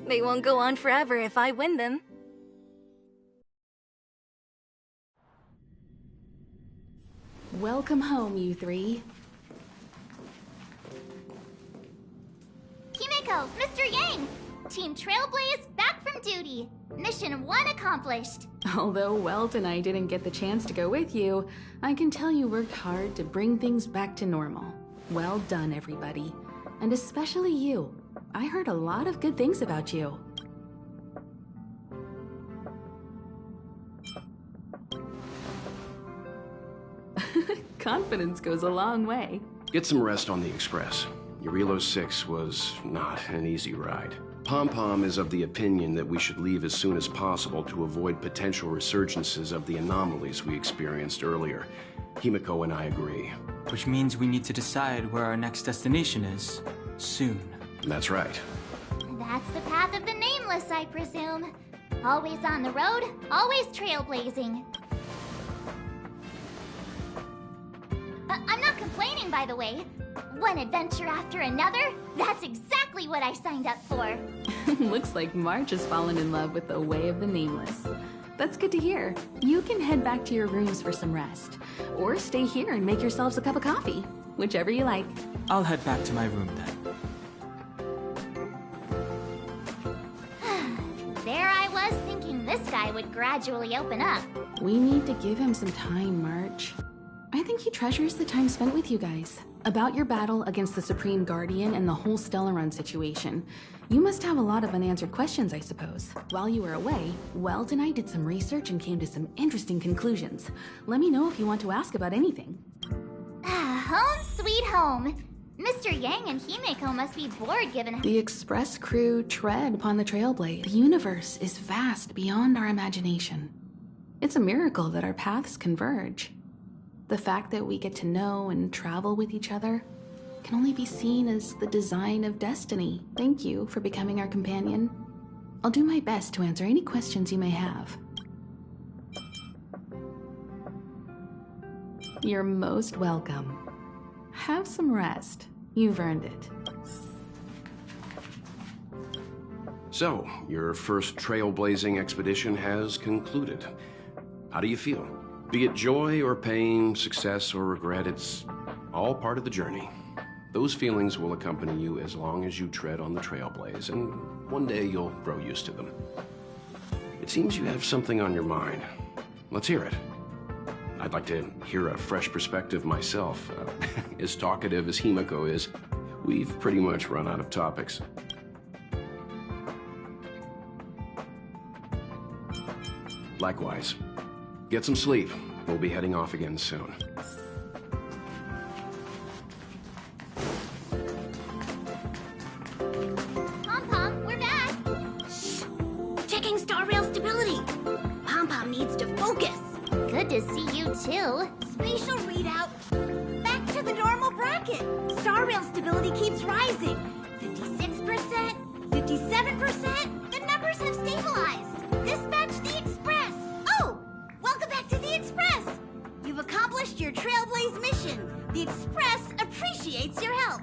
They won't go on forever if I win them. Welcome home, you three. Himiko, Mr. Yang! Team Trailblaze back from duty. Mission 1 accomplished. Although Welt and I didn't get the chance to go with you, I can tell you worked hard to bring things back to normal. Well done, everybody. And especially you. I heard a lot of good things about you. Confidence goes a long way. Get some rest on the Express. Jarilo-6 was not an easy ride. Pom-Pom is of the opinion that we should leave as soon as possible to avoid potential resurgences of the anomalies we experienced earlier. Himiko and I agree. Which means we need to decide where our next destination is. soon. That's right. That's the path of the nameless, I presume. Always on the road, always trailblazing. I'm not complaining, by the way. One adventure after another, that's exactly what I signed up for. Looks like March has fallen in love with the way of the nameless. That's good to hear. You can head back to your rooms for some rest. Or stay here and make yourselves a cup of coffee. Whichever you like. I'll head back to my room then. There I was thinking this guy would gradually open up. We need to give him some time, March. I think he treasures the time spent with you guys. About your battle against the Supreme Guardian and the whole Stellaron situation. You must have a lot of unanswered questions, I suppose. While you were away, Weld and I did some research and came to some interesting conclusions. Let me know if you want to ask about anything. Home sweet home. Mr. Yang and Himeko must be bored given... The Express crew tread upon the Trailblade. The universe is vast beyond our imagination. It's a miracle that our paths converge. The fact that we get to know and travel with each other can only be seen as the design of destiny. Thank you for becoming our companion. I'll do my best to answer any questions you may have. You're most welcome. Have some rest. You've earned it. So, your first trailblazing expedition has concluded. How do you feel? Be it joy or pain, success or regret, it's all part of the journey. Those feelings will accompany you as long as you tread on the trailblaze, and one day you'll grow used to them. It seems you have something on your mind. Let's hear it. I'd like to hear a fresh perspective myself. As talkative as Himeko is, we've pretty much run out of topics. Likewise. Get some sleep. We'll be heading off again soon. Pom-Pom, we're back! Shh! Checking Starrail stability! Pom-Pom needs to focus! Good to see you too. Spatial readout! Back to the normal bracket! Starrail stability keeps rising! 56%, 57%, the numbers have stabilized! Dispatch the Express! Oh! Welcome back to the Express! You've accomplished your Trailblaze mission. The Express appreciates your help.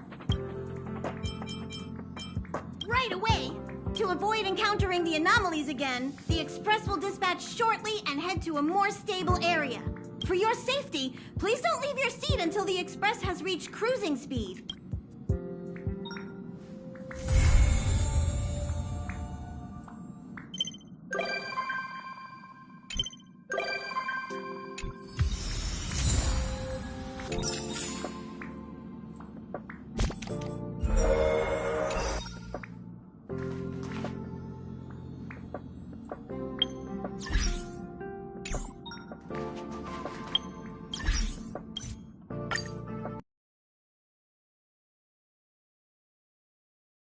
Right away! To avoid encountering the anomalies again, the Express will dispatch shortly and head to a more stable area. For your safety, please don't leave your seat until the Express has reached cruising speed.